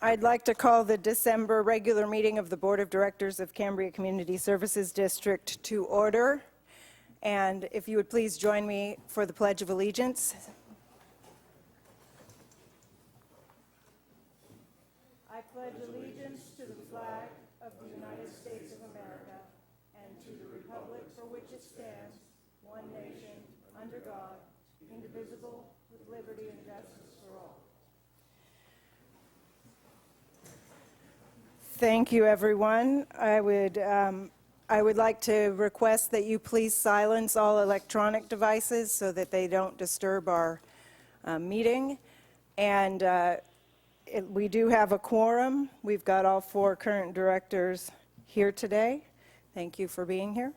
I'd like to call the December regular meeting of the Board of Directors of Cambria Community Services District to order. And if you would please join me for the Pledge of Allegiance. I pledge allegiance to the flag of the United States of America and to the republic for which it stands, one nation, under God, indivisible, with liberty and justice for all. Thank you, everyone. I would like to request that you please silence all electronic devices so that they don't disturb our meeting. And we do have a quorum. We've got all 4 current directors here today. Thank you for being here.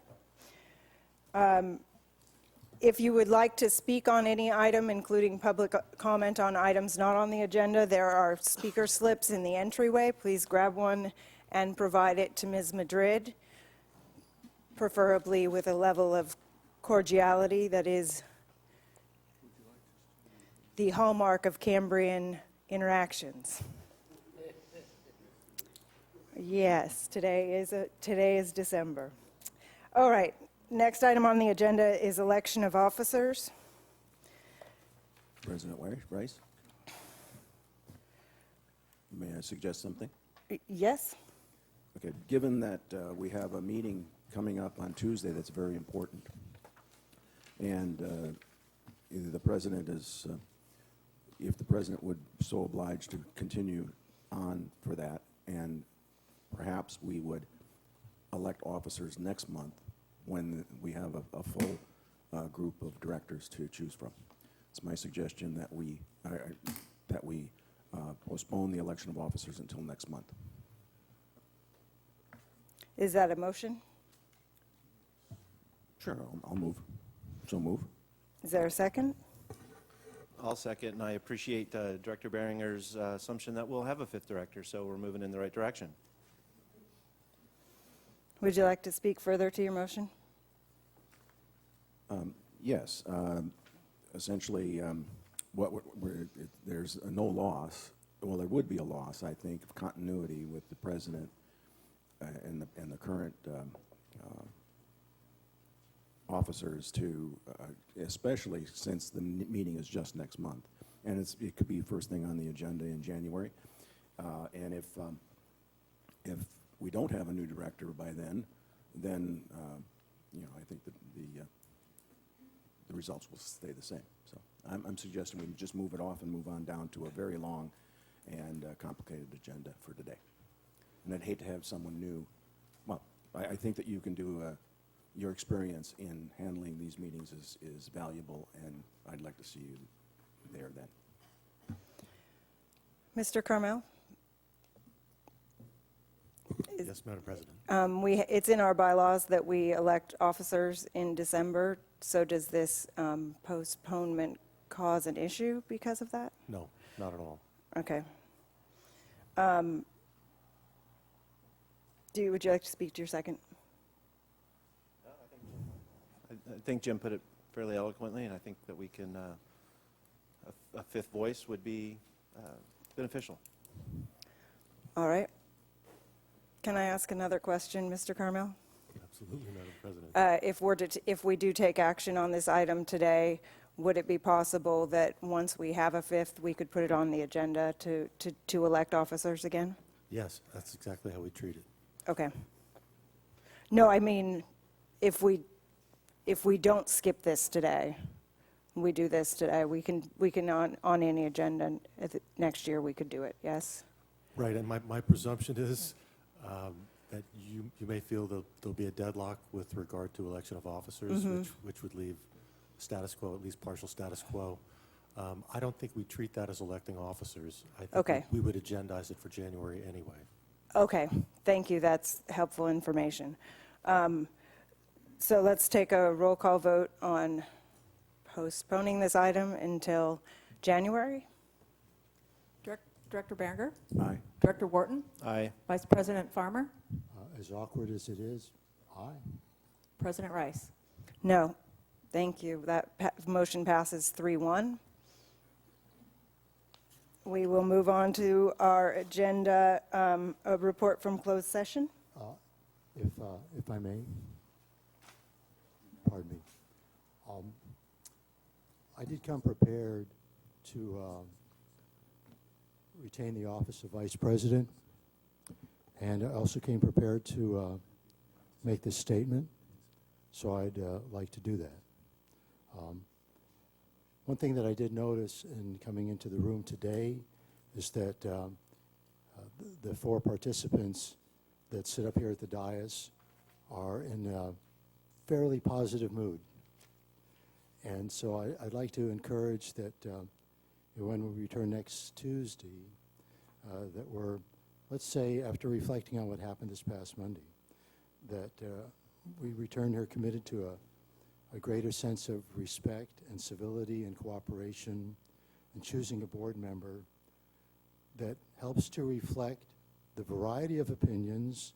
If you would like to speak on any item, including public comment on items not on the agenda, there are speaker slips in the entryway. Please grab one and provide it to Ms. Madrid, preferably with a level of cordiality that is the hallmark of Cambrian interactions. Yes, today is December. All right. Next item on the agenda is election of officers. President Rice, may I suggest something? Yes. Okay, given that we have a meeting coming up on Tuesday that's very important, and either the president is, if the president would so oblige to continue on for that, and perhaps we would elect officers next month when we have a full group of directors to choose from. It's my suggestion that we postpone the election of officers until next month. Is that a motion? Sure, I'll move. So move. Is there a second? I'll second, and I appreciate Director Behringer's assumption that we'll have a 5th director, so we're moving in the right direction. Would you like to speak further to your motion? Yes. Essentially, there's no loss. Well, there would be a loss, I think, of continuity with the president and the current officers to, especially since the meeting is just next month, and it could be first thing on the agenda in January. And if we don't have a new director by then I think that the results will stay the same. So I'm suggesting we just move it off and move on down to a very long and complicated agenda for today. And I'd hate to have someone new. Well, I think that you can do your experience in handling these meetings is valuable, and I'd like to see you there then. Mr. Carmel? Yes, Madam President. It's in our bylaws that we elect officers in December. So does this postponement cause an issue because of that? No, not at all. Okay. Would you like to speak to your second? I think Jim put it fairly eloquently, and I think that we can, a 5th voice would be beneficial. All right. Can I ask another question, Mr. Carmel? Absolutely, Madam President. If we do take action on this item today, would it be possible that once we have a 5th, we could put it on the agenda to elect officers again? Yes, that's exactly how we treat it. Okay. No, I mean, if we don't skip this today, we do this today, we can on any agenda next year we could do it. Yes. Right, and my presumption is that you may feel there'll be a deadlock with regard to election of officers, which would leave status quo, at least partial status quo. I don't think we treat that as electing officers. I think Okay. we would agendize it for January anyway. Okay, thank you. That's helpful information. So let's take a roll call vote on postponing this item until January. Director Behringer? Aye. Director Wharton? Aye. Vice President Farmer? As awkward as it is, aye. President Rice? No. Thank you. That motion passes 3-1. We will move on to our agenda, a report from closed session. If I may, pardon me. I did come prepared to retain the office of Vice President, and I also came prepared to make this statement, so I'd like to do that. One thing that I did notice in coming into the room today is that the four participants that sit up here at the dais are in a fairly positive mood. And so I'd like to encourage that when we return next Tuesday, that we're, let's say, after reflecting on what happened this past Monday, that we return here committed to a greater sense of respect and civility and cooperation in choosing a board member that helps to reflect the variety of opinions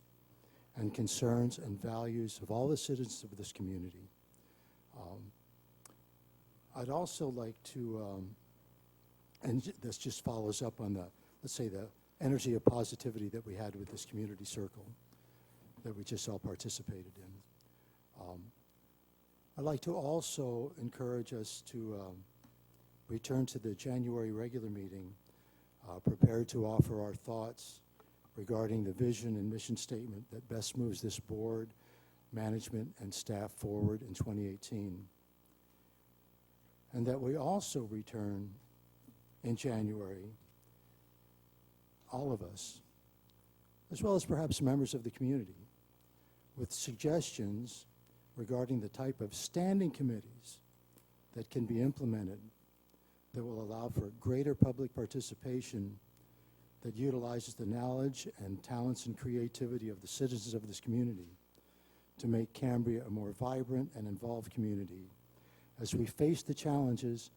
and concerns and values of all the citizens of this community. I'd also like to, and this just follows up on the, let's say, the energy of positivity that we had with this community circle that we just all participated in. I'd like to also encourage us to return to the January regular meeting prepared to offer our thoughts regarding the vision and mission statement that best moves this board, management, and staff forward in 2018. And that we also return in January, all of us, as well as perhaps members of the community, with suggestions regarding the type of standing committees that can be implemented that will allow for greater public participation that utilizes the knowledge and talents and creativity of the citizens of this community to make Cambria a more vibrant and involved community as we face the challenges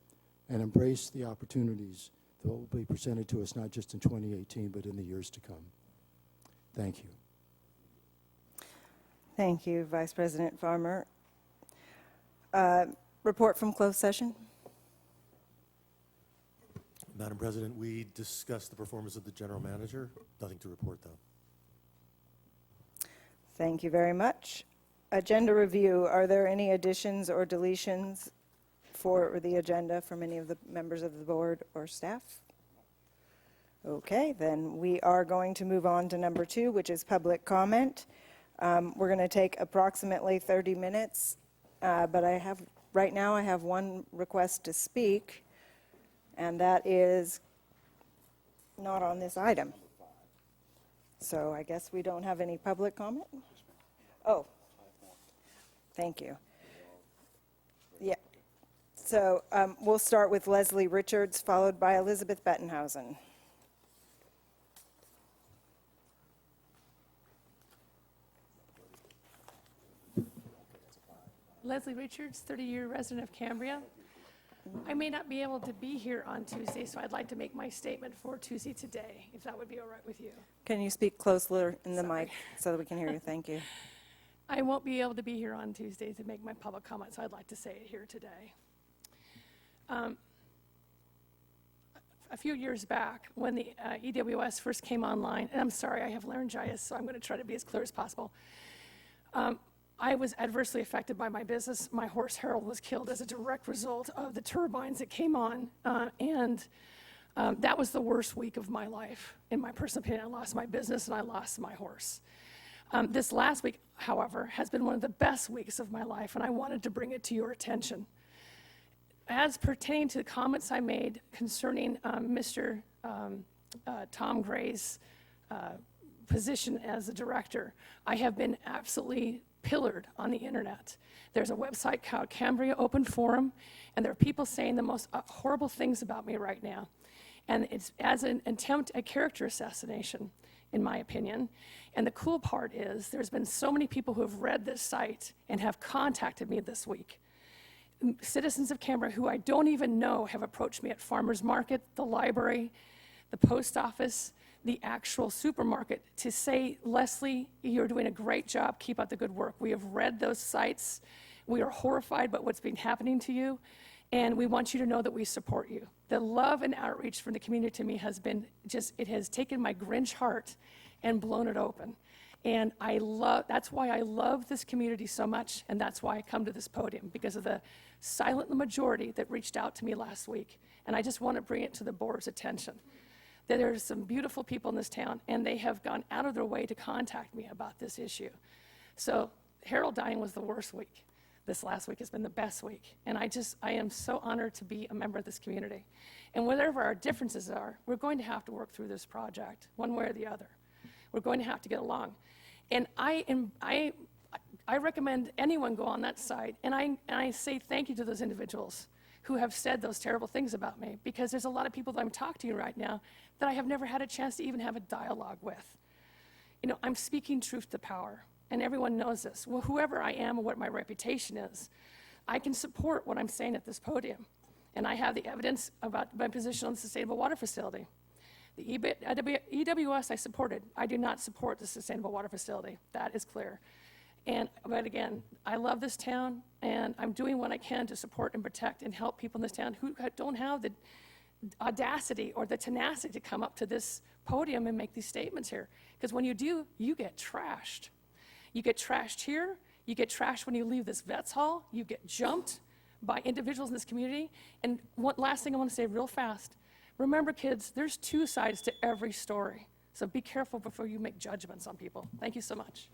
and embrace the opportunities that will be presented to us not just in 2018 but in the years to come. Thank you. Thank you, Vice President Farmer. Report from closed session. Madam President, we discussed the performance of the general manager. Nothing to report, though. Thank you very much. Agenda review. Are there any additions or deletions for the agenda from any of the members of the board or staff? Okay, then we are going to move on to number 2, which is public comment. We're going to take approximately 30 minutes, but right now I have one request to speak, and that is not on this item. So I guess we don't have any public comment? Oh, thank you. Yeah. So we'll start with Leslie Richards, followed by Elizabeth Bettenhausen. Leslie Richards, 30-year resident of Cambria. I may not be able to be here on Tuesday, so I'd like to make my statement for Tuesday today, if that would be all right with you. Can you speak closer in the mic so that we can hear you? Thank you. I won't be able to be here on Tuesday to make my public comment, so I'd like to say it here today. A few years back, when the EWS first came online, and I'm sorry, I have laryngitis, so I'm going to try to be as clear as possible. I was adversely affected by my business. My horse Harold was killed as a direct result of the turbines that came on, and that was the worst week of my life. In my personal opinion, I lost my business and I lost my horse. This last week, however, has been one of the best weeks of my life, and I wanted to bring it to your attention. As pertaining to the comments I made concerning Mr. Tom Gray's position as a director, I have been absolutely pillared on the internet. There's a website called Cambria Open Forum, and there are people saying the most horrible things about me right now. And it's as an attempt at character assassination, in my opinion. And the cool part is there's been so many people who have read this site and have contacted me this week. Citizens of Cambria who I don't even know have approached me at farmers market, the library, the post office, the actual supermarket to say, Leslie, you're doing a great job. Keep up the good work. We have read those sites. We are horrified by what's been happening to you, and we want you to know that we support you. The love and outreach from the community to me has been just, it has taken my Grinch heart and blown it open. And that's why I love this community so much, and that's why I come to this podium, because of the silent majority that reached out to me last week. And I just want to bring it to the board's attention, that there's some beautiful people in this town, and they have gone out of their way to contact me about this issue. So Harold dying was the worst week. This last week has been the best week. And I am so honored to be a member of this community. And whatever our differences are, we're going to have to work through this project, one way or the other. We're going to have to get along. And I recommend anyone go on that side. And I say thank you to those individuals who have said those terrible things about me, because there's a lot of people that I'm talking to right now that I have never had a chance to even have a dialogue with. You know, I'm speaking truth to power, and everyone knows this. Well, whoever I am or what my reputation is, I can support what I'm saying at this podium. And I have the evidence about my position on the Sustainable Water Facility. The EWS I supported. I do not support the Sustainable Water Facility. That is clear. But again, I love this town, and I'm doing what I can to support and protect and help people in this town who don't have the audacity or the tenacity to come up to this podium and make these statements here. Because when you do, you get trashed. You get trashed here. You get trashed when you leave this vets hall. You get jumped by individuals in this community. And one last thing I want to say real fast. Remember, kids, there's two sides to every story. So be careful before you make judgments on people. Thank you so much.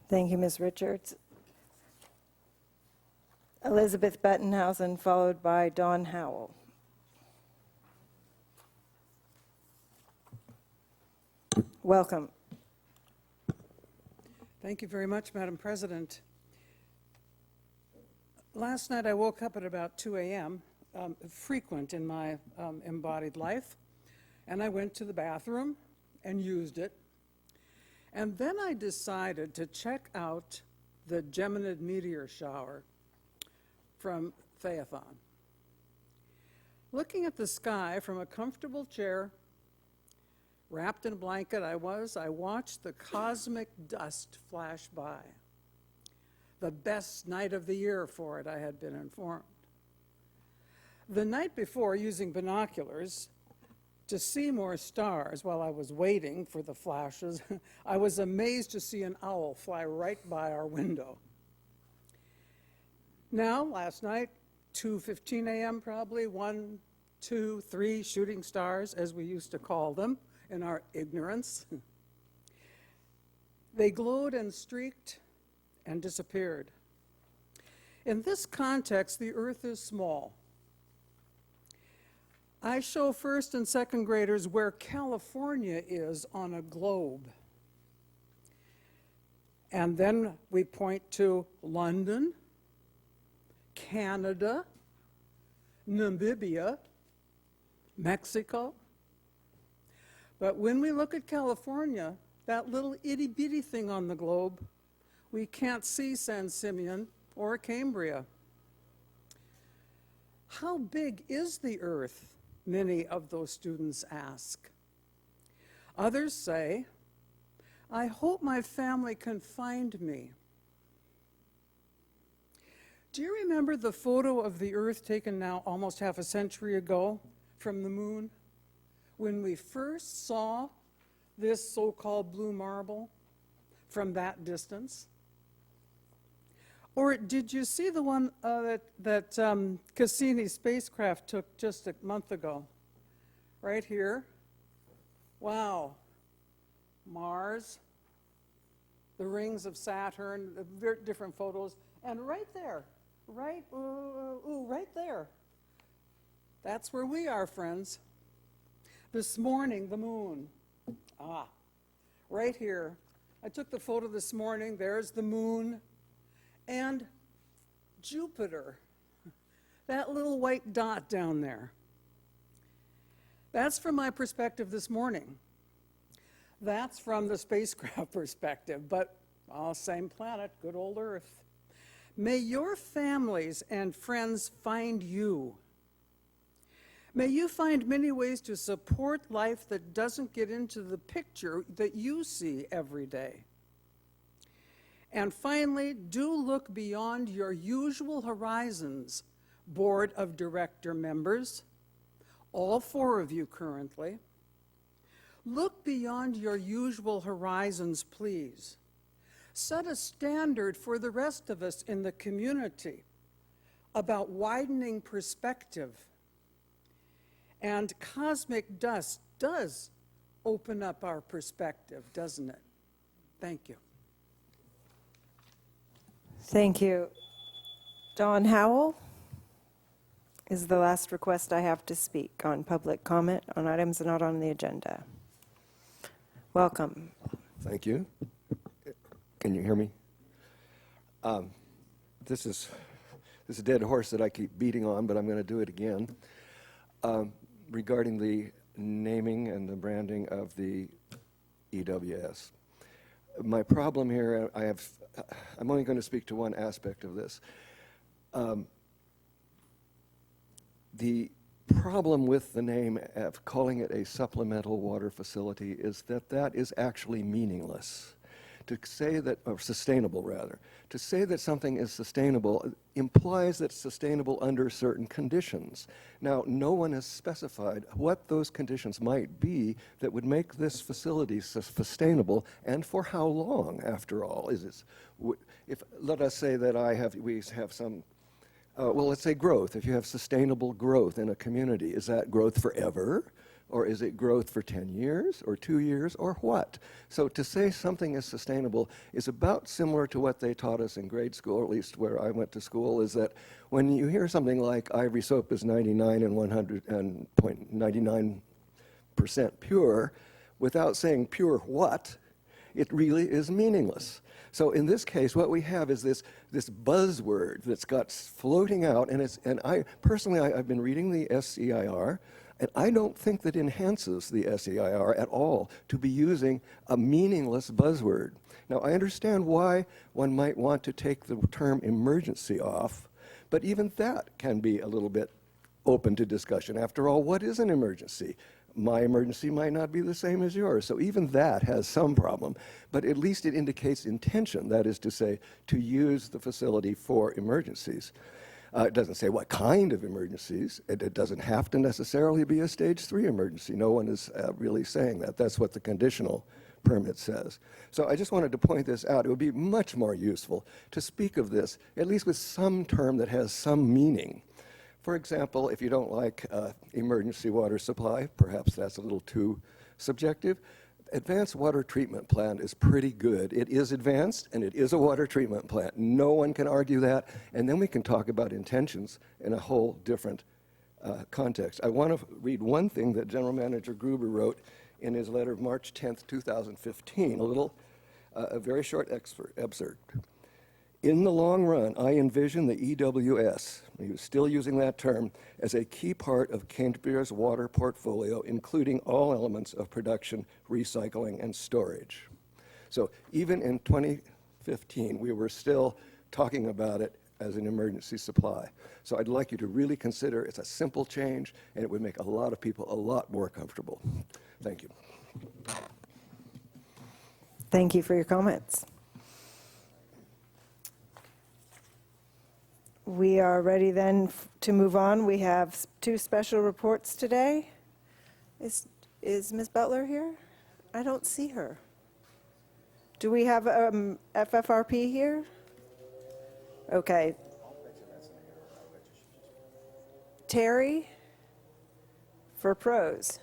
Thank you, Ms. Richards. Elizabeth Bettenhausen, followed by Dawn Howell. Welcome. Thank you very much, Madam President. Last night I woke up at about 2 a.m., frequent in my embodied life, and I went to the bathroom and used it. And then I decided to check out the Geminid meteor shower from Phaethon. Looking at the sky from a comfortable chair, wrapped in a blanket I watched the cosmic dust flash by. The best night of the year for it, I had been informed. The night before, using binoculars to see more stars while I was waiting for the flashes, I was amazed to see an owl fly right by our window. Now, last night, 2:15 a.m. probably, 1, 2, 3 shooting stars, as we used to call them in our ignorance. They glowed and streaked and disappeared. In this context, the Earth is small. I show first and second graders where California is on a globe. And then we point to London, Canada, Namibia, Mexico. But when we look at California, that little itty-bitty thing on the globe, we can't see San Simeon or Cambria. How big is the Earth? Many of those students ask. Others say, I hope my family can find me. Do you remember the photo of the Earth taken now almost half a century ago from the moon? When we first saw this so-called blue marble from that distance? Or did you see the one that Cassini's spacecraft took just a month ago? Right here. Wow. Mars, the rings of Saturn, the different photos. And right there, right there. That's where we are, friends. This morning, the moon. Right here. I took the photo this morning. There's the moon. And Jupiter, that little white dot down there. That's from my perspective this morning. That's from the spacecraft perspective, but same planet, good old Earth. May your families and friends find you. May you find many ways to support life that doesn't get into the picture that you see every day. And finally, do look beyond your usual horizons, board of director members. all four of you currently, look beyond your usual horizons, please. Set a standard for the rest of us in the community about widening perspective. And cosmic dust does open up our perspective, doesn't it? Thank you. Thank you. Dawn Howell is the last request I have to speak on public comment on items not on the agenda. Welcome. Thank you. Can you hear me? This is a dead horse that I keep beating on, but I'm going to do it again. Regarding the naming and the branding of the EWS. My problem here, I'm only going to speak to one aspect of this. The problem with the name of calling it a supplemental water facility is that that is actually meaningless. To say that, or sustainable rather, to say that something is sustainable implies that it's sustainable under certain conditions. Now, no one has specified what those conditions might be that would make this facility sustainable, and for how long, after all. Let us say that we have some, well, let's say growth. If you have sustainable growth in a community, is that growth forever? Or is it growth for 10 years, or 2 years, or what? So to say something is sustainable is about similar to what they taught us in grade school, or at least where I went to school, is that when you hear something like Ivory soap is 99 and 100.99% pure, without saying pure what, it really is meaningless. So in this case, what we have is this buzzword that's got floating out, and I personally, I've been reading the SEIR, and I don't think that enhances the SEIR at all to be using a meaningless buzzword. Now, I understand why one might want to take the term emergency off, but even that can be a little bit open to discussion. After all, what is an emergency? My emergency might not be the same as yours, so even that has some problem, but at least it indicates intention, that is to say, to use the facility for emergencies. It doesn't say what kind of emergencies. It doesn't have to necessarily be a stage 3 emergency. No one is really saying that. That's what the conditional permit says. So I just wanted to point this out. It would be much more useful to speak of this, at least with some term that has some meaning. For example, if you don't like emergency water supply, perhaps that's a little too subjective, advanced water treatment plant is pretty good. It is advanced, and it is a water treatment plant. No one can argue that, and then we can talk about intentions in a whole different context. I want to read one thing that General Manager Gruber wrote in his letter of March 10th, 2015, a very short excerpt. In the long run, I envision the EWS, he was still using that term, as a key part of Cambria's water portfolio, including all elements of production, recycling, and storage. So even in 2015, we were still talking about it as an emergency supply. So I'd like you to really consider it's a simple change, and it would make a lot of people a lot more comfortable. Thank you. Thank you for your comments. We are ready then to move on. We have 2 special reports today. Is Ms. Butler here? I don't see her. Do we have FFRP here? Okay. Terry for pros.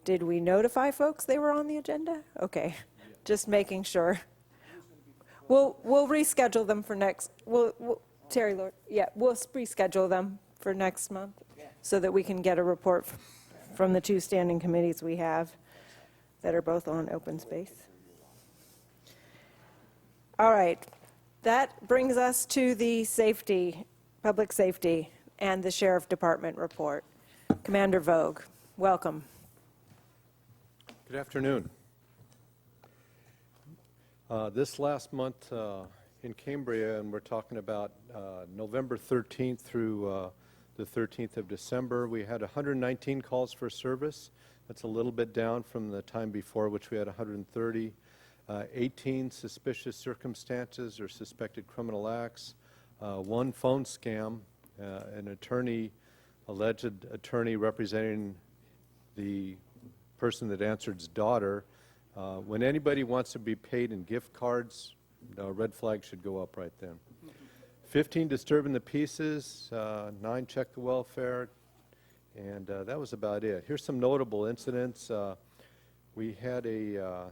Did we notify folks they were on the agenda? Okay, just making sure. We'll reschedule them for next. Terry, Lord, yeah, we'll reschedule them for next month so that we can get a report from the 2 standing committees we have that are both on open space. All right, that brings us to the public safety, and the Sheriff Department report. Commander Vogue, welcome. Good afternoon. This last month in Cambria, and we're talking about November 13th through the 13th of December, we had 119 calls for service. That's a little bit down from the time before, which we had 130. 18 suspicious circumstances or suspected criminal acts, 1 phone scam. An attorney alleged attorney representing the person that answered's daughter. When anybody wants to be paid in gift cards, a red flag should go up right then. 15 disturbing the pieces, 9 check the welfare, and that was about it. Here's some notable incidents. We had a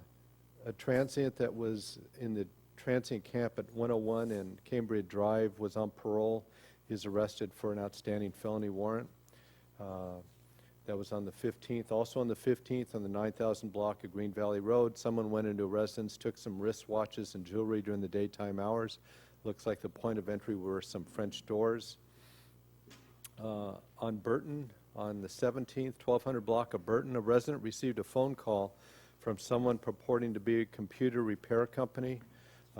transient that was in the transient camp at 101 and Cambria Drive, was on parole. He's arrested for an outstanding felony warrant. That was on the 15th. Also on the 15th, on the 9,000 block of Green Valley Road, someone went into a residence, took some wristwatches and jewelry during the daytime hours. Looks like the point of entry were some French doors. On Burton, on the 17th, 1200 block of Burton, a resident received a phone call from someone purporting to be a computer repair company.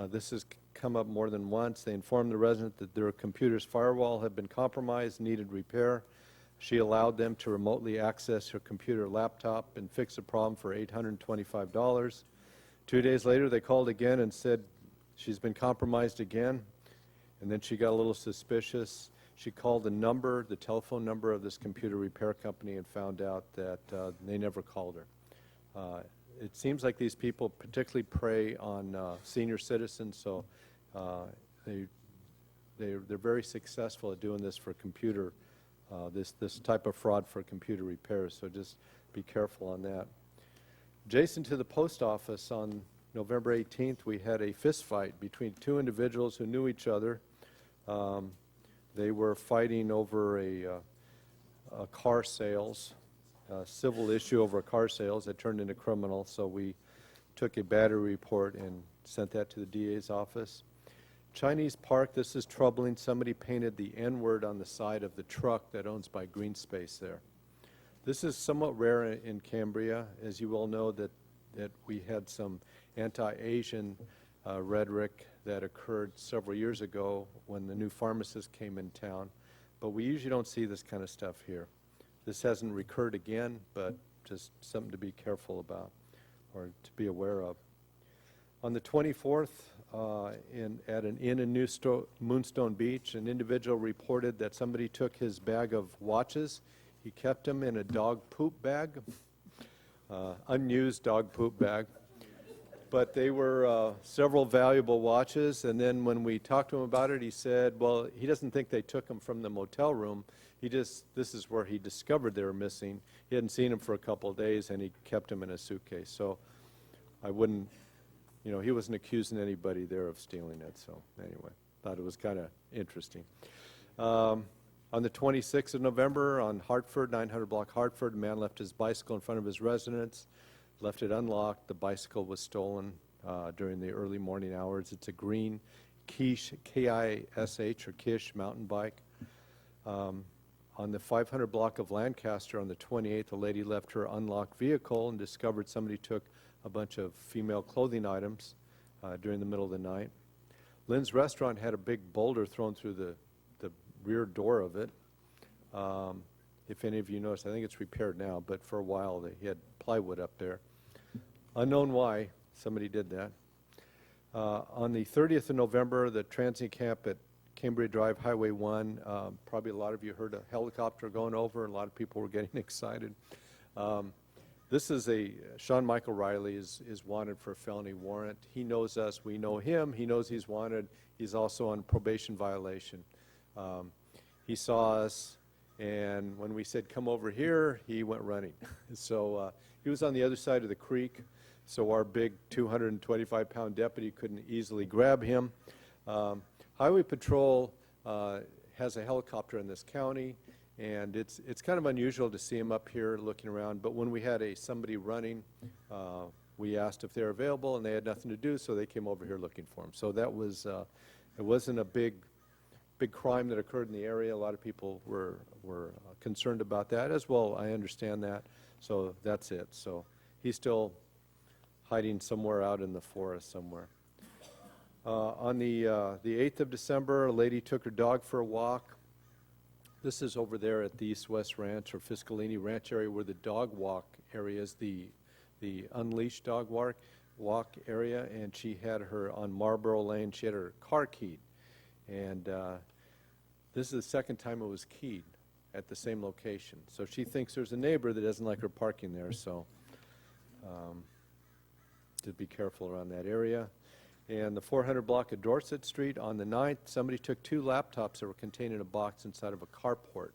This has come up more than once. They informed the resident that their computer's firewall had been compromised, needed repair. She allowed them to remotely access her computer laptop and fix the problem for $825. 2 days later, they called again and said she's been compromised again. And then she got a little suspicious. She called the telephone number of this computer repair company, and found out that they never called her. It seems like these people particularly prey on senior citizens, so they're very successful at doing this for computer, this type of fraud for computer repairs, so just be careful on that. Adjacent to the post office on November 18th, we had a fist fight between 2 individuals who knew each other. They were fighting over a car sales, civil issue over car sales that turned into criminal, so we took a battery report and sent that to the DA's office. Chinese Park, this is troubling. Somebody painted the N-word on the side of the truck that owns by Green Space there. This is somewhat rare in Cambria. As you all know, that we had some anti-Asian rhetoric that occurred several years ago when the new pharmacist came in town, but we usually don't see this kind of stuff here. This hasn't recurred again, but just something to be careful about or to be aware of. On the 24th, at an inn in Moonstone Beach, an individual reported that somebody took his bag of watches. He kept them in a dog poop bag, unused dog poop bag. But they were several valuable watches, and then when we talked to him about it, he said, well, he doesn't think they took them from the motel room. This is where he discovered they were missing. He hadn't seen them for a couple of days, and he kept them in a suitcase. So I wouldn't, he wasn't accusing anybody there of stealing it. So anyway, thought it was kind of interesting. On the 26th of November, on Hartford, 900 block Hartford, a man left his bicycle in front of his residence. Left it unlocked. The bicycle was stolen during the early morning hours. It's a green Kish, K-I-S-H, or Kish mountain bike. On the 500 block of Lancaster on the 28th, a lady left her unlocked vehicle and discovered somebody took a bunch of female clothing items during the middle of the night. Lynn's Restaurant had a big boulder thrown through the rear door of it. If any of you noticed, I think it's repaired now, but for a while he had plywood up there. Unknown why somebody did that. On the 30th of November, the transient camp at Cambria Drive, Highway 1, probably a lot of you heard a helicopter going over, and a lot of people were getting excited. This is Sean Michael Riley is wanted for a felony warrant. He knows us, we know him, he knows he's wanted. He's also on probation violation. He saw us, and when we said, come over here, he went running. So he was on the other side of the creek, so our big 225-pound deputy couldn't easily grab him. Highway Patrol has a helicopter in this county, and it's kind of unusual to see him up here looking around, but when we had somebody running, we asked if they're available, and they had nothing to do, so they came over here looking for him. So that was, it wasn't a big crime that occurred in the area. A lot of people were concerned about that as well. I understand that. So that's it. So he's still hiding somewhere out in the forest somewhere. On the 8th of December, a lady took her dog for a walk. This is over there at the East-West Ranch or Fiscalini Ranch area where the dog walk area is, the unleashed dog walk area, and she had her on Marlboro Lane. She had her car keyed. And this is the second time it was keyed. at the same location. So she thinks there's a neighbor that doesn't like her parking there, so to be careful around that area. And the 400 block of Dorset Street on the 9th, somebody took 2 laptops that were contained in a box inside of a carport.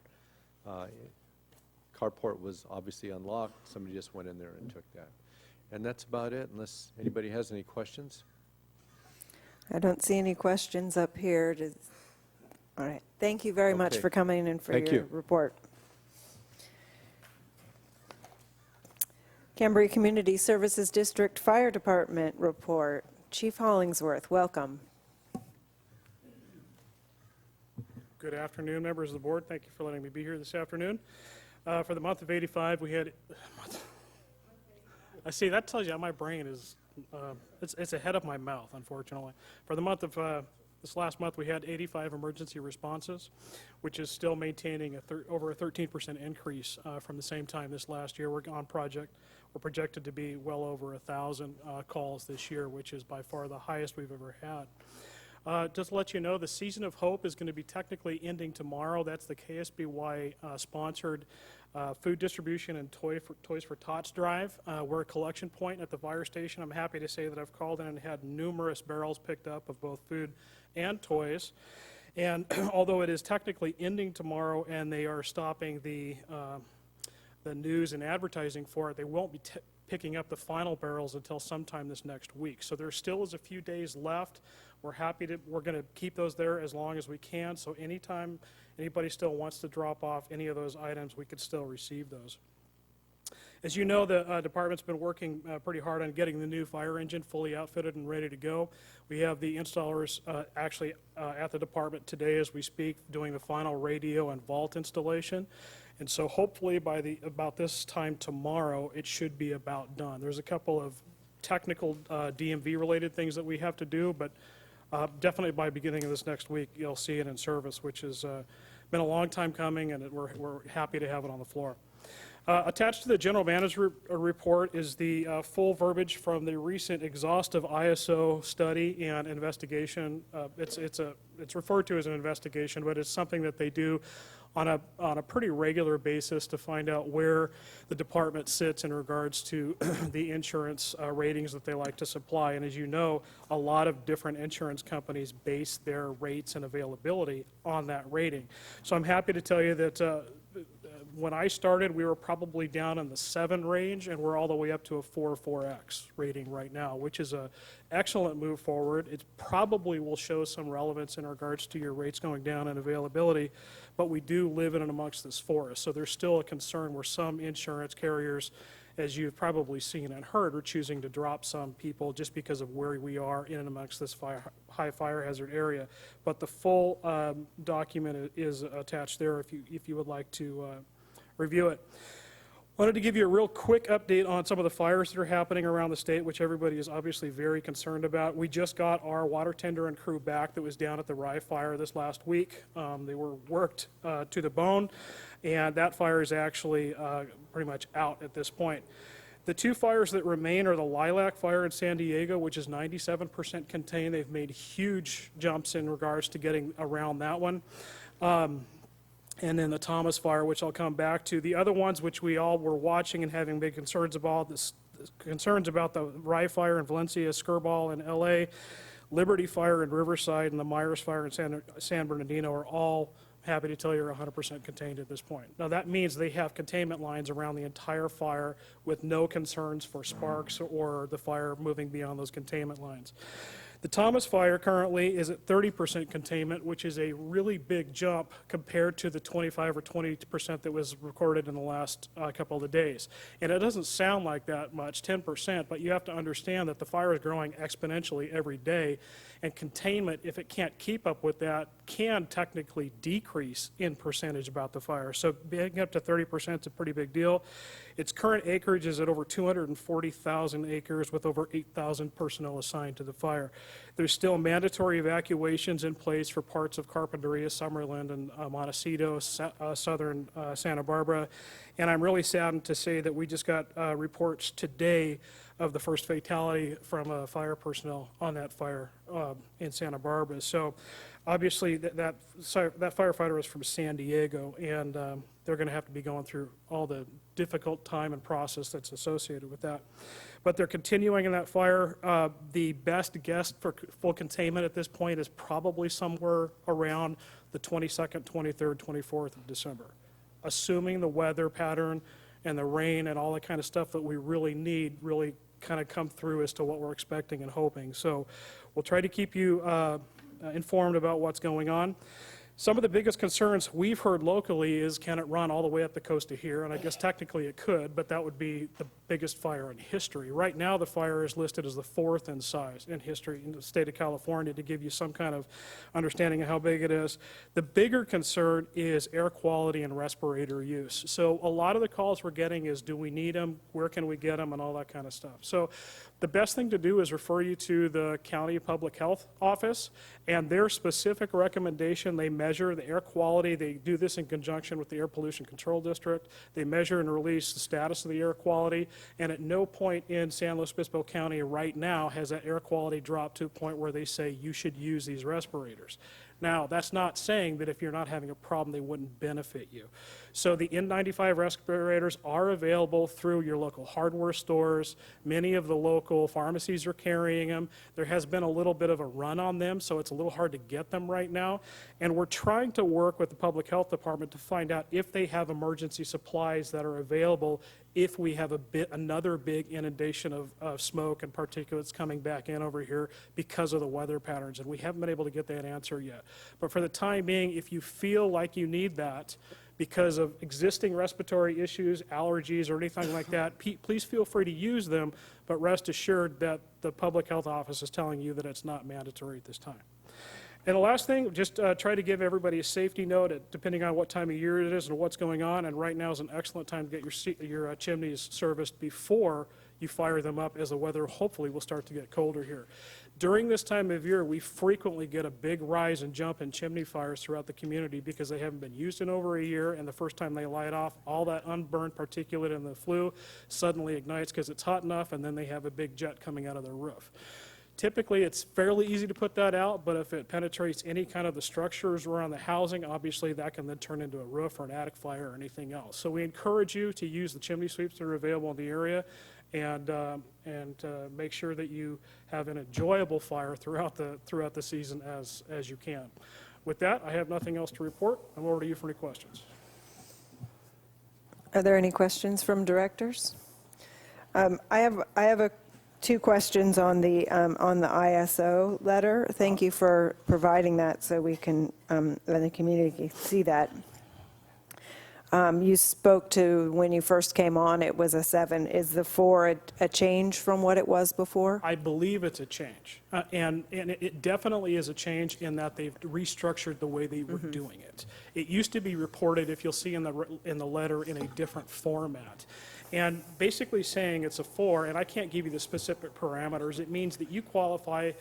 Carport was obviously unlocked. Somebody just went in there and took that. And that's about it, unless anybody has any questions. I don't see any questions up here. All right. Thank you very much Okay. for coming and for Thank your you. report. Cambria Community Services District Fire Department report. Chief Hollingsworth, welcome. Good afternoon, members of the board. Thank you for letting me be here this afternoon. For the month of 85, we had, I see, that tells you how my brain is, it's ahead of my mouth, unfortunately. For the month of, this last month, we had 85 emergency responses, which is still maintaining over a 13% increase from the same time this last year. We're projected to be well over 1,000 calls this year, which is by far the highest we've ever had. Just to let you know, the Season of Hope is going to be technically ending tomorrow. That's the KSBY sponsored food distribution and Toys for Tots drive. We're a collection point at the fire station. I'm happy to say that I've called in and had numerous barrels picked up of both food and toys. And although it is technically ending tomorrow and they are stopping the news and advertising for it, they won't be picking up the final barrels until sometime this next week. So there still is a few days left. We're going to keep those there as long as we can. So anytime anybody still wants to drop off any of those items, we could still receive those. As you know, the department's been working pretty hard on getting the new fire engine fully outfitted and ready to go. We have the installers actually at the department today as we speak, doing the final radio and vault installation. And so hopefully by about this time tomorrow, it should be about done. There's a couple of technical DMV related things that we have to do, but definitely by beginning of this next week, you'll see it in service, which has been a long time coming, and we're happy to have it on the floor. Attached to the general manager report is the full verbiage from the recent exhaustive ISO study and investigation. It's referred to as an investigation, but it's something that they do on a pretty regular basis to find out where the department sits in regards to the insurance ratings that they like to supply. And as you know, a lot of different insurance companies base their rates and availability on that rating. So I'm happy to tell you that when I started, we were probably down in the 7 range, and we're all the way up to a 4.4x rating right now, which is an excellent move forward. It probably will show some relevance in regards to your rates going down and availability, but we do live in and amongst this forest. So there's still a concern where some insurance carriers, as you've probably seen and heard, are choosing to drop some people just because of where we are in and amongst this high fire hazard area. But the full document is attached there if you would like to review it. Wanted to give you a real quick update on some of the fires that are happening around the state, which everybody is obviously very concerned about. We just got our water tender and crew back that was down at the Rye Fire this last week. They were worked to the bone, and that fire is actually pretty much out at this point. The 2 fires that remain are the Lilac Fire in San Diego, which is 97% contained. They've made huge jumps in regards to getting around that one. And then the Thomas Fire, which I'll come back to. The other ones which we all were watching and having big concerns about, the Rye Fire in Valencia, Skirball in LA, Liberty Fire in Riverside, and the Myers Fire in San Bernardino are all, happy to tell you, are 100% contained at this point. Now that means they have containment lines around the entire fire with no concerns for sparks or the fire moving beyond those containment lines. The Thomas Fire currently is at 30% containment, which is a really big jump compared to the 25 or 20% that was recorded in the last couple of days. And it doesn't sound like that much, 10%, but you have to understand that the fire is growing exponentially every day, and containment, if it can't keep up with that, can technically decrease in percentage about the fire. So being up to 30% is a pretty big deal. Its current acreage is at over 240,000 acres with over 8,000 personnel assigned to the fire. There's still mandatory evacuations in place for parts of Carpinteria, Summerlin, and Montecito, southern Santa Barbara. And I'm really saddened to say that we just got reports today of the first fatality from fire personnel on that fire in Santa Barbara. So obviously that firefighter is from San Diego, and they're going to have to be going through all the difficult time and process that's associated with that. But they're continuing in that fire. The best guess for full containment at this point is probably somewhere around the 22nd, 23rd, 24th of December, assuming the weather pattern and the rain and all the kind of stuff that we really need really kind of come through as to what we're expecting and hoping. So we'll try to keep you informed about what's going on. Some of the biggest concerns we've heard locally is, can it run all the way up the coast to here? And I guess technically it could, but that would be the biggest fire in history. Right now, the fire is listed as the 4th in size in history in the state of California, to give you some kind of understanding of how big it is. The bigger concern is air quality and respirator use. So a lot of the calls we're getting is, do we need them? Where can we get them? And all that kind of stuff. So the best thing to do is refer you to the county public health office and their specific recommendation. They measure the air quality. They do this in conjunction with the Air Pollution Control District. They measure and release the status of the air quality, and at no point in San Luis Obispo County right now has that air quality dropped to a point where they say you should use these respirators. Now, that's not saying that if you're not having a problem, they wouldn't benefit you. So the N95 respirators are available through your local hardware stores. Many of the local pharmacies are carrying them. There has been a little bit of a run on them, so it's a little hard to get them right now. And we're trying to work with the Public Health Department to find out if they have emergency supplies that are available if we have another big inundation of smoke and particulates coming back in over here because of the weather patterns. And we haven't been able to get that answer yet. But for the time being, if you feel like you need that because of existing respiratory issues, allergies, or anything like that, please feel free to use them, but rest assured that the Public Health Office is telling you that it's not mandatory at this time. And the last thing, just try to give everybody a safety note, depending on what time of year it is and what's going on. And right now is an excellent time to get your chimneys serviced before you fire them up, as the weather hopefully will start to get colder here. During this time of year, we frequently get a big rise and jump in chimney fires throughout the community because they haven't been used in over a year, and the first time they light off, all that unburned particulate in the flue suddenly ignites because it's hot enough, and then they have a big jet coming out of their roof. Typically, it's fairly easy to put that out, but if it penetrates any kind of the structures around the housing, obviously that can then turn into a roof or an attic fire or anything else. So we encourage you to use the chimney sweeps that are available in the area, and make sure that you have an enjoyable fire throughout the season as you can. With that, I have nothing else to report. I'm over to you for any questions. Are there any questions from directors? I have two questions on the ISO letter. Thank you for providing that so we can, the community can see that. You spoke to, when you first came on, it was a 7. Is the 4 a change from what it was before? I believe it's a change. And it definitely is a change in that they've restructured the way they were doing it. It used to be reported, if you'll see in the letter, in a different format. And basically saying it's a 4, and I can't give you the specific parameters, it means that you qualify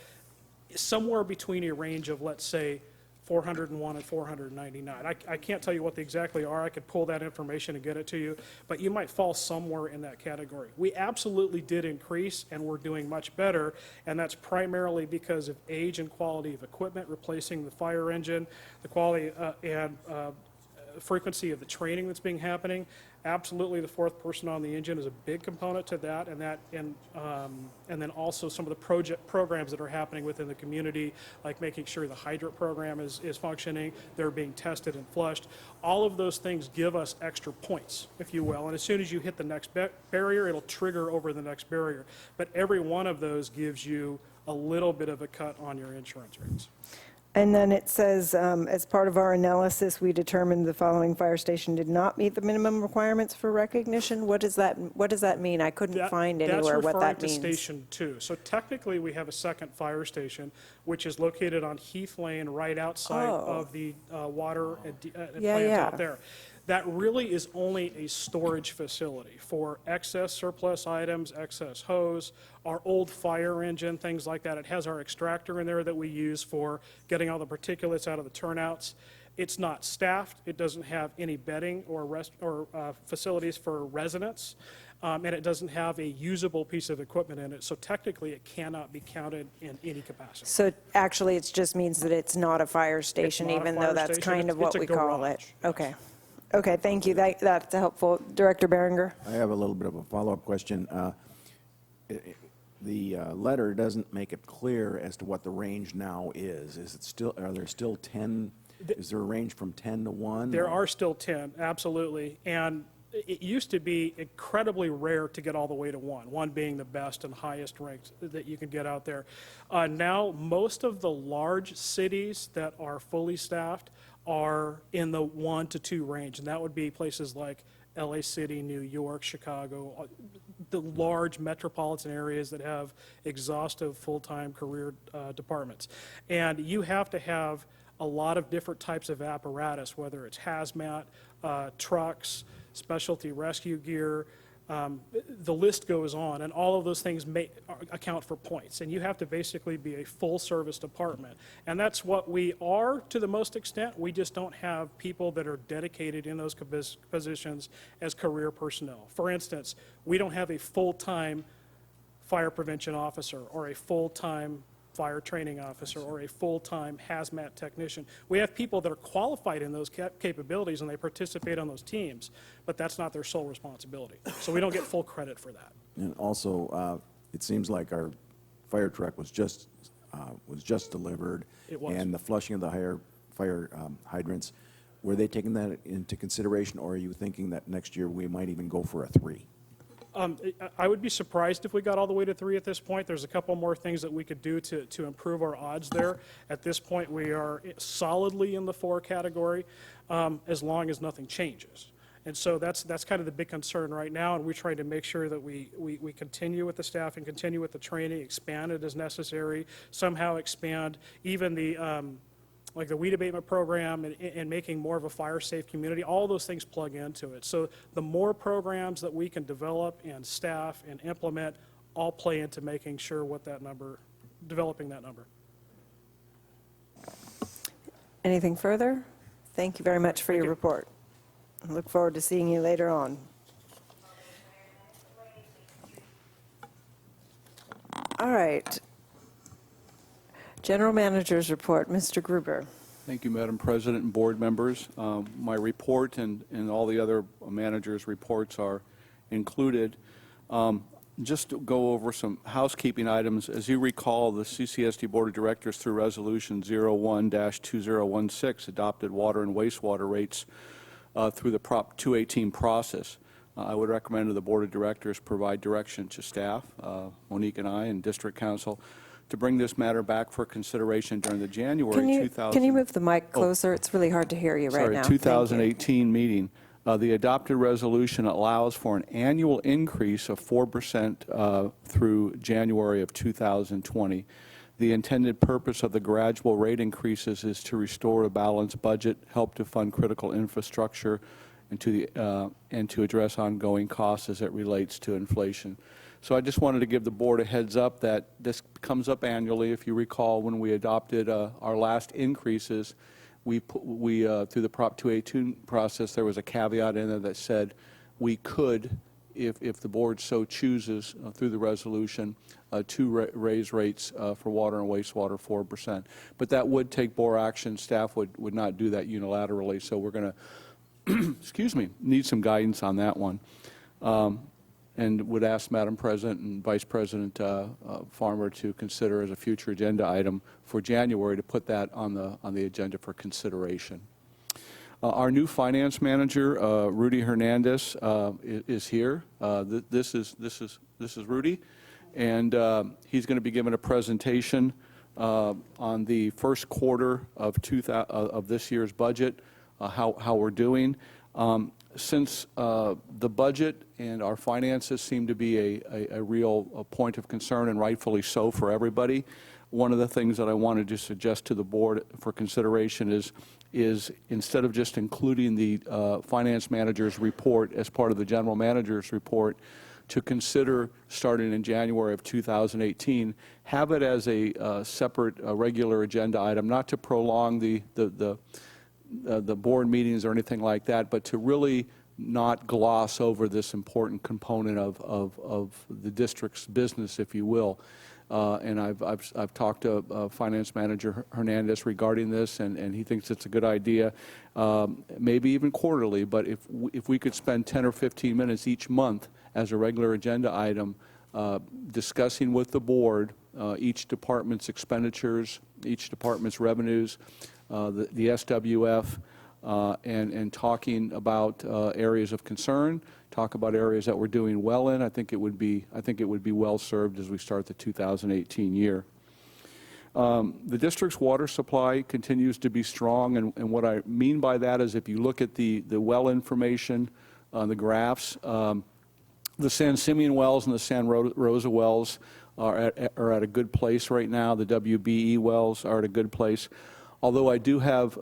somewhere between a range of, let's say, 401 and 499. I can't tell you what they exactly are. I could pull that information and get it to you, but you might fall somewhere in that category. We absolutely did increase, and we're doing much better, and that's primarily because of age and quality of equipment, replacing the fire engine, the quality and frequency of the training that's being happening. Absolutely, the 4th person on the engine is a big component to that, and then also some of the programs that are happening within the community, like making sure the hydrant program is functioning, they're being tested and flushed. All of those things give us extra points, if you will, and as soon as you hit the next barrier, it'll trigger over the next barrier. But every one of those gives you a little bit of a cut on your insurance rates. And then it says, as part of our analysis, we determined the following fire station did not meet the minimum requirements for recognition. What does that mean? I couldn't find anywhere what that means. That's referring to Station 2. So technically, we have a second fire station, which is located on Heath Lane, right outside of the water plant out there. that really is only a storage facility for excess surplus items, excess hose, our old fire engine, things like that. It has our extractor in there that we use for getting all the particulates out of the turnouts. It's not staffed. It doesn't have any bedding or facilities for residents, and it doesn't have a usable piece of equipment in it. So technically, it cannot be counted in any capacity. So actually, it just means that it's not a fire station, not a even fire though that's station. kind of It's what a we call garage, it. yes. Okay. Okay, thank you. That's helpful. Director Berenger? I have a little bit of a follow-up question. The letter doesn't make it clear as to what the range now is. Is it still, are there still 10, is there a range from 10 to 1? There are still 10, absolutely. And it used to be incredibly rare to get all the way to 1 being the best and highest ranked that you can get out there. Now, most of the large cities that are fully staffed are in the 1 to 2 range, and that would be places like LA City, New York, Chicago, the large metropolitan areas that have exhaustive full-time career departments. And you have to have a lot of different types of apparatus, whether it's hazmat, trucks, specialty rescue gear, the list goes on, and all of those things account for points. And you have to basically be a full-service department. And that's what we are to the most extent. We just don't have people that are dedicated in those positions as career personnel. For instance, we don't have a full-time fire prevention officer or a full-time fire training officer or a full-time hazmat technician. We have people that are qualified in those capabilities and they participate on those teams, but that's not their sole responsibility. So we don't get full credit for that. And also, it seems like our fire truck was just delivered. It was. And the flushing of the fire hydrants, were they taking that into consideration, or are you thinking that next year we might even go for a 3? I would be surprised if we got all the way to 3 at this point. There's a couple more things that we could do to improve our odds there. At this point, we are solidly in the 4 category, as long as nothing changes. And so that's kind of the big concern right now, and we're trying to make sure that we continue with the staffing, continue with the training, expand it as necessary, somehow expand even the like the weed abatement program and making more of a fire-safe community. All those things plug into it. So the more programs that we can develop and staff and implement all play into making sure developing that number. Anything further? Thank you very much for your report. I look forward to seeing you later on. All right. General Manager's report, Mr. Gruber. Thank you, Madam President and board members. My report and all the other managers' reports are included. Just to go over some housekeeping items. As you recall, the CCSD Board of Directors, through Resolution 01-2016, adopted water and wastewater rates through the Prop 218 process. I would recommend to the Board of Directors provide direction to staff, Monique and I, and District Council, to bring this matter back for consideration during the January 2000. Can you move the mic closer? It's really hard to hear you right now. Sorry, Thank you. 2018 meeting. The adopted resolution allows for an annual increase of 4% through January of 2020. The intended purpose of the gradual rate increases is to restore a balanced budget, help to fund critical infrastructure, and to address ongoing costs as it relates to inflation. So I just wanted to give the board a heads up that this comes up annually. If you recall, when we adopted our last increases, we through the Prop 218 process, there was a caveat in there that said we could, if the board so chooses through the resolution, to raise rates for water and wastewater 4%. But that would take more action. Staff would not do that unilaterally. So we're going to, excuse me, need some guidance on that one. And would ask Madam President and Vice President Farmer to consider as a future agenda item for January to put that on the agenda for consideration. Our new finance manager, Rudy Hernandez, is here. This is Rudy, and he's going to be giving a presentation on the first quarter of this year's budget, how we're doing. Since the budget and our finances seem to be a real point of concern, and rightfully so for everybody, one of the things that I wanted to suggest to the board for consideration is instead of just including the finance manager's report as part of the general manager's report, to consider starting in January of 2018, have it as a separate regular agenda item, not to prolong the board meetings or anything like that, but to really not gloss over this important component of the district's business, if you will. And I've talked to Finance Manager Hernandez regarding this, and he thinks it's a good idea, maybe even quarterly, but if we could spend 10 or 15 minutes each month as a regular agenda item discussing with the board each department's expenditures, each department's revenues, the SWF, and talking about areas of concern, talk about areas that we're doing well in. I think it would be well served as we start the 2018 year. The district's water supply continues to be strong, and what I mean by that is if you look at the well information on the graphs, the San Simeon wells and the San Rosa wells are at a good place right now. The WBE wells are at a good place, although I do have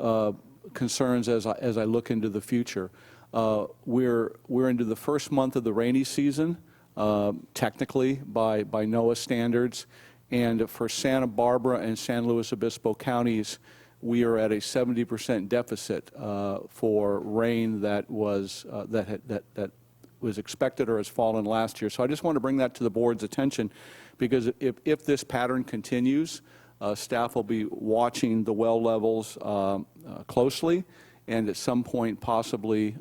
concerns as I look into the future. We're into the first month of the rainy season, technically by NOAA standards, and for Santa Barbara and San Luis Obispo counties, we are at a 70% deficit for rain that was expected or has fallen last year. So I just want to bring that to the board's attention, because if this pattern continues, staff will be watching the well levels closely, and at some point possibly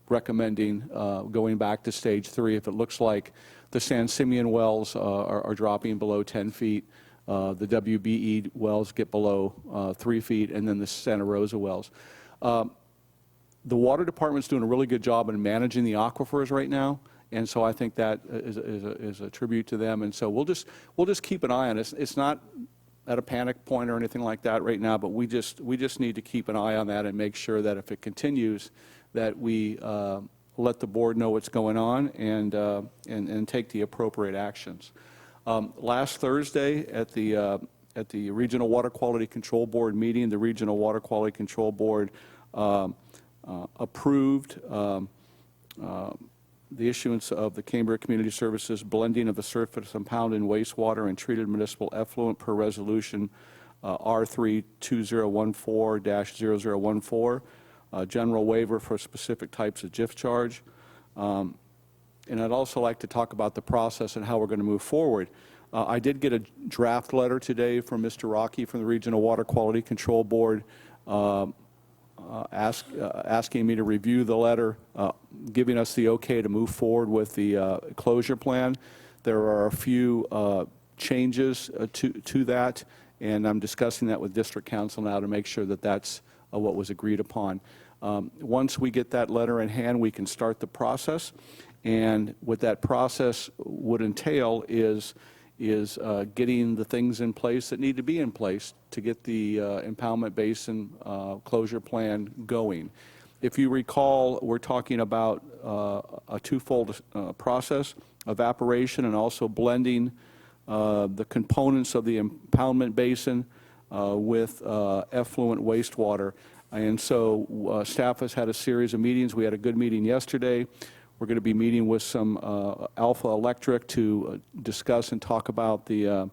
recommending going back to stage 3 if it looks like the San Simeon wells are dropping below 10 feet, the WBE wells get below 3 feet, and then the Santa Rosa wells. The water department's doing a really good job in managing the aquifers right now, and so I think that is a tribute to them. And so we'll just keep an eye on it. It's not at a panic point or anything like that right now, but we just need to keep an eye on that and make sure that if it continues, that we let the board know what's going on and take the appropriate actions. Last Thursday at the Regional Water Quality Control Board meeting, the Regional Water Quality Control Board approved the issuance of the Cambria Community Services blending of the surface impounded wastewater and treated municipal effluent per resolution R32014-0014, general waiver for specific types of gift charge. And I'd also like to talk about the process and how we're going to move forward. I did get a draft letter today from Mr. Rocky from the Regional Water Quality Control Board asking me to review the letter, giving us the okay to move forward with the closure plan. There are a few changes to that, and I'm discussing that with District Council now to make sure that that's what was agreed upon. Once we get that letter in hand, we can start the process, and what that process would entail is getting the things in place that need to be in place to get the impoundment basin closure plan going. If you recall, we're talking about a twofold process: evaporation and also blending the components of the impoundment basin with effluent wastewater. And so staff has had a series of meetings. We had a good meeting yesterday. We're going to be meeting with some Alpha Electric to discuss and talk about the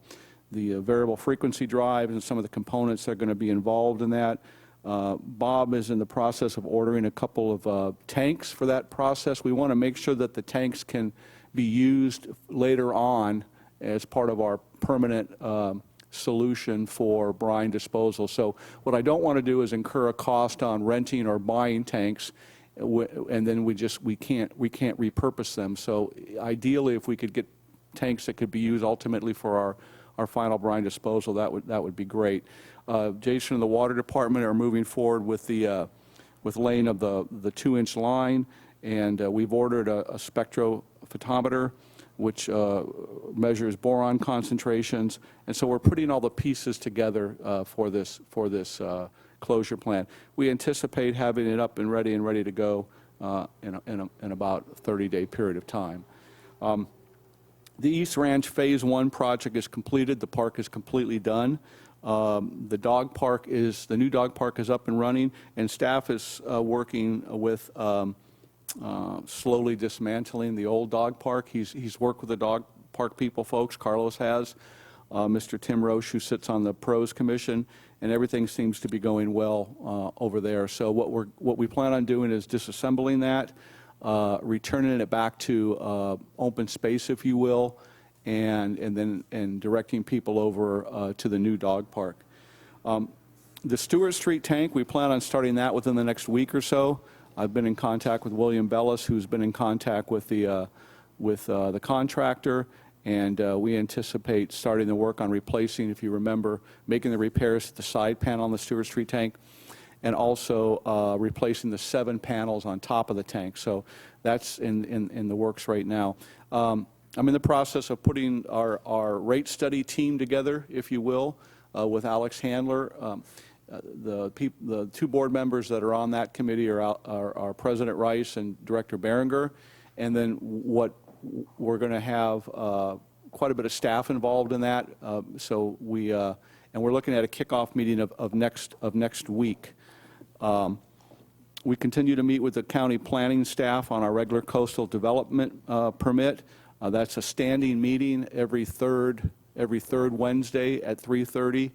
variable frequency drive and some of the components that are going to be involved in that. Bob is in the process of ordering a couple of tanks for that process. We want to make sure that the tanks can be used later on as part of our permanent solution for brine disposal. So what I don't want to do is incur a cost on renting or buying tanks, and then we can't repurpose them. So ideally, if we could get tanks that could be used ultimately for our final brine disposal, that would be great. Jason and the water department are moving forward with the laying of the 2-inch line, and we've ordered a spectrophotometer which measures boron concentrations, and so we're putting all the pieces together for this closure plan. We anticipate having it up and ready to go in about a 30-day period of time. The East Ranch Phase 1 project is completed. The park is completely done. The new dog park is up and running, and staff is working with slowly dismantling the old dog park. He's worked with the dog park people, folks. Carlos has. Mr. Tim Roche, who sits on the Pros Commission, and everything seems to be going well over there. So what we plan on doing is disassembling that, returning it back to open space, if you will, and then directing people over to the new dog park. The Stewart Street tank, we plan on starting that within the next week or so. I've been in contact with William Bellis, who's been in contact with the contractor, and we anticipate starting the work on replacing, if you remember, making the repairs to the side panel on the Stewart Street tank, and also replacing the 7 panels on top of the tank. So that's in the works right now. I'm in the process of putting our rate study team together, if you will, with Alex Handler. The 2 board members that are on that committee are President Rice and Director Berenger, and then we're going to have quite a bit of staff involved in that. So and we're looking at a kickoff meeting of next week. We continue to meet with the county planning staff on our regular coastal development permit. That's a standing meeting every third Wednesday at 3:30.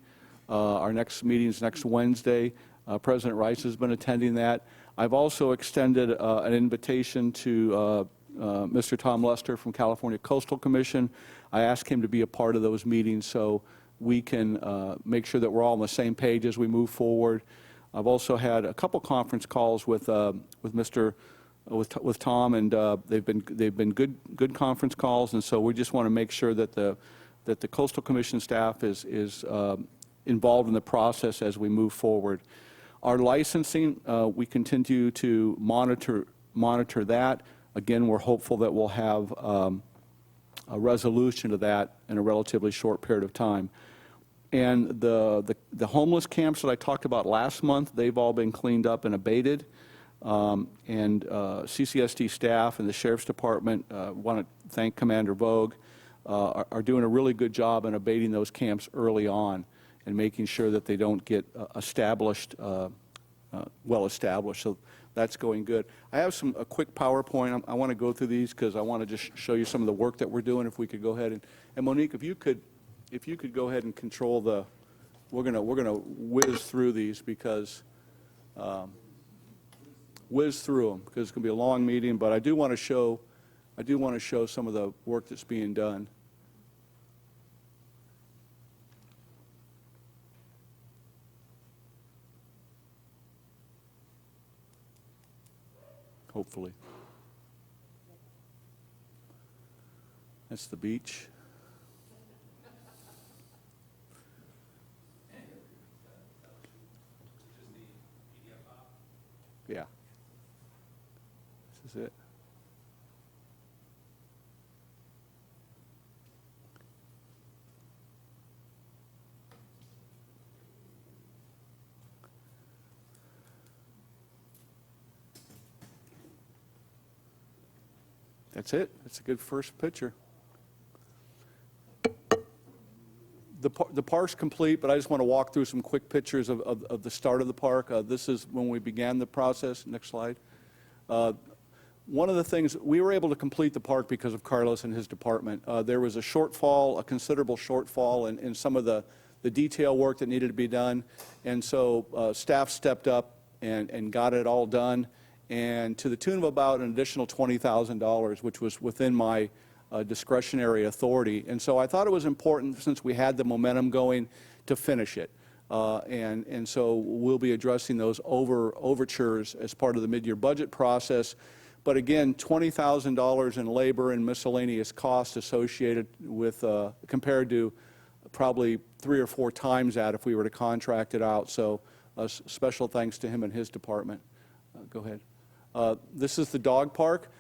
Our next meeting is next Wednesday. President Rice has been attending that. I've also extended an invitation to Mr. Tom Lester from California Coastal Commission. I asked him to be a part of those meetings so we can make sure that we're all on the same page as we move forward. I've also had a couple conference calls with Tom, and they've been good conference calls, and so we just want to make sure that the Coastal Commission staff is involved in the process as we move forward. Our licensing, we continue to monitor that. Again, we're hopeful that we'll have a resolution to that in a relatively short period of time. And the homeless camps that I talked about last month, they've all been cleaned up and abated. And CCSD staff and the Sheriff's Department, want to thank Commander Vogue, are doing a really good job in abating those camps early on and making sure that they don't get well established. So that's going good. I have a quick PowerPoint. I want to go through these because I want to just show you some of the work that we're doing. If we could go ahead and Monique, if you could go ahead and control we're gonna whiz through these because it's going to be a long meeting. But I do want to show some of the work that's being done. Hopefully. That's the beach. Yeah. This is it. That's it. That's a good first picture. The park's complete, but I just want to walk through some quick pictures of the start of the park. This is when we began the process. Next slide. One of the things, we were able to complete the park because of Carlos and his department. There was a considerable shortfall in some of the detail work that needed to be done, and so staff stepped up and got it all done, and to the tune of about an additional $20,000, which was within my discretionary authority. And so I thought it was important, since we had the momentum going, to finish it. And so we'll be addressing those overtures as part of the mid-year budget process. But again, $20,000 in labor and miscellaneous costs associated with, compared to probably 3 or 4 times that if we were to contract it out. So special thanks to him and his department. Go ahead. This is the dog park.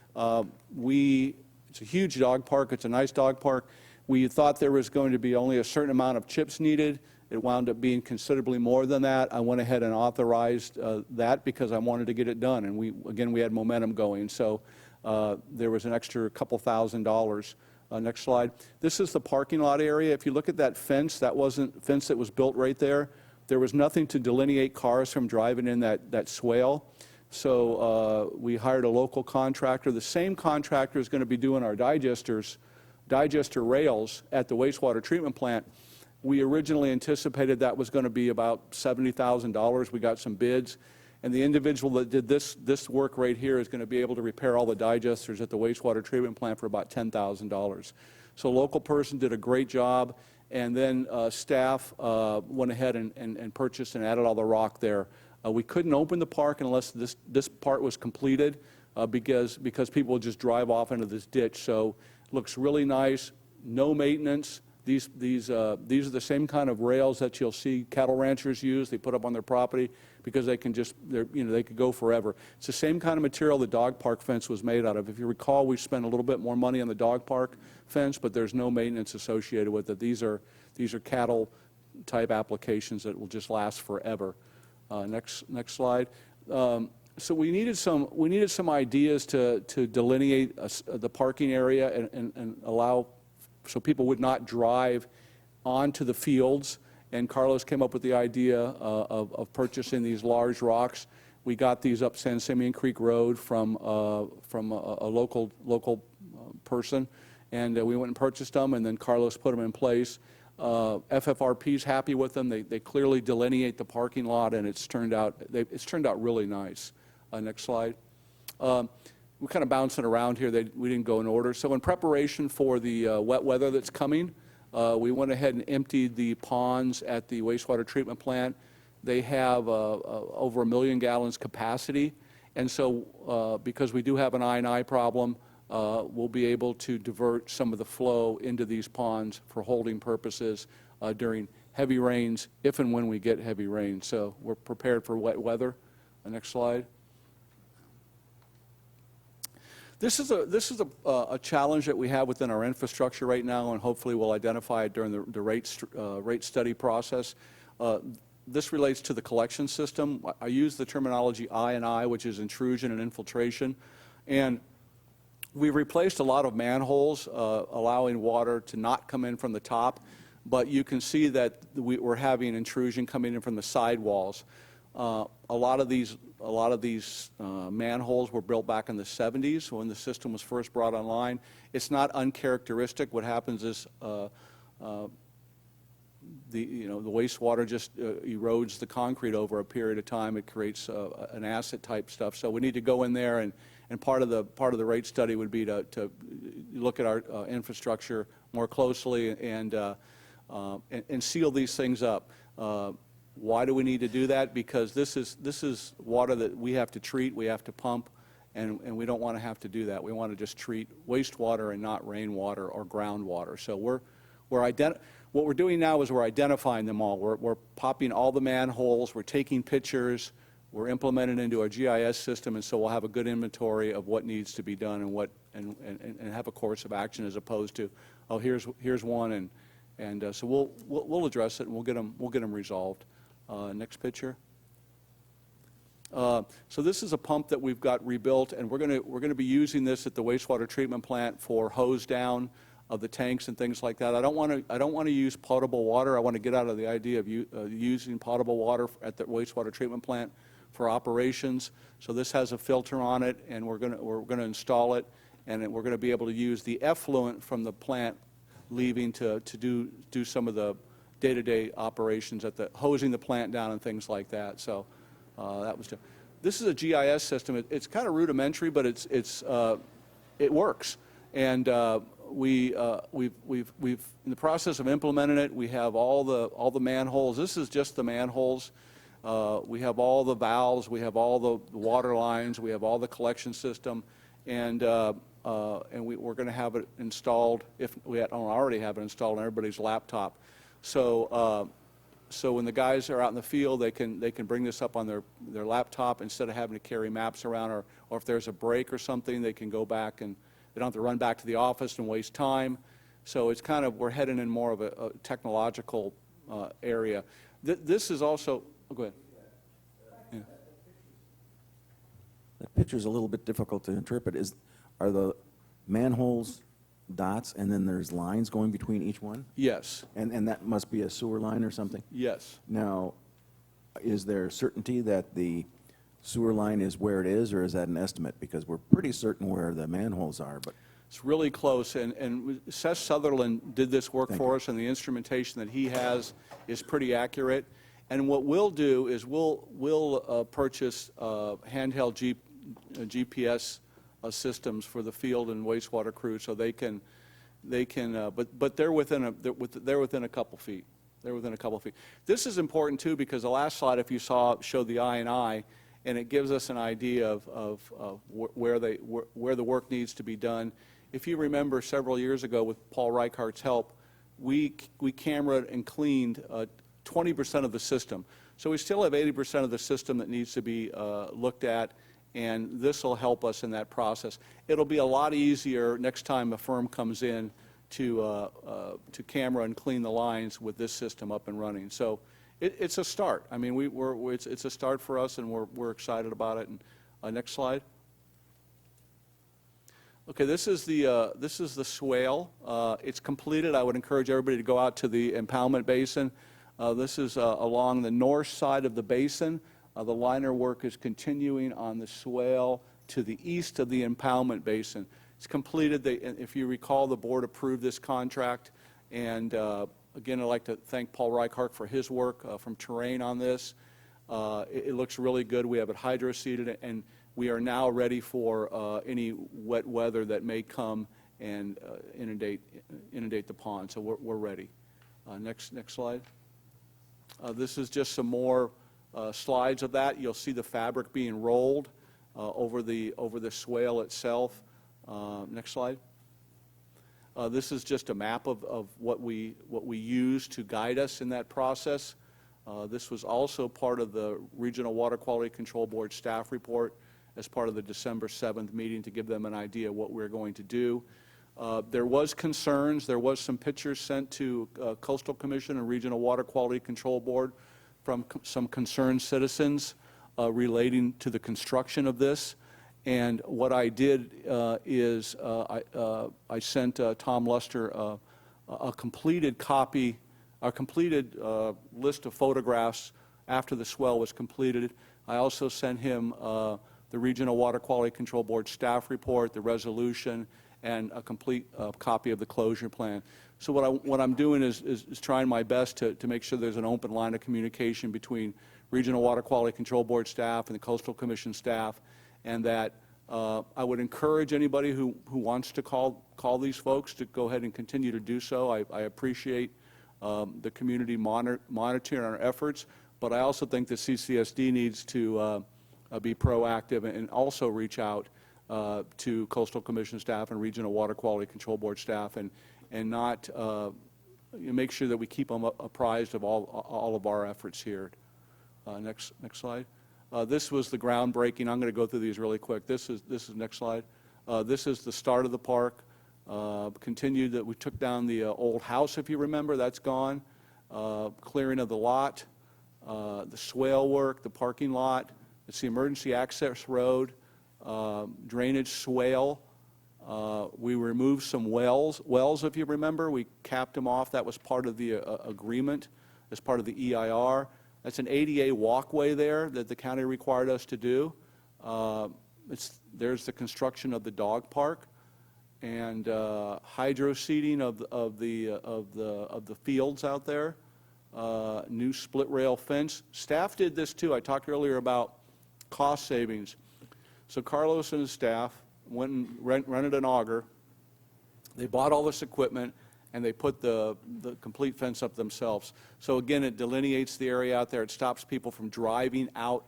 It's a huge dog park. It's a nice dog park. We thought there was going to be only a certain amount of chips needed. It wound up being considerably more than that. I went ahead and authorized that because I wanted to get it done. And we had momentum going. So there was an extra couple $1,000 Next slide. This is the parking lot area. If you look at that fence, that wasn't fence that was built right there. There was nothing to delineate cars from driving in that swale. So we hired a local contractor. The same contractor is going to be doing our digester rails at the wastewater treatment plant. We originally anticipated that was going to be about $70,000. We got some bids. And the individual that did this work right here is going to be able to repair all the digesters at the wastewater treatment plant for about $10,000. So a local person did a great job, and then staff went ahead and purchased and added all the rock there. We couldn't open the park unless this part was completed because people would just drive off into this ditch. So it looks really nice, no maintenance. These are the same kind of rails that you'll see cattle ranchers use. They put up on their property because they can they could go forever. It's the same kind of material the dog park fence was made out of. If you recall, we spent a little bit more money on the dog park fence, but there's no maintenance associated with it. These are cattle type applications that will just last forever. Next slide. So we needed some ideas to delineate the parking area and allow so people would not drive onto the fields. And Carlos came up with the idea of purchasing these large rocks. We got these up San Simeon Creek Road from a local person, and we went and purchased them, and then Carlos put them in place. FFRP's happy with them. They clearly delineate the parking lot, and it's turned out really nice. Next slide. We're kind of bouncing around here. We didn't go in order. So in preparation for the wet weather that's coming, we went ahead and emptied the ponds at the wastewater treatment plant. They have over 1 million gallons capacity, and so because we do have an I&I problem, we'll be able to divert some of the flow into these ponds for holding purposes during heavy rains, if and when we get heavy rain. So we're prepared for wet weather. Next slide. This is a challenge that we have within our infrastructure right now, and hopefully we'll identify it during the rate study process. This relates to the collection system. I use the terminology I&I, which is intrusion and infiltration, and we've replaced a lot of manholes, allowing water to not come in from the top, but you can see that we're having intrusion coming in from the side walls. A lot of these manholes were built back in the 70s when the system was first brought online. It's not uncharacteristic. What happens is the wastewater just erodes the concrete over a period of time. It creates an acid type stuff. So we need to go in there, and part of the rate study would be to look at our infrastructure more closely and seal these things up. Why do we need to do that? Because this is water that we have to treat, we have to pump, and we don't want to have to do that. We want to just treat wastewater and not rainwater or groundwater. So what we're doing now is we're identifying them all. We're popping all the manholes, we're taking pictures, we're implementing into our GIS system, and so we'll have a good inventory of what needs to be done and have a course of action, as opposed to, oh, here's one, and so we'll address it and we'll get them resolved. Next picture. So this is a pump that we've got rebuilt, and we're going to be using this at the wastewater treatment plant for hose down of the tanks and things like that. I don't want to use potable water. I want to get out of the idea of using potable water at the wastewater treatment plant for operations. So this has a filter on it, and we're going to install it, and we're going to be able to use the effluent from the plant leaving to do some of the day-to-day operations at the hosing the plant down and things like that. So this is a GIS system. It's kind of rudimentary, but it works. And we've in the process of implementing it. We have all the manholes. This is just the manholes. We have all the valves. We have all the water lines. We have all the collection system, and we're going to have it installed, if we don't already have it installed on everybody's laptop. So when the guys are out in the field, they can bring this up on their laptop instead of having to carry maps around, or if there's a break or something, they can go back and they don't have to run back to the office and waste time. So it's kind of, we're heading in more of a technological area. This is also, oh, go ahead. Yeah. That picture's a little bit difficult to interpret. Are the manholes dots, and then there's lines going between each one? Yes, And that must be a sewer line or something? yes. Now, is there certainty that the sewer line is where it is, or is that an estimate? Because we're pretty certain where the manholes are, but It's really close, and Seth Sutherland did this work Thank for you. us, and the instrumentation that he has is pretty accurate. And what we'll do is we'll purchase handheld GPS systems for the field and wastewater crews, so they can, but they're within a couple feet. They're within a couple feet. This is important too, because the last slide, if you saw, showed the I&I, and it gives us an idea of where the work needs to be done. If you remember, several years ago, with Paul Reichardt's help, we cameraed and cleaned 20% of the system. So we still have 80% of the system that needs to be looked at, and this will help us in that process. It'll be a lot easier next time a firm comes in to camera and clean the lines with this system up and running. So it's a start. I mean, it's a start for us, and we're excited about it. And next slide. Okay, this is the swale. It's completed. I would encourage everybody to go out to the impoundment basin. This is along the north side of the basin. The liner work is continuing on the swale to the east of the impoundment basin. It's completed. If you recall, the board approved this contract. And again, I'd like to thank Paul Reichardt for his work from Terrain on this. It looks really good. We have it hydro-seeded, and we are now ready for any wet weather that may come and inundate the pond. So we're ready. Next slide. This is just some more slides of that. You'll see the fabric being rolled over the swale itself. Next slide. This is just a map of what we use to guide us in that process. This was also part of the Regional Water Quality Control Board staff report as part of the December 7th meeting to give them an idea of what we're going to do. There was concerns. There was some pictures sent to Coastal Commission and Regional Water Quality Control Board from some concerned citizens relating to the construction of this. And what I did is I sent Tom Luster a completed copy, a completed list of photographs after the swell was completed. I also sent him the Regional Water Quality Control Board staff report, the resolution, and a complete copy of the closure plan. So what I'm doing is trying my best to make sure there's an open line of communication between Regional Water Quality Control Board staff and the Coastal Commission staff, and that I would encourage anybody who wants to call these folks to go ahead and continue to do so. I appreciate the community monitoring our efforts, but I also think the CCSD needs to be proactive and also reach out to Coastal Commission staff and Regional Water Quality Control Board staff, and not make sure that we keep them apprised of all of our efforts here. Next slide. This was the groundbreaking. I'm going to go through these really quick. This is next slide. This is the start of the park. Continued that we took down the old house, if you remember. That's gone. Clearing of the lot, the swale work, the parking lot. It's the emergency access road, drainage swale. We removed some wells, if you remember. We capped them off. That was part of the agreement as part of the EIR. That's an ADA walkway there that the county required us to do. There's the construction of the dog park, and hydro seeding of the fields out there. New split rail fence. Staff did this too. I talked earlier about cost savings. So Carlos and his staff went and rented an auger. They bought all this equipment, and they put the complete fence up themselves. So again, it delineates the area out there. It stops people from driving out,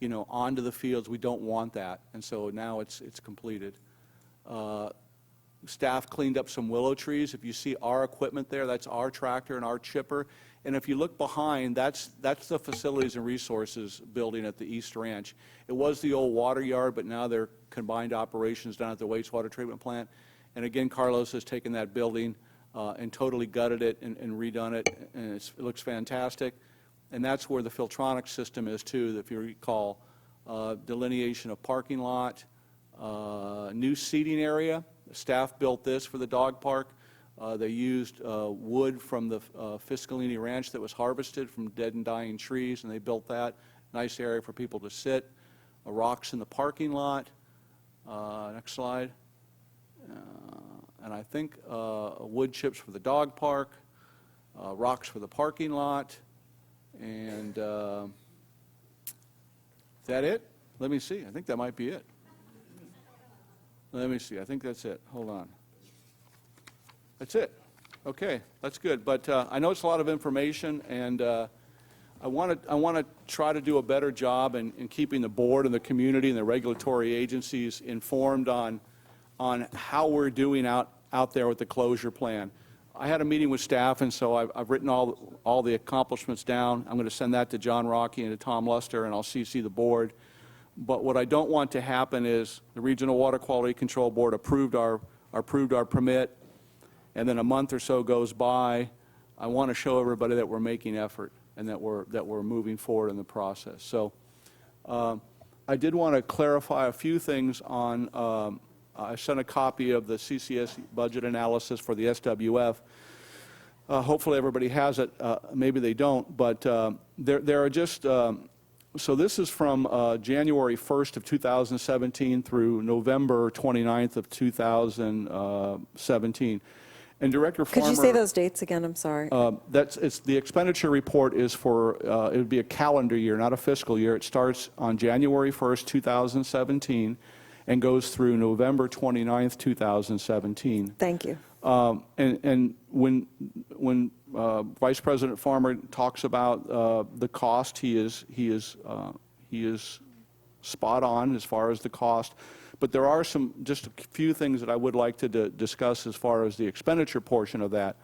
onto the fields. We don't want that, and so now it's completed. Staff cleaned up some willow trees. If you see our equipment there, that's our tractor and our chipper. And if you look behind, that's the Facilities and Resources building at the East Ranch. It was the old water yard, but now they're combined operations down at the wastewater treatment plant. And again, Carlos has taken that building and totally gutted it and redone it, and it looks fantastic. And that's where the Filtronics system is too, if you recall. Delineation of parking lot, new seating area. Staff built this for the dog park. They used wood from the Fiscalini Ranch that was harvested from dead and dying trees, and they built that. Nice area for people to sit. Rocks in the parking lot. Next slide. And I think wood chips for the dog park, rocks for the parking lot, and is that it? Let me see. I think that might be it. Let me see. I think that's it. Hold on. That's it. Okay, that's good. But I know it's a lot of information, and I want to try to do a better job in keeping the board and the community and the regulatory agencies informed on how we're doing out there with the closure plan. I had a meeting with staff, and so I've written all the accomplishments down. I'm going to send that to John Rocky and to Tom Luster, and I'll CC the board. But what I don't want to happen is the Regional Water Quality Control Board approved our permit, and then a month or so goes by. I want to show everybody that we're making effort and that we're moving forward in the process. So I did want to clarify a few things on. I sent a copy of the CCS budget analysis for the SWF. Hopefully everybody has it. Maybe they don't, but there are just, so this is from January 1st of 2017 through November 29th of 2017. And Director Farmer... Could you say those dates again? I'm sorry. The expenditure report is for, it would be a calendar year, not a fiscal year. It starts on January 1st, 2017, and goes through November 29th, 2017. Thank you. And when Vice President Farmer talks about the cost, he is spot on as far as the cost. But there are just a few things that I would like to discuss as far as the expenditure portion of that.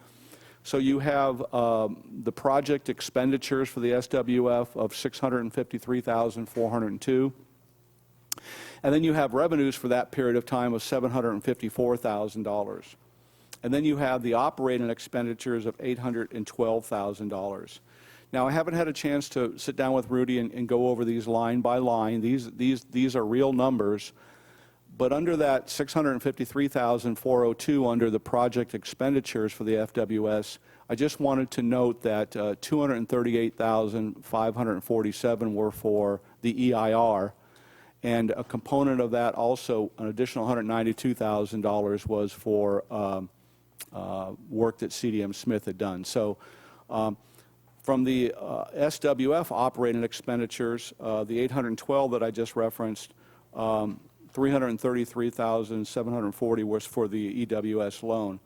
So you have the project expenditures for the SWF of $653,402. And then you have revenues for that period of time of $754,000. And then you have the operating expenditures of $812,000. Now, I haven't had a chance to sit down with Rudy and go over these line by line. These are real numbers. But under that $653,402 under the project expenditures for the FWS, I just wanted to note that $238,547 were for the EIR. And a component of that also, an additional $192,000 was for work that CDM Smith had done. So from the SWF operating expenditures, the 812 that I just referenced, 333,740 was for the EWS loan.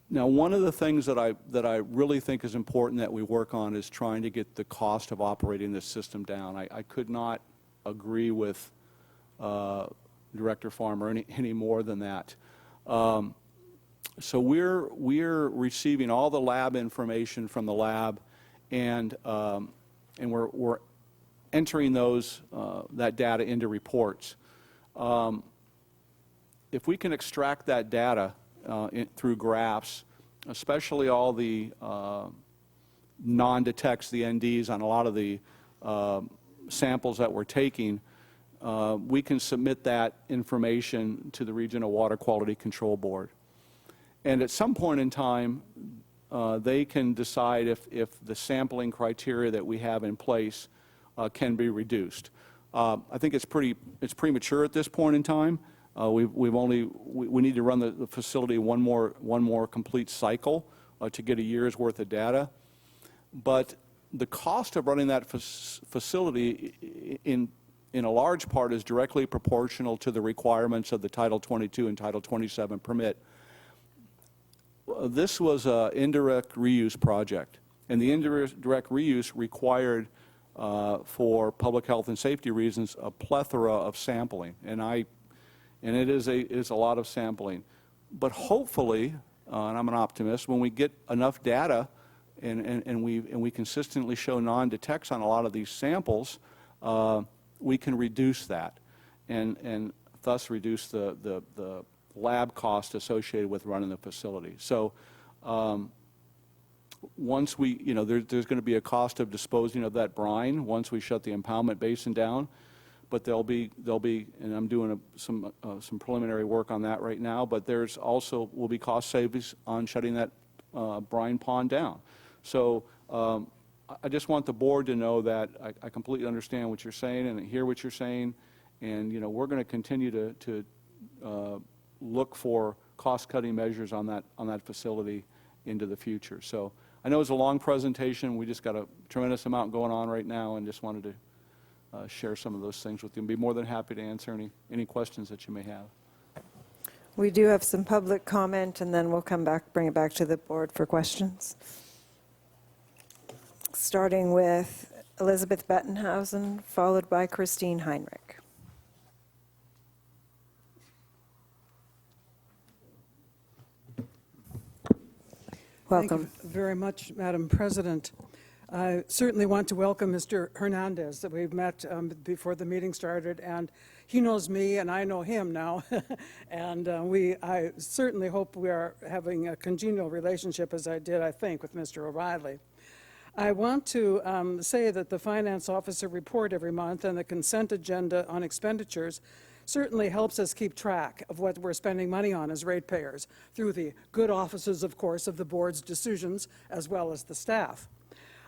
Now, one of the things that I really think is important that we work on is trying to get the cost of operating this system down. I could not agree with Director Farmer any more than that. So we're receiving all the lab information from the lab, and we're entering that data into reports. If we can extract that data through graphs, especially all the non-detects, the NDs on a lot of the samples that we're taking, we can submit that information to the Regional Water Quality Control Board. And at some point in time, they can decide if the sampling criteria that we have in place can be reduced. I think it's premature at this point in time. We need to run the facility one more complete cycle to get a year's worth of data. But the cost of running that facility in a large part is directly proportional to the requirements of the Title 22 and Title 27 permit. This was an indirect reuse project, and the indirect reuse required, for public health and safety reasons, a plethora of sampling, and it is a lot of sampling. But hopefully, and I'm an optimist, when we get enough data and we consistently show non-detects on a lot of these samples, we can reduce that, and thus reduce the lab cost associated with running the facility. So once there's going to be a cost of disposing of that brine once we shut the impoundment basin down. but they'll be, and I'm doing some preliminary work on that right now, but there's also, will be cost savings on shutting that brine pond down. So I just want the board to know that I completely understand what you're saying and I hear what you're saying, and, you know, we're going to continue to look for cost-cutting measures on that facility into the future. So I know it's a long presentation. We just got a tremendous amount going on right now, and just wanted to share some of those things with you, and be more than happy to answer any questions that you may have. We do have some public comment, and then we'll come back, bring it back to the board for questions. Starting with Elizabeth Bettenhausen, followed by Christine Heinrich. Welcome. Thank you very much, Madam President. I certainly want to welcome Mr. Hernandez, that we've met before the meeting started, and he knows me and I know him now. And I certainly hope we are having a congenial relationship, as I did, I think, with Mr. O'Reilly. I want to say that the Finance Officer report every month and the consent agenda on expenditures certainly helps us keep track of what we're spending money on as ratepayers, through the good offices, of course, of the board's decisions, as well as the staff.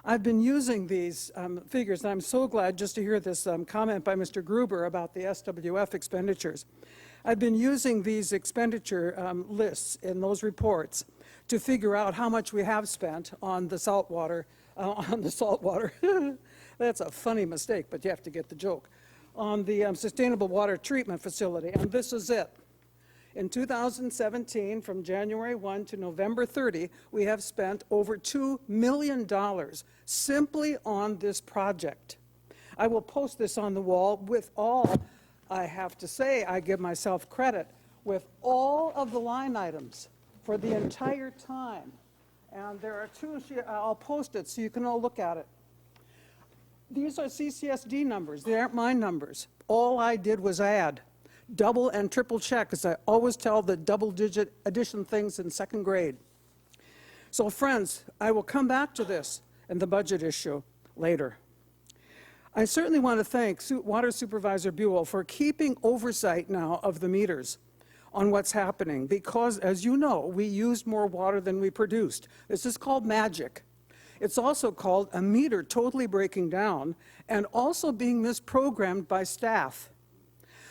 I've been using these figures, and I'm so glad just to hear this comment by Mr. Gruber about the SWF expenditures. I've been using these expenditure lists in those reports to figure out how much we have spent on the saltwater. That's a funny mistake, but you have to get the joke. On the sustainable water treatment facility, and this is it. In 2017, from January 1 to November 30, we have spent over $2 million simply on this project. I will post this on the wall with all, I have to say, I give myself credit, with all of the line items for the entire time. And there are two, I'll post it so you can all look at it. These are CCSD numbers. They aren't my numbers. All I did was add, double and triple check, as I always tell the double-digit addition things in second grade. So, friends, I will come back to this in the budget issue later. I certainly want to thank Water Supervisor Buell for keeping oversight now of the meters on what's happening, because, as you know, we used more water than we produced. This is called magic. It's also called a meter totally breaking down and also being misprogrammed by staff.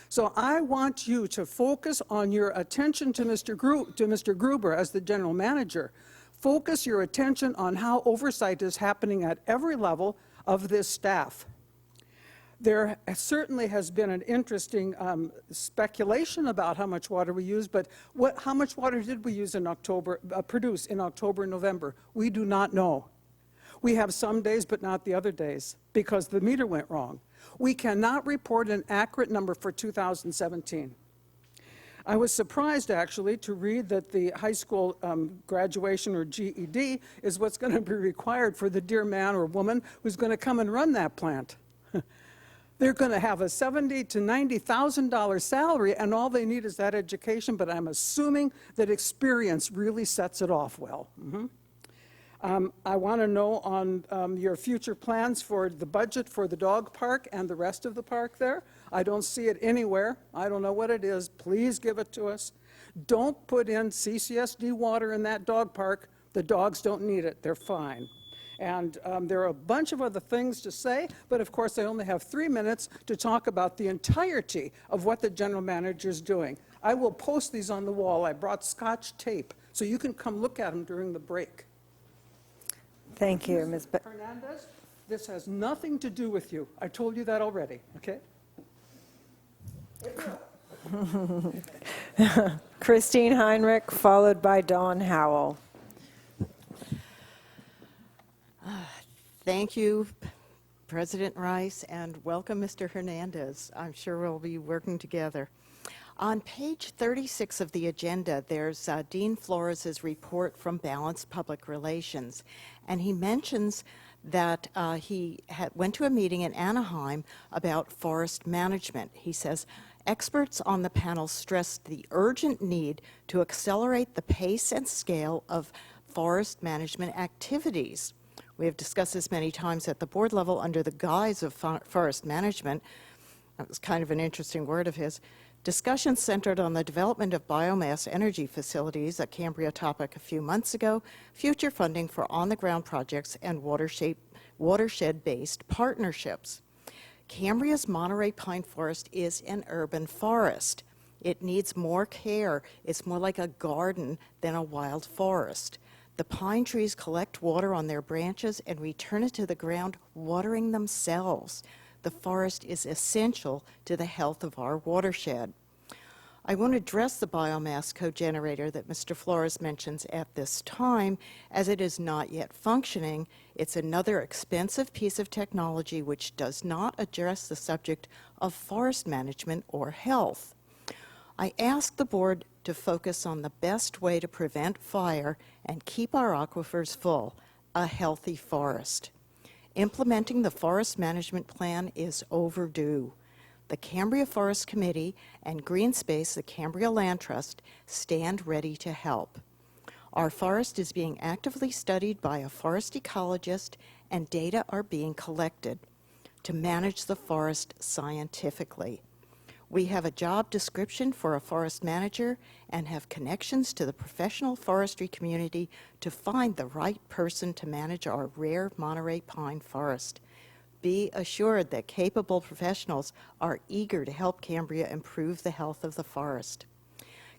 So I want you to focus on your attention to Mr. Gruber as the general manager. Focus your attention on how oversight is happening at every level of this staff. There certainly has been an interesting speculation about how much water we use, but how much water did we use in October, produce in October and November? We do not know. We have some days, but not the other days, because the meter went wrong. We cannot report an accurate number for 2017. I was surprised, actually, to read that the high school graduation, or GED, is what's going to be required for the dear man or woman who's going to come and run that plant. They're going to have a $70,000 to $90,000 salary, and all they need is that education, but I'm assuming that experience really sets it off well. I want to know on your future plans for the budget for the dog park and the rest of the park there. I don't see it anywhere. I don't know what it is. Please give it to us. Don't put in CCSD water in that dog park. The dogs don't need it. They're fine. And there are a bunch of other things to say, but of course I only have 3 minutes to talk about the entirety of what the general manager is doing. I will post these on the wall. I brought Scotch tape, so you can come look at them during the break. Thank you, Ms. Hernandez, this has nothing to do with you. I told you that already, okay? Christine Heinrich, followed by Dawn Howell. Thank you, President Rice, and welcome, Mr. Hernandez. I'm sure we'll be working together. On page 36 of the agenda, there's Dean Flores' report from Balanced Public Relations, and he mentions that he went to a meeting in Anaheim about forest management. He says, experts on the panel stressed the urgent need to accelerate the pace and scale of forest management activities. We have discussed this many times at the board level under the guise of forest management. that was kind of an interesting word of his. Discussion centered on the development of biomass energy facilities, a Cambria topic a few months ago, future funding for on-the-ground projects, and watershed-based partnerships. Cambria's Monterey Pine Forest is an urban forest. It needs more care. It's more like a garden than a wild forest. The pine trees collect water on their branches and return it to the ground, watering themselves. The forest is essential to the health of our watershed. I won't address the biomass cogenerator that Mr. Flores mentions at this time, as it is not yet functioning. It's another expensive piece of technology which does not address the subject of forest management or health. I ask the board to focus on the best way to prevent fire and keep our aquifers full, a healthy forest. Implementing the forest management plan is overdue. The Cambria Forest Committee and Green Space, the Cambria Land Trust, stand ready to help. Our forest is being actively studied by a forest ecologist, and data are being collected to manage the forest scientifically. We have a job description for a forest manager and have connections to the professional forestry community to find the right person to manage our rare Monterey pine forest. Be assured that capable professionals are eager to help Cambria improve the health of the forest.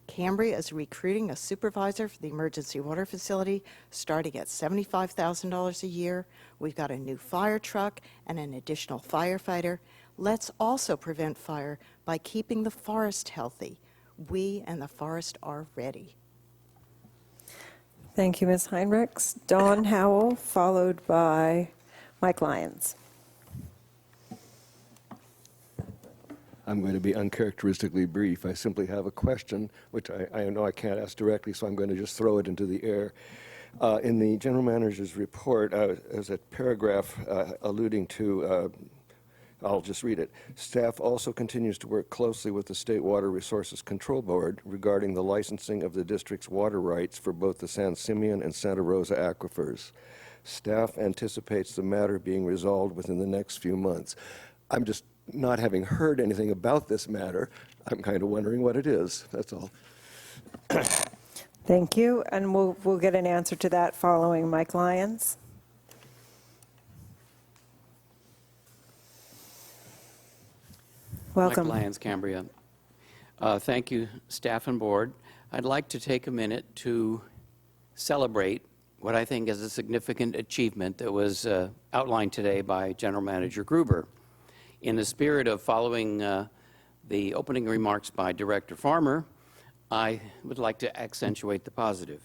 Cambria is recruiting a supervisor for the emergency water facility starting at $75,000 a year. We've got a new fire truck and an additional firefighter. Let's also prevent fire by keeping the forest healthy. We and the forest are ready. Thank you, Ms. Heinrichs. Dawn Howell, followed by Mike Lyons. I'm going to be uncharacteristically brief. I simply have a question, which I know I can't ask directly, so I'm going to just throw it into the air. In the general manager's report, there's a paragraph alluding to, I'll just read it. Staff also continues to work closely with the State Water Resources Control Board regarding the licensing of the district's water rights for both the San Simeon and Santa Rosa aquifers. Staff anticipates the matter being resolved within the next few months. I'm just not having heard anything about this matter. I'm kind of wondering what it is. That's all. Thank you, and we'll get an answer to that following Mike Lyons. Welcome. Mike Lyons, Cambria. Thank you, staff and board. I'd like to take a minute to celebrate what I think is a significant achievement that was outlined today by General Manager Gruber. In the spirit of following the opening remarks by Director Farmer, I would like to accentuate the positive.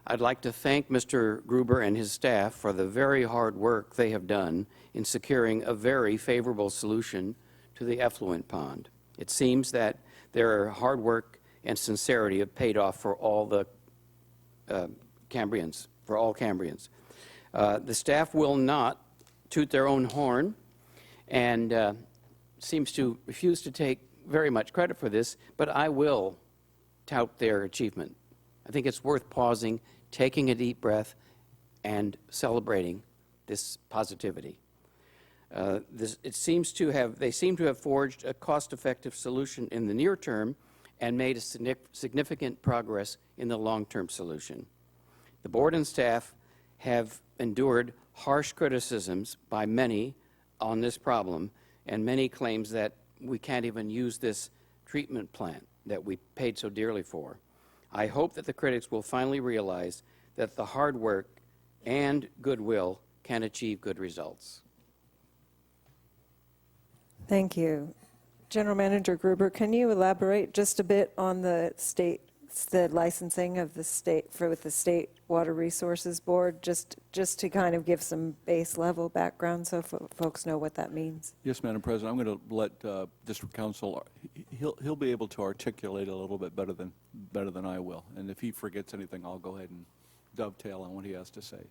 I'd like to thank Mr. Gruber and his staff for the very hard work they have done in securing a very favorable solution to the effluent pond. It seems that their hard work and sincerity have paid off for all the Cambrians, for all Cambrians. The staff will not toot their own horn and seems to refuse to take very much credit for this, but I will tout their achievement. I think it's worth pausing, taking a deep breath, and celebrating this positivity. They seem to have forged a cost-effective solution in the near term and made a significant progress in the long-term solution. The board and staff have endured harsh criticisms by many on this problem, and many claims that we can't even use this treatment plant that we paid so dearly for. I hope that the critics will finally realize that the hard work and goodwill can achieve good results. Thank you. General Manager Gruber, can you elaborate just a bit on the licensing of the state with the State Water Resources Board, just to kind of give some base level background so folks know what that means? Yes, Madam President. I'm going to let District Counsel, he'll be able to articulate it a little bit better than I will. And if he forgets anything, I'll go ahead and dovetail on what he has to say.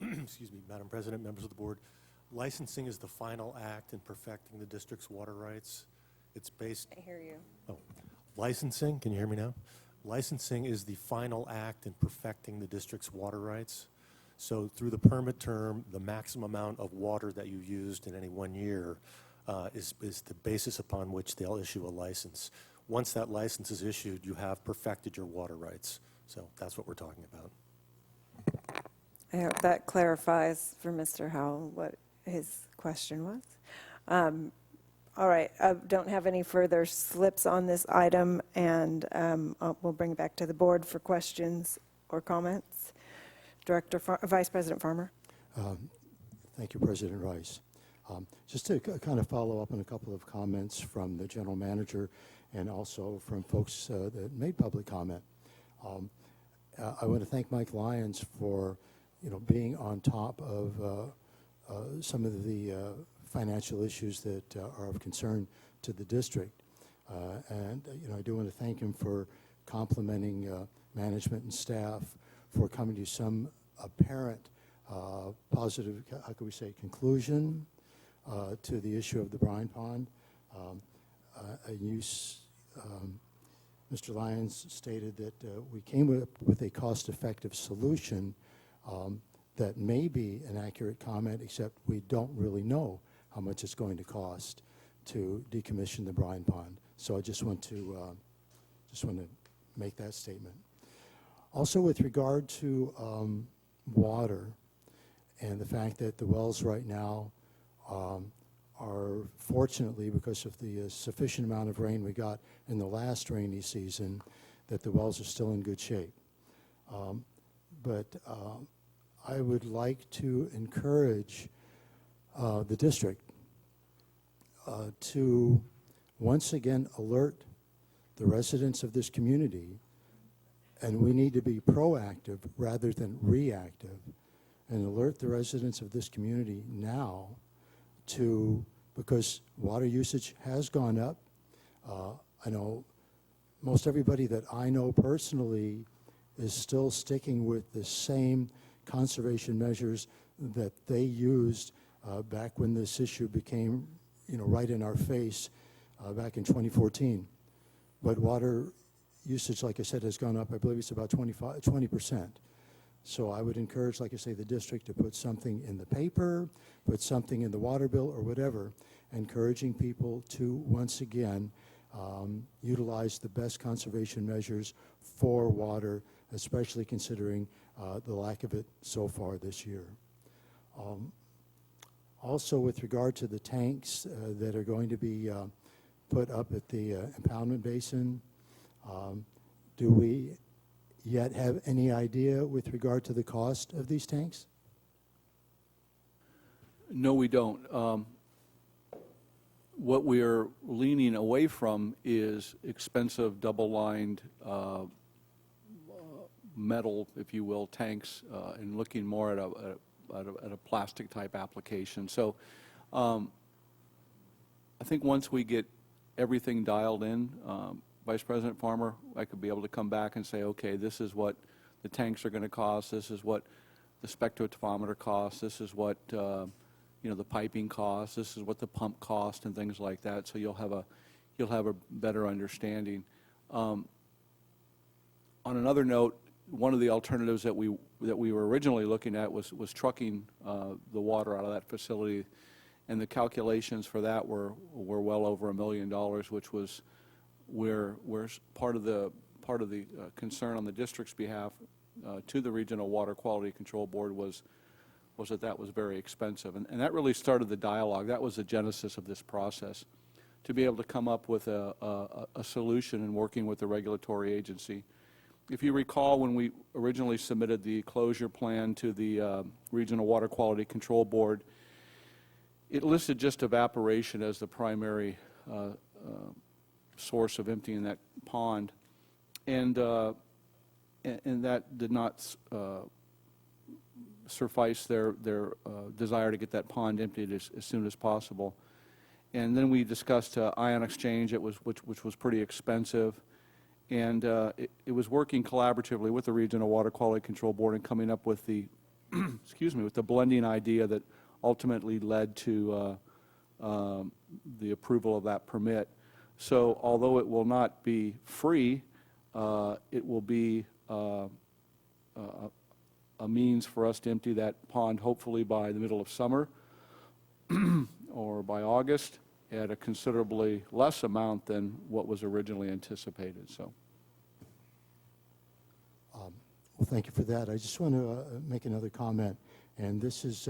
Excuse me, Madam President, members of the board. Licensing is the final act in perfecting the district's water rights. It's based... I hear you. Oh. Licensing, can you hear me now? Licensing is the final act in perfecting the district's water rights. So through the permit term, the maximum amount of water that you used in any 1 year is the basis upon which they'll issue a license. Once that license is issued, you have perfected your water rights. So that's what we're talking about. I hope that clarifies for Mr. Howell what his question was. All right, I don't have any further slips on this item, and we'll bring it back to the board for questions or comments. Vice President Farmer. Thank you, President Rice. Just to kind of follow up on a couple of comments from the general manager and also from folks that made public comment. I want to thank Mike Lyons for, being on top of some of the financial issues that are of concern to the district. And I do want to thank him for complimenting management and staff for coming to some apparent positive, how could we say, conclusion to the issue of the brine pond. Mr. Lyons stated that we came up with a cost-effective solution that may be an accurate comment, except we don't really know how much it's going to cost to decommission the brine pond. So I just want to make that statement. Also, with regard to water and the fact that the wells right now are fortunately, because of the sufficient amount of rain we got in the last rainy season, that the wells are still in good shape. But I would like to encourage the district to once again alert the residents of this community, and we need to be proactive rather than reactive, and alert the residents of this community now because water usage has gone up. I know most everybody that I know personally is still sticking with the same conservation measures that they used back when this issue became, right in our face back in 2014. But water usage, like I said, has gone up. I believe it's about 20%. So I would encourage, like I say, the district to put something in the paper, put something in the water bill or whatever, encouraging people to, once again, utilize the best conservation measures for water, especially considering the lack of it so far this year. Also, with regard to the tanks that are going to be put up at the impoundment basin, do we yet have any idea with regard to the cost of these tanks? No, we don't. What we are leaning away from is expensive double-lined metal, if you will, tanks, and looking more at a plastic-type application. So I think once we get everything dialed in, Vice President Farmer, I could be able to come back and say, okay, this is what the tanks are going to cost, this is what the spectrophotometer costs, this is what the piping costs, this is what the pump cost, and things like that. So you'll have a better understanding. On another note, one of the alternatives that we were originally looking at was trucking the water out of that facility, and the calculations for that were well over $1 million, which was where part of the concern on the district's behalf to the Regional Water Quality Control Board was that was very expensive. And that really started the dialogue. That was the genesis of this process, to be able to come up with a solution in working with the regulatory agency. If you recall, when we originally submitted the closure plan to the Regional Water Quality Control Board, it listed just evaporation as the primary source of emptying that pond, and that did not suffice their desire to get that pond emptied as soon as possible. And then we discussed ion exchange, which was pretty expensive, and it was working collaboratively with the Regional Water Quality Control Board and coming up with the with the blending idea that ultimately led to the approval of that permit. So although it will not be free, it will be a means for us to empty that pond hopefully by the middle of summer or by August. at a considerably less amount than what was originally anticipated, so. Well, thank you for that. I just want to make another comment, and this is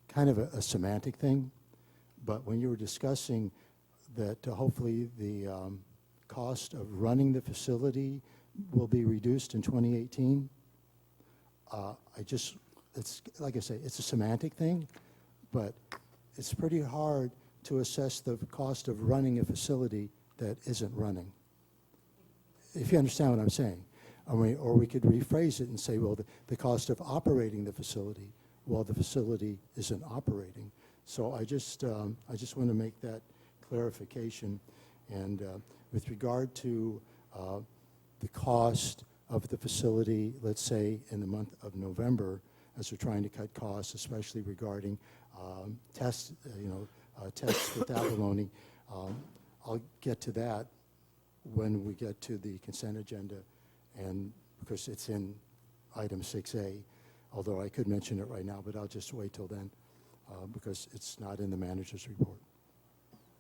kind of a semantic thing, but when you were discussing that hopefully the cost of running the facility will be reduced in 2018, it's like I say, it's a semantic thing, but it's pretty hard to assess the cost of running a facility that isn't running. If you understand what I'm saying. Or we could rephrase it and say, well, the cost of operating the facility while the facility isn't operating. So I just want to make that clarification. And with regard to the cost of the facility, let's say in the month of November, as we're trying to cut costs, especially regarding tests, tests with abalone, I'll get to that when we get to the consent agenda. And because it's in item 6A, although I could mention it right now, but I'll just wait till then because it's not in the manager's report.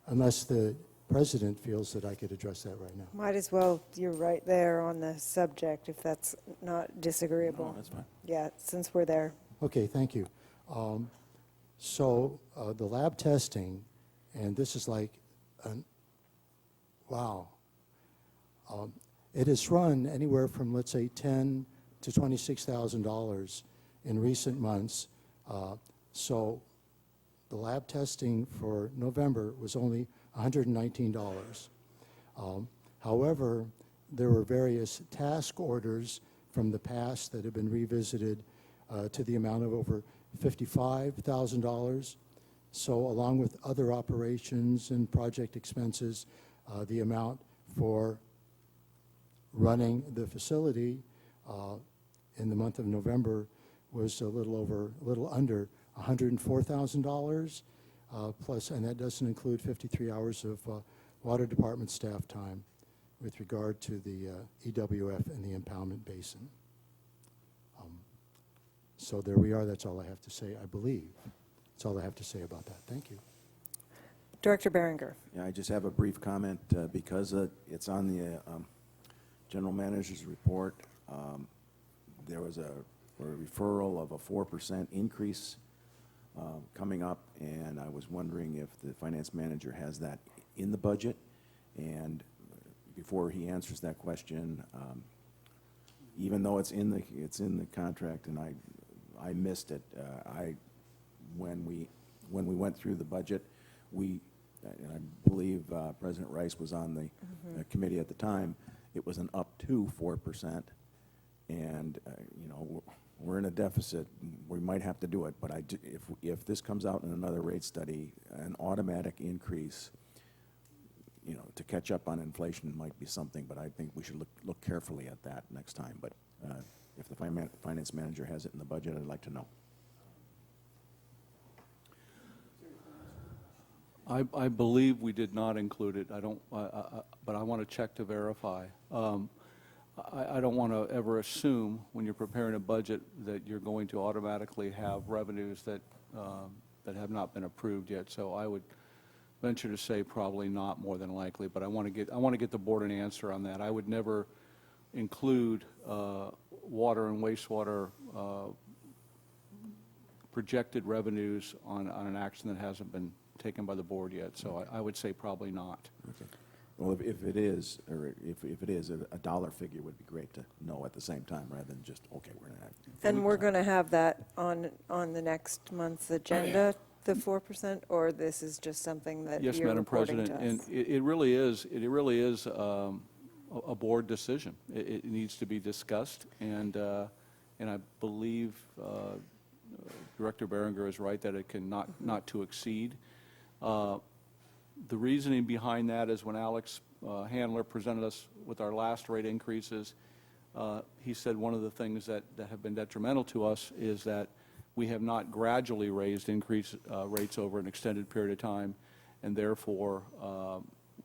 Unless the president feels that I could address that right now. Might as well, you're right there on the subject if that's not disagreeable. No, that's fine. Yeah, since we're there. Okay, thank you. So the lab testing, and this is like, wow. It has run anywhere from, let's say, $10,000 to $26,000 in recent months. So the lab testing for November was only $119. However, there were various task orders from the past that have been revisited to the amount of over $55,000. So along with other operations and project expenses, the amount for running the facility in the month of November was a little under $104,000 plus, and that doesn't include 53 hours of water department staff time with regard to the EWF and the impoundment basin. So there we are. That's all I have to say, I believe. That's all I have to say about that. Thank you. Director Berenger. Yeah, I just have a brief comment because it's on the General Manager's report. There was a referral of a 4% increase coming up, and I was wondering if the Finance Manager has that in the budget. And before he answers that question, even though it's in the contract, and I missed it, when we went through the budget, and I believe President Rice was on the committee at the time. It was an up to 4%, and we're in a deficit. We might have to do it, but if this comes out in another rate study, an automatic increase, to catch up on inflation might be something. But I think we should look carefully at that next time. But if the Finance Manager has it in the budget, I'd like to know. I believe we did not include it. I don't, but I want to check to verify. I don't want to ever assume when you're preparing a budget that you're going to automatically have revenues that have not been approved yet. So I would venture to say probably not, more than likely. But I want to get the board an answer on that. I would never include water and wastewater projected revenues on an action that hasn't been taken by the board yet, so I would say probably not. Okay. Well, if it is, or if it is, a dollar figure would be great to know at the same time, rather than just, okay, we're going to have. And we're going to have that on the next month's agenda, the 4%, or this is just something that Yes, you're Madam reporting President, to us? and it really is a board decision. It needs to be discussed, and I believe Director Berenger is right that it can not to exceed. The reasoning behind that is when Alex Handler presented us with our last rate increases, he said one of the things that have been detrimental to us is that we have not gradually raised rates over an extended period of time, and therefore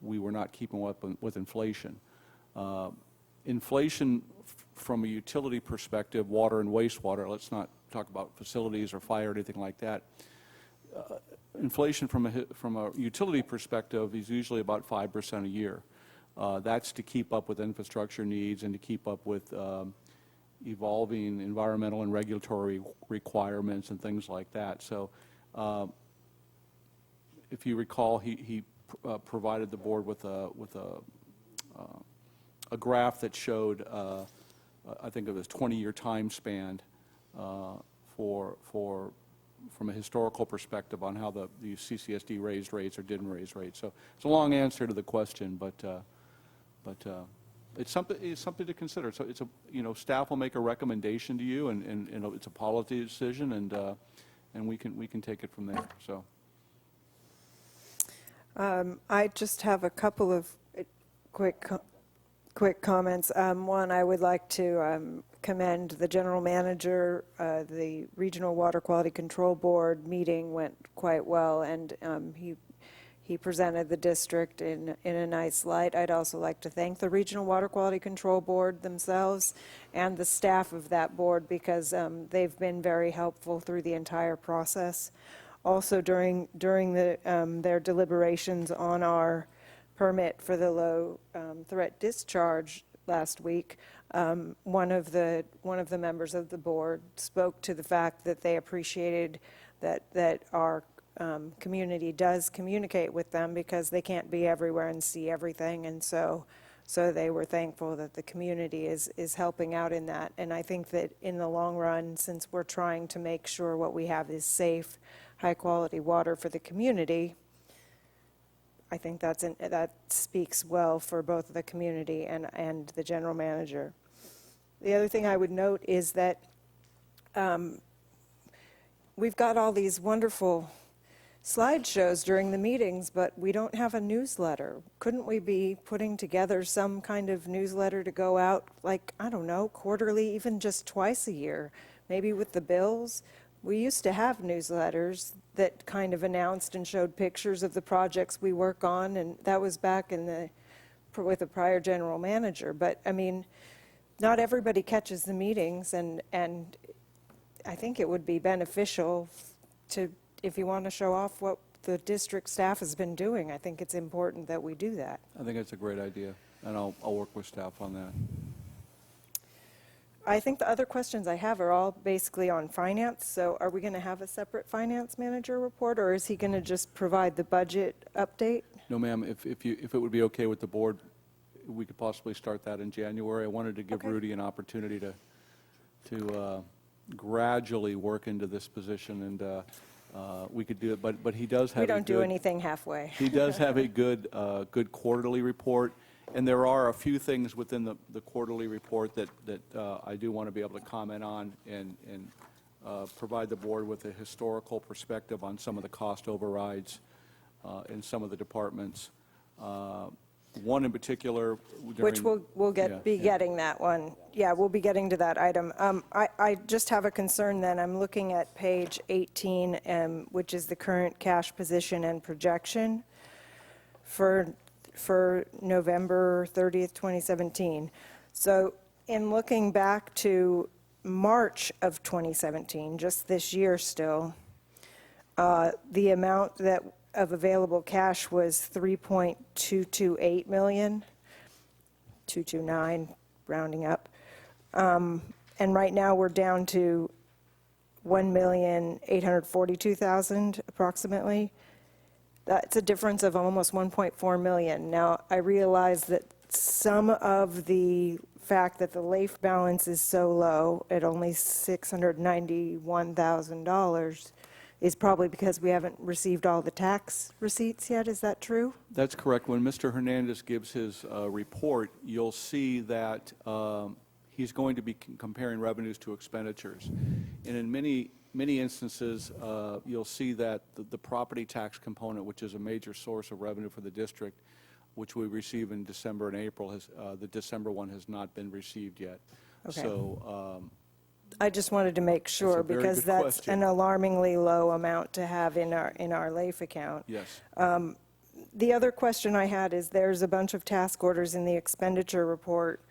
we were not keeping up with inflation. Inflation from a utility perspective, water and wastewater, let's not talk about facilities or fire or anything like that. inflation from a utility perspective is usually about 5% a year. That's to keep up with infrastructure needs and to keep up with evolving environmental and regulatory requirements and things like that. So if you recall, he provided the board with a graph that showed, I think it was 20-year time span from a historical perspective on how the CCSD raised rates or didn't raise rates. So it's a long answer to the question, but it's something to consider. So it's staff will make a recommendation to you, and it's a policy decision, and we can take it from there. So. I just have a couple of quick comments. One, I would like to commend the general manager. The Regional Water Quality Control Board meeting went quite well, and he presented the district in a nice light. I'd also like to thank the Regional Water Quality Control Board themselves and the staff of that board, because they've been very helpful through the entire process. Also, during their deliberations on our permit for the low threat discharge last week, one of the members of the board spoke to the fact that they appreciated that our community does communicate with them, because they can't be everywhere and see everything, and so they were thankful that the community is helping out in that. And I think that in the long run, since we're trying to make sure what we have is safe, high-quality water for the community, I think that speaks well for both the community and the general manager. The other thing I would note is that we've got all these wonderful slideshows during the meetings, but we don't have a newsletter. Couldn't we be putting together some kind of newsletter to go out, like, I don't know, quarterly, even just twice a year, maybe with the bills? We used to have newsletters that kind of announced and showed pictures of the projects we work on, and that was back with the prior general manager. But I mean, not everybody catches the meetings, and I think it would be beneficial if you want to show off what the district staff has been doing. I think it's important that we do that. I think it's a great idea, and I'll work with staff on that. I think the other questions I have are all basically on finance. So are we going to have a separate finance manager report, or is he going to just provide the budget update? No, ma'am, if it would be okay with the board, we could possibly start that in January. I wanted to give Rudy an opportunity to gradually work into this position, and we could do it, but he does have We don't do anything halfway. He does have a good quarterly report. And there are a few things within the quarterly report that I do want to be able to comment on and provide the board with a historical perspective on some of the cost overrides in some of the departments. One in particular. Which we'll be getting that one. Yeah, we'll be getting to that item. I just have a concern then. I'm looking at page 18, which is the current cash position and projection for November 30th, 2017. So in looking back to March of 2017, just this year still, the amount of available cash was $3.228 million, 229 rounding up. And right now we're down to $1,842,000 approximately. That's a difference of almost $1.4 million. Now, I realize that some of the fact that the LAIF balance is so low at only $691,000 is probably because we haven't received all the tax receipts yet. Is that true? That's correct. When Mr. Hernandez gives his report, you'll see that he's going to be comparing revenues to expenditures. And in many instances, you'll see that the property tax component, which is a major source of revenue for the district, which we receive in December and April, the December one has not been received yet. Okay. So I just wanted to make sure, because that's an alarmingly low amount to have in our LAIF account. yes. The other question I had is there's a bunch of task orders in the expenditure report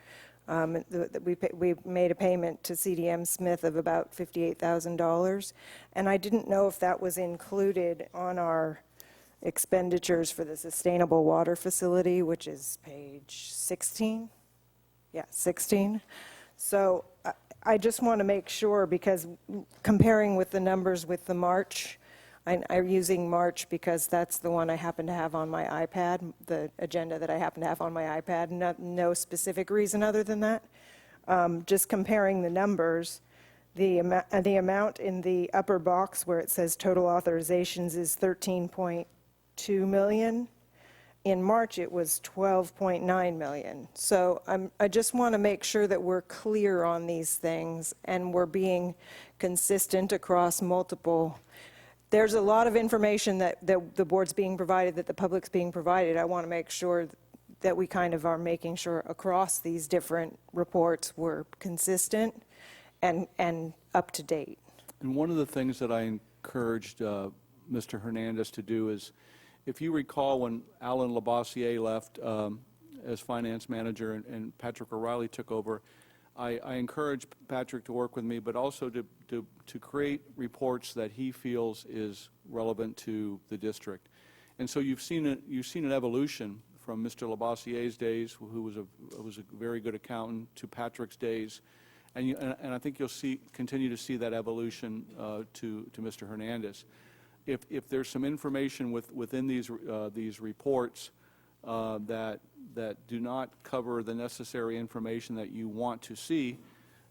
We made a payment to CDM Smith of about $58,000, and I didn't know if that was included on our expenditures for the sustainable water facility, which is page 16. Yeah, 16. So I just want to make sure, because comparing with the numbers with the March, I'm using March because that's the one I happen to have on my iPad, the agenda that I happen to have on my iPad. No specific reason other than that. Just comparing the numbers, the amount in the upper box where it says total authorizations is 13.2 million. In March, it was 12.9 million. So I just want to make sure that we're clear on these things and we're being consistent across multiple. There's a lot of information that the board's being provided, that the public's being provided. I want to make sure that we kind of are making sure across these different reports we're consistent and up to date. And one of the things that I encouraged Mr. Hernandez to do is, if you recall when Alan Labossiere left as finance manager and Patrick O'Reilly took over, I encouraged Patrick to work with me, but also to create reports that he feels is relevant to the district. And so you've seen an evolution from Mr. Labossiere's days, who was a very good accountant, to Patrick's days, and I think you'll continue to see that evolution to Mr. Hernandez. If there's some information within these reports that do not cover the necessary information that you want to see,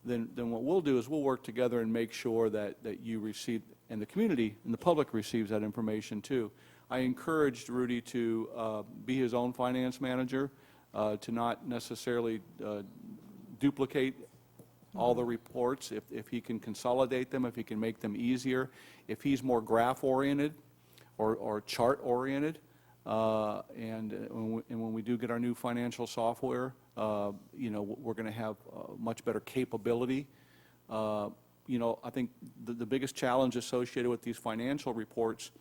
then what we'll do is we'll work together and make sure that you receive, and the community and the public receives that information too. I encouraged Rudy to be his own finance manager, to not necessarily duplicate all the reports. If he can consolidate them, if he can make them easier, if he's more graph-oriented or chart-oriented, and when we do get our new financial software, we're going to have much better capability. I think the biggest challenge associated with these financial reports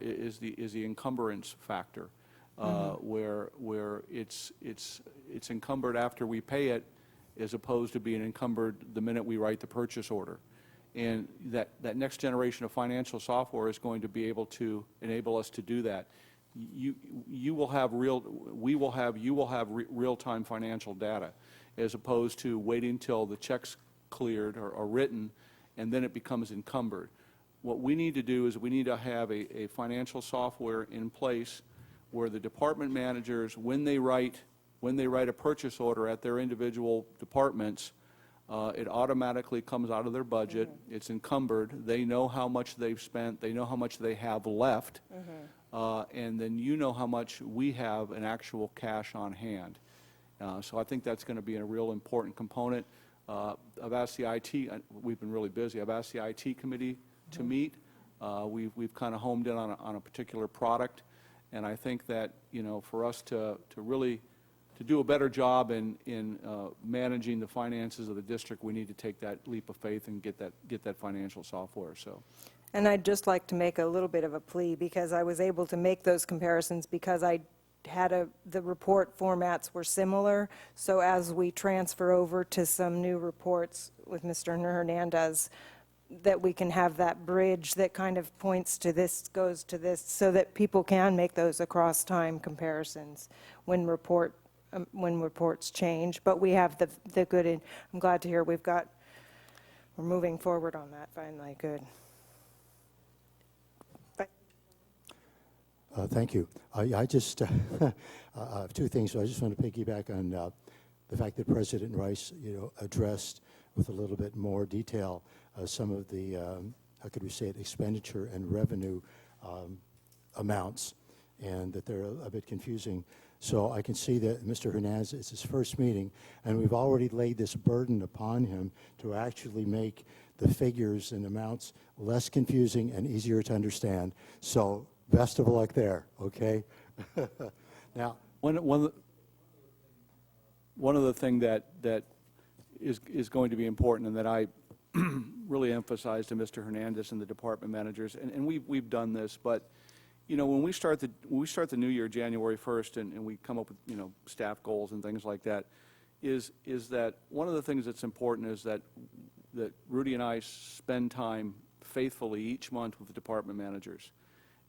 is the encumbrance factor, where it's encumbered after we pay it, as opposed to being encumbered the minute we write the purchase order. And that next generation of financial software is going to be able to enable us to do that. You will have real-time financial data, as opposed to waiting till the check's cleared or written, and then it becomes encumbered. What we need to do is we need to have a financial software in place where the department managers, when they write a purchase order at their individual departments, it automatically comes out of their budget. It's encumbered. They know how much they've spent. They know how much they have left. And then you know how much we have in actual cash on hand. So I think that's going to be a real important component. I've asked the IT, we've been really busy, I've asked the IT committee to meet. We've kind of homed in on a particular product. And I think that, for us to really do a better job in managing the finances of the district, we need to take that leap of faith and get that financial software. So. And I'd just like to make a little bit of a plea, because I was able to make those comparisons because I had the report formats were similar. So as we transfer over to some new reports with Mr. Hernandez, that we can have that bridge that kind of points to this, goes to this, so that people can make those across time comparisons when reports change. But we have the good, and I'm glad to hear we're moving forward on that finally. Good. Thank you. I just have two things. I just want to piggyback on the fact that President Rice, addressed with a little bit more detail some of the, how could we say it, expenditure and revenue amounts, and that they're a bit confusing. So I can see that Mr. Hernandez, it's his first meeting, and we've already laid this burden upon him to actually make the figures and amounts less confusing and easier to understand. So best of luck there, okay? Now, One of the things that is going to be important, and that I really emphasize to Mr. Hernandez and the department managers, and we've done this, but when we start the new year January 1st, and we come up with staff goals and things like that, is that one of the things that's important is that Rudy and I spend time faithfully each month with the department managers.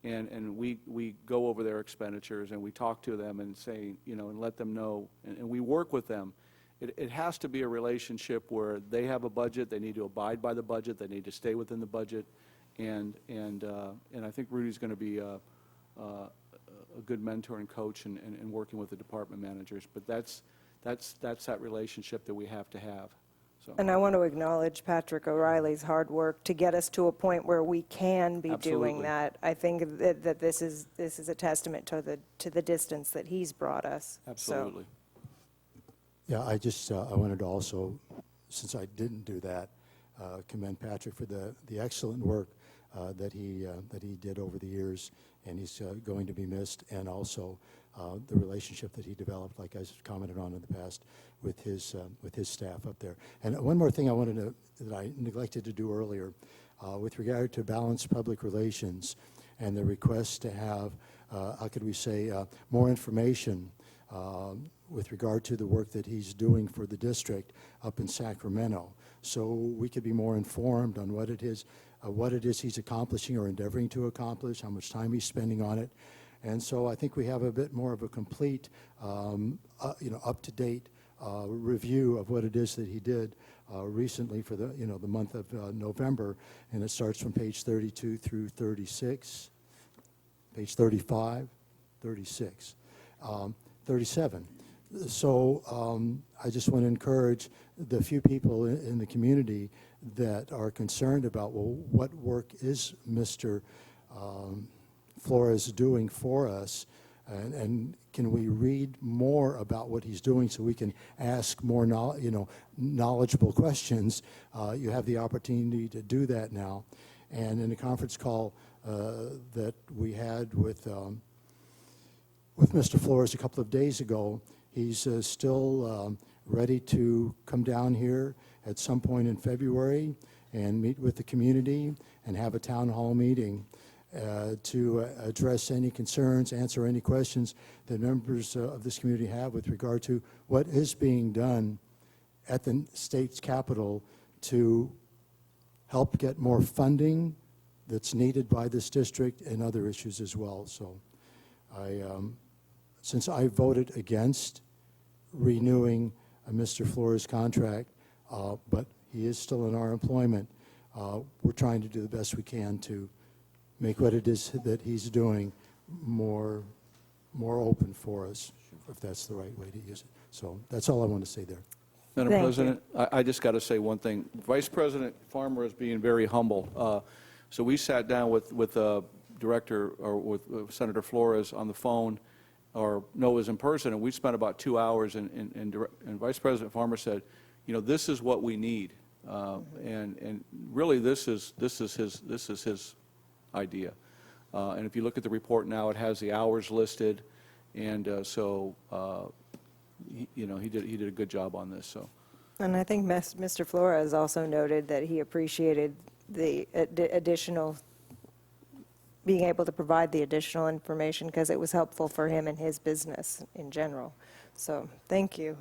And we go over their expenditures, and we talk to them and say, and let them know, and we work with them. It has to be a relationship where they have a budget, they need to abide by the budget, they need to stay within the budget, and I think Rudy's going to be a good mentor and coach in working with the department managers. But that's that relationship that we have to have. So. And I want to acknowledge Patrick O'Reilly's hard work to get us to a point where we can be doing that. I think that this is a testament to the distance that he's brought us. Absolutely. So. Yeah, I wanted to also, since I didn't do that, commend Patrick for the excellent work that he did over the years, and he's going to be missed, and also the relationship that he developed, like I commented on in the past, with his staff up there. And one more thing that I neglected to do earlier, with regard to balanced public relations and the request to have, how could we say, more information with regard to the work that he's doing for the district up in Sacramento, so we could be more informed on what it is he's accomplishing or endeavoring to accomplish, how much time he's spending on it. And so I think we have a bit more of a complete, up-to-date review of what it is that he did recently for the month of November, and it starts from page 32 through 36, page 35, 36, 37. So I just want to encourage the few people in the community that are concerned about, well, what work is Mr. Flores doing for us, and can we read more about what he's doing so we can ask more knowledgeable questions? You have the opportunity to do that now. And in a conference call that we had with Mr. Flores a couple of days ago, he's still ready to come down here at some point in February and meet with the community and have a town hall meeting to address any concerns, answer any questions that members of this community have with regard to what is being done at the state's capital to help get more funding that's needed by this district and other issues as well. So since I voted against renewing Mr. Flores' contract, but he is still in our employment, we're trying to do the best we can to make what it is that he's doing more open for us, if that's the right way to use it. So that's all I want to say there. Madam President, I just got to say one thing. Vice President Farmer is being very humble. So we sat down with Director or with Senator Flores on the phone, or no, it was in person, and we spent about 2 hours. And Vice President Farmer said, this is what we need, and really this is his idea. And if you look at the report now, it has the hours listed, and he did a good job on this. So. And I think Mr. Flores also noted that he appreciated the additional, being able to provide the additional information because it was helpful for him and his business in general. So thank you.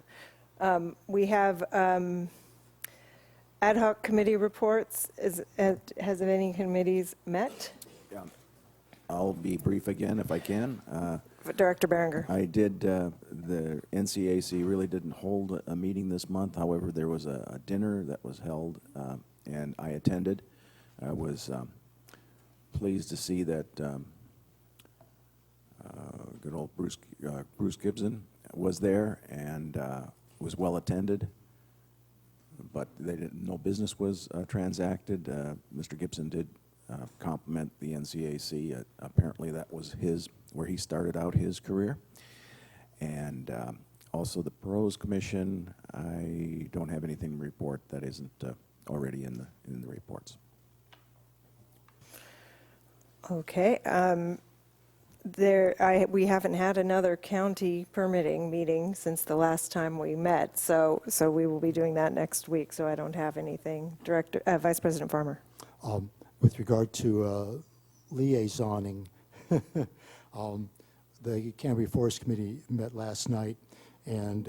We have ad hoc committee reports. Has any committees met? Yeah. I'll be brief again if I can. Director Berenger. I did, the NCAC really didn't hold a meeting this month. However, there was a dinner that was held, and I attended. I was pleased to see that good old Bruce Gibson was there and was well attended, but no business was transacted. Mr. Gibson did compliment the NCAC. Apparently that was where he started out his career. And also the Pros Commission, I don't have anything to report that isn't already in the reports. Okay. We haven't had another county permitting meeting since the last time we met, so we will be doing that next week, so I don't have anything. Vice President Farmer. With regard to liaisoning, the Cambria Forest Committee met last night, and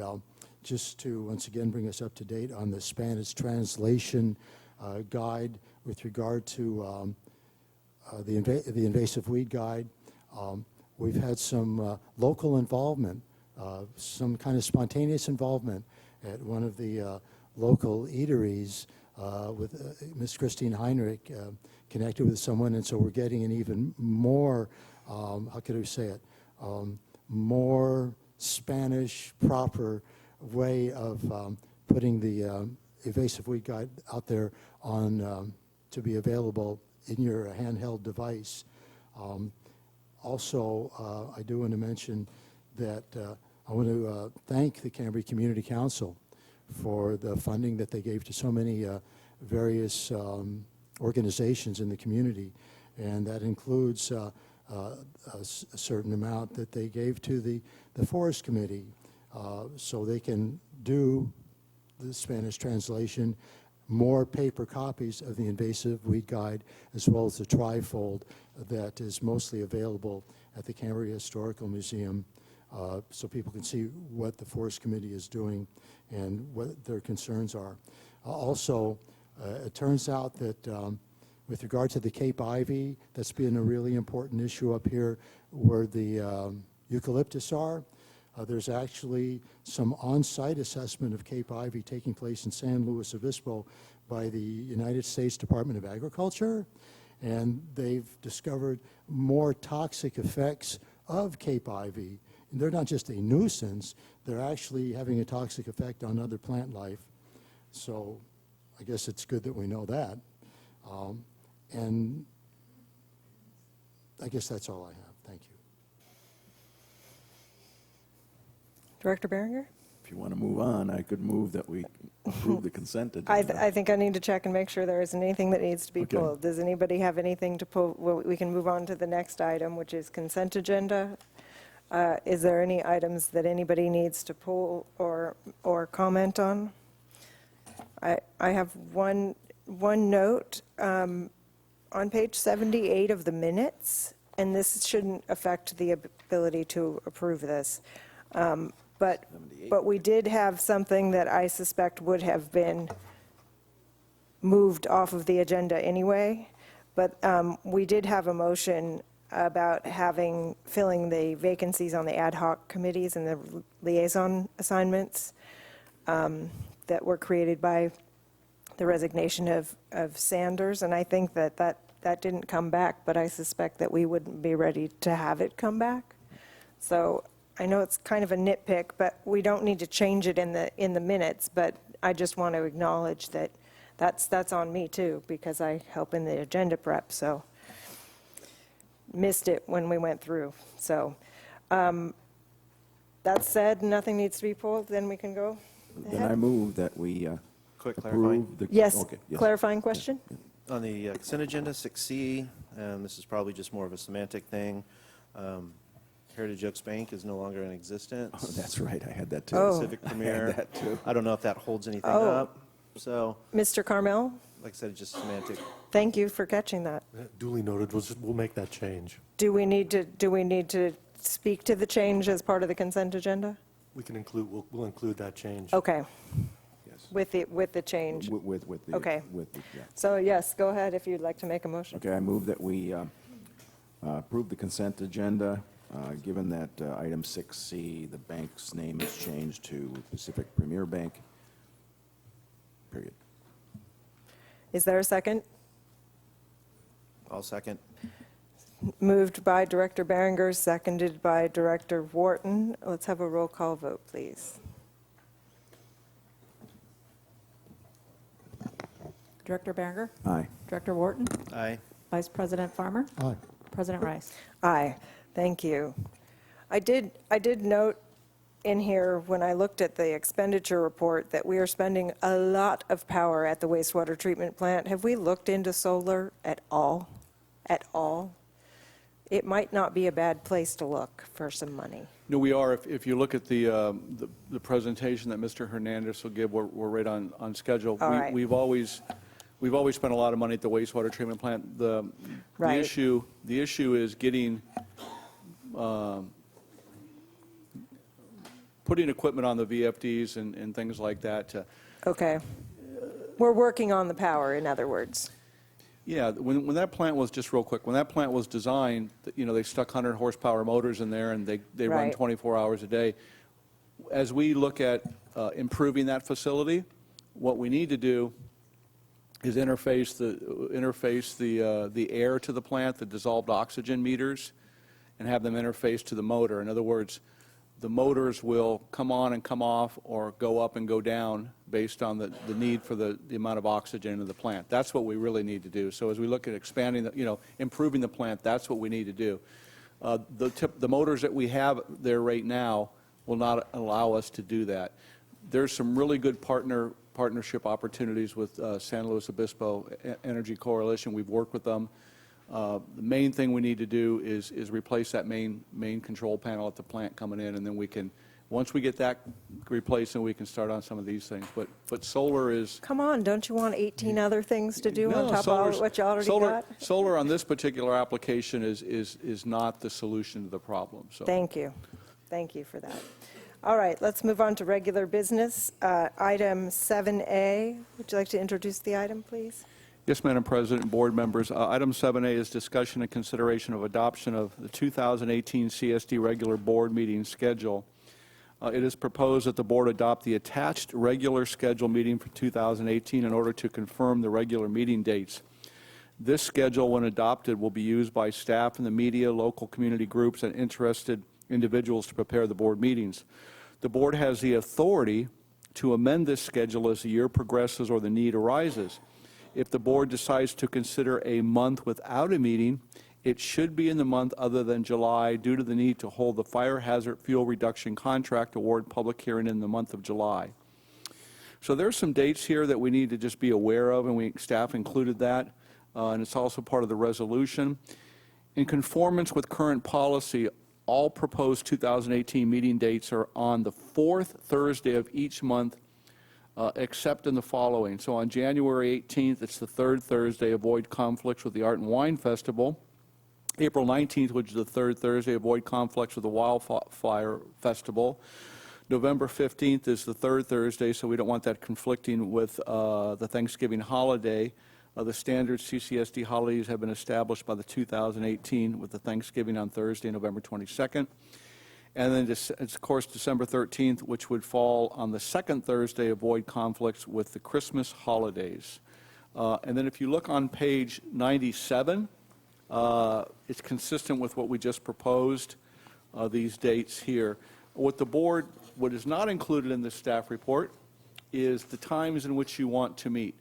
just to once again bring us up to date on the Spanish translation guide with regard to the invasive weed guide. We've had some local involvement, some kind of spontaneous involvement at one of the local eateries with Miss Christine Heinrich connected with someone, and so we're getting an even more, how could I say it, more Spanish proper way of putting the invasive weed guide out there on to be available in your handheld device. Also, I do want to mention that I want to thank the Cambria Community Council for the funding that they gave to so many various organizations in the community, and that includes a certain amount that they gave to the Forest Committee so they can do the Spanish translation, more paper copies of the invasive weed guide, as well as the trifold that is mostly available at the Cambria Historical Museum, so people can see what the Forest Committee is doing and what their concerns are. Also, it turns out that with regard to the Cape Ivy, that's been a really important issue up here where the eucalyptus are. There's actually some on-site assessment of Cape Ivy taking place in San Luis Obispo by the United States Department of Agriculture, and they've discovered more toxic effects of Cape Ivy. And they're not just a nuisance, they're actually having a toxic effect on other plant life. So I guess it's good that we know that. And I guess that's all I have. Thank you. Director Behringer? If you want to move on, I could move that we approve the consent agenda. I think I need to check and make sure there isn't anything that needs to be Okay. pulled. Does anybody have anything to pull? Well, we can move on to the next item, which is consent agenda. Is there any items that anybody needs to pull or comment on? I have one note on page 78 of the minutes, and this shouldn't affect the ability to approve this. But we did have something that I suspect would have been moved off of the agenda anyway. But we did have a motion about filling the vacancies on the ad hoc committees and the liaison assignments that were created by the resignation of Sanders. And I think that didn't come back, but I suspect that we wouldn't be ready to have it come back. So I know it's kind of a nitpick, but we don't need to change it in the minutes, but I just want to acknowledge that that's on me too, because I help in the agenda prep, so missed it when we went through. So that said, nothing needs to be pulled, then we can go Then ahead. I move that we Quick clarifying. approve the... Yes, Okay, yes. clarifying question? On the consent agenda, 6C, and this is probably just more of a semantic thing, Heritage Oaks Bank is no longer in existence. Oh, that's right, I had that too. Oh. Civic I had Premier. that too. I don't know if that holds anything Oh. up. So, Mr. Carmel, like I said, it's just semantic. thank you for catching that. Duly noted, we'll make that change. Do we need to speak to the change as part of the consent agenda? We can include, we'll include that change. Okay, Yes. with the change. With the... Okay. With the, yeah. So yes, go ahead if you'd like to make a motion. Okay, I move that we approve the consent agenda, given that item 6C, the bank's name is changed to Pacific Premier Bank, period. Is there a second? I'll second. Moved by Director Behringer, seconded by Director Wharton. Let's have a roll call vote, please. Director Behringer? Aye. Director Wharton? Aye. Vice President Farmer? Aye. President Rice? Aye, thank you. I did note in here, when I looked at the expenditure report, that we are spending a lot of power at the wastewater treatment plant. Have we looked into solar at all? At all? It might not be a bad place to look for some money. No, we are. If you look at the presentation that Mr. Hernandez will give, we're right on schedule. All right. We've always spent a lot of money at the wastewater treatment plant. The Right. issue is getting putting equipment on the VFDs and things like that to, Okay. We're working on the power, in other words. yeah, when that plant was, just real quick, when that plant was designed, they stuck 100 horsepower motors in there, and they run Right. 24 hours a day. As we look at improving that facility, what we need to do is interface the air to the plant, the dissolved oxygen meters, and have them interface to the motor. In other words, the motors will come on and come off or go up and go down based on the need for the amount of oxygen in the plant. That's what we really need to do. So as we look at expanding, improving the plant, that's what we need to do. The motors that we have there right now will not allow us to do that. There's some really good partnership opportunities with San Luis Obispo Energy Coalition. We've worked with them. The main thing we need to do is replace that main control panel at the plant coming in, and then we can, once we get that replaced, then we can start on some of these things. But solar is... Come on, don't you want 18 other things to do on top of all what you already got? Solar on this particular application is not the solution to the problem. So. Thank you. Thank you for that. All right, let's move on to regular business. Item 7A, would you like to introduce the item, please? Yes, Madam President and board members. Item 7A is discussion and consideration of adoption of the 2018 CSD regular board meeting schedule. It is proposed that the board adopt the attached regular schedule meeting for 2018 in order to confirm the regular meeting dates. This schedule, when adopted, will be used by staff and the media, local community groups, and interested individuals to prepare the board meetings. The board has the authority to amend this schedule as the year progresses or the need arises. If the board decides to consider a month without a meeting, it should be in the month other than July due to the need to hold the fire hazard fuel reduction contract award public hearing in the month of July. So there's some dates here that we need to just be aware of, and staff included that, and it's also part of the resolution. In conformance with current policy, all proposed 2018 meeting dates are on the fourth Thursday of each month, except in the following. So on January 18th, it's the third Thursday, avoid conflicts with the Art and Wine Festival. April 19th, which is the third Thursday, avoid conflicts with the Wildfire Festival. November 15th is the third Thursday, so we don't want that conflicting with the Thanksgiving holiday. The standard CCSD holidays have been established by the 2018 with the Thanksgiving on Thursday, November 22nd. And then, of course, December 13th, which would fall on the second Thursday, avoid conflicts with the Christmas holidays. And then if you look on page 97, it's consistent with what we just proposed, these dates here. What is not included in the staff report is the times in which you want to meet.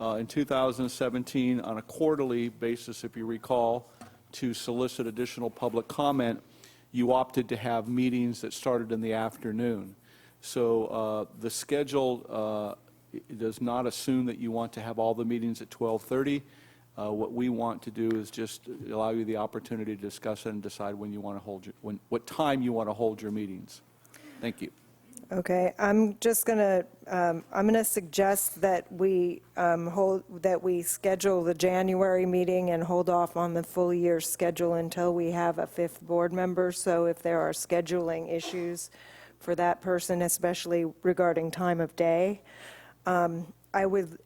In 2017, on a quarterly basis, if you recall, to solicit additional public comment, you opted to have meetings that started in the afternoon. So the schedule does not assume that you want to have all the meetings at 12:30. What we want to do is just allow you the opportunity to discuss it and decide when you want to hold what time you want to hold your meetings. Thank you. Okay, I'm gonna suggest that we schedule the January meeting and hold off on the full year schedule until we have a fifth board member. So if there are scheduling issues for that person, especially regarding time of day, I would,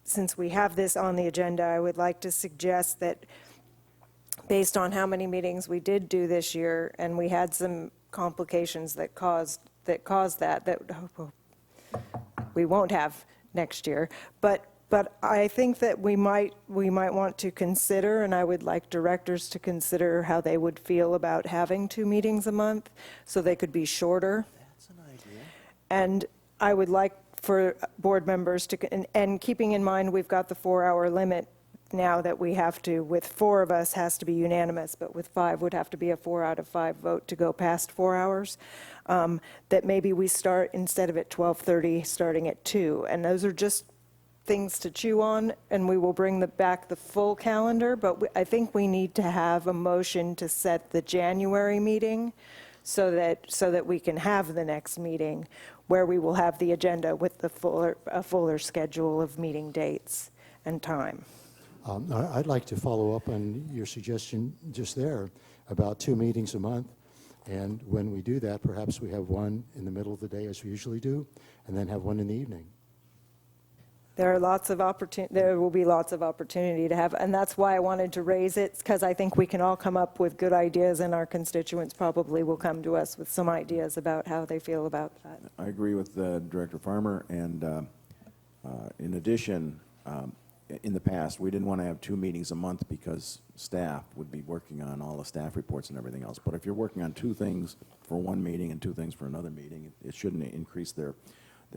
since we have this on the agenda, I would like to suggest that based on how many meetings we did do this year, and we had some complications that caused that we won't have next year. But I think that we might want to consider, and I would like directors to consider how they would feel about having 2 meetings a month, so they could be shorter. That's an idea. And I would like for board members to, and keeping in mind we've got the 4-hour limit now that we have to, with 4 of us has to be unanimous, but with 5 would have to be a 4 out of 5 vote to go past 4 hours, that maybe we start, instead of at 12:30, starting at 2. And those are just things to chew on, and we will bring back the full calendar, but I think we need to have a motion to set the January meeting so that we can have the next meeting where we will have the agenda with a fuller schedule of meeting dates and time. I'd like to follow up on your suggestion just there about 2 meetings a month. And when we do that, perhaps we have one in the middle of the day, as we usually do, and then have one in the evening. There will be lots of opportunity to have, and that's why I wanted to raise it, because I think we can all come up with good ideas, and our constituents probably will come to us with some ideas about how they feel about that. I agree with Director Farmer, and in addition, in the past, we didn't want to have 2 meetings a month because staff would be working on all the staff reports and everything else. But if you're working on 2 things for one meeting and 2 things for another meeting, it shouldn't increase their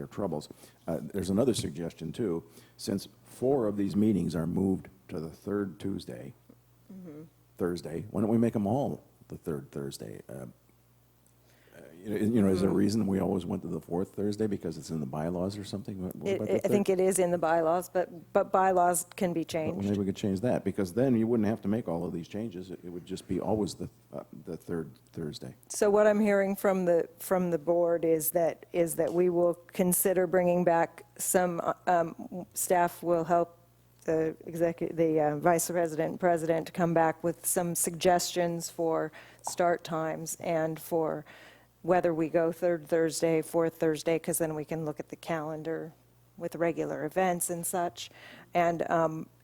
troubles. There's another suggestion, too. Since 4 of these meetings are moved to the 3rd Tuesday, Thursday, why don't we make them all the 3rd Thursday? Is there a reason we always went to the 4th Thursday, because it's in the bylaws or something? What about the I think it is in the bylaws, but bylaws can be Well, changed. maybe we could change that, because then you wouldn't have to make all of these changes. It would just be always the 3rd Thursday. So what I'm hearing from the board is that we will consider bringing back some, staff will help the vice president and president to come back with some suggestions for start times and for whether we go 3rd Thursday, 4th Thursday, because then we can look at the calendar with regular events and such. And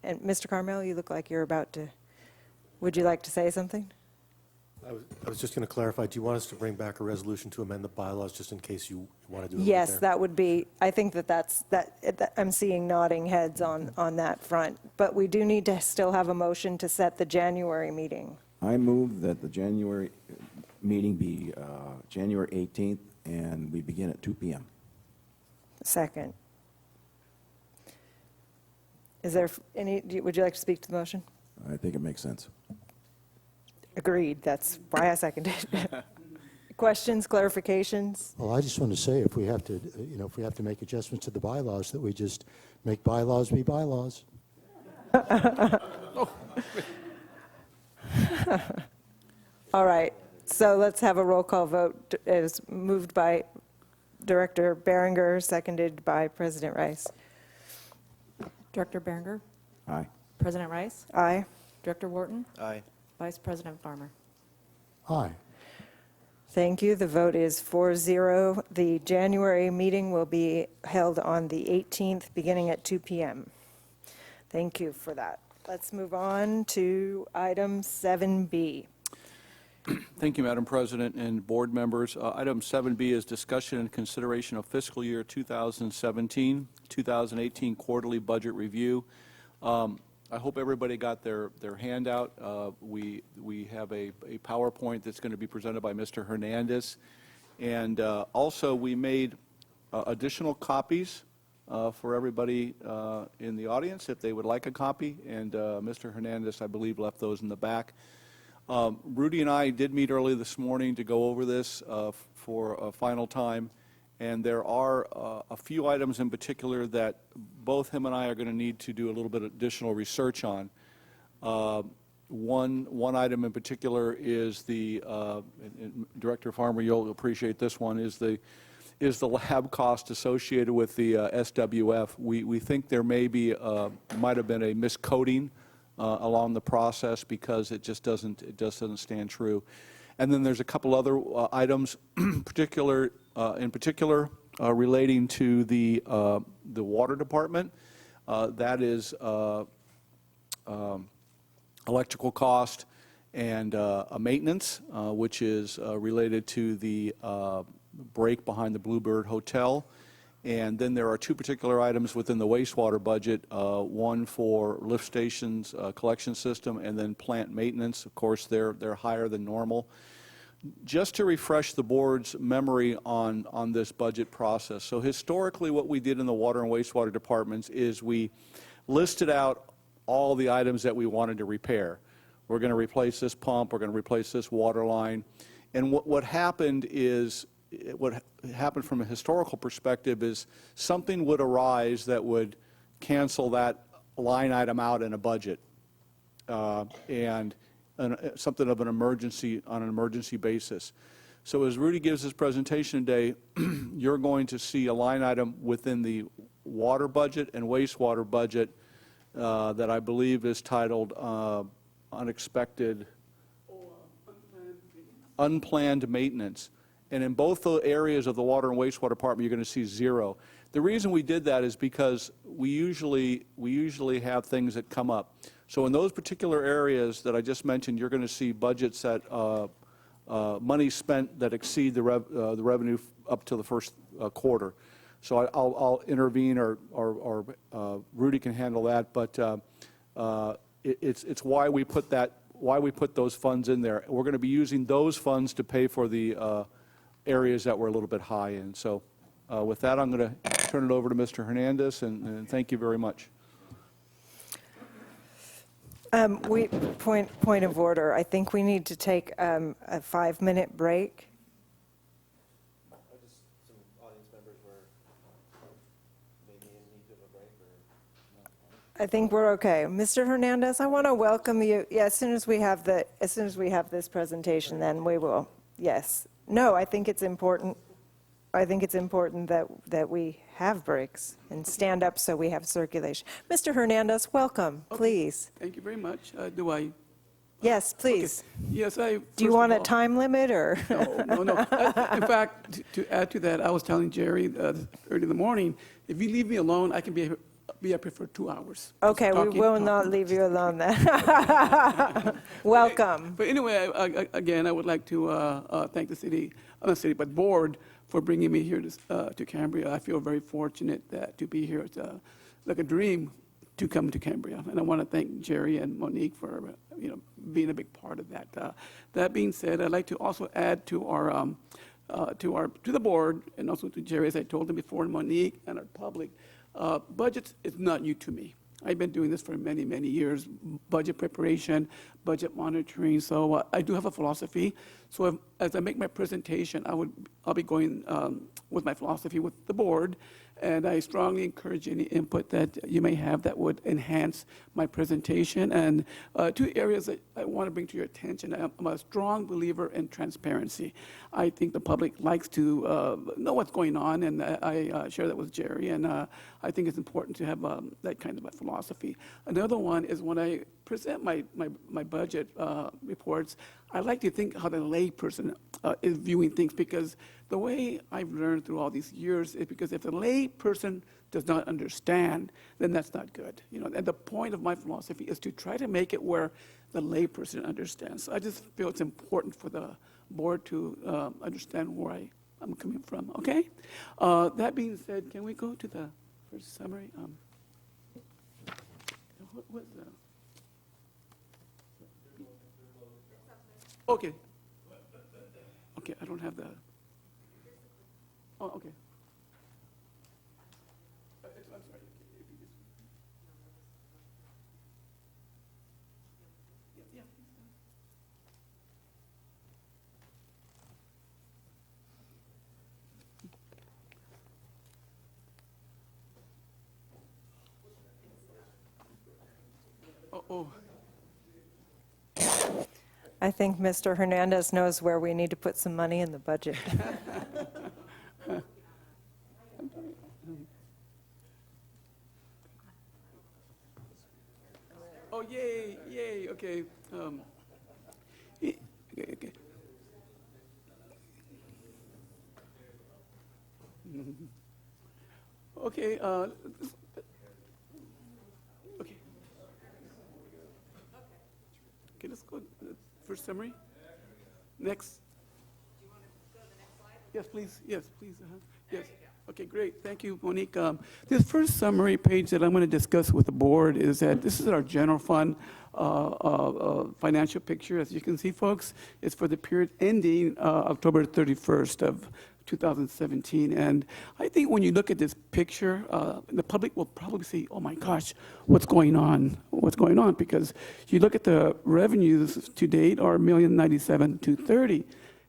Mr. Carmel, you look like you're about to, would you like to say something? I was just going to clarify, do you want us to bring back a resolution to amend the bylaws just in case you want to do it right Yes, there? that would be, I think I'm seeing nodding heads on that front. But we do need to still have a motion to set the January meeting. I move that the January meeting be January 18th, and we begin at 2 p.m. Second. Is there would you like to speak to the motion? I think it makes sense. Agreed, that's why I seconded it. Questions, clarifications? Well, I just want to say, if we have to, if we have to make adjustments to the bylaws, that we just make bylaws be bylaws. All right, so let's have a roll call vote. It was moved by Director Berenger, seconded by President Rice. Director Berenger, Aye. President Rice, Aye. Director Wharton, Aye. Vice President Farmer. Aye. Thank you. The vote is 4-0. The January meeting will be held on the 18th, beginning at 2 p.m. Thank you for that. Let's move on to item 7B. Thank you, Madam President and board members. Item 7B is discussion and consideration of fiscal year 2017, 2018 quarterly budget review. I hope everybody got their handout. We have a PowerPoint that's going to be presented by Mr. Hernandez. And also, we made additional copies for everybody in the audience if they would like a copy. And Mr. Hernandez, I believe, left those in the back. Rudy and I did meet early this morning to go over this for a final time. And there are a few items in particular that both him and I are going to need to do a little bit of additional research on. One item in particular is the, and Director Farmer, you'll appreciate this one, is the lab cost associated with the SWF. We think there might have been a miscoding along the process because it just doesn't stand true. And then there's a couple other items, in particular relating to the water department. That is electrical cost and a maintenance, which is related to the break behind the Bluebird Hotel. And then there are two particular items within the wastewater budget, one for lift stations, collection system, and then plant maintenance. Of course, they're higher than normal. Just to refresh the board's memory on this budget process. So historically, what we did in the water and wastewater departments is we listed out all the items that we wanted to repair. We're going to replace this pump, we're going to replace this water line. And what happened is, what happened from a historical perspective is something would arise that would cancel that line item out in a budget. And something of an emergency on an emergency basis. So as Rudy gives his presentation today, you're going to see a line item within the water budget and wastewater budget that I believe is titled unexpected unplanned maintenance. And in both the areas of the water and wastewater department, you're going to see 0. The reason we did that is because we usually have things that come up. So in those particular areas that I just mentioned, you're going to see budgets that money spent that exceed the revenue up to the first quarter. So I'll intervene, or Rudy can handle that. But it's why we put those funds in there. We're going to be using those funds to pay for the areas that we're a little bit high in. So with that, I'm going to turn it over to Mr. Hernandez, and thank you very much. Point of order. I think we need to take a 5-minute break. Some audience members were maybe in need of a break, or I think we're okay. Mr. Hernandez, I want to welcome you. Yeah, as soon as we have this presentation, then we will. Yes. No, I think it's important. I think it's important that we have breaks and stand up so we have circulation. Mr. Hernandez, welcome, please. Thank you very much. Do I? Yes, please. Okay. Yes, I. Do you want a time limit, or? No. In fact, to add to that, I was telling Jerry early in the morning, if you leave me alone, I can be up here for 2 hours. Okay, we will not leave you alone then. Welcome. But anyway, again, I would like to thank the city, not city, but board for bringing me here to Cambria. I feel very fortunate to be here. It's like a dream to come to Cambria, and I want to thank Jerry and Monique for being a big part of that. That being said, I'd like to also add to the board, and also to Jerry, as I told them before, and Monique and our public. Budgets is not new to me. I've been doing this for many, many years, budget preparation, budget monitoring, so I do have a philosophy. So as I make my presentation, I'll be going with my philosophy with the board, and I strongly encourage any input that you may have that would enhance my presentation. And 2 areas that I want to bring to your attention. I'm a strong believer in transparency. I think the public likes to know what's going on, and I share that with Jerry, and I think it's important to have that kind of a philosophy. Another one is when I present my budget reports, I like to think how the layperson is viewing things, because the way I've learned through all these years is because if the layperson does not understand, then that's not good. And the point of my philosophy is to try to make it where the layperson understands. So I just feel it's important for the board to understand where I'm coming from. Okay. That being said, can we go to the first summary? What's the? Okay. Okay, I don't have the. Oh, okay. I'm sorry. If you just. Yeah. Oh. I think Mr. Hernandez knows where we need to put some money in the budget. Oh, yay, okay. Okay. Okay, okay. Okay, let's go to the first summary. Next. Do you want to go to the next slide? Yes, please. Yes, please. Yes. Okay, great. Thank you, Monique. This first summary page that I'm going to discuss with the board is that this is our general fund financial picture. As you can see, folks, it's for the period ending October 31st of 2017. And I think when you look at this picture, the public will probably say, oh my gosh, what's going on? What's going on? Because you look at the revenues to date are $1,097,230.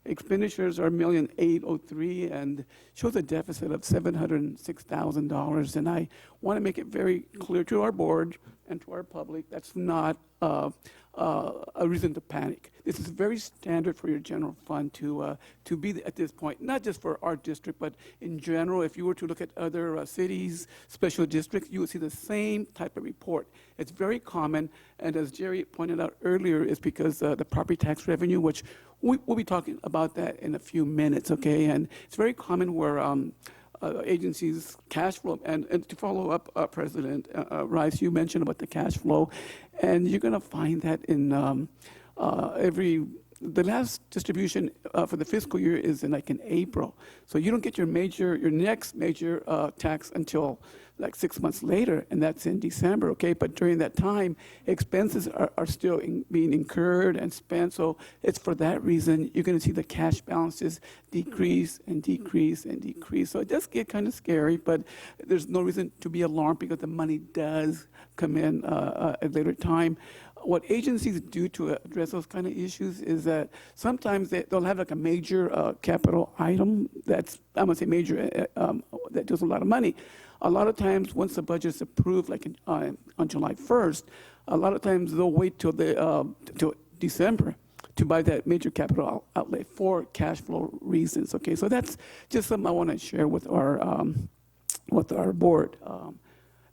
Expenditures are $1,803,000 and shows a deficit of $706,000. And I want to make it very clear to our board and to our public that's not a reason to panic. This is very standard for your general fund to be at this point, not just for our district, but in general. If you were to look at other cities, special districts, you would see the same type of report. It's very common, and as Jerry pointed out earlier, it's because the property tax revenue, which we'll be talking about that in a few minutes, okay? And it's very common where agencies' cash flow, and to follow up, President Rice, you mentioned about the cash flow, and you're going to find that in the last distribution for the fiscal year is in April. So you don't get your next major tax until like 6 months later, and that's in December, okay? But during that time, expenses are still being incurred and spent. So it's for that reason you're going to see the cash balances decrease and decrease and decrease. So it does get kind of scary, but there's no reason to be alarmed because the money does come in at a later time. What agencies do to address those kind of issues is that sometimes they'll have like a major capital item that's, I'm going to say major, that does a lot of money. A lot of times, once the budget is approved, like on July 1st, a lot of times they'll wait till December to buy that major capital outlay for cash flow reasons. Okay, so that's just something I want to share with our board.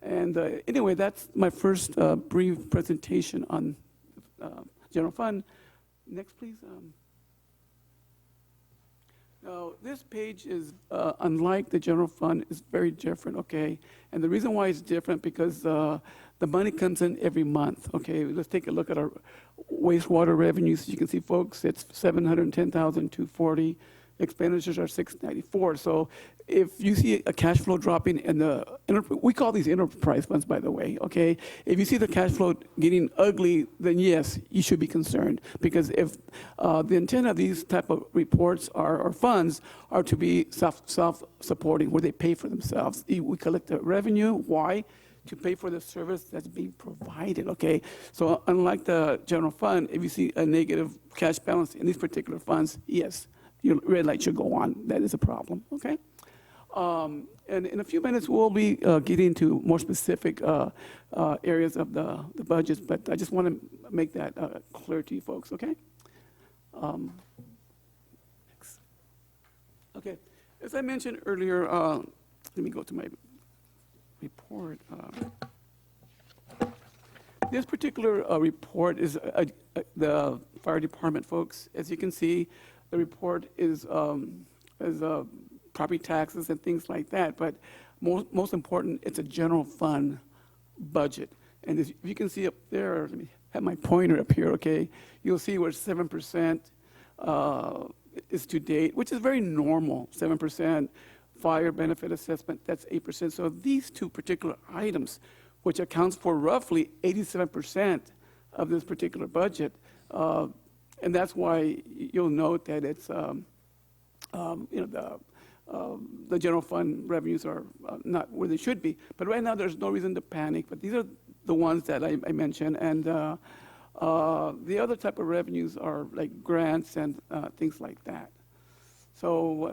Anyway, that's my first brief presentation on general fund. Next, please. Now, this page is, unlike the general fund, is very different, okay? And the reason why it's different because the money comes in every month, okay? Let's take a look at our wastewater revenues. You can see, folks, it's $710,240. Expenditures are $694. So if you see a cash flow dropping in we call these enterprise funds, by the way, okay? If you see the cash flow getting ugly, then yes, you should be concerned. Because if the intent of these type of reports or funds are to be self-supporting, where they pay for themselves. We collect the revenue. Why? To pay for the service that's being provided, okay? So unlike the general fund, if you see a negative cash balance in these particular funds, yes, your red light should go on. That is a problem, okay? And in a few minutes, we'll be getting into more specific areas of the budgets, but I just want to make that clear to you folks, okay? Okay, as I mentioned earlier, let me go to my report. This particular report is the fire department, folks. As you can see, the report is property taxes and things like that, but most important, it's a general fund budget. And if you can see up there, let me have my pointer up here, okay? You'll see where 7% is to date, which is very normal, 7%. Fire benefit assessment, that's 8%. So these two particular items, which accounts for roughly 87% of this particular budget, and that's why you'll note that it's, the general fund revenues are not where they should be. But right now, there's no reason to panic. But these are the ones that I mentioned. And the other type of revenues are like grants and things like that. So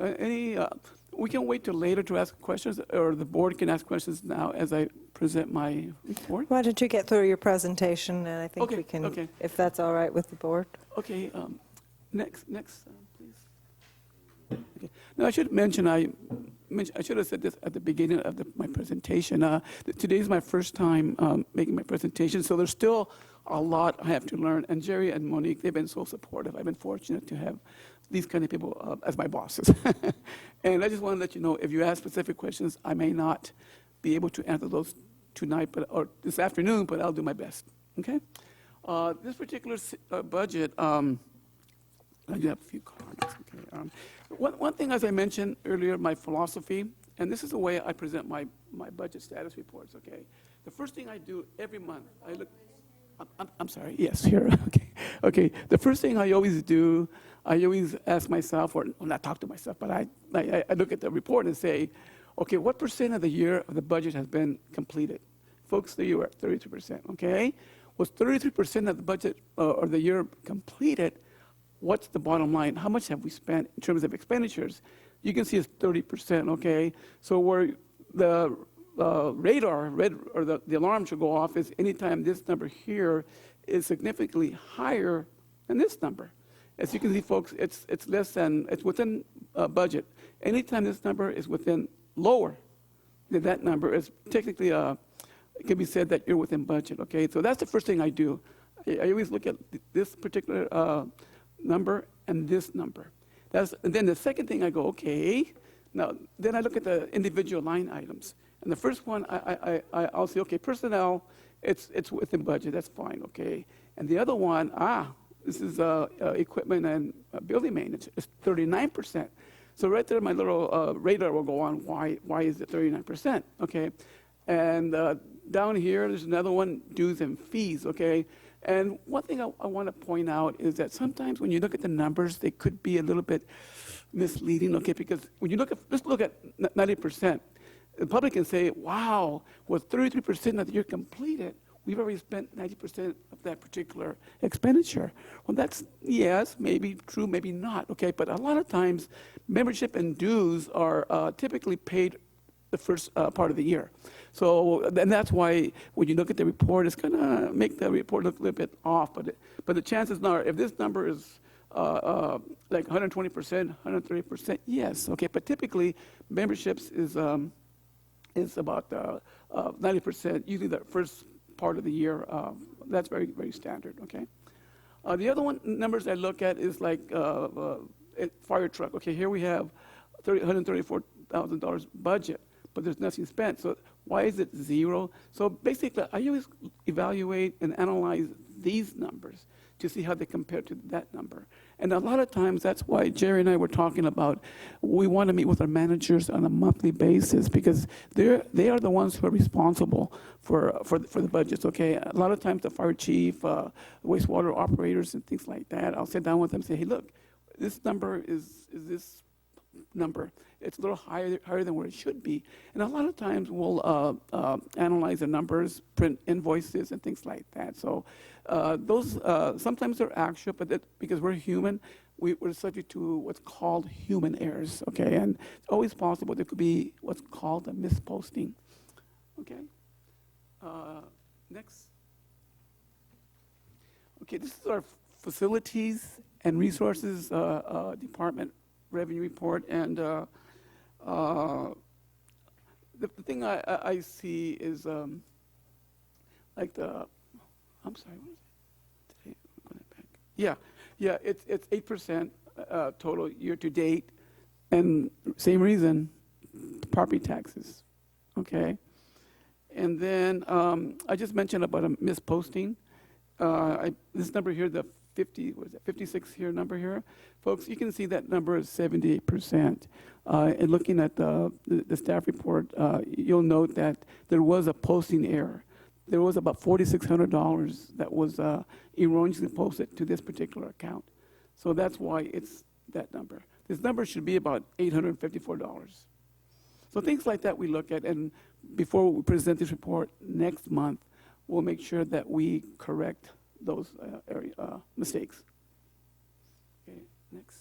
we can wait till later to ask questions, or the board can ask questions now as I present my report. Why don't you get through your presentation, and I think we can, if that's all right with the board. Okay, next, please. Okay. Now, I should mention, I should have said this at the beginning of my presentation. Today is my first time making my presentation, so there's still a lot I have to learn. And Jerry and Monique, they've been so supportive. I've been fortunate to have these kind of people as my bosses. And I just want to let you know, if you ask specific questions, I may not be able to answer those tonight or this afternoon, but I'll do my best, okay? This particular budget, I do have a few comments, okay? One thing, as I mentioned earlier, my philosophy, and this is the way I present my budget status reports, okay? The first thing I do every month, I look, I'm sorry, yes, here, okay. Okay, the first thing I always do, I always ask myself, or not talk to myself, but I look at the report and say, okay, what % of the year of the budget has been completed? Folks, the year at 33%, okay? Was 33% of the budget or the year completed? What's the bottom line? How much have we spent in terms of expenditures? You can see it's 30%, okay? So where the radar, red, or the alarm should go off is anytime this number here is significantly higher than this number. As you can see, folks, it's less than, it's within budget. Anytime this number is within lower than that number, is technically, it can be said that you're within budget, okay? So that's the first thing I do. I always look at this particular number and this number. And then the second thing I go, okay, now, then I look at the individual line items. And the first one, I'll say, okay, personnel, it's within budget, that's fine, okay? And the other one, this is equipment and building maintenance, it's 39%. So right there, my little radar will go on, why is it 39%, okay? And down here, there's another one, dues and fees, okay? And one thing I want to point out is that sometimes when you look at the numbers, they could be a little bit misleading, okay? Because when you look at, let's look at 90%. The public can say, wow, with 33% of the year completed, we've already spent 90% of that particular expenditure. Well, that's, yes, maybe true, maybe not, okay? But a lot of times, membership and dues are typically paid the first part of the year. So, and that's why when you look at the report, it's going to make the report look a little bit off. But the chances are, if this number is like 120%, 130%, yes, okay. But typically, memberships is about 90%, usually the first part of the year. That's very, very standard, okay? The other one numbers I look at is like fire truck. Okay, here we have $134,000 budget, but there's nothing spent. So why is it zero? So basically, I always evaluate and analyze these numbers to see how they compare to that number. And a lot of times, that's why Jerry and I were talking about, we want to meet with our managers on a monthly basis because they are the ones who are responsible for the budgets, okay? A lot of times, the fire chief, wastewater operators, and things like that, I'll sit down with them and say, hey, look, this number is this number. It's a little higher than where it should be. And a lot of times we'll analyze the numbers, print invoices and things like that. So those sometimes they're actual, but because we're human, we're subject to what's called human errors, okay? And it's always possible there could be what's called a misposting, okay? Next. Okay, this is our facilities and resources department revenue report, and the thing I see is like the, I'm sorry, what is it? Today, I'm going back. Yeah, it's 8% total year to date, and same reason, property taxes, okay? And then I just mentioned about a misposting. This number here, the 56 here number here, folks, you can see that number is 78%. And looking at the staff report, you'll note that there was a posting error. There was about $4,600 that was erroneously posted to this particular account. So that's why it's that number. This number should be about $854. So things like that we look at, and before we present this report next month, we'll make sure that we correct those mistakes. Okay, next.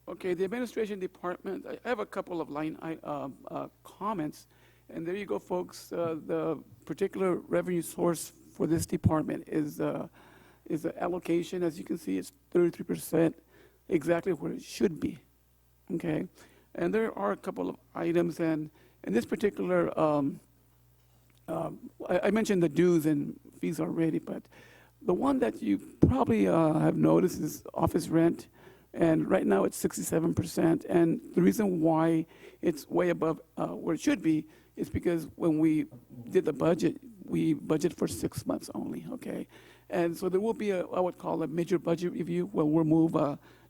Okay, the administration department, I have a couple of line comments, and there you go, folks. The particular revenue source for this department is the allocation. As you can see, it's 33%, exactly where it should be, okay? And there are a couple of items, and in this particular, I mentioned the dues and fees already, but the one that you probably have noticed is office rent, and right now it's 67%. And the reason why it's way above where it should be is because when we did the budget, we budgeted for 6 months only, okay? And so there will be I would call a major budget review where we'll move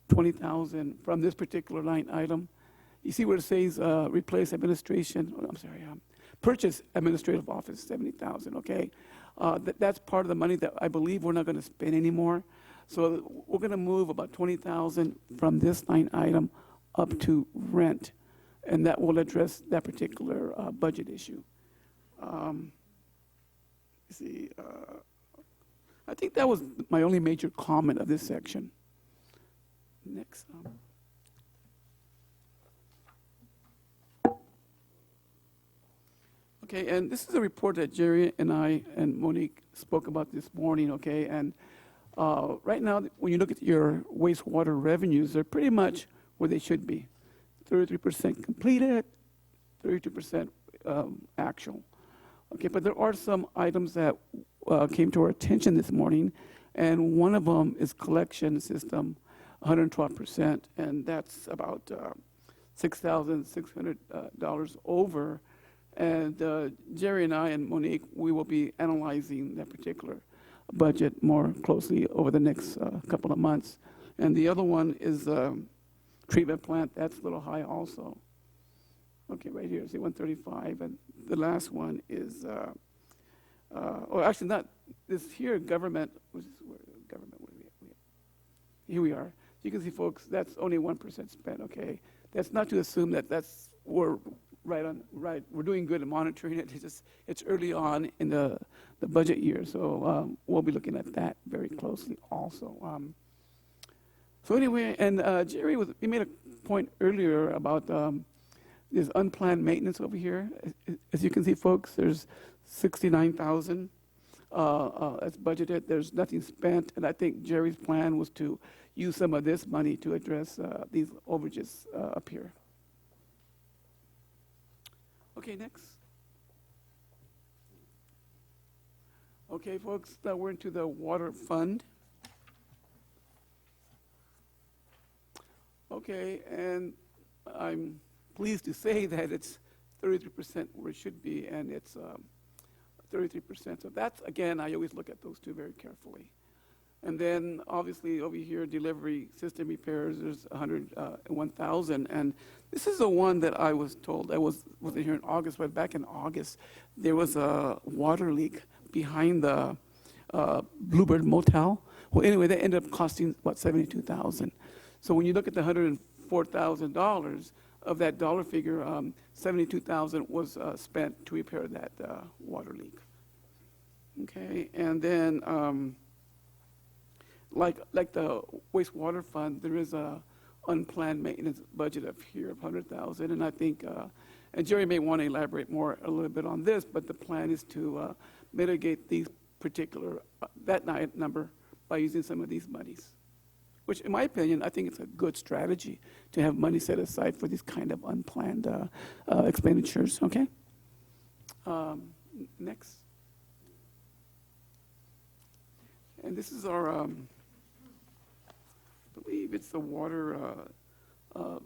$20,000 from this particular line item. You see where it says replace administration, purchase administrative office, $70,000, okay? That's part of the money that I believe we're not going to spend anymore. So we're going to move about $20,000 from this line item up to rent, and that will address that particular budget issue. I think that was my only major comment of this section. Next. Okay, and this is a report that Jerry and I and Monique spoke about this morning, okay? And right now, when you look at your wastewater revenues, they're pretty much where they should be. 33% completed, 32% actual. Okay, but there are some items that came to our attention this morning, and one of them is collection system, 112%, and that's about $6,600 over. And Jerry and I and Monique, we will be analyzing that particular budget more closely over the next couple of months. And the other one is treatment plant. That's a little high also. Okay, right here, see 135. And the last one is, or actually not, this here, government, which is where government, where here we are. You can see, folks, that's only 1% spent, okay? That's not to assume that we're we're doing good at monitoring it. It's early on in the budget year, so we'll be looking at that very closely also. So anyway, and Jerry, he made a point earlier about this unplanned maintenance over here. As you can see, folks, there's $69,000 that's budgeted. There's nothing spent, and I think Jerry's plan was to use some of this money to address these overages up here. Okay, next. Okay, folks, now we're into the water fund. Okay, and I'm pleased to say that it's 33% where it should be, and it's 33%. So that's, again, I always look at those two very carefully. And then, obviously, over here, delivery system repairs, there's 101,000. And this is the one that I was told, I wasn't here in August, but back in August, there was a water leak behind the Bluebird Motel. Well, anyway, that ended up costing, what, $72,000. So when you look at the $104,000 of that dollar figure, $72,000 was spent to repair that water leak. Okay, and then, like the wastewater fund, there is a unplanned maintenance budget up here of $100,000, and I think, and Jerry may want to elaborate more a little bit on this, but the plan is to mitigate these particular, that number by using some of these monies, which in my opinion, I think it's a good strategy to have money set aside for these kind of unplanned expenditures, okay? Next. And this is our, I believe it's the water, what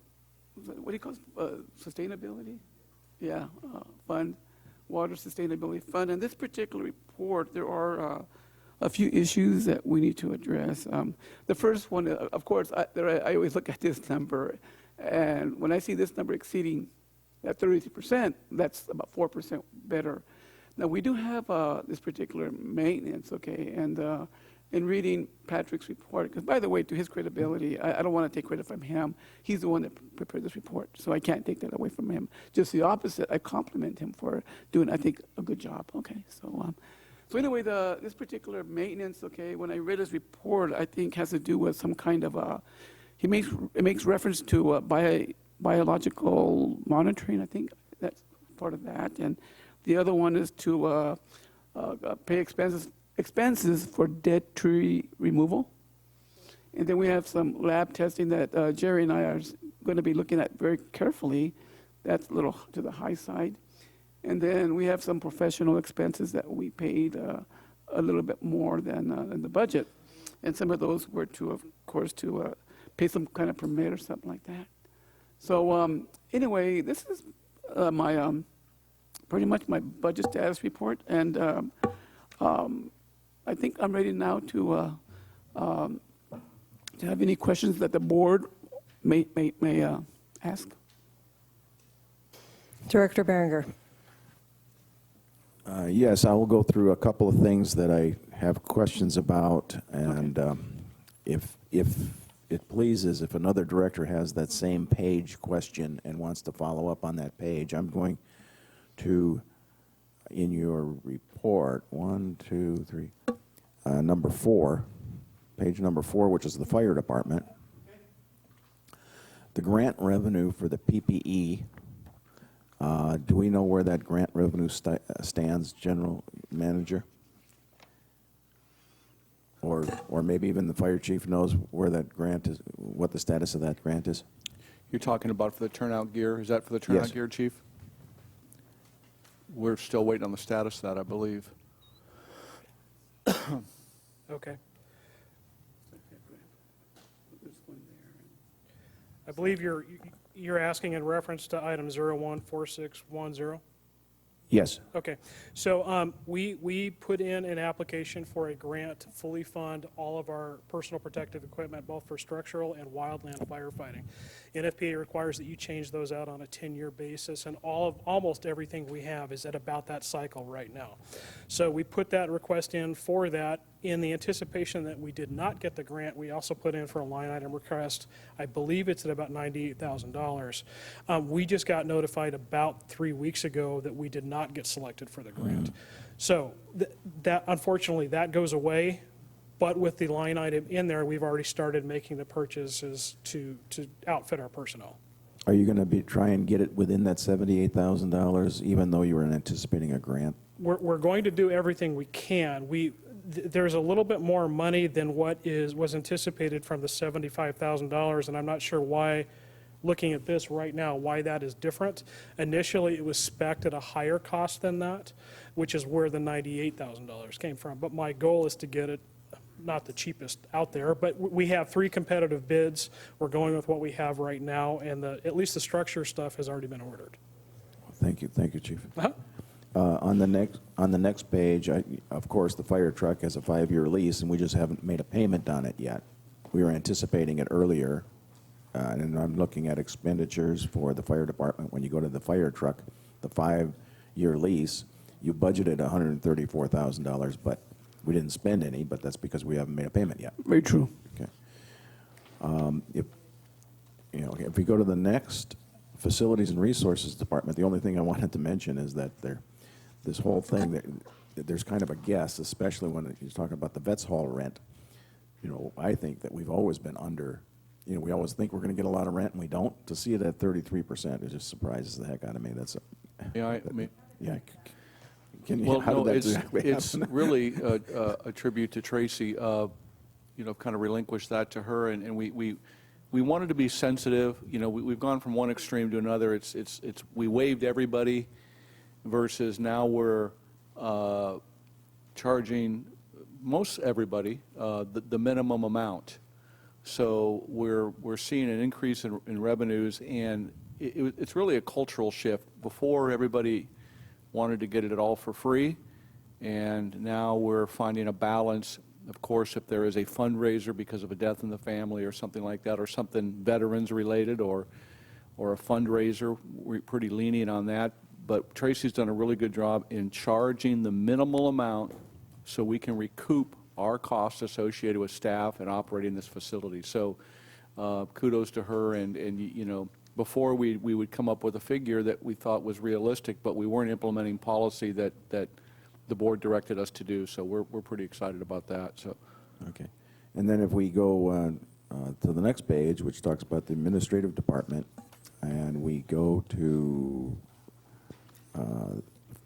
do you call it, sustainability? Yeah, fund, water sustainability fund. And this particular report, there are a few issues that we need to address. The first one, of course, I always look at this number, and when I see this number exceeding that 33%, that's about 4% better. Now, we do have this particular maintenance, okay, and in reading Patrick's report, because by the way, to his credibility, I don't want to take credit from him. He's the one that prepared this report, so I can't take that away from him. Just the opposite, I compliment him for doing, I think, a good job, okay? So anyway, this particular maintenance, okay, when I read his report, I think has to do with some kind of, it makes reference to biological monitoring, I think that's part of that. And the other one is to pay expenses for dead tree removal. And then we have some lab testing that Jerry and I are going to be looking at very carefully. That's a little to the high side. And then we have some professional expenses that we paid a little bit more than the budget. And some of those were to, of course, to pay some kind of permit or something like that. So anyway, this is my pretty much my budget status report. And I think I'm ready now to have any questions that the board may ask. Director Berenger. Yes, I will go through a couple of things that I have questions about, and if it pleases, if another director has that same page question and wants to follow up on that page, I'm going to, in your report, number 4, page number 4, which is the fire department. The grant revenue for the PPE Do we know where that grant revenue stands, General Manager? Or maybe even the fire chief knows where that grant is, what the status of that grant is? You're talking about for the turnout gear? Is that for the turnout Yes. gear, Chief? We're still waiting on the status of that, I believe. Okay. I believe you're asking in reference to item 014610? Yes. Okay, so we put in an application for a grant to fully fund all of our personal protective equipment, both for structural and wildland firefighting. NFPA requires that you change those out on a 10-year basis, and almost everything we have is at about that cycle right now. So we put that request in for that. In the anticipation that we did not get the grant, we also put in for a line item request. I believe it's at about $98,000. We just got notified about 3 weeks ago that we did not get selected for the grant. So that unfortunately, that goes away. But with the line item in there, we've already started making the purchases to outfit our personnel. Are you going to try and get it within that $78,000, even though you were anticipating a grant? We're going to do everything we can. There's a little bit more money than what was anticipated from the $75,000, and I'm not sure why, looking at this right now, why that is different. Initially, it was spec'd at a higher cost than that, which is where the $98,000 came from. But my goal is to get it not the cheapest out there, but we have 3 competitive bids. We're going with what we have right now, and at least the structure stuff has already been ordered. Thank you, Chief. Uh-huh. On the next page, of course, the fire truck has a 5-year lease, and we just haven't made a payment on it yet. We were anticipating it earlier, and I'm looking at expenditures for the fire department. When you go to the fire truck, the 5-year lease, you budgeted $134,000, but we didn't spend any, but that's because we haven't made a payment yet. Very true. Okay. If we go to the next, Facilities and Resources Department, the only thing I wanted to mention is that this whole thing, there's kind of a guess, especially when you're talking about the Vets Hall rent. I think that we've always been under, we always think we're going to get a lot of rent, and we don't. To see it at 33%, it just surprises the heck out of me. Yeah, How did that exactly it's happen? really a tribute to Tracy. Kind of relinquish that to her, and we wanted to be sensitive. We've gone from one extreme to another. We waived everybody, versus now we're charging most everybody the minimum amount. So we're seeing an increase in revenues, and it's really a cultural shift. Before, everybody wanted to get it all for free, and now we're finding a balance. Of course, if there is a fundraiser because of a death in the family or something like that, or something veterans related, or a fundraiser, we're pretty lenient on that. But Tracy's done a really good job in charging the minimal amount so we can recoup our costs associated with staff and operating this facility. So kudos to her, and before we would come up with a figure that we thought was realistic, but we weren't implementing policy that the board directed us to do. So we're pretty excited about that. So, Okay. And then if we go to the next page, which talks about the administrative department, and we go to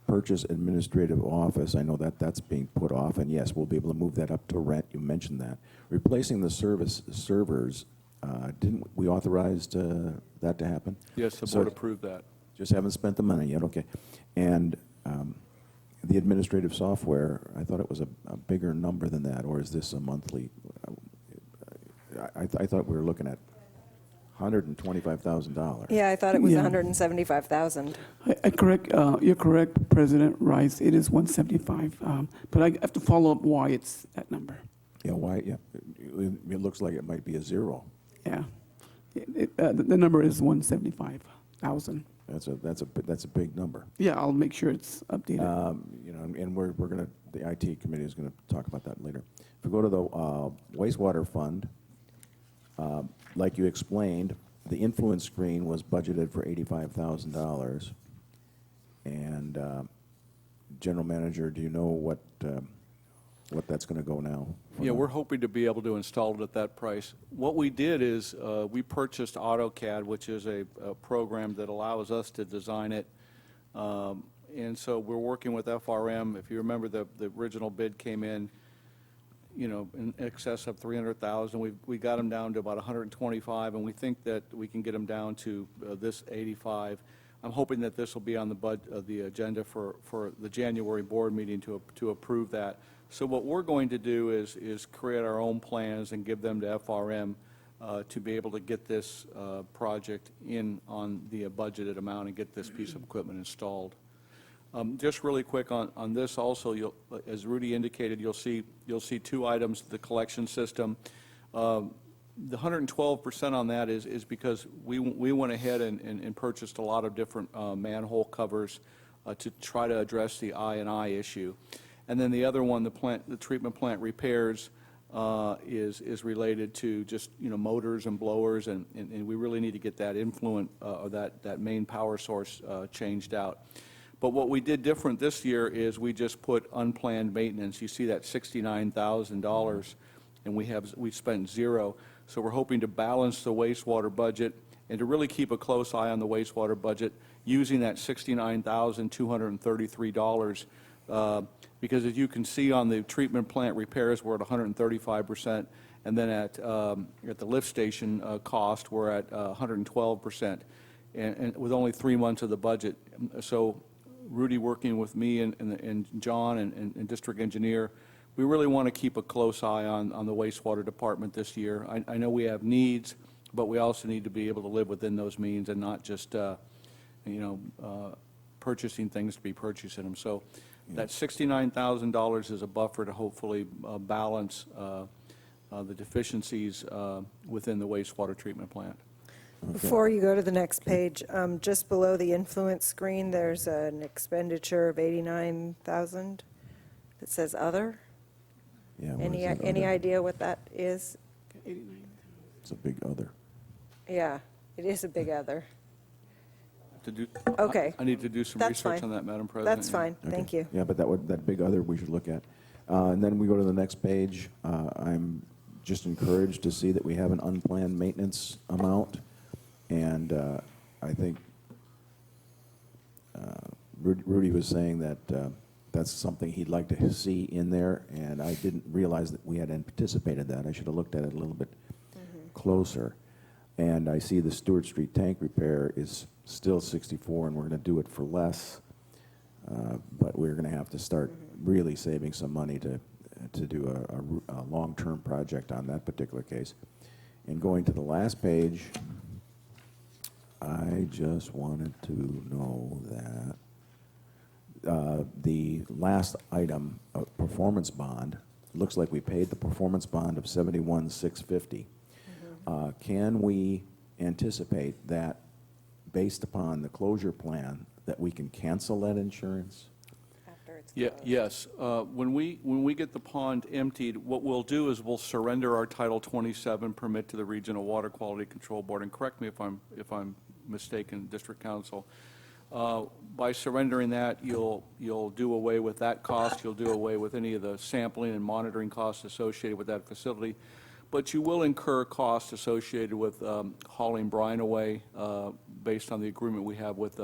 purchase administrative office, I know that that's being put off, and yes, we'll be able to move that up to rent. You mentioned that. Replacing the servers, didn't we authorize that to happen? yes, the board approved that. Just haven't spent the money yet, okay. And the administrative software, I thought it was a bigger number than that, or is this a monthly? I thought we were looking at $125,000. Yeah, I thought it was Yeah. $175,000. You're correct, President Rice. It is 175, but I have to follow up why it's that number. Yeah, why? Yeah, it looks like it might be a zero. Yeah, the number is 175,000. That's a big number. Yeah, I'll make sure it's updated. And we're gonna, the IT committee is gonna talk about that later. If we go to the wastewater fund, like you explained, the influence screen was budgeted for $85,000. And General Manager, do you know what that's going to go now? Yeah, we're hoping to be able to install it at that price. What we did is we purchased AutoCAD, which is a program that allows us to design it And so we're working with FRM. If you remember, the original bid came in, in excess of 300,000. We got them down to about 125, and we think that we can get them down to this 85. I'm hoping that this will be on the agenda for the January board meeting to approve that. So what we're going to do is create our own plans and give them to FRM to be able to get this project in on the budgeted amount and get this piece of equipment installed. Just really quick on this also, as Rudy indicated, you'll see two items, the collection system. The 112% on that is because we went ahead and purchased a lot of different manhole covers to try to address the I&I issue. And then the other one, the treatment plant repairs, is related to just motors and blowers, and we really need to get that influent or that main power source changed out. But what we did different this year is we just put unplanned maintenance. You see that $69,000, and we spent zero. So we're hoping to balance the wastewater budget and to really keep a close eye on the wastewater budget using that $69,233. Because as you can see on the treatment plant repairs, we're at 135%, and then at the lift station cost, we're at 112%, and with only 3 months of the budget. So Rudy working with me and John and district engineer, we really want to keep a close eye on the wastewater department this year. I know we have needs, but we also need to be able to live within those means and not just purchasing things to be purchasing them. So that $69,000 is a buffer to hopefully balance the deficiencies within the wastewater treatment plant. Before you go to the next page, just below the influence screen, there's an expenditure of $89,000 that says other. Yeah. Any idea what that is? It's a big other. Yeah, it is a big other. Okay. I need to do some That's research fine. on that, Madam President. That's fine, Okay. thank you. Yeah, but that big other we should look at. And then we go to the next page. I'm just encouraged to see that we have an unplanned maintenance amount. And I think Rudy was saying that that's something he'd like to see in there, and I didn't realize that we had anticipated that. I should have looked at it a little bit closer. And I see the Stewart Street tank repair is still 64, and we're going to do it for less. But we're going to have to start really saving some money to do a long-term project on that particular case. And going to the last page, I just wanted to know that the last item, performance bond, looks like we paid the performance bond of $71,650. Can we anticipate that, based upon the closure plan, that we can cancel that insurance? Yes. When we get the pond emptied, what we'll do is we'll surrender our Title 27 permit to the Regional Water Quality Control Board. And correct me if I'm mistaken, District Council. By surrendering that, you'll do away with that cost. You'll do away with any of the sampling and monitoring costs associated with that facility. But you will incur costs associated with hauling brine away based on the agreement we have with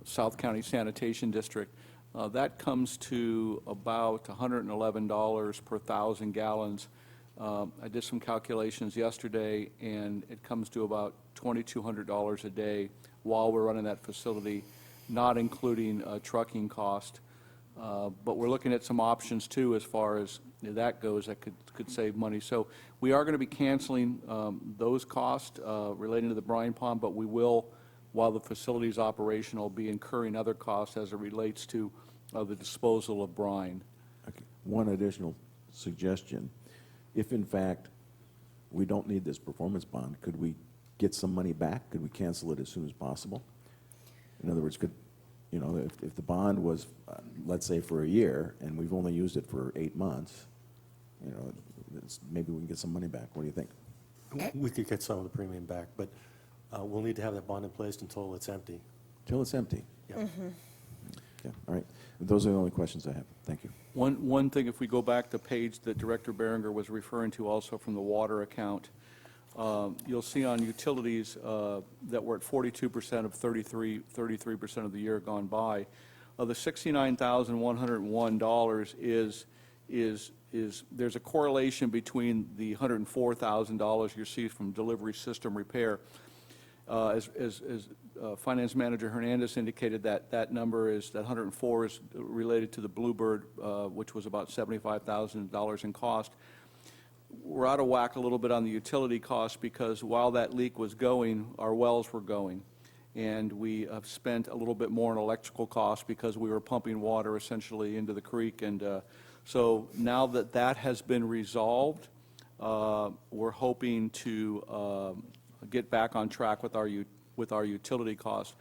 South County Sanitation District. That comes to about $111 per 1,000 gallons. I did some calculations yesterday, and it comes to about $2,200 a day while we're running that facility, not including trucking cost. But we're looking at some options, too, as far as that goes, that could save money. So we are going to be canceling those costs relating to the brine pond, but we will, while the facility is operational, be incurring other costs as it relates to the disposal of brine. Okay. One additional suggestion. If, in fact, we don't need this performance bond, could we get some money back? Could we cancel it as soon as possible? In other words, if the bond was, let's say, for a year, and we've only used it for 8 months, maybe we can get some money back. What do you think? We could get some of the premium back, but we'll need to have that bond in place until it's empty. Till it's empty? Yeah. Yeah, all right. Those are the only questions I have. Thank you. One thing, if we go back to the page that Director Berenger was referring to also from the water account, you'll see on utilities that we're at 42% of 33% of the year gone by. The $69,101 is there's a correlation between the $104,000 you see from delivery system repair. As Finance Manager Hernandez indicated, that number is, that 104 is related to the Bluebird, which was about $75,000 in cost. We're out of whack a little bit on the utility costs because while that leak was going, our wells were going. And we have spent a little bit more on electrical costs because we were pumping water essentially into the creek. And so now that that has been resolved, we're hoping to get back on track with our utility costs.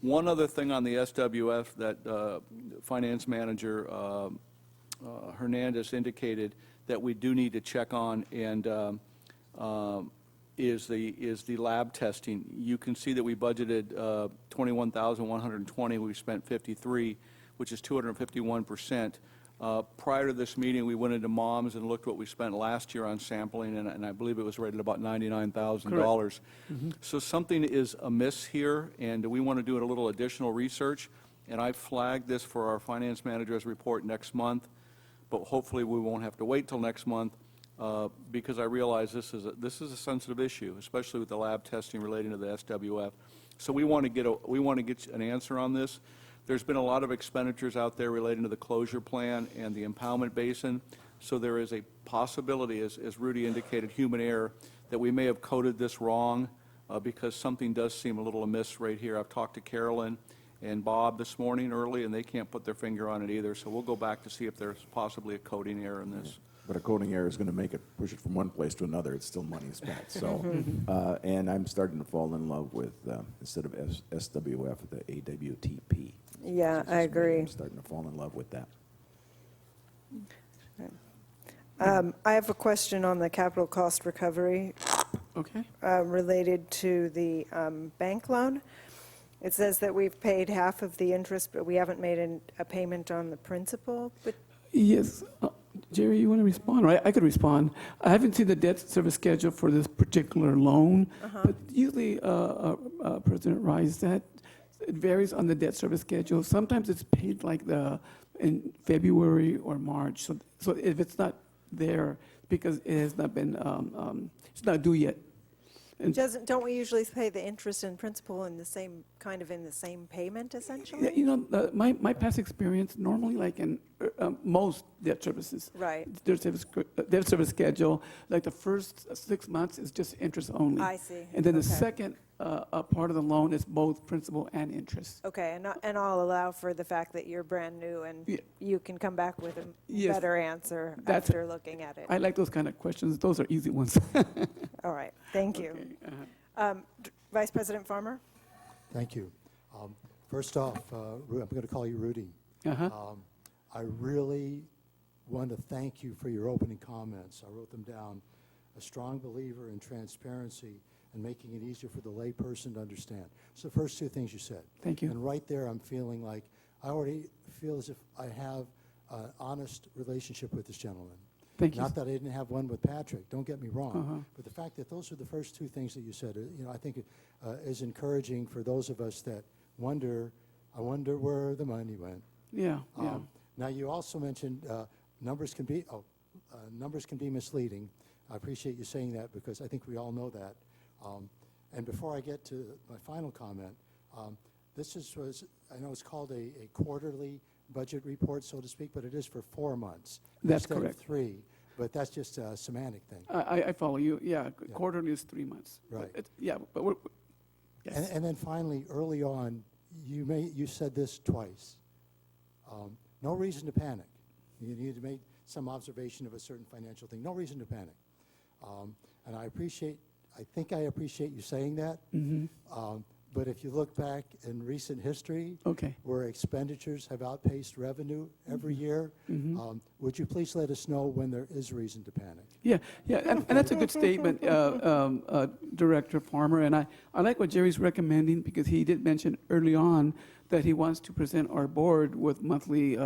One other thing on the SWF that Finance Manager Hernandez indicated that we do need to check on, and is the lab testing. You can see that we budgeted $21,120. We spent 53, which is 251%. Prior to this meeting, we went into MOMS and looked what we spent last year on sampling, and I believe it was rated about $99,000. So something is amiss here, and we want to do a little additional research. And I flagged this for our finance manager's report next month, but hopefully we won't have to wait till next month because I realize this is a sensitive issue, especially with the lab testing relating to the SWF. So we want to get an answer on this. There's been a lot of expenditures out there relating to the closure plan and the impoundment basin. So there is a possibility, as Rudy indicated, human error, that we may have coded this wrong because something does seem a little amiss right here. I've talked to Carolyn and Bob this morning early, and they can't put their finger on it either. So we'll go back to see if there's possibly a coding error in this. But a coding error is going to make it push it from one place to another. It's still money spent. So, and I'm starting to fall in love with instead of SWF, the AWTP. Yeah, I agree. I'm starting to fall in love with that. I have a question on the capital cost recovery. Okay. Related to the bank loan. It says that we've paid half of the interest, but we haven't made a payment on the principal. But Yes. Jerry, you want to respond? Right, I could respond. I haven't seen the debt service schedule for this particular loan, but usually, President Rice, that it varies on the debt service schedule. Sometimes it's paid like in February or March. So if it's not there, because it has not been, it's not due yet. And don't we usually pay the interest and principal in the same payment, essentially? yeah, you know, my past experience, normally like in most debt services, Right. debt service schedule, like the first 6 months is just interest only. I see. And then the Okay. second part of the loan is both principal and interest. Okay, and I'll allow for the fact that you're brand new and Yeah. you can come back with a Yes. better answer That's- after looking at it. I like those kind of questions. Those are easy ones. All right, thank you. Okay, Vice President Farmer? Thank you. First off, I'm going to call you Rudy. I really want to thank you for your opening comments. I wrote them down. A strong believer in transparency and making it easier for the layperson to understand. So the first two things you said. Thank you. And right there, I'm feeling like I already feel as if I have an honest relationship with this gentleman. Thank you. Not that I didn't have one with Patrick, don't get me wrong. But the fact that those are the first two things that you said, I think is encouraging for those of us that wonder, I wonder where the money went. Yeah, yeah. Now, you also mentioned numbers can be misleading. I appreciate you saying that because I think we all know that. And before I get to my final comment, I know it's called a quarterly budget report, so to speak, but it is for 4 months. That's instead correct. of 3, but that's just a semantic thing. I follow you. Yeah, quarterly is 3 months. Right. Yeah, but we're, yes. And then finally, early on, you said this twice. No reason to panic. You need to make some observation of a certain financial thing. No reason to panic. And I think I appreciate you saying that. But if you look back in recent history, where expenditures have outpaced revenue every year, would you please let us know when there is reason to panic? Yeah, and that's a good statement, Director Farmer. And I like what Jerry's recommending because he did mention early on that he wants to present our board with monthly,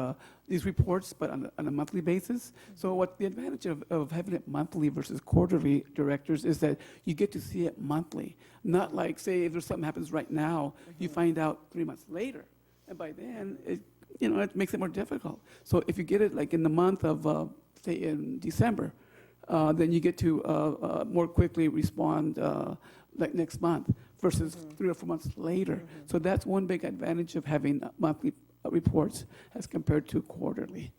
these reports, but on a monthly basis. So what the advantage of having it monthly versus quarterly, directors, is that you get to see it monthly. Not like, say, if there's something happens right now, you find out 3 months later. And by then, it makes it more difficult. So if you get it like in the month of, say, in December, then you get to more quickly respond like next month versus 3 or 4 months later. So that's one big advantage of having monthly reports as compared to quarterly.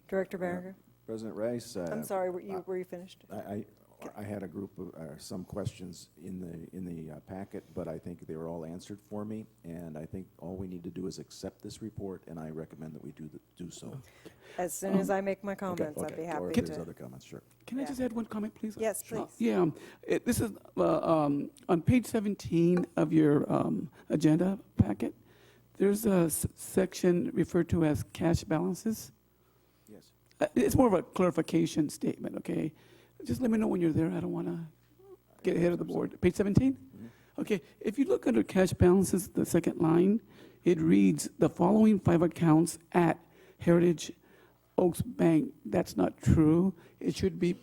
Director Berger? President Rice. I'm sorry, were you finished? I had a group of some questions in the packet, but I think they were all answered for me, and I think all we need to do is accept this report, and I recommend that we do so. As soon as I make my comments, I'd be happy Or if to. there's other comments, sure. Can I just add one comment, please? Yes, please. Yeah, this is on page 17 of your agenda packet. There's a section referred to as cash balances. Yes. It's more of a clarification statement, okay? Just let me know when you're there. I don't want to get ahead of the board. Page 17? Okay, if you look under cash balances, the second line, it reads, the following 5 accounts at Heritage Oaks Bank. That's not true. It should be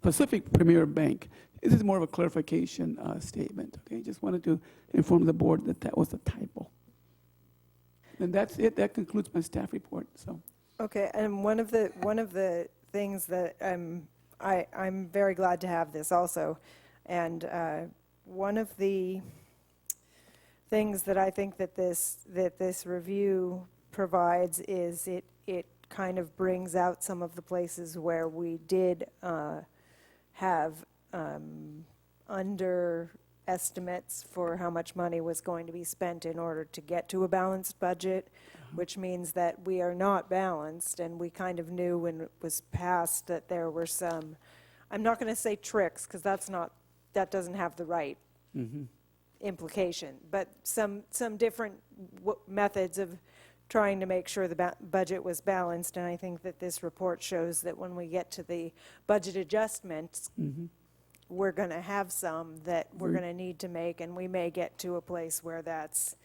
Pacific Premier Bank. This is more of a clarification statement, okay? Just wanted to inform the board that that was a typo. And that's it. That concludes my staff report, so. Okay, and one of the things that I'm very glad to have this also, and one of the things that I think that this review provides is it kind of brings out some of the places where we did have underestimates for how much money was going to be spent in order to get to a balanced budget, which means that we are not balanced, and we kind of knew when it was passed that there were some, I'm not going to say tricks, because that doesn't have the right implication, but some different methods of trying to make sure the budget was balanced, and I think that this report shows that when we get to the budget adjustments, we're going to have some that we're going to need to make, and we may get to a place where that's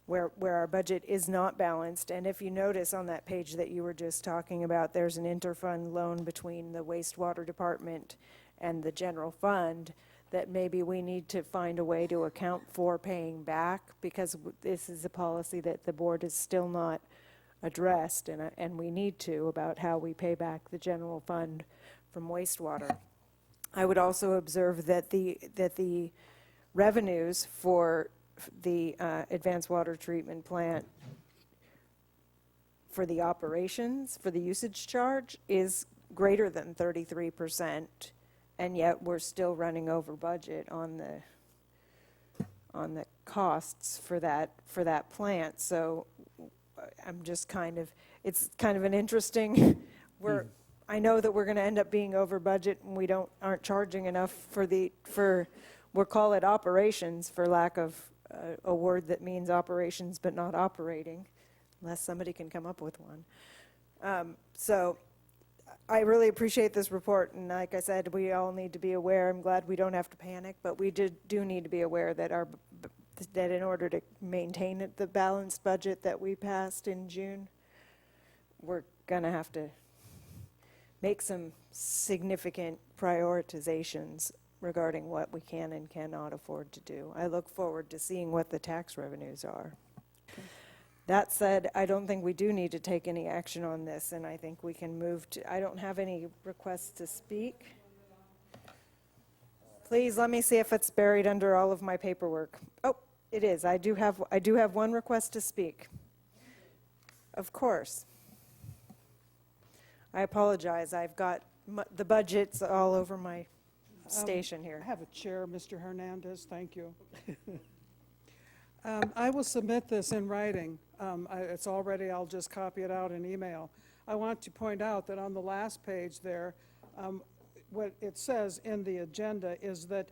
where our budget is not balanced. And if you notice on that page that you were just talking about, there's an interfund loan between the wastewater department and the general fund that maybe we need to find a way to account for paying back, because this is a policy that the board is still not addressed, and we need to, about how we pay back the general fund from wastewater. I would also observe that the revenues for the advanced water treatment plant for the operations, for the usage charge, is greater than 33%, and yet we're still running over budget on the costs for that plant. So I'm just it's kind of an interesting, I know that we're going to end up being over budget, and we aren't charging enough for we'll call it operations, for lack of a word that means operations but not operating, unless somebody can come up with one. So I really appreciate this report, and like I said, we all need to be aware. I'm glad we don't have to panic, but we do need to be aware that that in order to maintain the balanced budget that we passed in June, we're going to have to make some significant prioritizations regarding what we can and cannot afford to do. I look forward to seeing what the tax revenues are. That said, I don't think we do need to take any action on this, and I think we can move to, I don't have any requests to speak. Please let me see if it's buried under all of my paperwork. Oh, it is. I do have one request to speak. Of course. I apologize. I've got the budgets all over my station here. I have a chair, Mr. Hernandez. Thank you. I will submit this in writing. It's all ready. I'll just copy it out in email. I want to point out that on the last page there, what it says in the agenda is that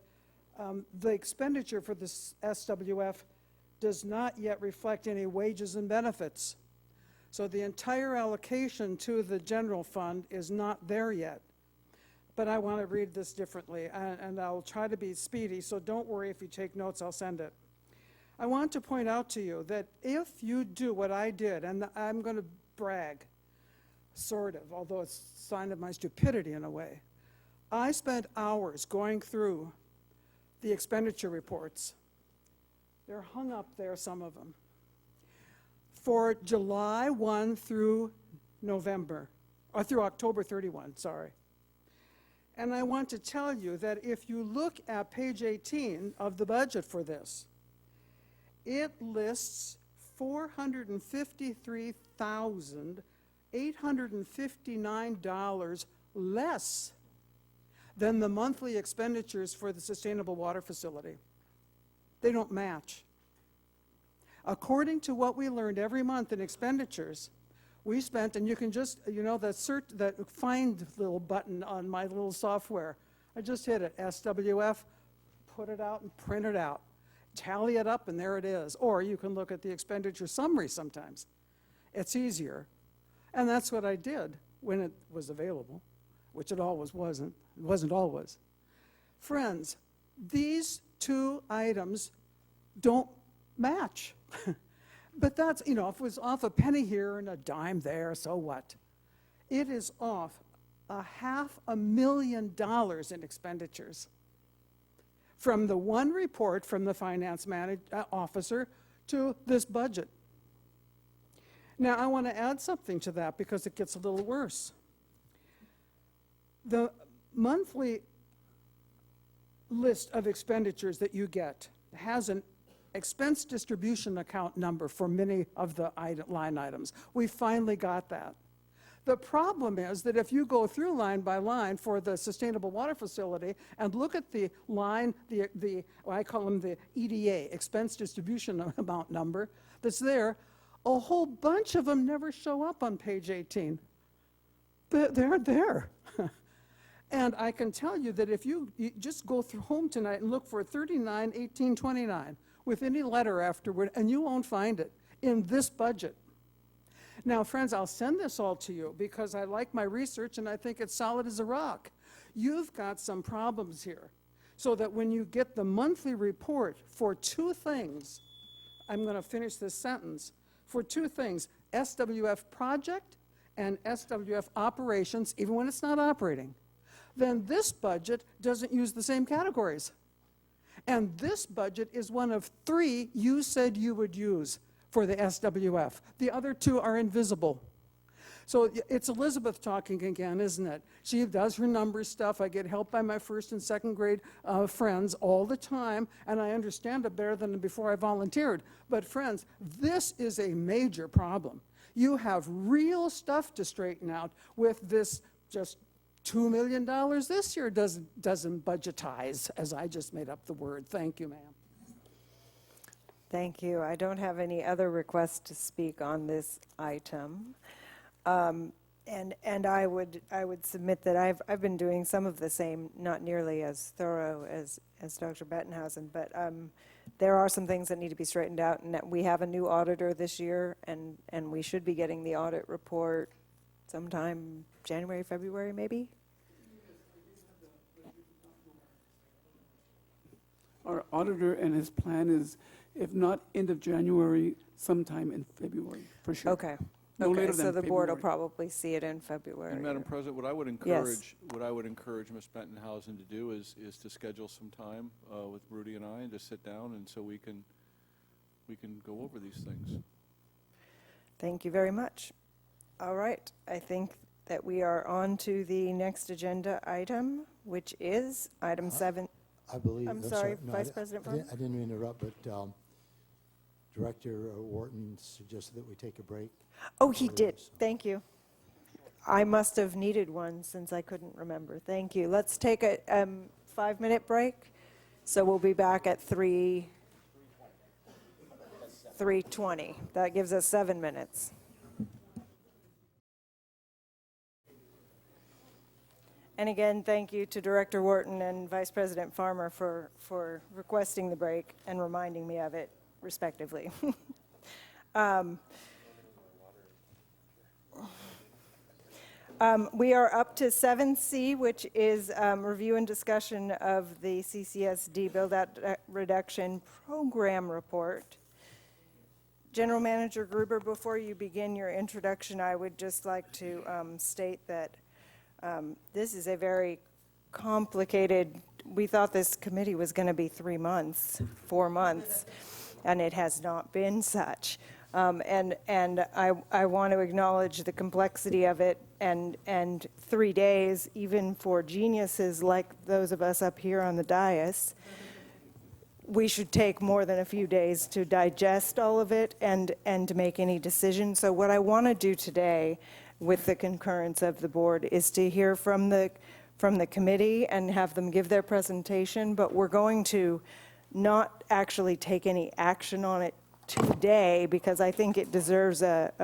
the expenditure for the SWF does not yet reflect any wages and benefits. So the entire allocation to the general fund is not there yet. but I want to read this differently, and I'll try to be speedy, so don't worry if you take notes, I'll send it. I want to point out to you that if you do what I did, and I'm going to brag, sort of, although it's a sign of my stupidity in a way, I spent hours going through the expenditure reports. They're hung up there, some of them, for July 1 through November, or through October 31, sorry. And I want to tell you that if you look at page 18 of the budget for this, it lists $453,859 less than the monthly expenditures for the sustainable water facility. They don't match. According to what we learned every month in expenditures, we spent, and you can just, you know, that find little button on my little software. I just hit it, SWF, put it out and print it out. Tally it up and there it is. Or you can look at the expenditure summary sometimes. It's easier. And that's what I did when it was available, which it always wasn't. It wasn't always. Friends, these two items don't match. But that's, you know, if it was off a penny here and a dime there, so what? It is off $500,000 in expenditures from the one report from the finance officer to this budget. Now, I want to add something to that because it gets a little worse. The monthly list of expenditures that you get has an expense distribution account number for many of the line items. We finally got that. The problem is that if you go through line by line for the sustainable water facility and look at the line, I call them the EDA, expense distribution amount number, that's there, a whole bunch of them never show up on page 18. They're there. And I can tell you that if you just go through home tonight and look for 391829 with any letter afterward, and you won't find it in this budget. Now, friends, I'll send this all to you because I like my research and I think it's solid as a rock. You've got some problems here so that when you get the monthly report for two things, I'm going to finish this sentence, for two things, SWF project and SWF operations, even when it's not operating, then this budget doesn't use the same categories. And this budget is one of three you said you would use for the SWF. The other two are invisible. So it's Elizabeth talking again, isn't it? She does her number stuff. I get help by my first and second grade friends all the time, and I understand it better than before I volunteered. But friends, this is a major problem. You have real stuff to straighten out with this just $2 million this year doesn't budgetize, as I just made up the word. Thank you, ma'am. Thank you. I don't have any other requests to speak on this item. And I would submit that I've been doing some of the same, not nearly as thorough as Dr. Bettenhausen, but there are some things that need to be straightened out, and that we have a new auditor this year, and we should be getting the audit report sometime January, February, maybe? Our auditor and his plan is, if not end of January, sometime in February, for sure. Okay. No Okay, later so than the board will February. probably see it in February. And Madam President, what I would encourage, Ms. Bettenhausen to do is to schedule some time with Rudy and I and to sit down, and so we can go over these things. Thank you very much. All right, I think that we are on to the next agenda item, which is item 7. I believe. I'm sorry, No, Vice President Farmer? I didn't mean to interrupt, but Director Wharton suggested that we take a break. Oh, he did. Thank you. I must have needed one since I couldn't remember. Thank you. Let's take a 5-minute break. So we'll be back at 3:20. That gives us 7 minutes. And again, thank you to Director Wharton and Vice President Farmer for requesting the break and reminding me of it, respectively. We are up to 7C, which is review and discussion of the CCSD Build-Out Reduction Program Report. General Manager Gruber, before you begin your introduction, I would just like to state that this is a very complicated, we thought this committee was going to be 3 months, 4 months, and it has not been such. And I want to acknowledge the complexity of it, and 3 days, even for geniuses like those of us up here on the dais, we should take more than a few days to digest all of it and to make any decision. So what I want to do today, with the concurrence of the board, is to hear from the committee and have them give their presentation, but we're going to not actually take any action on it today, because I think it deserves a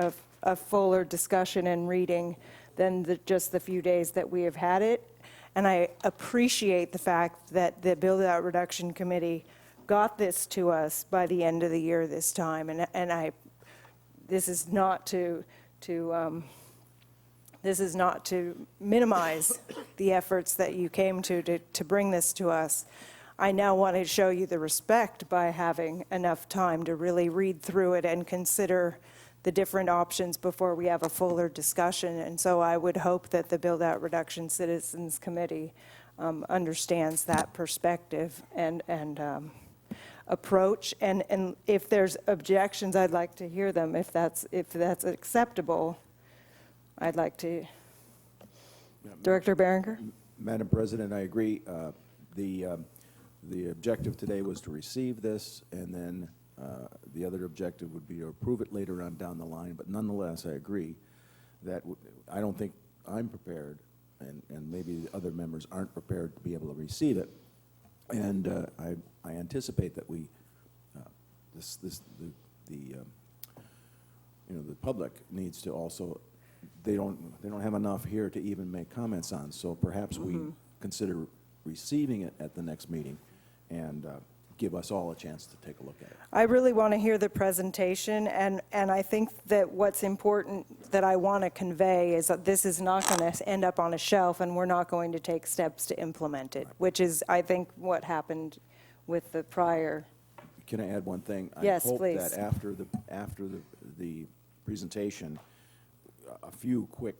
fuller discussion and reading than just the few days that we have had it. And I appreciate the fact that the Build-Out Reduction Committee got this to us by the end of the year this time. And this is not to minimize the efforts that you came to bring this to us. I now want to show you the respect by having enough time to really read through it and consider the different options before we have a fuller discussion. And so I would hope that the Build-Out Reduction Citizens Committee understands that perspective and approach. And if there's objections, I'd like to hear them. If that's acceptable, I'd like to. Director Berenger? Madam President, I agree. The objective today was to receive this, and then the other objective would be to approve it later on down the line. But nonetheless, I agree that I don't think I'm prepared, and maybe the other members aren't prepared to be able to receive it. And I anticipate that the public needs to also. They don't have enough here to even make comments on. So perhaps we consider receiving it at the next meeting and give us all a chance to take a look at it. I really want to hear the presentation, and I think that what's important that I want to convey is that this is not going to end up on a shelf, and we're not going to take steps to implement it, which is, I think, what happened with the prior. Can I add one thing? Yes, I hope please. that after the presentation, a few quick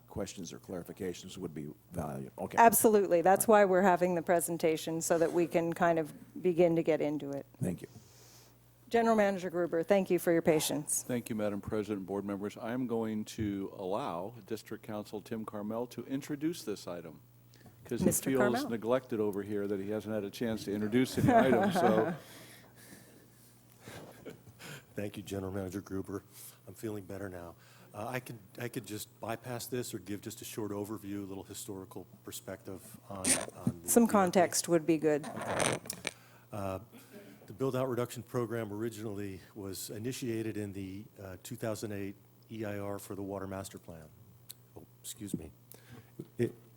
questions or clarifications would be valuable. Okay. Absolutely. That's why we're having the presentation, so that we can kind of begin to get into it. Thank you. General Manager Gruber, thank you for your patience. Thank you, Madam President, board members. I am going to allow District Council Tim Carmel to introduce this item, because he Mr. feels Carmel. neglected over here that he hasn't had a chance to introduce any items. So, Thank you, General Manager Gruber. I'm feeling better now. I could just bypass this or give just a short overview, a little historical perspective on Some context would be good. The Build-Out Reduction Program originally was initiated in the 2008 EIR for the Water Master Plan. Oh, excuse me.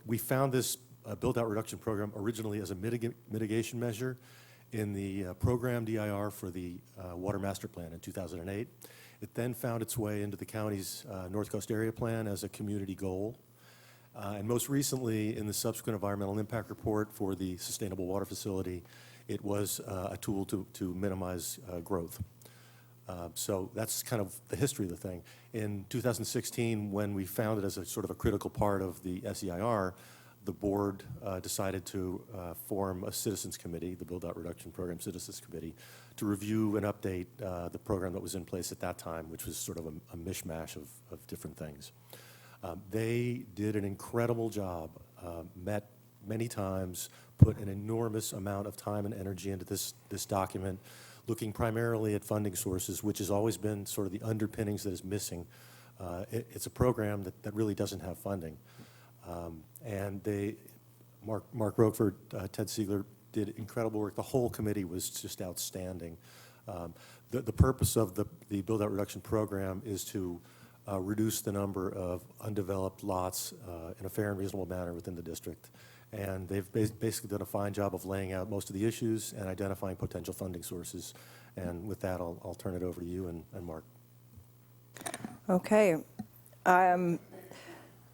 We found this Build-Out Reduction Program originally as a mitigation measure in the programmed EIR for the Water Master Plan in 2008. It then found its way into the county's North Coast Area Plan as a community goal. And most recently, in the subsequent environmental impact report for the Sustainable Water Facility, it was a tool to minimize growth. So that's kind of the history of the thing. In 2016, when we found it as a sort of a critical part of the SEIR, the board decided to form a citizens committee, the Build-Out Reduction Program Citizens Committee, to review and update the program that was in place at that time, which was sort of a mishmash of different things. They did an incredible job, met many times, put an enormous amount of time and energy into this document, looking primarily at funding sources, which has always been sort of the underpinnings that is missing. It's a program that really doesn't have funding. And Mark Roquefort, Ted Siegler did incredible work. The whole committee was just outstanding. The purpose of the Build-Out Reduction Program is to reduce the number of undeveloped lots in a fair and reasonable manner within the district. And they've basically done a fine job of laying out most of the issues and identifying potential funding sources. And with that, I'll turn it over to you and Mark. Okay.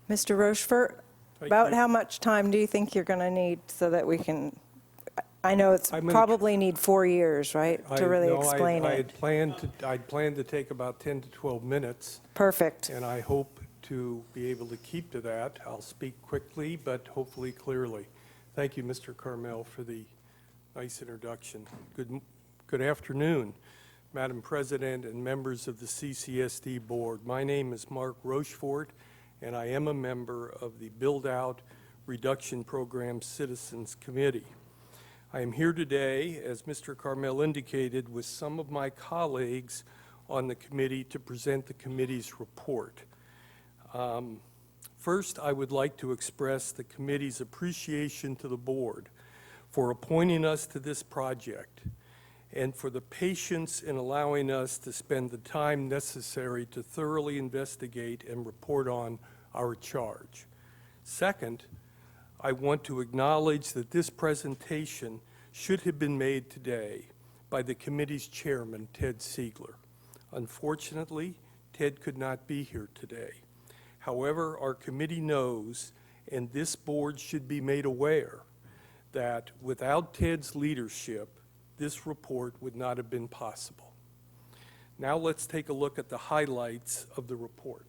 Mr. Rochefort, Thank about you. how much time do you think you're going to need so that we can, I know it's I'm gonna- probably need 4 years, right, to really explain it? I'd planned to take about 10 to 12 minutes, Perfect. and I hope to be able to keep to that. I'll speak quickly, but hopefully clearly. Thank you, Mr. Carmel, for the nice introduction. Good afternoon, Madam President and members of the CCSD Board. My name is Mark Rochefort, and I am a member of the Build-Out Reduction Program Citizens Committee. I am here today, as Mr. Carmel indicated, with some of my colleagues on the committee to present the committee's report. First, I would like to express the committee's appreciation to the board for appointing us to this project and for the patience in allowing us to spend the time necessary to thoroughly investigate and report on our charge. Second, I want to acknowledge that this presentation should have been made today by the committee's chairman, Ted Siegler. Unfortunately, Ted could not be here today. However, our committee knows, and this board should be made aware, that without Ted's leadership, this report would not have been possible. Now let's take a look at the highlights of the report.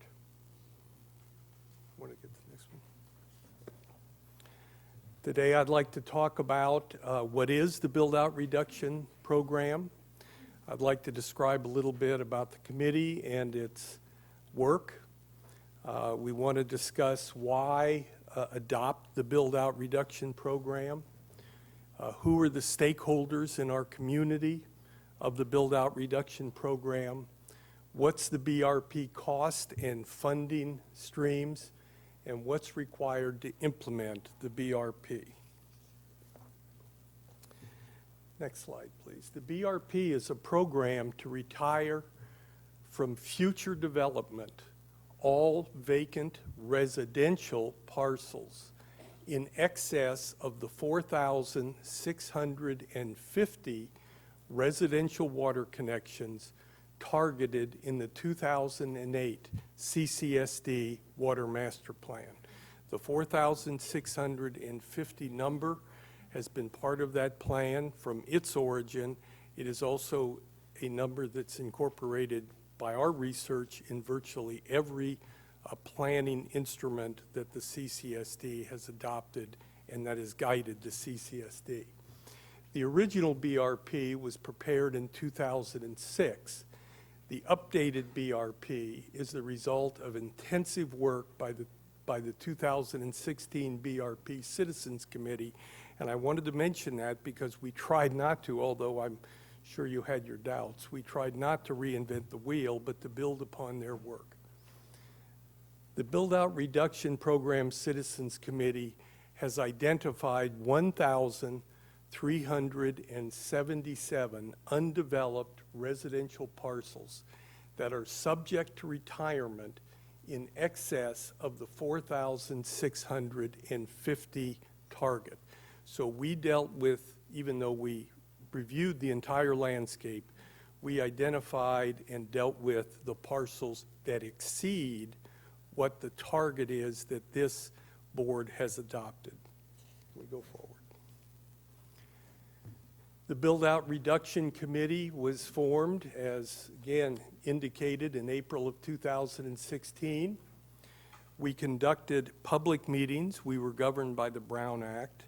Want to get to the next one? Today I'd like to talk about what is the Build-Out Reduction Program. I'd like to describe a little bit about the committee and its work. We want to discuss why adopt the Build-Out Reduction Program. Who are the stakeholders in our community of the Build-Out Reduction Program? What's the BRP cost and funding streams? And what's required to implement the BRP? Next slide, please. The BRP is a program to retire from future development all vacant residential parcels in excess of the 4,650 residential water connections targeted in the 2008 CCSD Water Master Plan. The 4,650 number has been part of that plan from its origin. It is also a number that's incorporated by our research in virtually every planning instrument that the CCSD has adopted and that has guided the CCSD. The original BRP was prepared in 2006. The updated BRP is the result of intensive work by the 2016 BRP Citizens Committee, and I wanted to mention that because we tried not to, although I'm sure you had your doubts, we tried not to reinvent the wheel, but to build upon their work. The Build-Out Reduction Program Citizens Committee has identified 1,377 undeveloped residential parcels that are subject to retirement in excess of the 4,650 target. So we dealt with, even though we reviewed the entire landscape, we identified and dealt with the parcels that exceed what the target is that this board has adopted. We go forward. The Build-Out Reduction Committee was formed, as again indicated, in April of 2016. We conducted public meetings. We were governed by the Brown Act,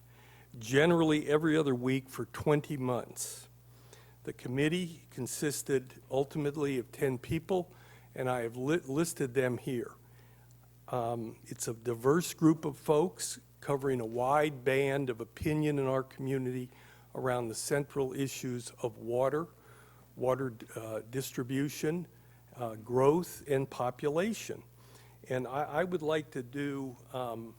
generally every other week for 20 months. The committee consisted ultimately of 10 people, and I have listed them here. It's a diverse group of folks covering a wide band of opinion in our community around the central issues of water distribution, growth, and population. And I would like to do an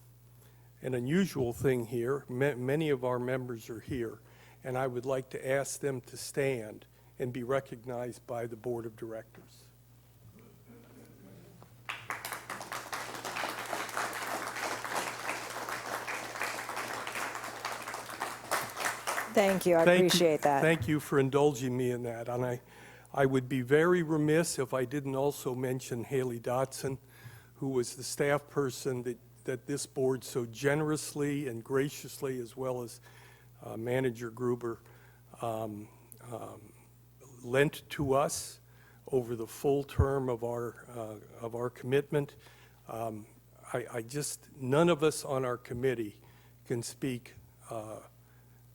unusual thing here. Many of our members are here, and I would like to ask them to stand and be recognized by the Board of Directors. Thank you. I appreciate that. Thank you for indulging me in that. And I would be very remiss if I didn't also mention Haley Dotson, who was the staff person that this board so generously and graciously, as well as Manager Gruber, lent to us over the full term of our commitment. None of us on our committee can speak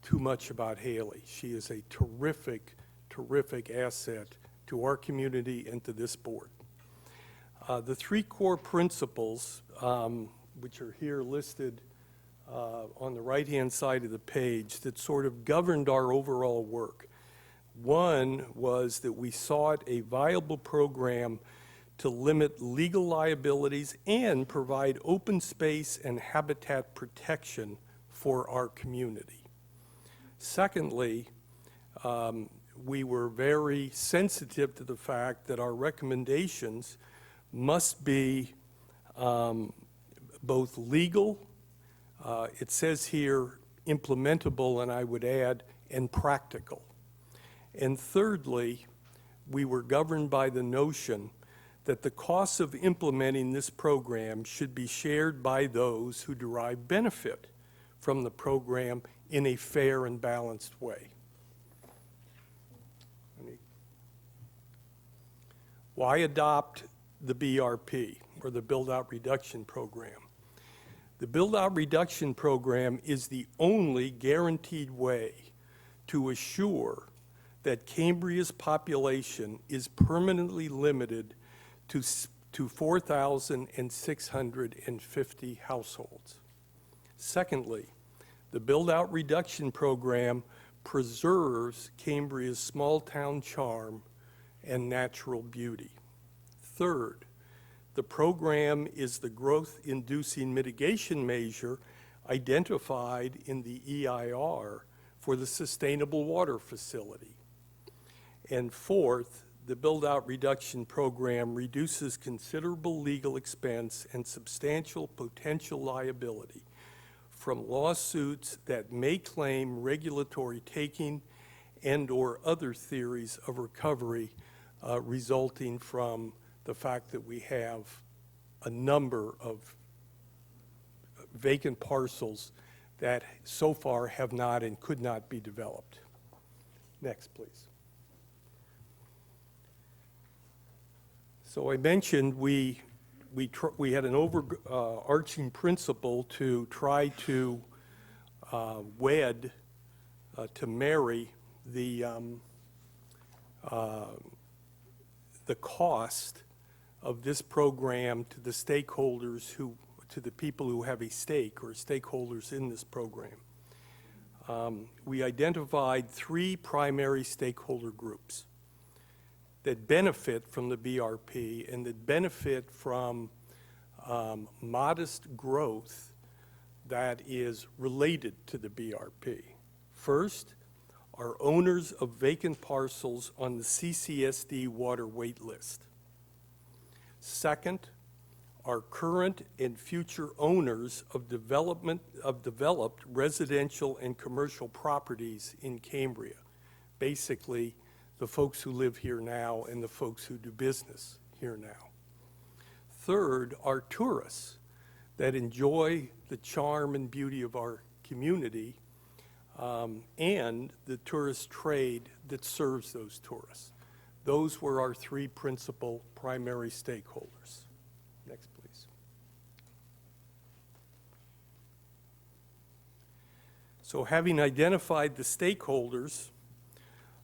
too much about Haley. She is a terrific, terrific asset to our community and to this board. The three core principles, which are here listed on the right-hand side of the page, that sort of governed our overall work. One was that we sought a viable program to limit legal liabilities and provide open space and habitat protection for our community. Secondly, we were very sensitive to the fact that our recommendations must be both legal, it says here implementable, and I would add, and practical. And thirdly, we were governed by the notion that the costs of implementing this program should be shared by those who derive benefit from the program in a fair and balanced way. Why adopt the BRP, or the Build-Out Reduction Program? The Build-Out Reduction Program is the only guaranteed way to assure that Cambria's population is permanently limited to 4,650 households. Secondly, the Build-Out Reduction Program preserves Cambria's small-town charm and natural beauty. Third, the program is the growth-inducing mitigation measure identified in the EIR for the Sustainable Water Facility. And fourth, the Build-Out Reduction Program reduces considerable legal expense and substantial potential liability from lawsuits that may claim regulatory taking and/or other theories of recovery resulting from the fact that we have a number of vacant parcels that so far have not and could not be developed. Next, please. So I mentioned we had an overarching principle to try to marry the cost of this program to the stakeholders to the people who have a stake or stakeholders in this program. We identified three primary stakeholder groups that benefit from the BRP and that benefit from modest growth that is related to the BRP. First, are owners of vacant parcels on the CCSD water wait list. Second, are current and future owners of developed residential and commercial properties in Cambria. Basically, the folks who live here now and the folks who do business here now. Third, are tourists that enjoy the charm and beauty of our community and the tourist trade that serves those tourists. Those were our three principal primary stakeholders. Next, please. So having identified the stakeholders,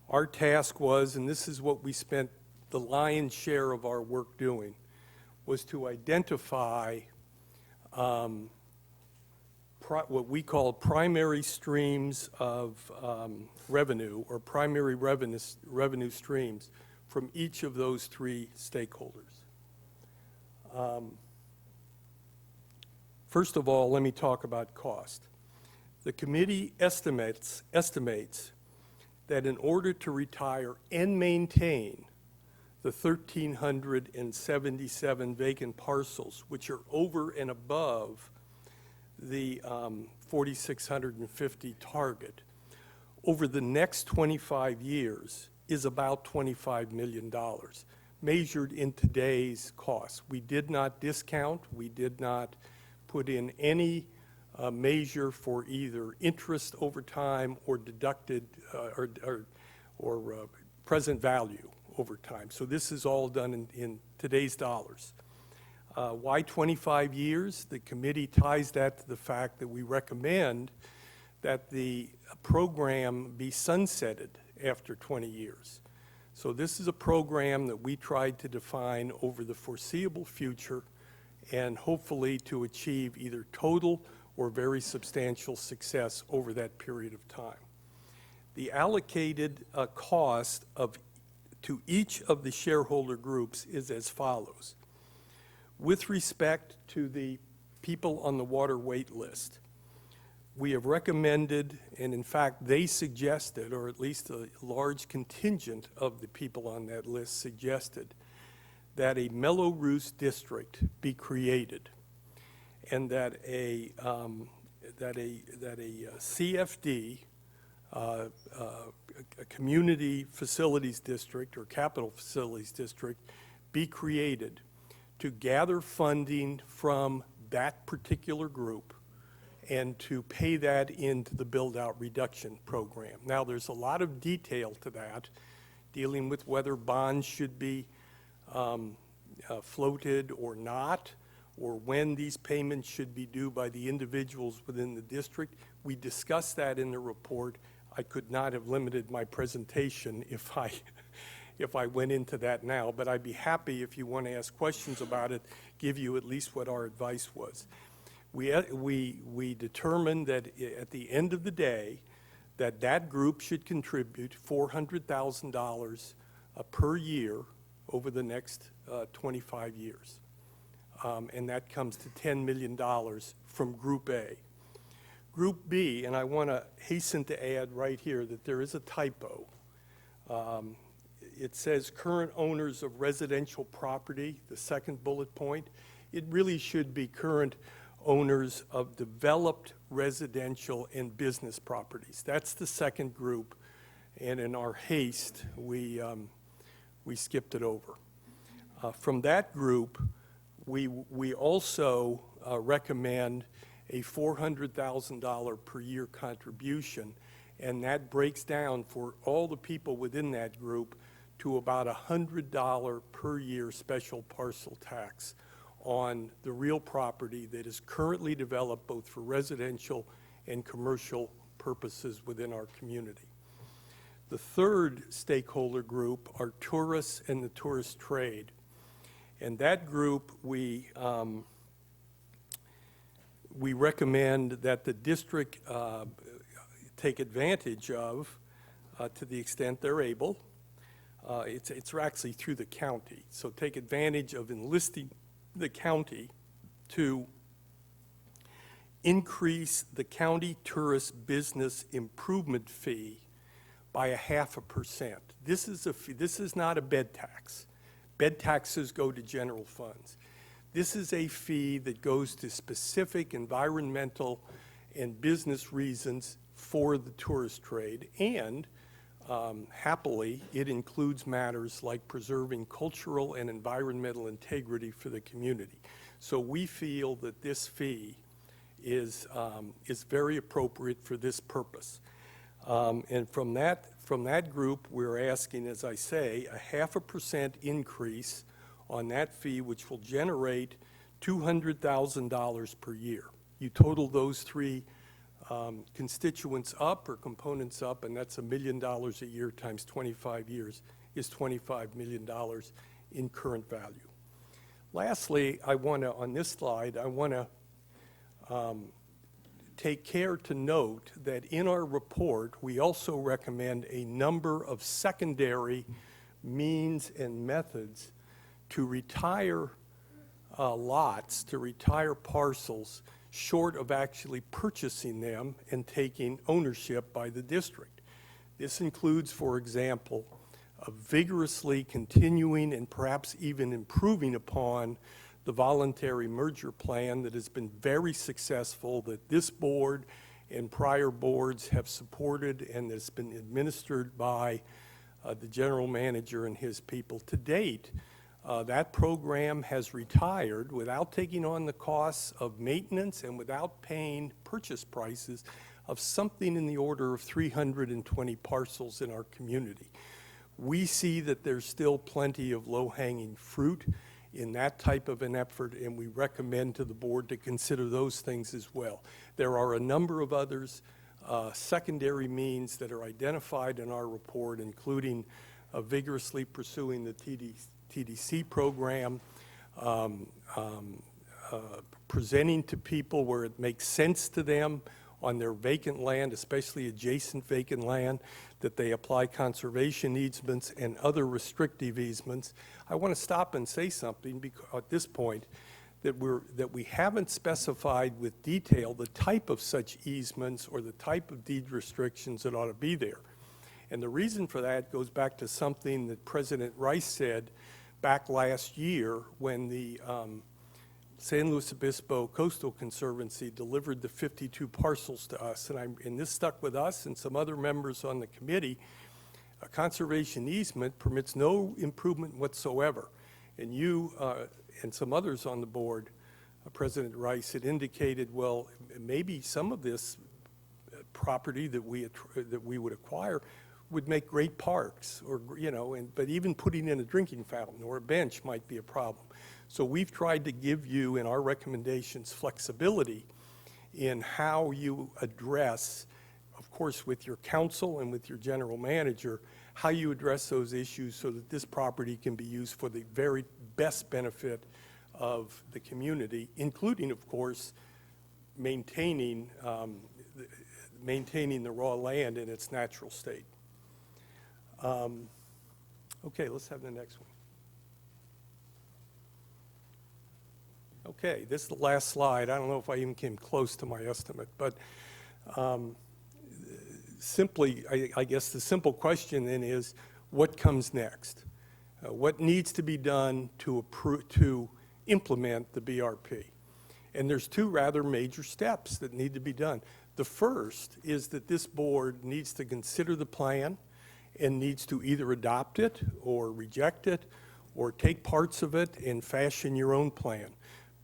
our task was, and this is what we spent the lion's share of our work doing, was to identify what we call primary streams of revenue, or primary revenue streams from each of those three stakeholders. First of all, let me talk about cost. The committee estimates that in order to retire and maintain the 1,377 vacant parcels, which are over and above the 4,650 target, over the next 25 years is about $25 million, measured in today's costs. We did not discount, we did not put in any measure for either interest over time or deducted or present value over time. So this is all done in today's dollars. Why 25 years? The committee ties that to the fact that we recommend that the program be sunsetted after 20 years. So this is a program that we tried to define over the foreseeable future and hopefully to achieve either total or very substantial success over that period of time. The allocated cost to each of the shareholder groups is as follows. With respect to the people on the water wait list, we have recommended, and in fact they suggested, or at least a large contingent of the people on that list suggested, that a Mello-Roos district be created and that a CFD, a community facilities district or capital facilities district, be created to gather funding from that particular group and to pay that into the build-out reduction program. Now, there's a lot of detail to that, dealing with whether bonds should be floated or not, or when these payments should be due by the individuals within the district. We discussed that in the report. I could not have limited my presentation if I went into that now, but I'd be happy, if you want to ask questions about it, give you at least what our advice was. We determined that at the end of the day, that group should contribute $400,000 per year over the next 25 years. And that comes to $10 million from Group A. Group B, and I want to hasten to add right here that there is a typo. It says current owners of residential property, the second bullet point. It really should be current owners of developed residential and business properties. That's the second group, and in our haste, we skipped it over. From that group, we also recommend a $400,000 per year contribution, and that breaks down for all the people within that group to about $100 per year special parcel tax on the real property that is currently developed both for residential and commercial purposes within our community. The third stakeholder group are tourists and the tourist trade. And that group, we recommend that the district take advantage of, to the extent they're able. It's actually through the county. So take advantage of enlisting the county to increase the county tourist business improvement fee by 0.5%. This is not a bed tax. Bed taxes go to general funds. This is a fee that goes to specific environmental and business reasons for the tourist trade, and happily, it includes matters like preserving cultural and environmental integrity for the community. So we feel that this fee is very appropriate for this purpose. And from that group, we're asking, as I say, a 0.5% increase on that fee, which will generate $200,000 per year. You total those three constituents up or components up, and that's $1 million a year times 25 years is $25 million in current value. Lastly, on this slide, I want to take care to note that in our report, we also recommend a number of secondary means and methods to retire lots, to retire parcels, short of actually purchasing them and taking ownership by the district. This includes, for example, vigorously continuing and perhaps even improving upon the voluntary merger plan that has been very successful, that this board and prior boards have supported and has been administered by the general manager and his people. To date, That program has retired without taking on the costs of maintenance and without paying purchase prices of something in the order of 320 parcels in our community. We see that there's still plenty of low-hanging fruit in that type of an effort, and we recommend to the board to consider those things as well. There are a number of others, secondary means that are identified in our report, including vigorously pursuing the TDC program, presenting to people where it makes sense to them on their vacant land, especially adjacent vacant land, that they apply conservation easements and other restrictive easements. I want to stop and say something at this point, that we haven't specified with detail the type of such easements or the type of deed restrictions that ought to be there. And the reason for that goes back to something that President Rice said back last year when the San Luis Obispo Coastal Conservancy delivered the 52 parcels to us, and this stuck with us and some other members on the committee. A conservation easement permits no improvement whatsoever. And you and some others on the board, President Rice, had indicated, well, maybe some of this property that we would acquire would make great parks, or but even putting in a drinking fountain or a bench might be a problem. So we've tried to give you in our recommendations flexibility in how you address, of course, with your council and with your general manager, how you address those issues so that this property can be used for the very best benefit of the community, including, of course, maintaining the raw land in its natural state. Okay, let's have the next one. Okay, this is the last slide. I don't know if I even came close to my estimate, but simply, I guess the simple question then is, what comes next? What needs to be done to implement the BRP? And there's two rather major steps that need to be done. The first is that this board needs to consider the plan and needs to either adopt it or reject it or take parts of it and fashion your own plan.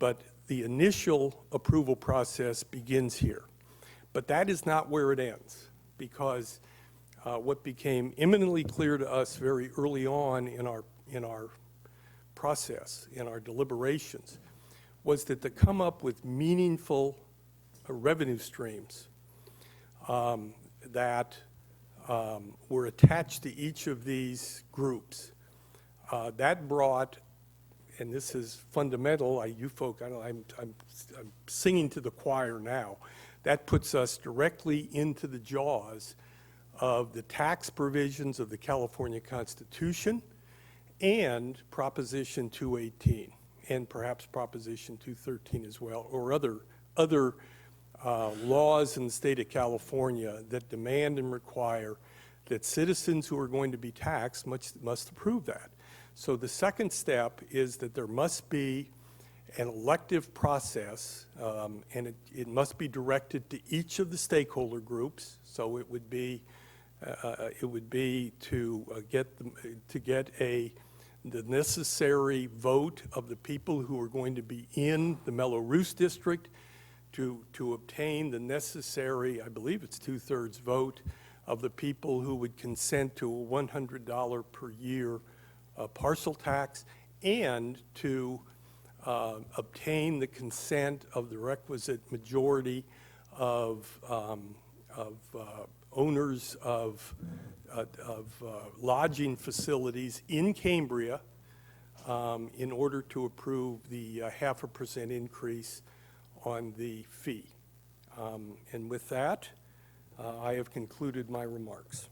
But the initial approval process begins here. But that is not where it ends, because what became imminently clear to us very early on in our process, in our deliberations, was that to come up with meaningful revenue streams that were attached to each of these groups, that brought, and this is fundamental, you folk, I'm singing to the choir now, that puts us directly into the jaws of the tax provisions of the California Constitution and Proposition 218, and perhaps Proposition 213 as well, or other laws in the state of California that demand and require that citizens who are going to be taxed must approve that. So the second step is that there must be an elective process, and it must be directed to each of the stakeholder groups. So it would be to get the necessary vote of the people who are going to be in the Mello-Roos district, to obtain the necessary, I believe it's 2/3 vote of the people who would consent to a $100 per year parcel tax, and to obtain the consent of the requisite majority of owners of lodging facilities in Cambria in order to approve the 0.5% increase on the fee. And with that, I have concluded my remarks.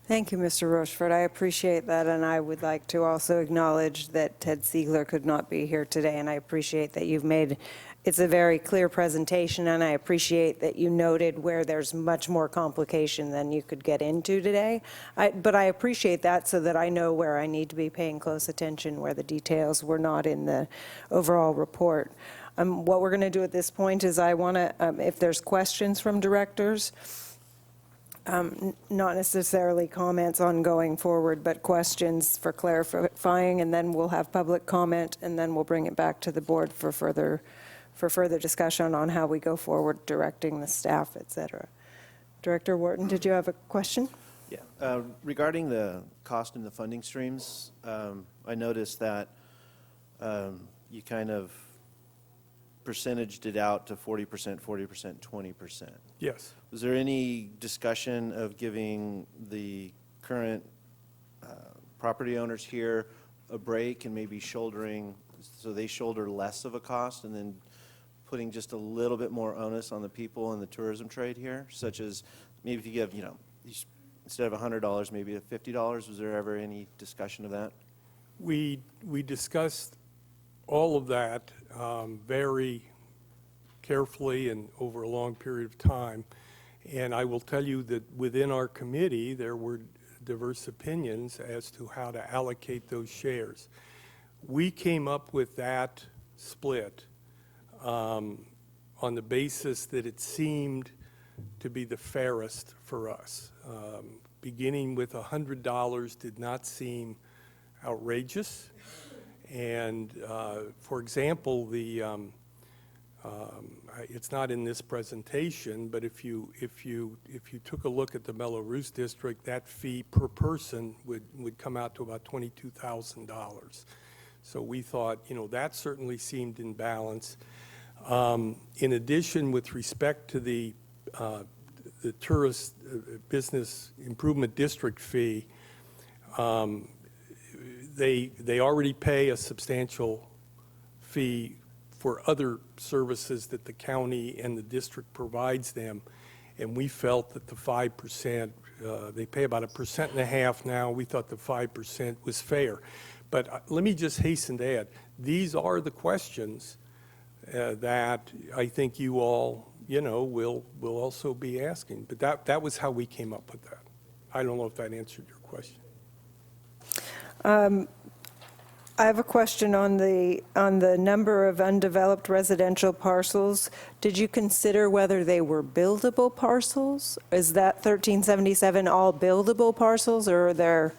Thank you, Mr. Rochefort. I appreciate that, and I would like to also acknowledge that Ted Siegler could not be here today, and I appreciate that you've made, it's a very clear presentation, and I appreciate that you noted where there's much more complication than you could get into today. But I appreciate that so that I know where I need to be paying close attention, where the details were not in the overall report. What we're going to do at this point is I want to, if there's questions from directors, Not necessarily comments on going forward, but questions for clarifying, and then we'll have public comment, and then we'll bring it back to the board for further discussion on how we go forward, directing the staff, et cetera. Director Wharton, did you have a question? Yeah. Regarding the cost and the funding streams, I noticed that you kind of percentaged it out to 40%, 40%, 20%. Yes. Was there any discussion of giving the current property owners here a break and maybe shouldering, so they shoulder less of a cost, and then putting just a little bit more onus on the people in the tourism trade here, such as maybe if you give, instead of $100, maybe $50? Was there ever any discussion of that? We discussed all of that very carefully and over a long period of time. And I will tell you that within our committee, there were diverse opinions as to how to allocate those shares. We came up with that split on the basis that it seemed to be the fairest for us. Beginning with $100 did not seem outrageous. And for example, it's not in this presentation, but if you took a look at the Mello-Roos district, that fee per person would come out to about $22,000. So we thought, that certainly seemed in balance. In addition, with respect to the tourist business improvement district fee, they already pay a substantial fee for other services that the county and the district provides them, and we felt that the 5%, they pay about 1.5% now. We thought the 5% was fair. But let me just hasten to add, these are the questions that I think you all, will also be asking. But that was how we came up with that. I don't know if that answered your question. I have a question on the number of undeveloped residential parcels. Did you consider whether they were buildable parcels? Is that 1377 all buildable parcels, or are there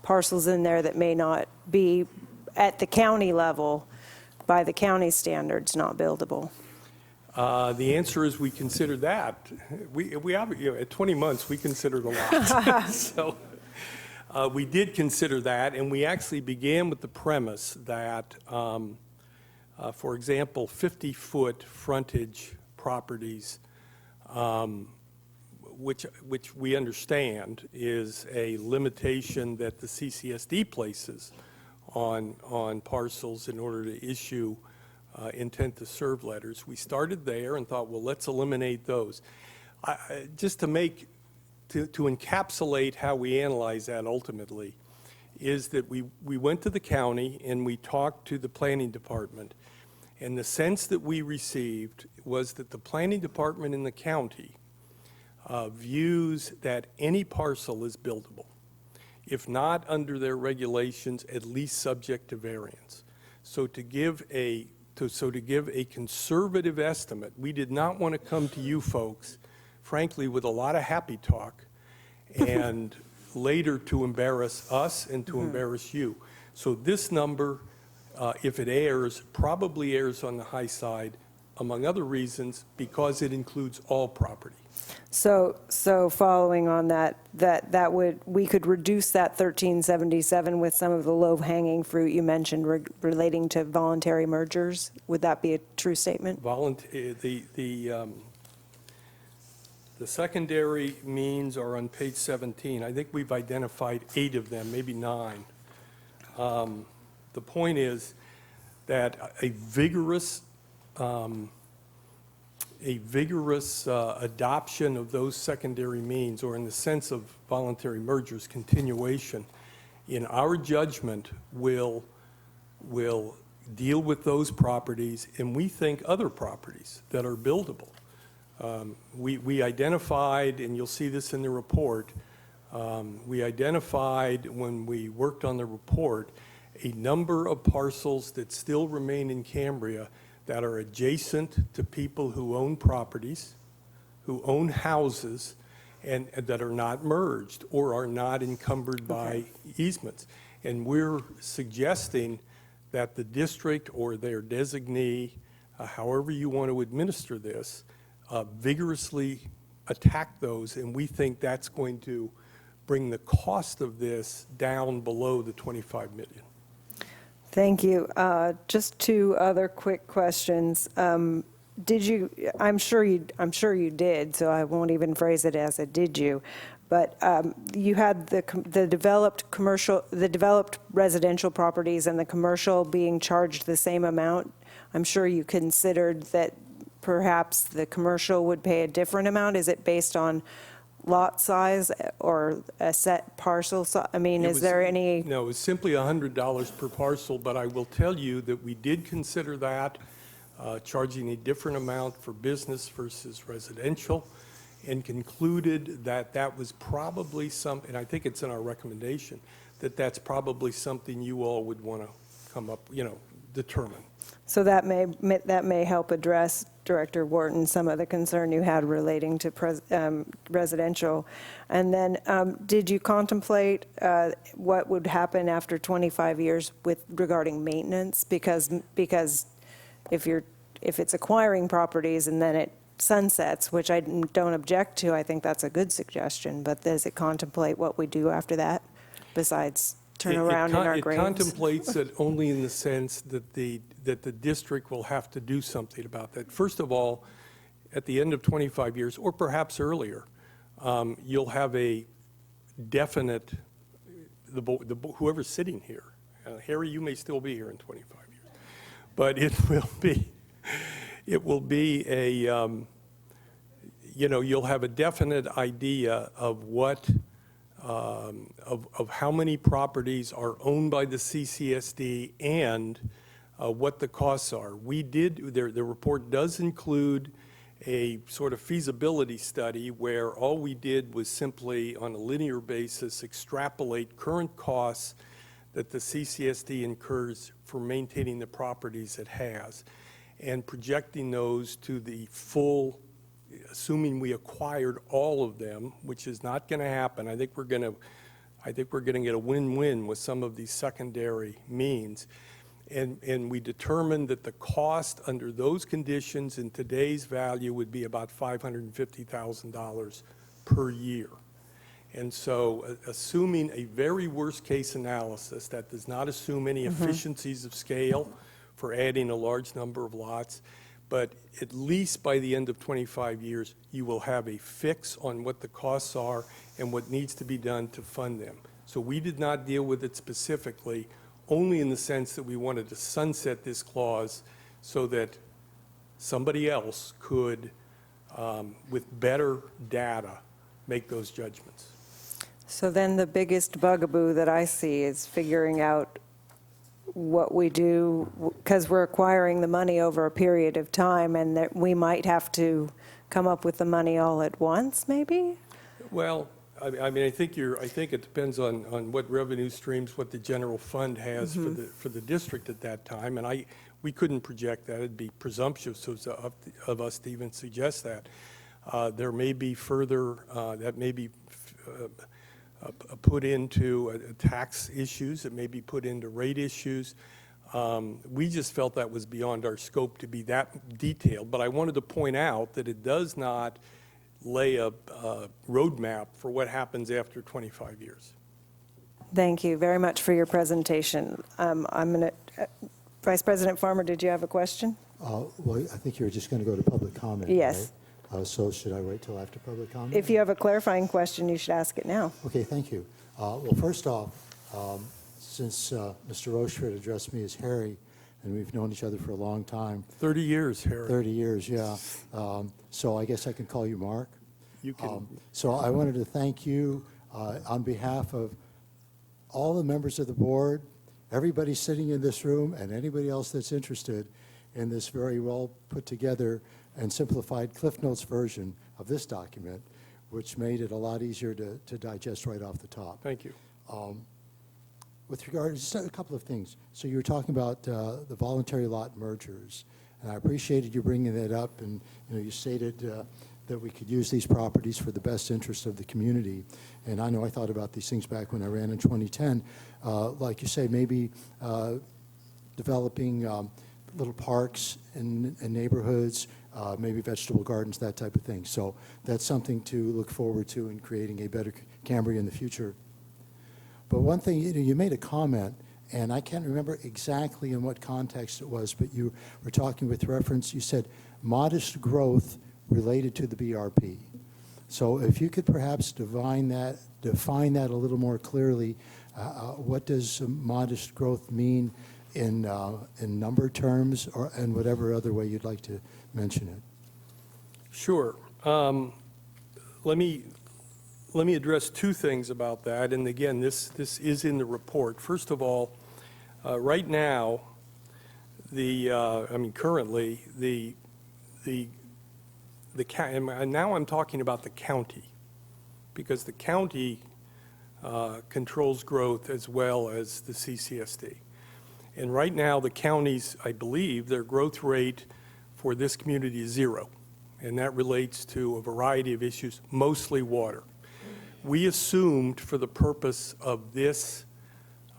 parcels in there that may not be at the county level, by the county standards, not buildable? The answer is we considered that. We at 20 months, we considered a lot. So we did consider that, and we actually began with the premise that, for example, 50-foot frontage properties, which we understand is a limitation that the CCSD places on parcels in order to issue intent to serve letters. We started there and thought, well, let's eliminate those. Just to encapsulate how we analyze that ultimately, is that we went to the county and we talked to the planning department, and the sense that we received was that the planning department in the county views that any parcel is buildable, if not under their regulations, at least subject to variance. So to give a conservative estimate, we did not want to come to you folks, frankly, with a lot of happy talk, and later to embarrass us and to embarrass you. So this number, if it airs, probably airs on the high side, among other reasons, because it includes all property. So following on that we could reduce that 1377 with some of the low-hanging fruit you mentioned relating to voluntary mergers. Would that be a true statement? The secondary means are on page 17. I think we've identified 8 of them, maybe 9. The point is that a vigorous adoption of those secondary means, or in the sense of voluntary mergers, continuation, in our judgment, will deal with those properties, and we think other properties that are buildable. We identified, and you'll see this in the report, we identified when we worked on the report a number of parcels that still remain in Cambria that are adjacent to people who own properties, who own houses, and that are not merged or are not encumbered by easements. And we're suggesting that the district or their designee, however you want to administer this, vigorously attack those, and we think that's going to bring the cost of this down below the 25 million. Thank you. Just two other quick questions. Did you, I'm sure you did, so I won't even phrase it as a did you, but you had the developed residential properties and the commercial being charged the same amount. I'm sure you considered that perhaps the commercial would pay a different amount. Is it based on lot size or a set parcel? I mean, is there any? No, it was simply $100 per parcel, but I will tell you that we did consider that, charging a different amount for business versus residential, and concluded that that was probably and I think it's in our recommendation, that that's probably something you all would want to come up, determine. So that may help address, Director Wharton, some of the concern you had relating to residential. And then did you contemplate what would happen after 25 years regarding maintenance? Because if it's acquiring properties and then it sunsets, which I don't object to, I think that's a good suggestion, but does it contemplate what we do after that besides turn around in our graves? It contemplates it only in the sense that the district will have to do something about that. First of all, at the end of 25 years, or perhaps earlier, you'll have a definite, whoever's sitting here, Harry, you may still be here in 25 years, but it will be a, you'll have a definite idea of what, of how many properties are owned by the CCSD and what the costs are. The report does include a sort of feasibility study where all we did was simply, on a linear basis, extrapolate current costs that the CCSD incurs for maintaining the properties it has, and projecting those to the full, assuming we acquired all of them, which is not going to happen. I think we're going to get a win-win with some of these secondary means. And we determined that the cost under those conditions in today's value would be about $550,000 per year. And so assuming a very worst-case analysis that does not assume any efficiencies of scale for adding a large number of lots, but at least by the end of 25 years, you will have a fix on what the costs are and what needs to be done to fund them. So we did not deal with it specifically, only in the sense that we wanted to sunset this clause so that somebody else could, with better data, make those judgments. So then the biggest bugaboo that I see is figuring out what we do, because we're acquiring the money over a period of time, and that we might have to come up with the money all at once, maybe? Well, I mean, I think it depends on what revenue streams, what the general fund has for the district at that time, and we couldn't project that. It'd be presumptuous of us to even suggest that. There may be further, that may be put into tax issues, it may be put into rate issues. We just felt that was beyond our scope to be that detailed, but I wanted to point out that it does not lay a roadmap for what happens after 25 years. Thank you very much for your presentation. I'm going to, Vice President Farmer, did you have a question? Well, I think you were just going to go to public comment. Yes. Right? So should I wait till after public comment? If you have a clarifying question, you should ask it now. Okay, thank you. Well, first off, since Mr. Rochford addressed me as Harry, and we've known each other for a long time. 30 years, Harry. 30 years, yeah. So I guess I can call you Mark. You can. So I wanted to thank you on behalf of all the members of the board, everybody sitting in this room, and anybody else that's interested in this very well put together and simplified Cliff Notes version of this document, which made it a lot easier to digest right off the top. Thank you. With regard, just a couple of things. So you were talking about the voluntary lot mergers, and I appreciated you bringing that up, and you stated that we could use these properties for the best interest of the community. And I know I thought about these things back when I ran in 2010. Like you say, maybe developing little parks in neighborhoods, maybe vegetable gardens, that type of thing. So that's something to look forward to in creating a better Cambria in the future. But one thing, you made a comment, and I can't remember exactly in what context it was, but you were talking with reference, you said modest growth related to the BRP. So if you could perhaps define that a little more clearly, what does modest growth mean in number terms, or in whatever other way you'd like to mention it? Sure. Let me address two things about that. And again, this is in the report. First of all, right now, currently, and now I'm talking about the county, because the county controls growth as well as the CCSD. And right now, the counties, I believe, their growth rate for this community is 0. And that relates to a variety of issues, mostly water. We assumed, for the purpose of this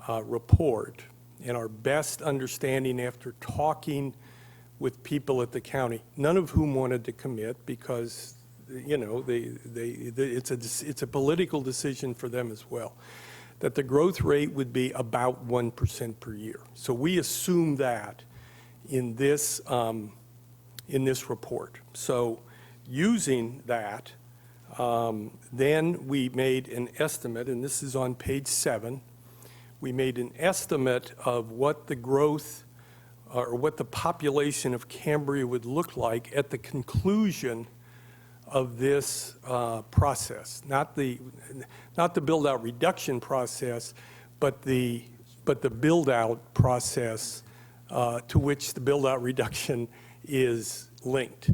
report, and our best understanding after talking with people at the county, none of whom wanted to commit because, you know, it's a political decision for them as well, that the growth rate would be about 1% per year. So we assume that in this report. So using that, then we made an estimate, and this is on page 7. We made an estimate of what the growth or what the population of Cambria would look like at the conclusion of this process, not the build-out reduction process, but the build-out process to which the build-out reduction is linked.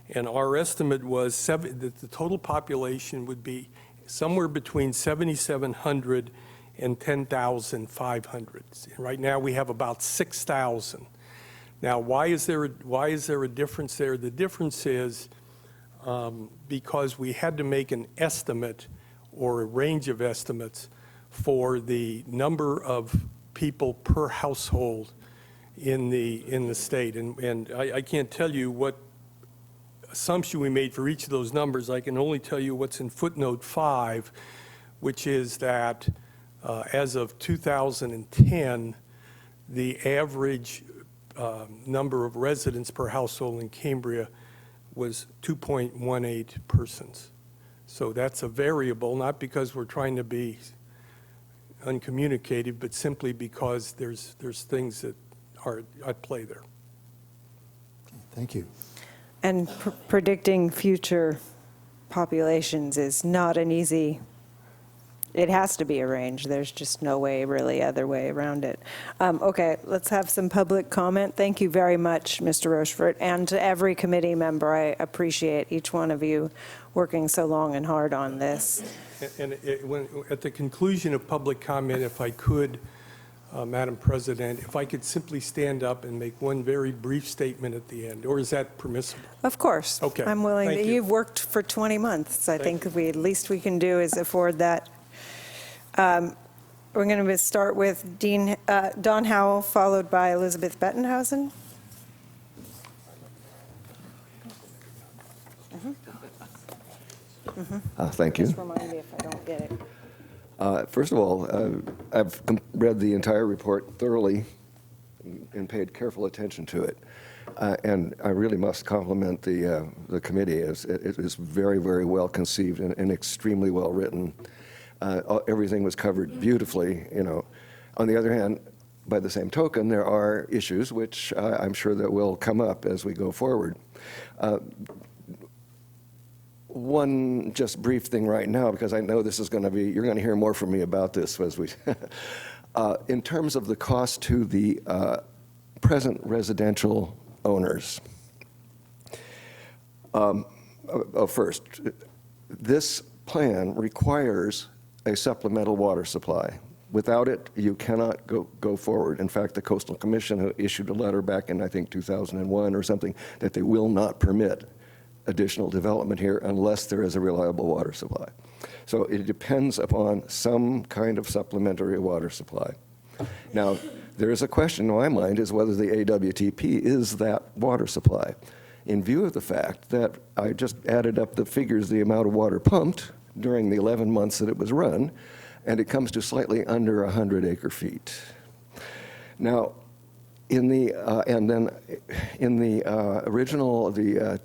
And our estimate was that the total population would be somewhere between 7,700 and 10,500. Right now, we have about 6,000. Now, why is there a difference there? The difference is because we had to make an estimate or a range of estimates for the number of people per household in the state. And I can't tell you what assumption we made for each of those numbers. I can only tell you what's in footnote 5, which is that as of 2010, the average number of residents per household in Cambria was 2.18 persons. So that's a variable, not because we're trying to be uncommunicative, but simply because there's things that are at play there. Thank you. And predicting future populations is not an easy, it has to be a range. There's just no way, really, other way around it. Okay, let's have some public comment. Thank you very much, Mr. Rochefort, and to every committee member. I appreciate each one of you working so long and hard on this. And at the conclusion of public comment, if I could, Madam President, if I could simply stand up and make one very brief statement at the end, or is that permissible? Of course. Okay. I'm willing. Thank you. You've worked for 20 months. I think least we can do is afford that. We're going to start with Don Howell, followed by Elizabeth Bettenhausen. Thank you. Just remind me if I don't get it. First of all, I've read the entire report thoroughly and paid careful attention to it. And I really must compliment the committee. It is very, very well conceived and extremely well written. Everything was covered beautifully, you know. On the other hand, by the same token, there are issues which I'm sure that will come up as we go forward. One just brief thing right now, because I know this is going to be, you're going to hear more from me about this as we, in terms of the cost to the present residential owners. First, this plan requires a supplemental water supply. Without it, you cannot go forward. In fact, the Coastal Commission issued a letter back in, I think, 2001 or something, that they will not permit additional development here unless there is a reliable water supply. So it depends upon some kind of supplementary water supply. Now, there is a question in my mind is whether the AWTP is that water supply. In view of the fact that I just added up the figures, the amount of water pumped during the 11 months that it was run, and it comes to slightly under 100 acre-feet. Now, in the original, the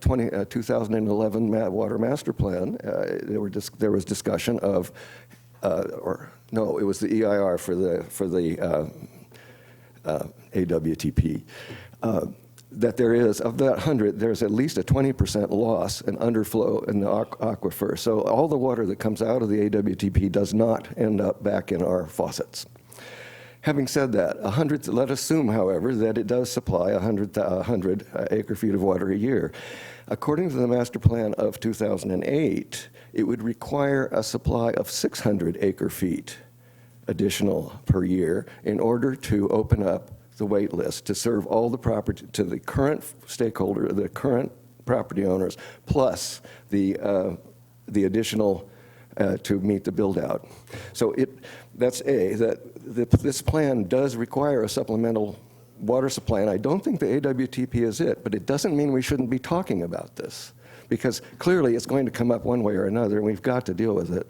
2011 Water Master Plan, there was discussion of, no, it was the EIR for the AWTP, that there is, of that 100, there's at least a 20% loss and underflow in the aquifer. So all the water that comes out of the AWTP does not end up back in our faucets. Having said that, 100, let us assume, however, that it does supply 100 acre-feet of water a year. According to the master plan of 2008, it would require a supply of 600 acre-feet additional per year in order to open up the wait list to serve all the property to the current stakeholder, the current property owners, plus the additional to meet the build-out. So this plan does require a supplemental water supply, and I don't think the AWTP is it, but it doesn't mean we shouldn't be talking about this, because clearly it's going to come up one way or another, and we've got to deal with it.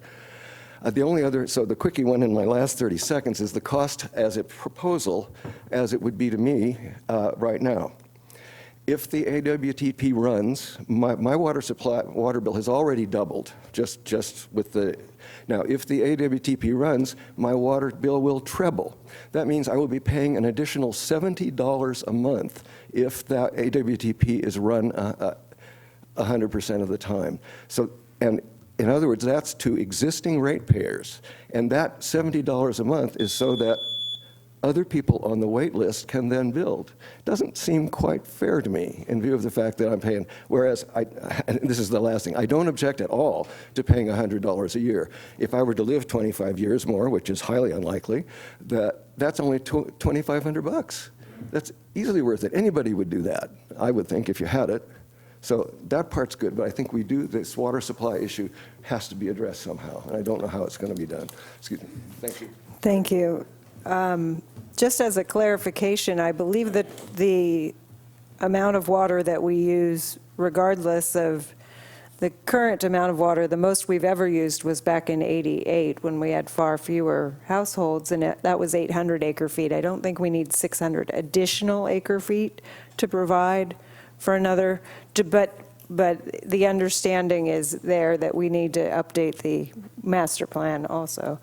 The only other, so the quickie one in my last 30 seconds is the cost as a proposal, as it would be to me right now. If the AWTP runs, my water bill has already doubled, just with the, now if the AWTP runs, my water bill will treble. That means I will be paying an additional $70 a month if that AWTP is run 100% of the time. So, and in other words, that's to existing ratepayers. And that $70 a month is so that other people on the wait list can then build. Doesn't seem quite fair to me in view of the fact that I'm paying, whereas, and this is the last thing, I don't object at all to paying $100 a year. If I were to live 25 years more, which is highly unlikely, that's only $2,500. That's easily worth it. Anybody would do that, I would think, if you had it. So that part's good, but I think this water supply issue has to be addressed somehow, and I don't know how it's going to be done. Excuse me. Thank you. Thank you. Just as a clarification, I believe that the amount of water that we use, regardless of the current amount of water, the most we've ever used was back in '88 when we had far fewer households, and that was 800 acre-feet. I don't think we need 600 additional acre-feet to provide for another, but the understanding is there that we need to update the master plan also.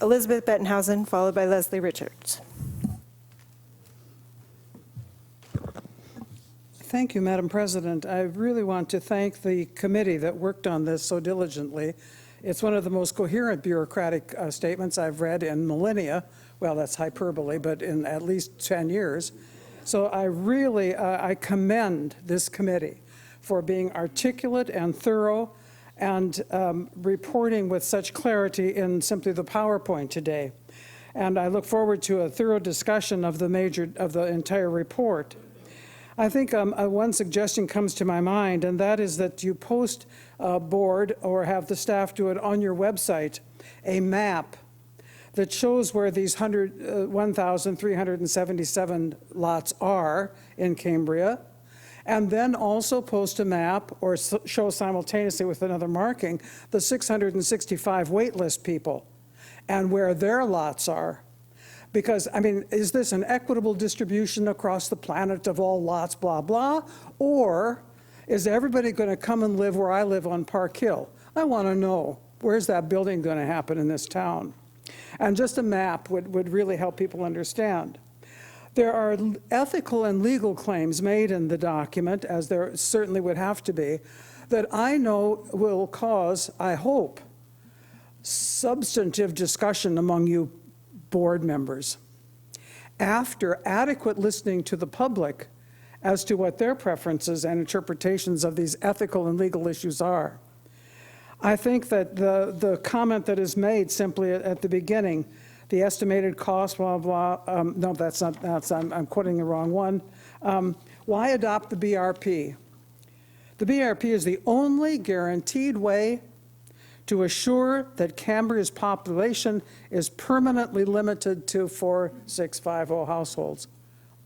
Elizabeth Bettenhausen, followed by Leslie Richards. Thank you, Madam President. I really want to thank the committee that worked on this so diligently. It's one of the most coherent bureaucratic statements I've read in millennia. Well, that's hyperbole, but in at least 10 years. So I really, I commend this committee for being articulate and thorough and reporting with such clarity in simply the PowerPoint today. And I look forward to a thorough discussion of the entire report. I think one suggestion comes to my mind, and that is that you post board or have the staff do it on your website, a map that shows where these 1,377 lots are in Cambria, and then also post a map or show simultaneously with another marking the 665 waitlist people and where their lots are. Because, I mean, is this an equitable distribution across the planet of all lots, blah, blah, or is everybody going to come and live where I live on Park Hill? I want to know, where's that building going to happen in this town? And just a map would really help people understand. There are ethical and legal claims made in the document, as there certainly would have to be, that I know will cause, I hope, substantive discussion among you board members after adequate listening to the public as to what their preferences and interpretations of these ethical and legal issues are. I think that the comment that is made simply at the beginning, the estimated cost, blah, blah, no, that's not, I'm quoting the wrong one. Why adopt the BRP? The BRP is the only guaranteed way to assure that Cambria's population is permanently limited to 4650 households.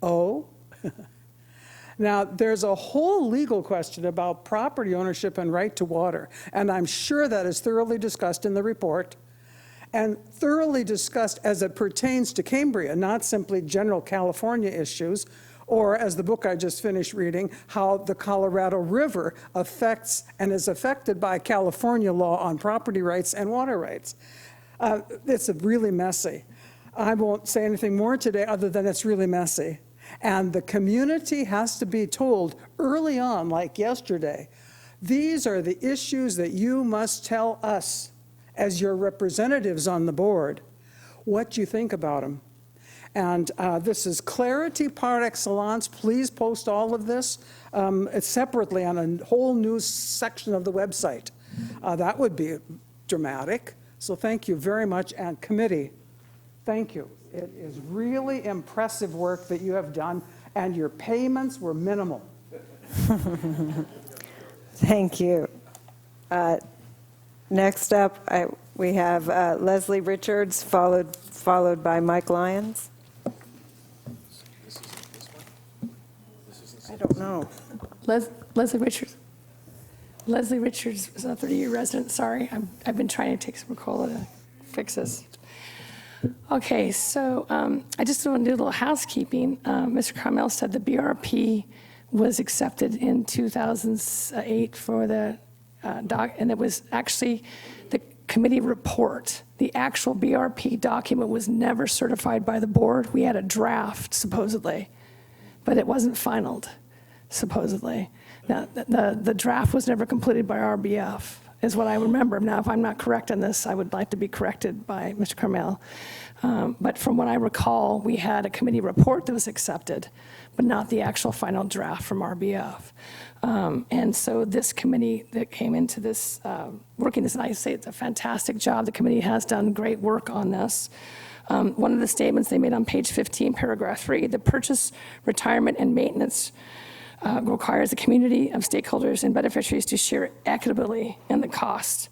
Oh? Now, there's a whole legal question about property ownership and right to water, and I'm sure that is thoroughly discussed in the report, and thoroughly discussed as it pertains to Cambria, not simply general California issues, or as the book I just finished reading, how the Colorado River affects and is affected by California law on property rights and water rights. It's really messy. I won't say anything more today other than it's really messy. And the community has to be told early on, like yesterday, these are the issues that you must tell us as your representatives on the board what you think about them. And this is clarity par excellence. Please post all of this separately on a whole news section of the website. That would be dramatic. So thank you very much. And committee, thank you. It is really impressive work that you have done, and your payments were minimal. Thank you. Next up, we have Leslie Richards, followed by Mike Lyons. I don't know. Leslie Richards. Leslie Richards is a 30-year resident. Sorry, I've been trying to take some Ricola to fix this. Okay, so I just want to do a little housekeeping. Mr. Carmel said the BRP was accepted in 2008 for the doc, and it was actually the committee report. The actual BRP document was never certified by the board. We had a draft, supposedly, but it wasn't finalized, supposedly. Now, the draft was never completed by RBF, is what I remember. Now, if I'm not correct on this, I would like to be corrected by Mr. Carmel. But from what I recall, we had a committee report that was accepted, but not the actual final draft from RBF. And so this committee that came into this, working this, and I say it's a fantastic job. The committee has done great work on this. One of the statements they made on page 15, paragraph 3, the purchase, retirement, and maintenance requires a community of stakeholders and beneficiaries to share equitably in the cost.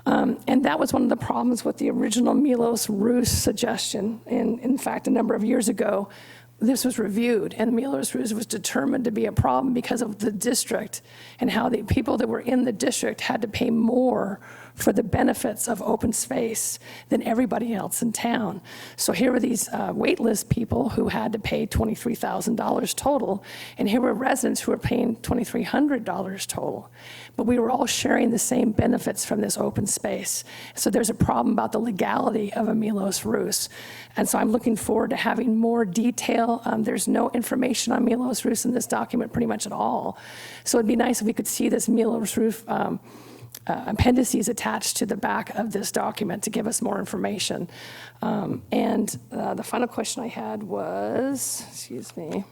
And that was one of the problems with the original Milos-Roos suggestion. In fact, a number of years ago, this was reviewed, and Milos-Roos was determined to be a problem because of the district and how the people that were in the district had to pay more for the benefits of open space than everybody else in town. So here were these wait list people who had to pay $23,000 total, and here were residents who were paying $2,300 total. But we were all sharing the same benefits from this open space. So there's a problem about the legality of a Milos-Roos. And so I'm looking forward to having more detail. There's no information on Milos-Roos in this document pretty much at all. So it'd be nice if we could see this Milos-Roos appendices attached to the back of this document to give us more information. And the final question I had was, excuse me,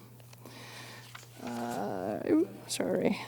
sorry.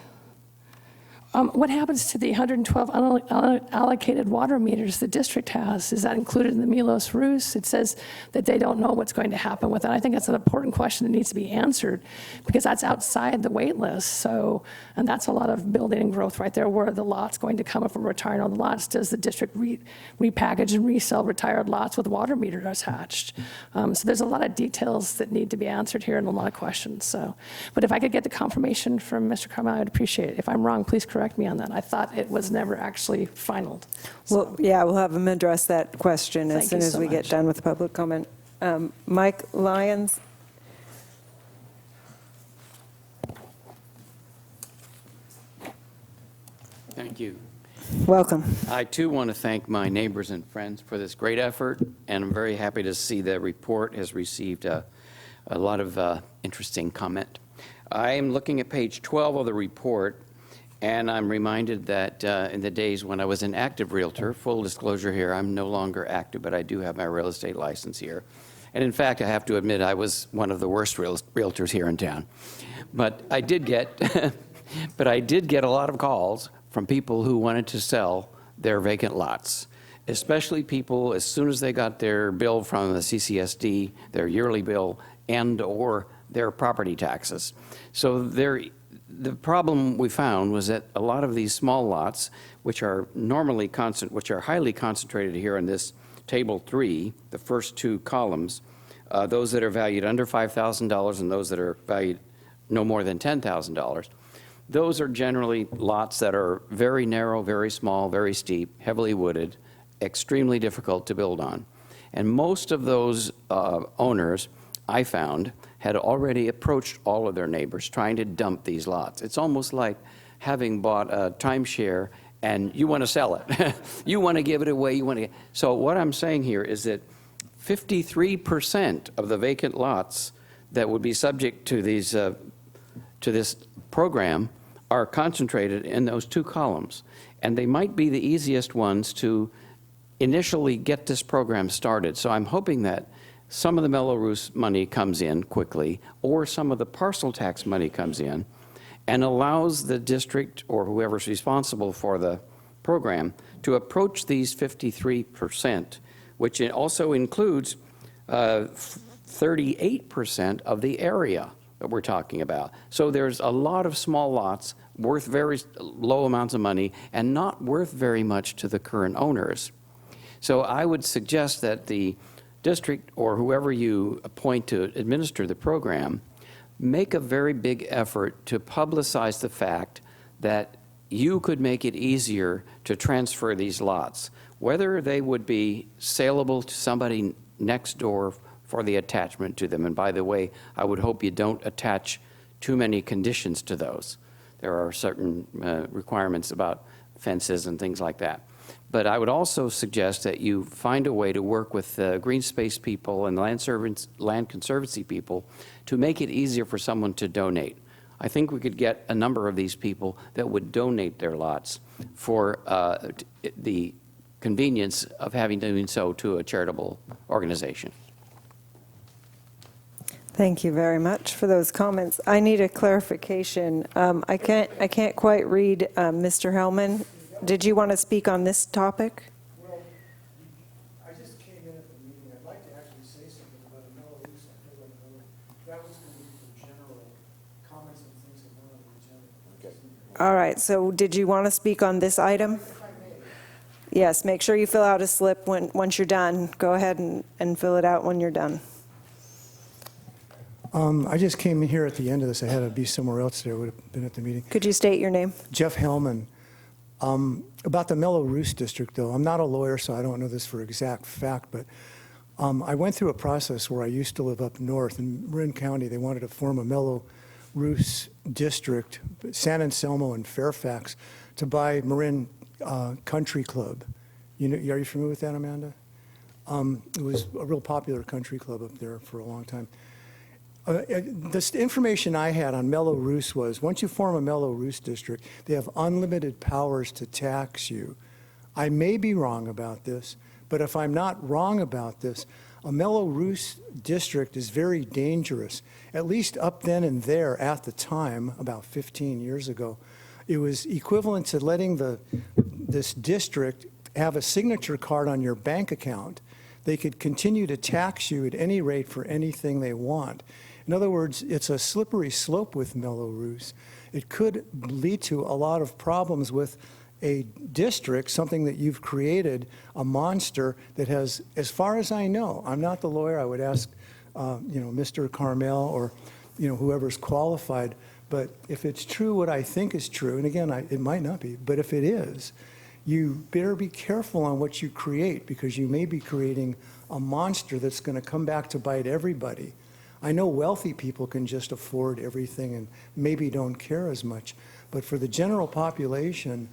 What happens to the 112 unallocated water meters the district has? Is that included in the Milos-Roos? It says that they don't know what's going to happen with it. I think that's an important question that needs to be answered because that's outside the wait list. So, and that's a lot of building and growth right there. Where are the lots going to come if we're retiring all the lots? Does the district repackage and resell retired lots with water meters attached? So there's a lot of details that need to be answered here and a lot of questions. So, but if I could get the confirmation from Mr. Carmel, I'd appreciate it. If I'm wrong, please correct me on that. I thought it was never actually finalized. Well, yeah, we'll have him address that question as soon as we get done with public comment. Mike Lyons. Thank you. Welcome. I too want to thank my neighbors and friends for this great effort, and I'm very happy to see the report has received a lot of interesting comment. I am looking at page 12 of the report, and I'm reminded that in the days when I was an active realtor, full disclosure here, I'm no longer active, but I do have my real estate license here. And in fact, I have to admit, I was one of the worst realtors here in town. But I did get, a lot of calls from people who wanted to sell their vacant lots, especially people as soon as they got their bill from the CSD, their yearly bill, and or their property taxes. So the problem we found was that a lot of these small lots, which are normally which are highly concentrated here in this table 3, the first 2 columns, those that are valued under $5,000 and those that are valued no more than $10,000, those are generally lots that are very narrow, very small, very steep, heavily wooded, extremely difficult to build on. And most of those owners, I found, had already approached all of their neighbors trying to dump these lots. It's almost like having bought a timeshare and you want to sell it. You want to give it away. So what I'm saying here is that 53% of the vacant lots that would be subject to these to this program are concentrated in those 2 columns, and they might be the easiest ones to initially get this program started. So I'm hoping that some of the Mello-Roos money comes in quickly, or some of the parcel tax money comes in, and allows the district or whoever's responsible for the program to approach these 53%, which also includes 38% of the area that we're talking about. So there's a lot of small lots worth very low amounts of money and not worth very much to the current owners. So I would suggest that the district or whoever you appoint to administer the program make a very big effort to publicize the fact that you could make it easier to transfer these lots, whether they would be saleable to somebody next door for the attachment to them. And by the way, I would hope you don't attach too many conditions to those. There are certain requirements about fences and things like that. But I would also suggest that you find a way to work with green space people and land conservancy people to make it easier for someone to donate. I think we could get a number of these people that would donate their lots for the convenience of having doing so to a charitable organization. Thank you very much for those comments. I need a clarification. I can't quite read Mr. Hellman. Did you want to speak on this topic? Well, I just came in at the meeting. I'd like to actually say something about a Mello-Roos. That was going to be for general comments and things that were on the agenda. All right, so did you want to speak on this item? Yes, make sure you fill out a slip once you're done. Go ahead and fill it out when you're done. I just came in here at the end of this. I had to be somewhere else there. I would have been at the meeting. Could you state your name? Jeff Hellman. About the Mello-Roos district, though, I'm not a lawyer, so I don't know this for exact fact, but I went through a process where I used to live up north in Marin County. They wanted to form a Mello-Roos district, San Anselmo and Fairfax, to buy Marin Country Club. Are you familiar with that, Amanda? It was a real popular country club up there for a long time. The information I had on Mello-Roos was, once you form a Mello-Roos district, they have unlimited powers to tax you. I may be wrong about this, but if I'm not wrong about this, a Mello-Roos district is very dangerous. At least up then and there at the time, about 15 years ago, it was equivalent to letting this district have a signature card on your bank account. They could continue to tax you at any rate for anything they want. In other words, it's a slippery slope with Mello-Roos. It could lead to a lot of problems with a district, something that you've created, a monster that has, as far as I know, I'm not the lawyer, I would ask Mr. Carmel or whoever's qualified, but if it's true what I think is true, and again, it might not be, but if it is, you better be careful on what you create, because you may be creating a monster that's going to come back to bite everybody. I know wealthy people can just afford everything and maybe don't care as much, but for the general population,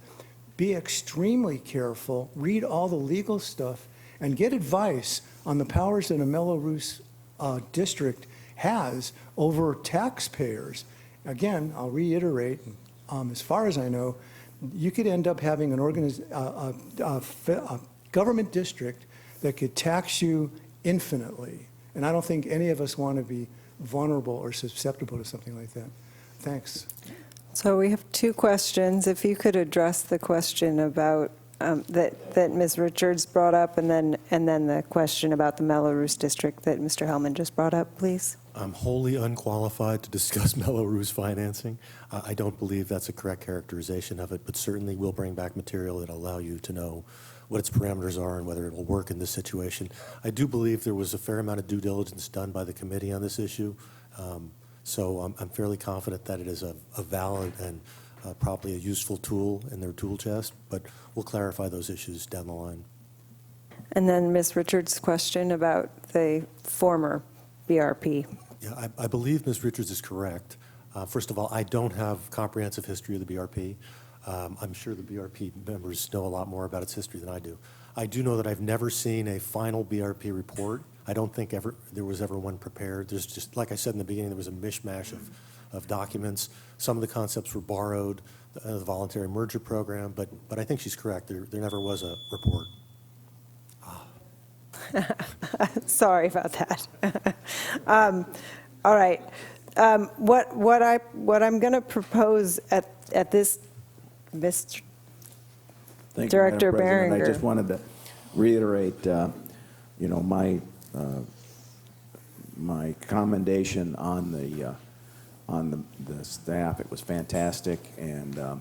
be extremely careful, read all the legal stuff, and get advice on the powers that a Mello-Roos district has over taxpayers. Again, I'll reiterate, as far as I know, you could end up having a government district that could tax you infinitely. And I don't think any of us want to be vulnerable or susceptible to something like that. Thanks. So we have 2 questions. If you could address the question about that Ms. Richards brought up, and then the question about the Melrose District that Mr. Hellman just brought up, please? I'm wholly unqualified to discuss Melrose financing. I don't believe that's a correct characterization of it, but certainly we'll bring back material that'll allow you to know what its parameters are and whether it will work in this situation. I do believe there was a fair amount of due diligence done by the committee on this issue, so I'm fairly confident that it is a valid and probably a useful tool in their tool chest, but we'll clarify those issues down the line. And then Ms. Richards' question about the former BRP. Yeah, I believe Ms. Richards is correct. First of all, I don't have comprehensive history of the BRP. I'm sure the BRP members know a lot more about its history than I do. I do know that I've never seen a final BRP report. I don't think there was ever one prepared. There's just, like I said in the beginning, there was a mishmash of documents. Some of the concepts were borrowed, the voluntary merger program, but I think she's correct. There never was a report. Sorry about that. All right. What I'm going to propose at this, Mr. Thank you, Director Madam President. Behringer. I just wanted to reiterate, my commendation on the staff. It was fantastic, and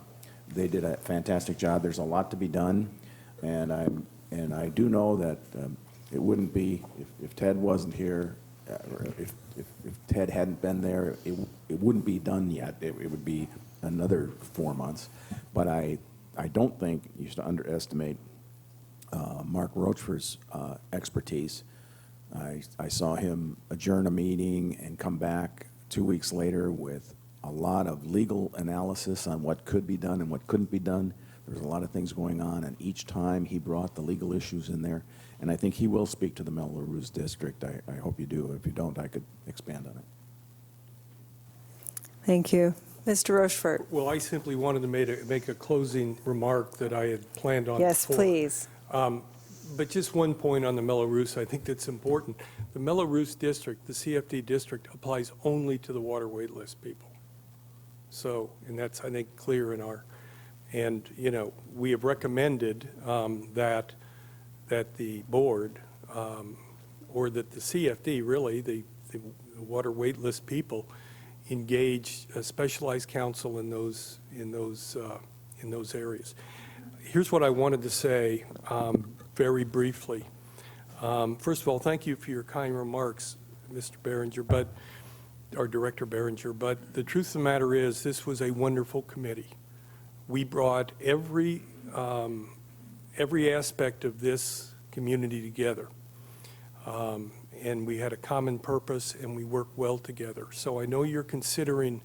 they did a fantastic job. There's a lot to be done, and I do know that it wouldn't be if Ted wasn't here, or if Ted hadn't been there, it wouldn't be done yet. It would be another 4 months. But I don't think you should underestimate Mark Rochford's expertise. I saw him adjourn a meeting and come back 2 weeks later with a lot of legal analysis on what could be done and what couldn't be done. There was a lot of things going on, and each time he brought the legal issues in there. And I think he will speak to the Melrose District. I hope you do. If you don't, I could expand on it. Thank you. Mr. Rochefort. Well, I simply wanted to make a closing remark that I had planned on Yes, before. please. But just one point on the Melrose, I think that's important. The Melrose District, the CFD district, applies only to the water wait list people. So, and that's, I think, clear in our, and, we have recommended that the board, or that the CFD, really, the water wait list people, engage a specialized counsel in those areas. Here's what I wanted to say very briefly. First of all, thank you for your kind remarks, Mr. Behringer, or Director Behringer, but the truth of the matter is this was a wonderful committee. We brought every aspect of this community together. And we had a common purpose, and we worked well together. So I know you're considering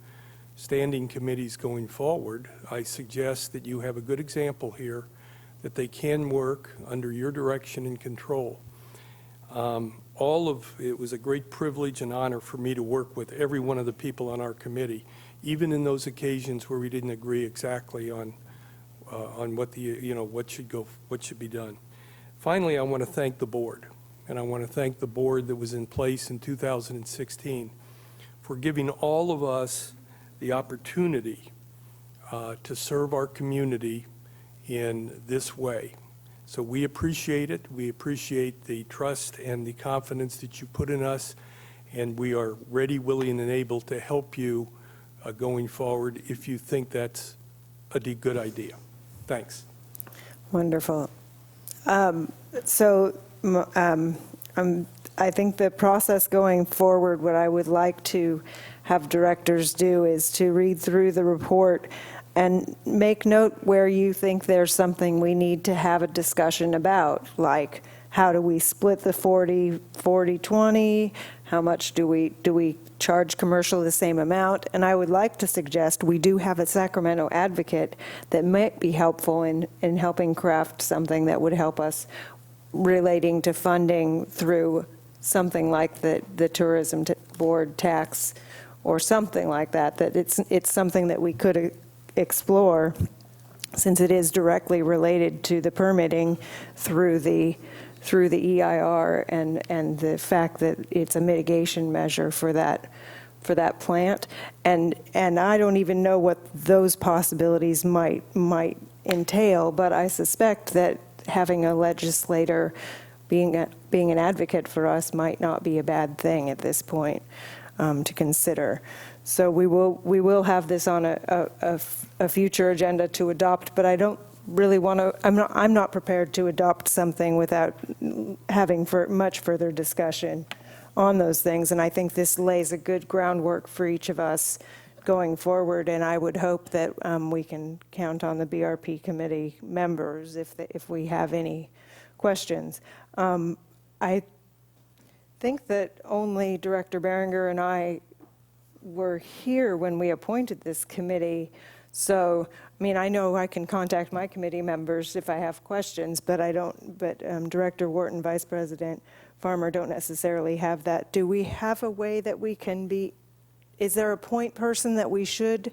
standing committees going forward. I suggest that you have a good example here, that they can work under your direction and control. It was a great privilege and honor for me to work with every one of the people on our committee, even in those occasions where we didn't agree exactly on what should be done. Finally, I want to thank the board. And I want to thank the board that was in place in 2016 for giving all of us the opportunity to serve our community in this way. So we appreciate it. We appreciate the trust and the confidence that you put in us, and we are ready, willing, and able to help you going forward if you think that's a good idea. Thanks. Wonderful. I think the process going forward, what I would like to have directors do is to read through the report and make note where you think there's something we need to have a discussion about, like how do we split the 40-20, how much do we charge commercial the same amount? And I would like to suggest we do have a Sacramento advocate that might be helpful in helping craft something that would help us relating to funding through something like the tourism board tax or something like that, that it's something that we could explore since it is directly related to the permitting through the EIR and the fact that it's a mitigation measure for that plant. And I don't even know what those possibilities might entail, but I suspect that having a legislator being an advocate for us might not be a bad thing at this point to consider. So we will have this on a future agenda to adopt, but I don't really want to, I'm not prepared to adopt something without having much further discussion on those things, and I think this lays a good groundwork for each of us going forward, and I would hope that we can count on the BRP committee members if we have any questions. I think that only Director Berenger and I were here when we appointed this committee, so I mean, I know I can contact my committee members if I have questions, but I don't. But Director Wharton, Vice President Farmer don't necessarily have that. Do we have a way that we can be? Is there a point person that we should?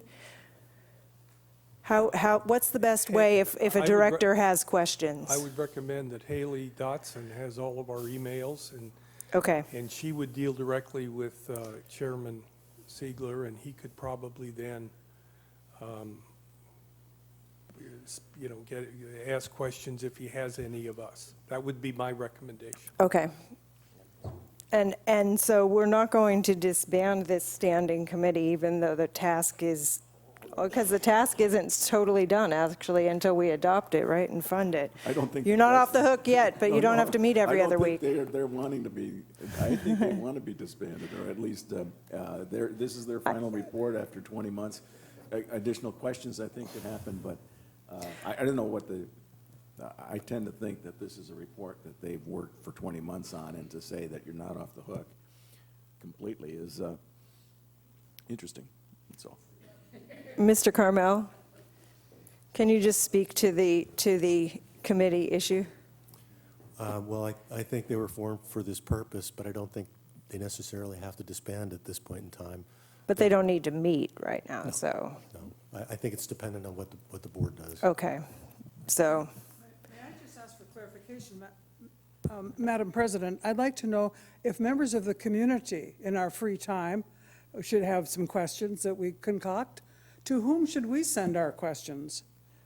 What's the best way if a director has questions? I would recommend that Haley Dotson has all of our emails, and okay, and she would deal directly with Chairman Siegler, and he could probably then, ask questions if he has any of us. That would be my recommendation. okay. And so we're not going to disband this standing committee, even though the task is, because the task isn't totally done, actually, until we adopt it, right, and fund it. I don't think you're not off the hook yet, but you don't have to meet every other week. They're wanting to be. I think they want to be disbanded, or at least this is their final report after 20 months. Additional questions, I think, could happen, but I don't know what the. I tend to think that this is a report that they've worked for 20 months on, and to say that you're not off the hook completely is interesting. That's all. Mr. Carmel, can you just speak to the committee issue? Well, I think they were formed for this purpose, but I don't think they necessarily have to disband at this point in time. But they don't need to meet right now, so. No, I think it's dependent on what the board does. Okay, so. May I just ask for clarification, Madam President? I'd like to know if members of the community in our free time should have some questions that we concoct. To whom should we send our questions?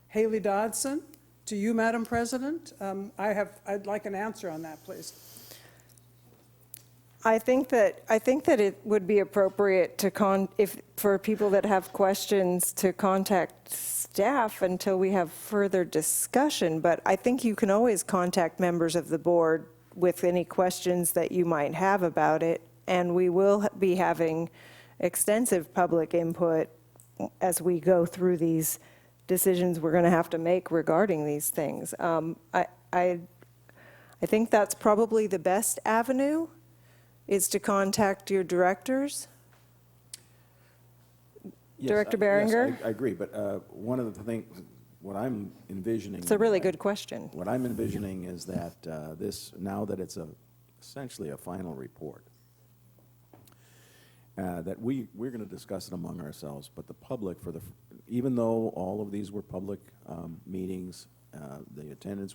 Haley Dodson? To you, Madam President? I'd like an answer on that, please. I think that it would be appropriate to for people that have questions to contact staff until we have further discussion. But I think you can always contact members of the board with any questions that you might have about it. And we will be having extensive public input as we go through these decisions we're going to have to make regarding these things. I think that's probably the best avenue, is to contact your directors. Yes, Director Berenger? Yes, I agree, but one of the things, what I'm envisioning. It's a really good question. What I'm envisioning is that now that it's essentially a final report, that we're going to discuss it among ourselves, but the public, even though all of these were public meetings, the attendance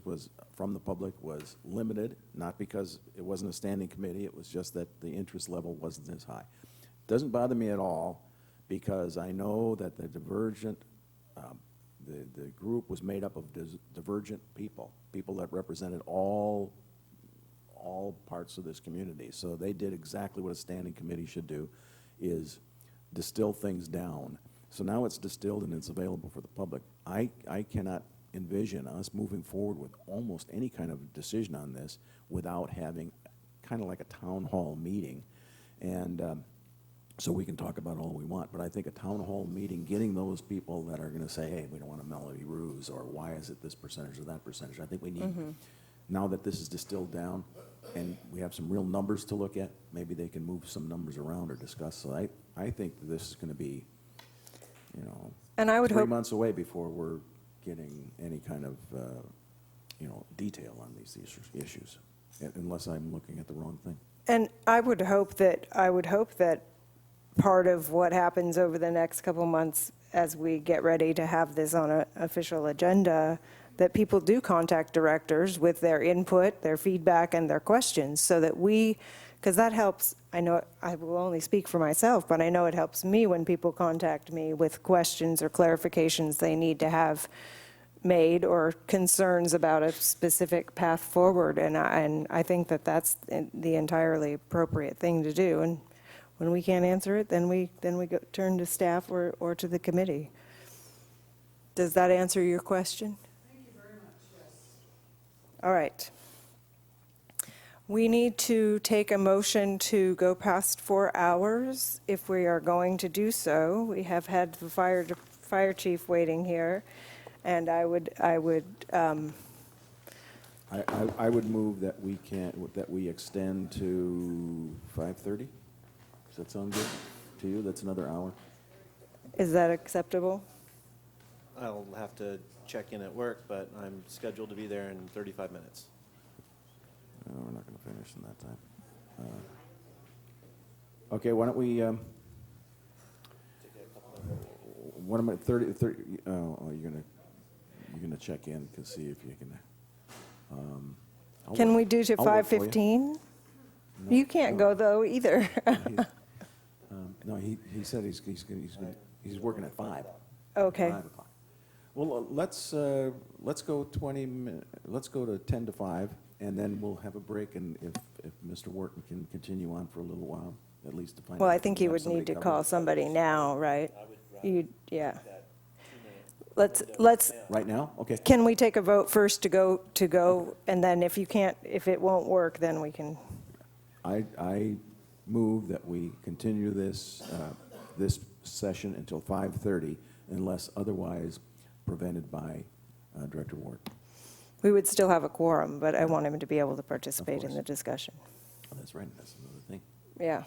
from the public was limited, not because it wasn't a standing committee, it was just that the interest level wasn't as high. It doesn't bother me at all, because I know that the group was made up of divergent people that represented all parts of this community. So they did exactly what a standing committee should do, is distill things down. So now it's distilled and it's available for the public. I cannot envision us moving forward with almost any kind of decision on this without having kind of like a town hall meeting. And so we can talk about all we want, but I think a town hall meeting, getting those people that are going to say, hey, we don't want a Melody Ruse, or why is it this percentage or that percentage? I think we need, now that this is distilled down and we have some real numbers to look at, maybe they can move some numbers around or discuss. So I think that this is going to be, and I would 3 hope months away before we're getting any kind of, detail on these issues, unless I'm looking at the wrong thing. And I would hope that part of what happens over the next couple months as we get ready to have this on an official agenda, that people do contact directors with their input, their feedback, and their questions, so that because that helps. I know I will only speak for myself, but I know it helps me when people contact me with questions or clarifications they need to have made or concerns about a specific path forward, and I think that that's the entirely appropriate thing to do. And when we can't answer it, then we turn to staff or to the committee. Does that answer your question? Thank you very much, yes. All right. We need to take a motion to go past 4 hours. If we are going to do so, we have had the fire chief waiting here, and I would move that we extend to 5:30. Does that sound good to you? That's another hour. Is that acceptable? I'll have to check in at work, but I'm scheduled to be there in 35 minutes. No, we're not going to finish in that time. Okay, why don't we, what am I, 30, you're gonna check in to see if you can, Can we do to I'll work for you. 5:15? No, You can't no. go, though, either. No, he said he's working at 5. Okay. 5 o'clock. Well, let's go 20 minutes, let's go to 10 to 5, and then we'll have a break, and if Mr. Wharton can continue on for a little while, at least to find out. Well, I if think we he have would somebody need to covered. call somebody now, right? Yeah. Let's, Right now? Okay. can we take a vote first to go, and then if it won't work, then we can, I move that we continue this session until 5:30 unless otherwise prevented by Director Ward. we would still have a quorum, but I want him to be able to participate in course. the discussion. Oh, that's right, that's another thing. Yeah.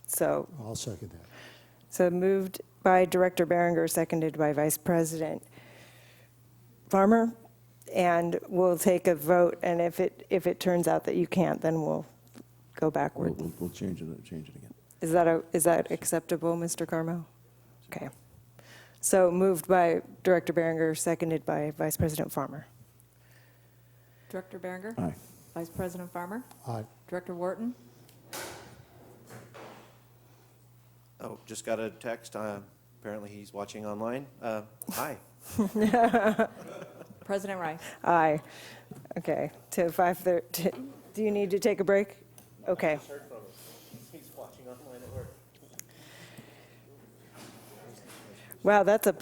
So, I'll second that. so moved by Director Berenger, seconded by Vice President Farmer, and we'll take a vote, and if it turns out that you can't, then we'll go backward. We'll change it again. Is that acceptable, Mr. Carmo? Okay. So moved by Director Berenger, seconded by Vice President Farmer. Director Berenger? Aye. Vice President Farmer? Aye. Director Wharton? Oh, just got a text. Apparently he's watching online. Hi. President Rice? Aye. Okay, to 5:30. Do you need to take a break? Okay. Heard from him. He's watching online at work. Wow, that's a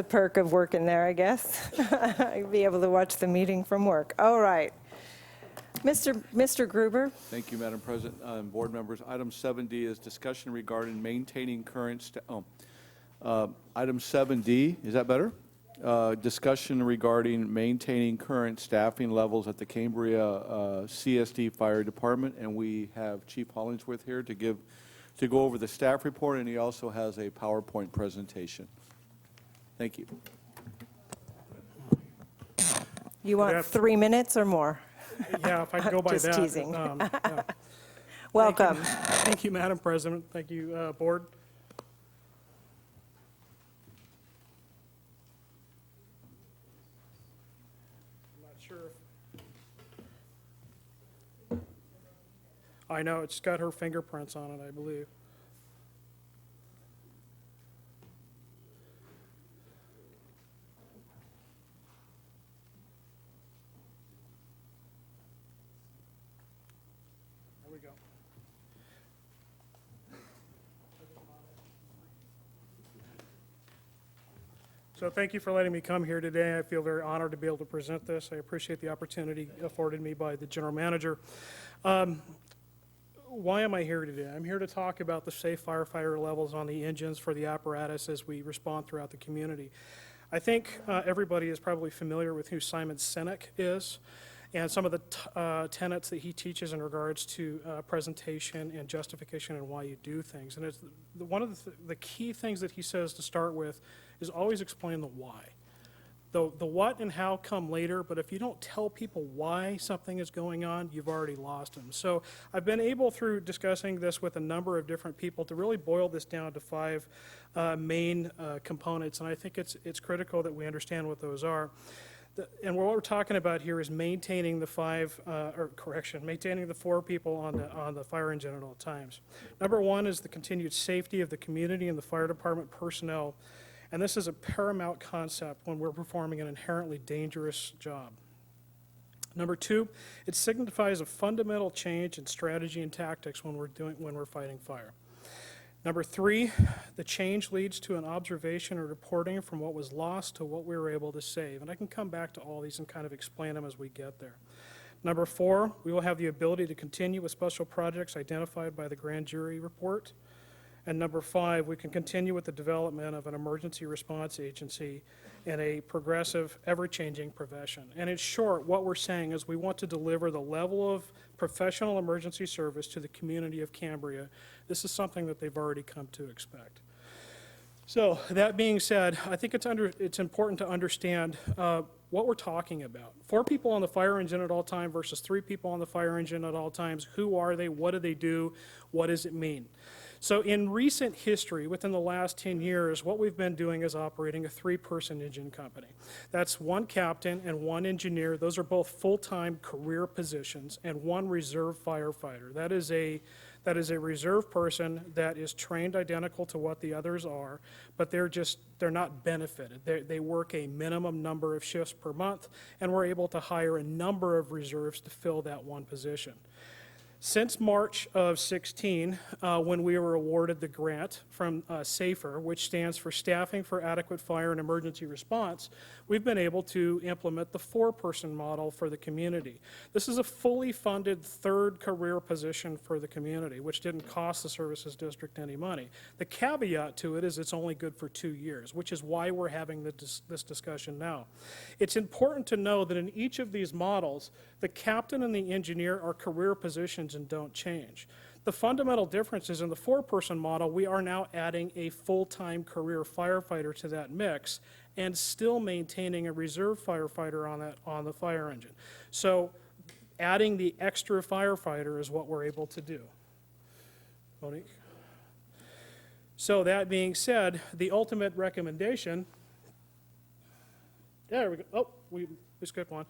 perk of working there, I guess. You'll be able to watch the meeting from work. All right. Mr. Gruber? Thank you, Madam President and board members. Item 7D is discussion regarding maintaining current, item 7D, is that better? Discussion regarding maintaining current staffing levels at the Cambria CSD Fire Department, and we have Chief Hollingsworth here to go over the staff report, and he also has a PowerPoint presentation. Thank you. You want Yeah. 3 minutes or more? Yeah, if I can go by Just that. teasing. Yeah. Welcome. Thank you, Madam President. Thank you, Board. I'm not sure if... I know, it's got her fingerprints on it, I believe. There we go. So thank you for letting me come here today. I feel very honored to be able to present this. I appreciate the opportunity afforded me by the general manager. Why am I here today? I'm here to talk about the safe firefighter levels on the engines for the apparatus as we respond throughout the community. I think everybody is probably familiar with who Simon Sinek is and some of the tenets that he teaches in regards to presentation and justification and why you do things. And it's one of the key things that he says to start with is always explain the why. The what and how come later, but if you don't tell people why something is going on, you've already lost them. So I've been able, through discussing this with a number of different people, to really boil this down to 5 main components, and I think it's critical that we understand what those are. And what we're talking about here is maintaining the 4 people on the fire engine at all times. Number 1 is the continued safety of the community and the fire department personnel. And this is a paramount concept when we're performing an inherently dangerous job. Number two, it signifies a fundamental change in strategy and tactics when we're fighting fire. Number three, the change leads to an observation or reporting from what was lost to what we were able to save. And I can come back to all these and kind of explain them as we get there. Number four, we will have the ability to continue with special projects identified by the grand jury report. And number five, we can continue with the development of an emergency response agency in a progressive, ever-changing profession. And in short, what we're saying is we want to deliver the level of professional emergency service to the community of Cambria. This is something that they've already come to expect. So that being said, I think it's important to understand what we're talking about. 4 people on the fire engine at all times versus 3 people on the fire engine at all times. Who are they? What do they do? What does it mean? So in recent history, within the last 10 years, what we've been doing is operating a 3-person engine company. That's 1 captain and 1 engineer. Those are both full-time career positions, and 1 reserve firefighter. That is a reserve person that is trained identical to what the others are, but they're not benefited. They work a minimum number of shifts per month, and we're able to hire a number of reserves to fill that 1 position. Since March of 16, when we were awarded the grant from SAFER, which stands for Staffing for Adequate Fire and Emergency Response, we've been able to implement the 4-person model for the community. This is a fully funded 3rd career position for the community, which didn't cost the services district any money. The caveat to it is it's only good for 2 years, which is why we're having this discussion now. It's important to know that in each of these models, the captain and the engineer are career positions and don't change. The fundamental difference is in the 4-person model, we are now adding a full-time career firefighter to that mix and still maintaining a reserve firefighter on the fire engine. So adding the extra firefighter is what we're able to do. Monique? So that being said, the ultimate recommendation, there we go, oh, we skipped one,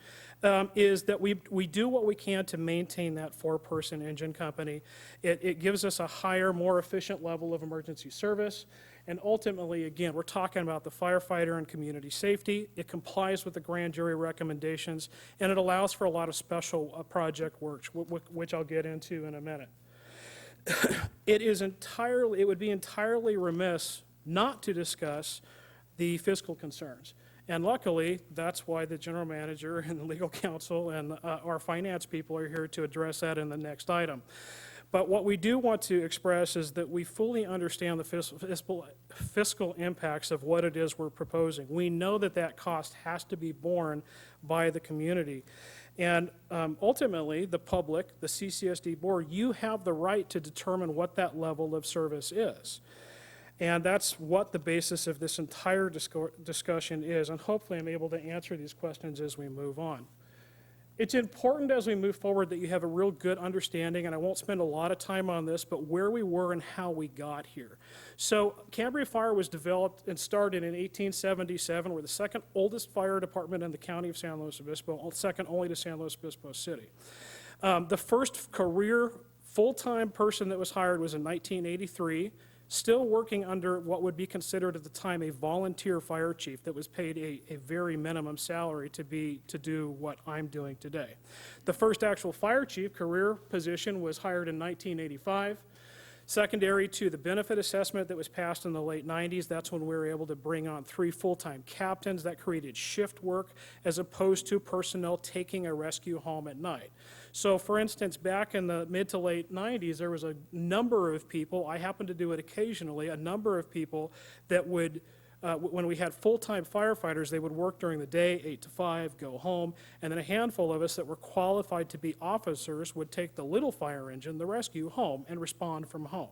is that we do what we can to maintain that 4-person engine company. It gives us a higher, more efficient level of emergency service. And ultimately, again, we're talking about the firefighter and community safety. It complies with the grand jury recommendations, and it allows for a lot of special project work, which I'll get into in a minute. It would be entirely remiss not to discuss the fiscal concerns. And luckily, that's why the general manager and the legal counsel and our finance people are here to address that in the next item. But what we do want to express is that we fully understand the fiscal impacts of what it is we're proposing. We know that that cost has to be borne by the community. And ultimately, the public, the CCSD board, you have the right to determine what that level of service is. And that's what the basis of this entire discussion is, and hopefully I'm able to answer these questions as we move on. It's important as we move forward that you have a real good understanding, and I won't spend a lot of time on this, but where we were and how we got here. So Cambria Fire was developed and started in 1877. We're the 2nd oldest fire department in the county of San Luis Obispo, second only to San Luis Obispo City. The first career full-time person that was hired was in 1983. Still working under what would be considered at the time a volunteer fire chief that was paid a very minimum salary to do what I'm doing today. The first actual fire chief career position was hired in 1985. Secondary to the benefit assessment that was passed in the late 90s, that's when we were able to bring on 3 full-time captains. That created shift work as opposed to personnel taking a rescue home at night. So for instance, back in the mid to late 90s, there was a number of people, I happen to do it occasionally, a number of people that would, when we had full-time firefighters, they would work during the day, 8 to 5, go home, and then a handful of us that were qualified to be officers would take the little fire engine, the rescue, home and respond from home.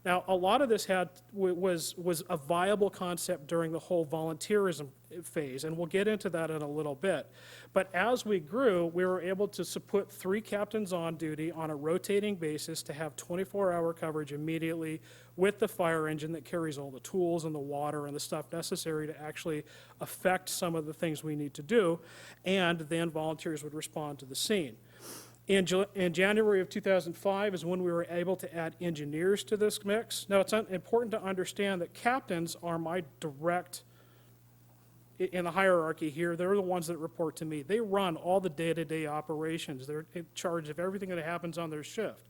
Now, a lot of this was a viable concept during the whole volunteerism phase, and we'll get into that in a little bit. But as we grew, we were able to put 3 captains on duty on a rotating basis to have 24-hour coverage immediately with the fire engine that carries all the tools and the water and the stuff necessary to actually affect some of the things we need to do, and then volunteers would respond to the scene. In January of 2005 is when we were able to add engineers to this mix. Now, it's important to understand that captains are my direct, in the hierarchy here, they're the ones that report to me. They run all the day-to-day operations. They're in charge of everything that happens on their shift.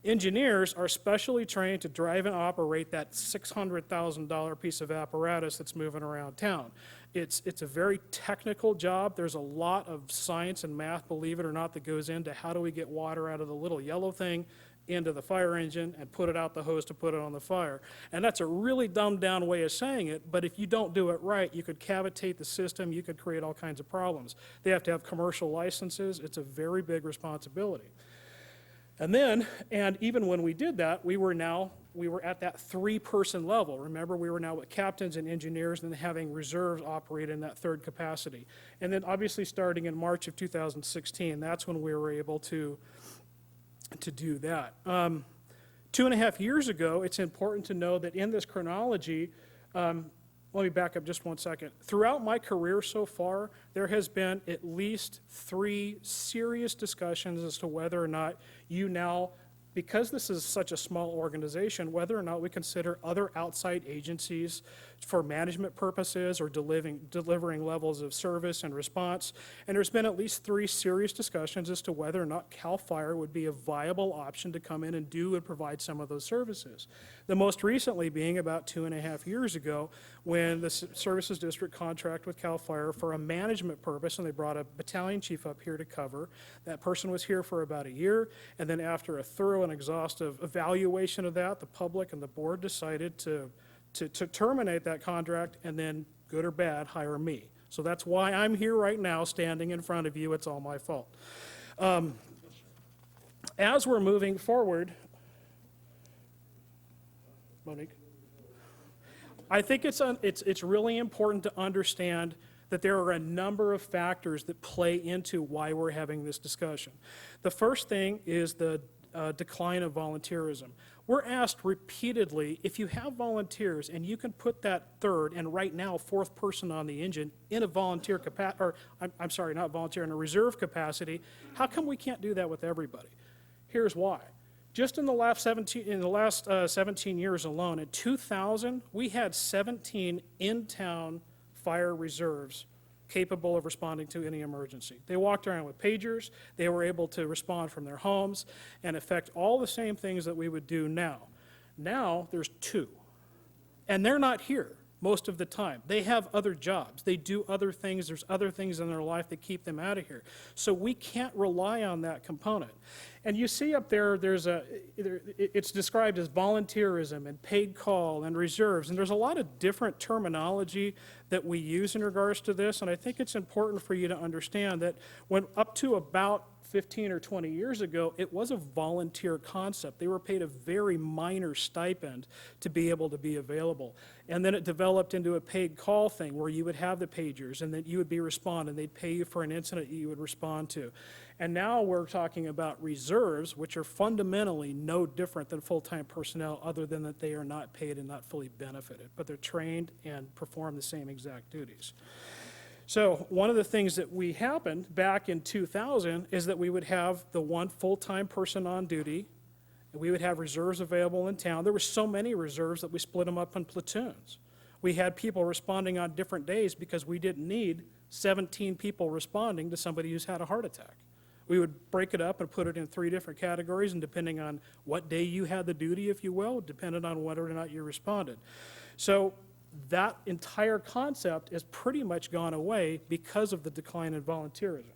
Engineers are specially trained to drive and operate that $600,000 piece of apparatus that's moving around town. It's a very technical job. There's a lot of science and math, believe it or not, that goes into how do we get water out of the little yellow thing into the fire engine and put it out the hose to put it on the fire. And that's a really dumbed down way of saying it, but if you don't do it right, you could cavitate the system, you could create all kinds of problems. They have to have commercial licenses. It's a very big responsibility. And even when we did that, we were at that 3-person level. Remember, we were now with captains and engineers and having reserves operate in that third capacity. And then obviously starting in March of 2016, that's when we were able to do that. 2.5 years ago, it's important to know that in this chronology, let me back up just 1 second. Throughout my career so far, there has been at least 3 serious discussions as to whether or not you now, because this is such a small organization, whether or not we consider other outside agencies for management purposes or delivering levels of service and response. And there's been at least 3 serious discussions as to whether or not CAL FIRE would be a viable option to come in and do and provide some of those services. The most recently being about 2.5 years ago when the Services District contracted with CAL FIRE for a management purpose, and they brought a battalion chief up here to cover. That person was here for about a year, and then after a thorough and exhaustive evaluation of that, the public and the board decided to terminate that contract and then, good or bad, hire me. So that's why I'm here right now standing in front of you. It's all my fault. As we're moving forward, Monique, I think it's really important to understand that there are a number of factors that play into why we're having this discussion. The first thing is the decline of volunteerism. We're asked repeatedly, if you have volunteers and you can put that third and right now 4th person on the engine in a volunteer capacity, or I'm sorry, not volunteer, in a reserve capacity, how come we can't do that with everybody? Here's why. Just in the last 17 years alone, in 2000, we had 17 in-town fire reserves capable of responding to any emergency. They walked around with pagers. They were able to respond from their homes and affect all the same things that we would do now. Now there's 2, and they're not here most of the time. They have other jobs. They do other things. There's other things in their life that keep them out of here. So we can't rely on that component. And you see up there, it's described as volunteerism and paid call and reserves. And there's a lot of different terminology that we use in regards to this. And I think it's important for you to understand that when up to about 15 or 20 years ago, it was a volunteer concept. They were paid a very minor stipend to be able to be available. And then it developed into a paid call thing where you would have the pagers and that you would be responding. They'd pay you for an incident you would respond to. And now we're talking about reserves, which are fundamentally no different than full-time personnel other than that they are not paid and not fully benefited, but they're trained and perform the same exact duties. So one of the things that happened back in 2000 is that we would have the one full-time person on duty, and we would have reserves available in town. There were so many reserves that we split them up in platoons. We had people responding on different days because we didn't need 17 people responding to somebody who's had a heart attack. We would break it up and put it in 3 different categories, and depending on what day you had the duty, if you will, depended on whether or not you responded. So that entire concept has pretty much gone away because of the decline in volunteerism.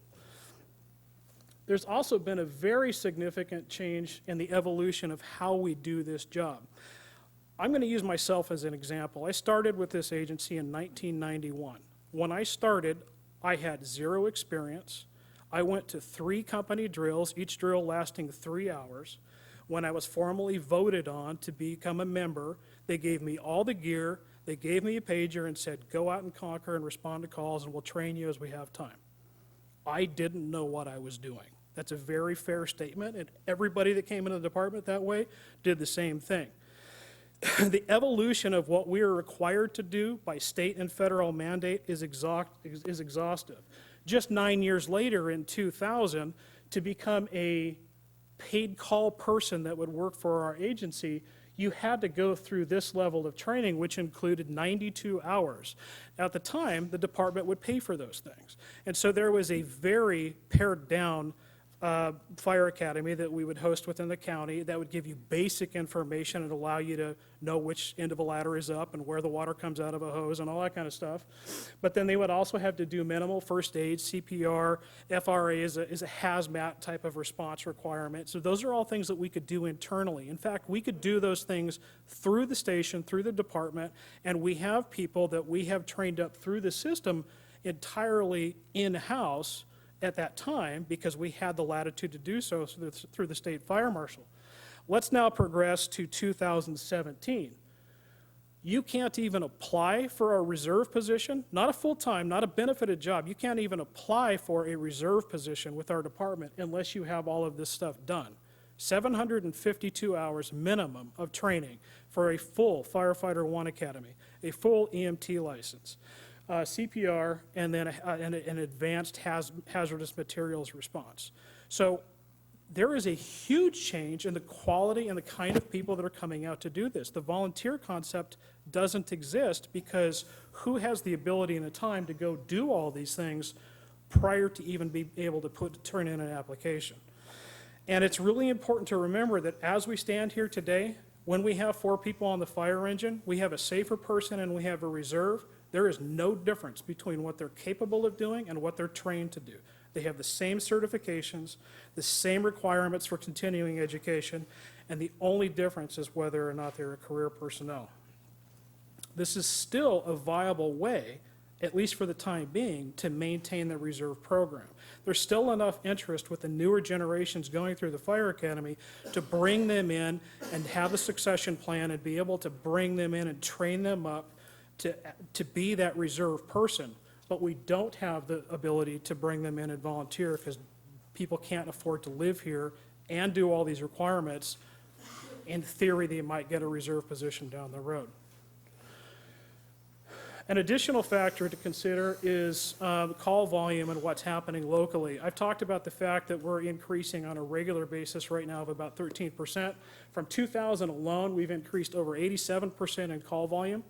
There's also been a very significant change in the evolution of how we do this job. I'm going to use myself as an example. I started with this agency in 1991. When I started, I had 0 experience. I went to 3 company drills, each drill lasting 3 hours. When I was formally voted on to become a member, they gave me all the gear. They gave me a pager and said, go out and conquer and respond to calls, and we'll train you as we have time. I didn't know what I was doing. That's a very fair statement, and everybody that came into the department that way did the same thing. The evolution of what we are required to do by state and federal mandate is exhaustive. Just 9 years later, in 2000, to become a paid call person that would work for our agency, you had to go through this level of training, which included 92 hours. At the time, the department would pay for those things. And so there was a very pared down fire academy that we would host within the county that would give you basic information and allow you to know which end of a ladder is up and where the water comes out of a hose and all that kind of stuff. But then they would also have to do minimal first aid, CPR, FRA is a hazmat type of response requirement. So those are all things that we could do internally. In fact, we could do those things through the station, through the department, and we have people that we have trained up through the system entirely in-house at that time because we had the latitude to do so through the state fire marshal. Let's now progress to 2017. You can't even apply for a reserve position, not a full-time, not a benefited job. You can't even apply for a reserve position with our department unless you have all of this stuff done. 752 hours minimum of training for a full Firefighter 1 Academy, a full EMT license. CPR, and then an advanced hazardous materials response. So there is a huge change in the quality and the kind of people that are coming out to do this. The volunteer concept doesn't exist because who has the ability and the time to go do all these things prior to even be able to turn in an application? And it's really important to remember that as we stand here today, when we have 4 people on the fire engine, we have a safer person and we have a reserve. There is no difference between what they're capable of doing and what they're trained to do. They have the same certifications, the same requirements for continuing education, and the only difference is whether or not they're a career personnel. This is still a viable way, at least for the time being, to maintain the reserve program. There's still enough interest with the newer generations going through the fire academy to bring them in and have a succession plan and be able to bring them in and train them up to be that reserve person, but we don't have the ability to bring them in and volunteer because people can't afford to live here and do all these requirements. In theory, they might get a reserve position down the road. An additional factor to consider is the call volume and what's happening locally. I've talked about the fact that we're increasing on a regular basis right now of about 13%. From 2000 alone, we've increased over 87% in call volume.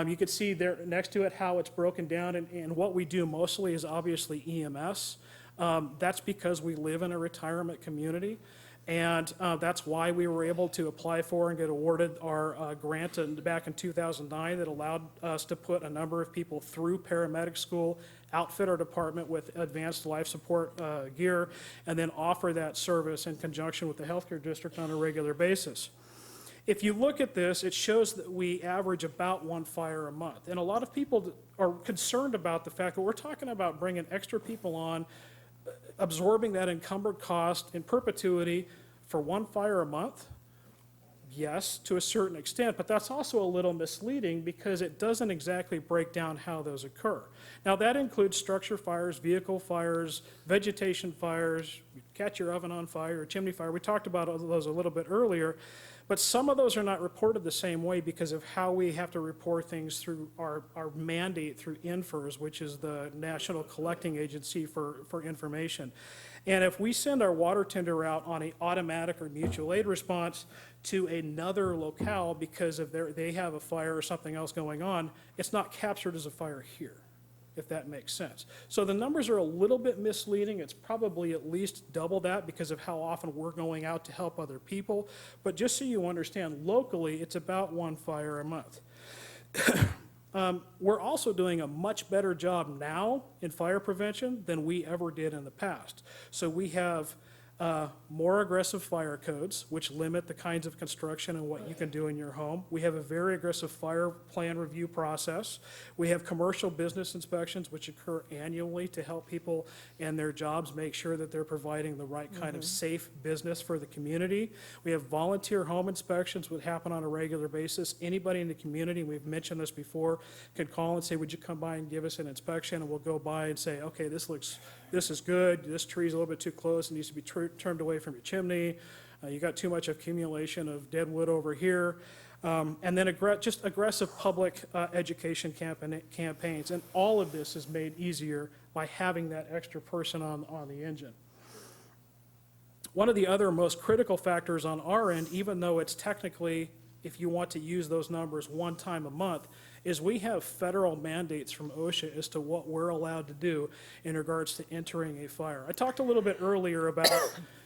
You can see there next to it how it's broken down, and what we do mostly is obviously EMS. That's because we live in a retirement community, and that's why we were able to apply for and get awarded our grant back in 2009 that allowed us to put a number of people through paramedic school, outfit our department with advanced life support gear, and then offer that service in conjunction with the healthcare district on a regular basis. If you look at this, it shows that we average about 1 fire a month. And a lot of people are concerned about the fact that we're talking about bringing extra people on, absorbing that encumbered cost in perpetuity for 1 fire a month. Yes, to a certain extent, but that's also a little misleading because it doesn't exactly break down how those occur. Now, that includes structure fires, vehicle fires, vegetation fires, catch your oven on fire, or chimney fire. We talked about those a little bit earlier. But some of those are not reported the same way because of how we have to report things through our mandate through INFRS, which is the National Collecting Agency for Information. And if we send our water tender out on an automatic or mutual aid response to another locale because of they have a fire or something else going on, it's not captured as a fire here, if that makes sense. So the numbers are a little bit misleading. It's probably at least double that because of how often we're going out to help other people. But just so you understand, locally, it's about 1 fire a month. We're also doing a much better job now in fire prevention than we ever did in the past. So we have more aggressive fire codes, which limit the kinds of construction and what you can do in your home. We have a very aggressive fire plan review process. We have commercial business inspections, which occur annually to help people and their jobs make sure that they're providing the right kind of safe business for the community. We have volunteer home inspections, which happen on a regular basis. Anybody in the community, we've mentioned this before, can call and say, would you come by and give us an inspection? And we'll go by and say, okay, this is good, this tree's a little bit too close, it needs to be turned away from your chimney, you got too much accumulation of dead wood over here, and then just aggressive public education campaigns, and all of this is made easier by having that extra person on the engine. One of the other most critical factors on our end, even though it's technically, if you want to use those numbers, one time a month, is we have federal mandates from OSHA as to what we're allowed to do in regards to entering a fire. I talked a little bit earlier about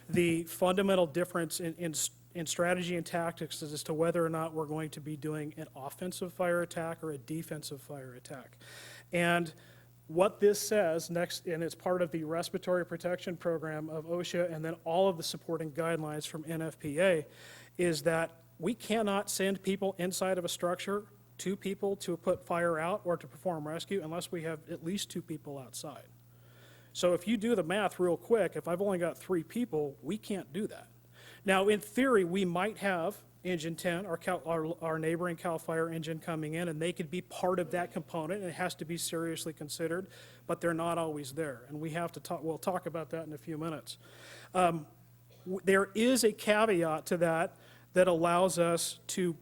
the fundamental difference in strategy and tactics as to whether or not we're going to be doing an offensive fire attack or a defensive fire attack. And what this says next, and it's part of the respiratory protection program of OSHA and then all of the supporting guidelines from NFPA, is that we cannot send people inside of a structure, 2 people to put fire out or to perform rescue unless we have at least 2 people outside. So if you do the math real quick, if I've only got 3 people, we can't do that. Now, in theory, we might have Engine 10, our neighboring CAL FIRE engine coming in, and they could be part of that component, and it has to be seriously considered, but they're not always there, and we have to talk, we'll talk about that in a few minutes. There is a caveat to that that allows us to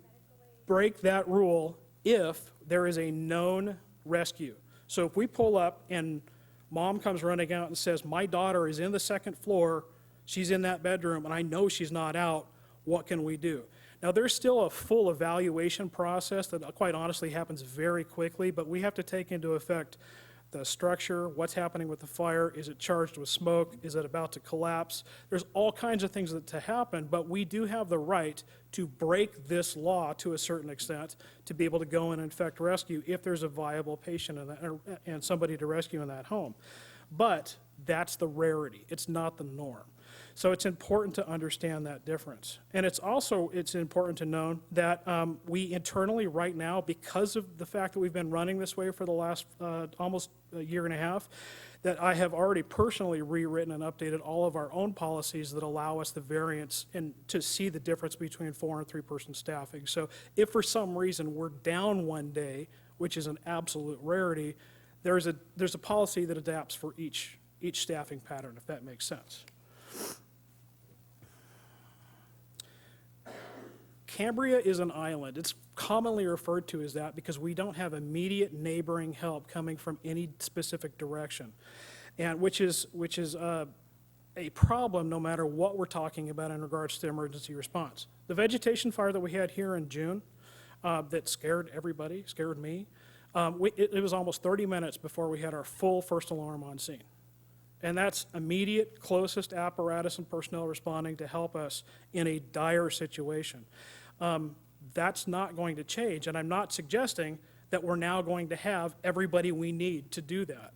break that rule if there is a known rescue. So if we pull up and mom comes running out and says, my daughter is in the 2nd floor, she's in that bedroom, and I know she's not out, what can we do? Now, there's still a full evaluation process that quite honestly happens very quickly, but we have to take into effect the structure, what's happening with the fire, is it charged with smoke, is it about to collapse? There's all kinds of things that to happen, but we do have the right to break this law to a certain extent to be able to go in and effect rescue if there's a viable patient in that, and somebody to rescue in that home. But that's the rarity. It's not the norm. So it's important to understand that difference. And it's important to know that we internally right now, because of the fact that we've been running this way for the last almost a year and a half, that I have already personally rewritten and updated all of our own policies that allow us the variance and to see the difference between 4 and 3 person staffing. So if for some reason we're down one day, which is an absolute rarity, there's a policy that adapts for each staffing pattern, if that makes sense. Cambria is an island. It's commonly referred to as that because we don't have immediate neighboring help coming from any specific direction, and which is a problem no matter what we're talking about in regards to emergency response. The vegetation fire that we had here in June that scared everybody, scared me, it was almost 30 minutes before we had our full first alarm on scene. And that's immediate, closest apparatus and personnel responding to help us in a dire situation. That's not going to change, and I'm not suggesting that we're now going to have everybody we need to do that.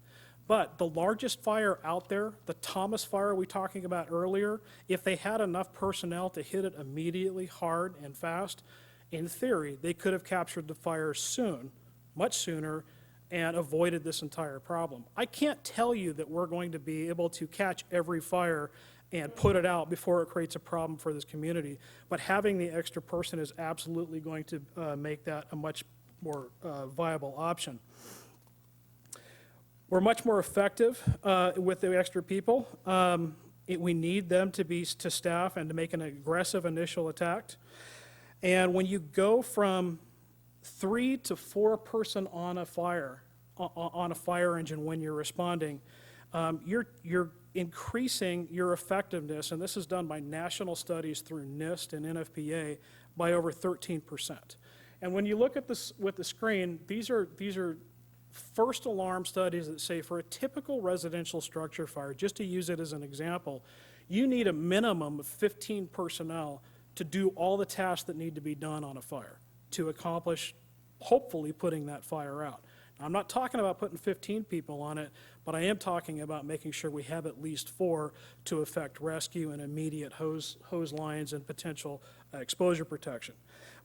But the largest fire out there, the Thomas fire we talking about earlier, if they had enough personnel to hit it immediately, hard and fast, in theory, they could have captured the fire soon, much sooner, and avoided this entire problem. I can't tell you that we're going to be able to catch every fire and put it out before it creates a problem for this community, but having the extra person is absolutely going to make that a much more viable option. We're much more effective with the extra people. We need them to staff and to make an aggressive initial attack. And when you go from 3 to 4 person on a fire engine when you're responding, you're increasing your effectiveness, and this is done by national studies through NIST and NFPA, by over 13%. And when you look at this with the screen, these are first alarm studies that say for a typical residential structure fire, just to use it as an example, you need a minimum of 15 personnel to do all the tasks that need to be done on a fire to accomplish, hopefully, putting that fire out. Now, I'm not talking about putting 15 people on it, but I am talking about making sure we have at least 4 to effect rescue and immediate hose lines and potential exposure protection.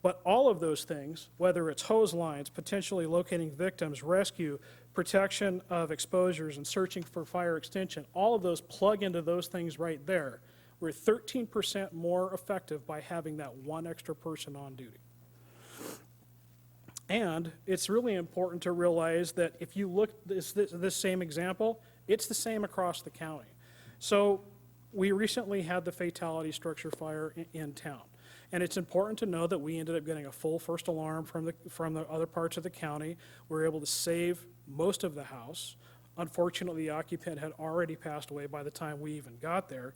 But all of those things, whether it's hose lines, potentially locating victims, rescue, protection of exposures, and searching for fire extinction, all of those plug into those things right there. We're 13% more effective by having that one extra person on duty. And it's really important to realize that if you look at this same example, it's the same across the county. So we recently had the fatality structure fire in town. And it's important to know that we ended up getting a full first alarm from the other parts of the county. We were able to save most of the house. Unfortunately, the occupant had already passed away by the time we even got there.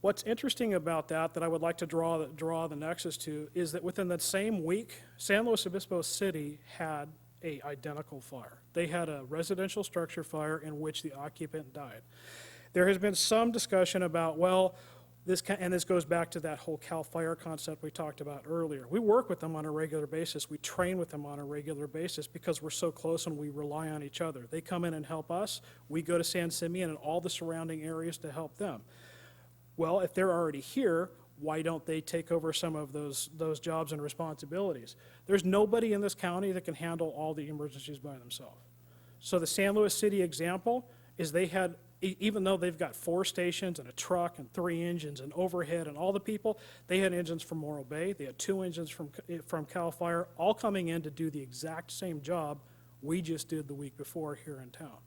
What's interesting about that I would like to draw the nexus to is that within that same week, San Luis Obispo City had a identical fire. They had a residential structure fire in which the occupant died. There has been some discussion about, well, this goes back to that whole CAL FIRE concept we talked about earlier. We work with them on a regular basis. We train with them on a regular basis because we're so close and we rely on each other. They come in and help us. We go to San Simeon and all the surrounding areas to help them. Well, if they're already here, why don't they take over some of those jobs and responsibilities? There's nobody in this county that can handle all the emergencies by themselves. So the San Luis City example is they had, even though they've got 4 stations and a truck and 3 engines and overhead and all the people, they had engines from Morro Bay. They had 2 engines from CAL FIRE, all coming in to do the exact same job we just did the week before here in town.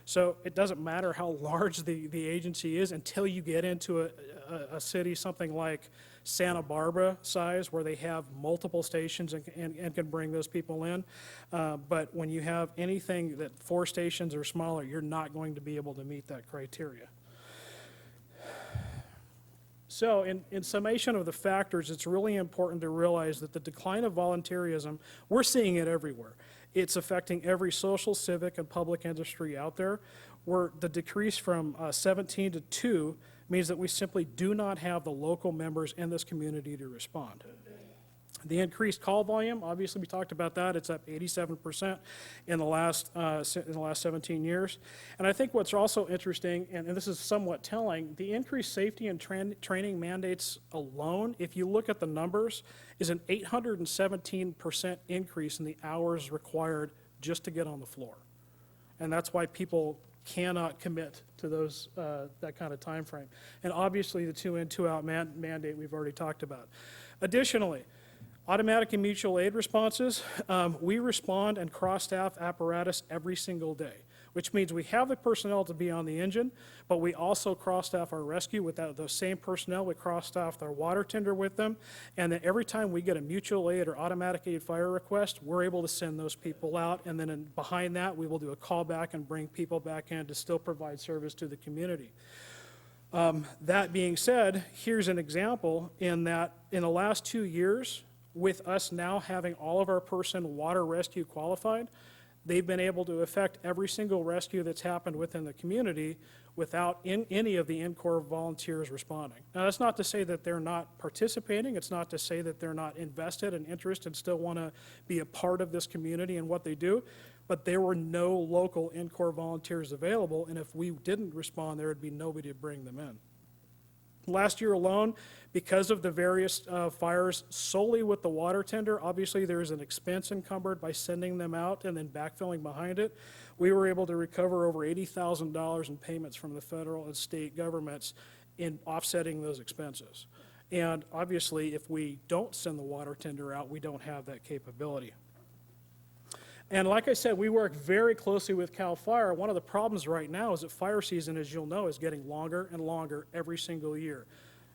So it doesn't matter how large the agency is until you get into a city, something like Santa Barbara size, where they have multiple stations and can bring those people in. But when you have anything that 4 stations or smaller, you're not going to be able to meet that criteria. So in summation of the factors, it's really important to realize that the decline of volunteerism, we're seeing it everywhere. It's affecting every social, civic, and public industry out there, where the decrease from 17 to 2 means that we simply do not have the local members in this community to respond. The increased call volume, obviously we talked about that, it's up 87% in the last 17 years. And I think what's also interesting, and this is somewhat telling, the increased safety and training mandates alone, if you look at the numbers, is an 817% increase in the hours required just to get on the floor. And that's why people cannot commit to those that kind of time frame. And obviously the 2 in, 2 out mandate we've already talked about. Additionally, automatic and mutual aid responses, we respond and cross-staff apparatus every single day, which means we have the personnel to be on the engine, but we also cross-staff our rescue with those same personnel. We cross-staff our water tender with them, and then every time we get a mutual aid or automatic aid fire request, we're able to send those people out, and then behind that, we will do a callback and bring people back in to still provide service to the community. That being said, here's an example in that in the last 2 years, with us now having all of our person water rescue qualified, they've been able to affect every single rescue that's happened within the community without any of the in-Corps volunteers responding. Now, that's not to say that they're not participating. It's not to say that they're not invested and interested and still want to be a part of this community and what they do, but there were no local in-Corps volunteers available, and if we didn't respond, there would be nobody to bring them in. Last year alone, because of the various fires solely with the water tender, obviously there is an expense encumbered by sending them out and then backfilling behind it. We were able to recover over $80,000 in payments from the federal and state governments in offsetting those expenses. And obviously, if we don't send the water tender out, we don't have that capability. And like I said, we work very closely with CAL FIRE. One of the problems right now is that fire season, as you'll know, is getting longer and longer every single year.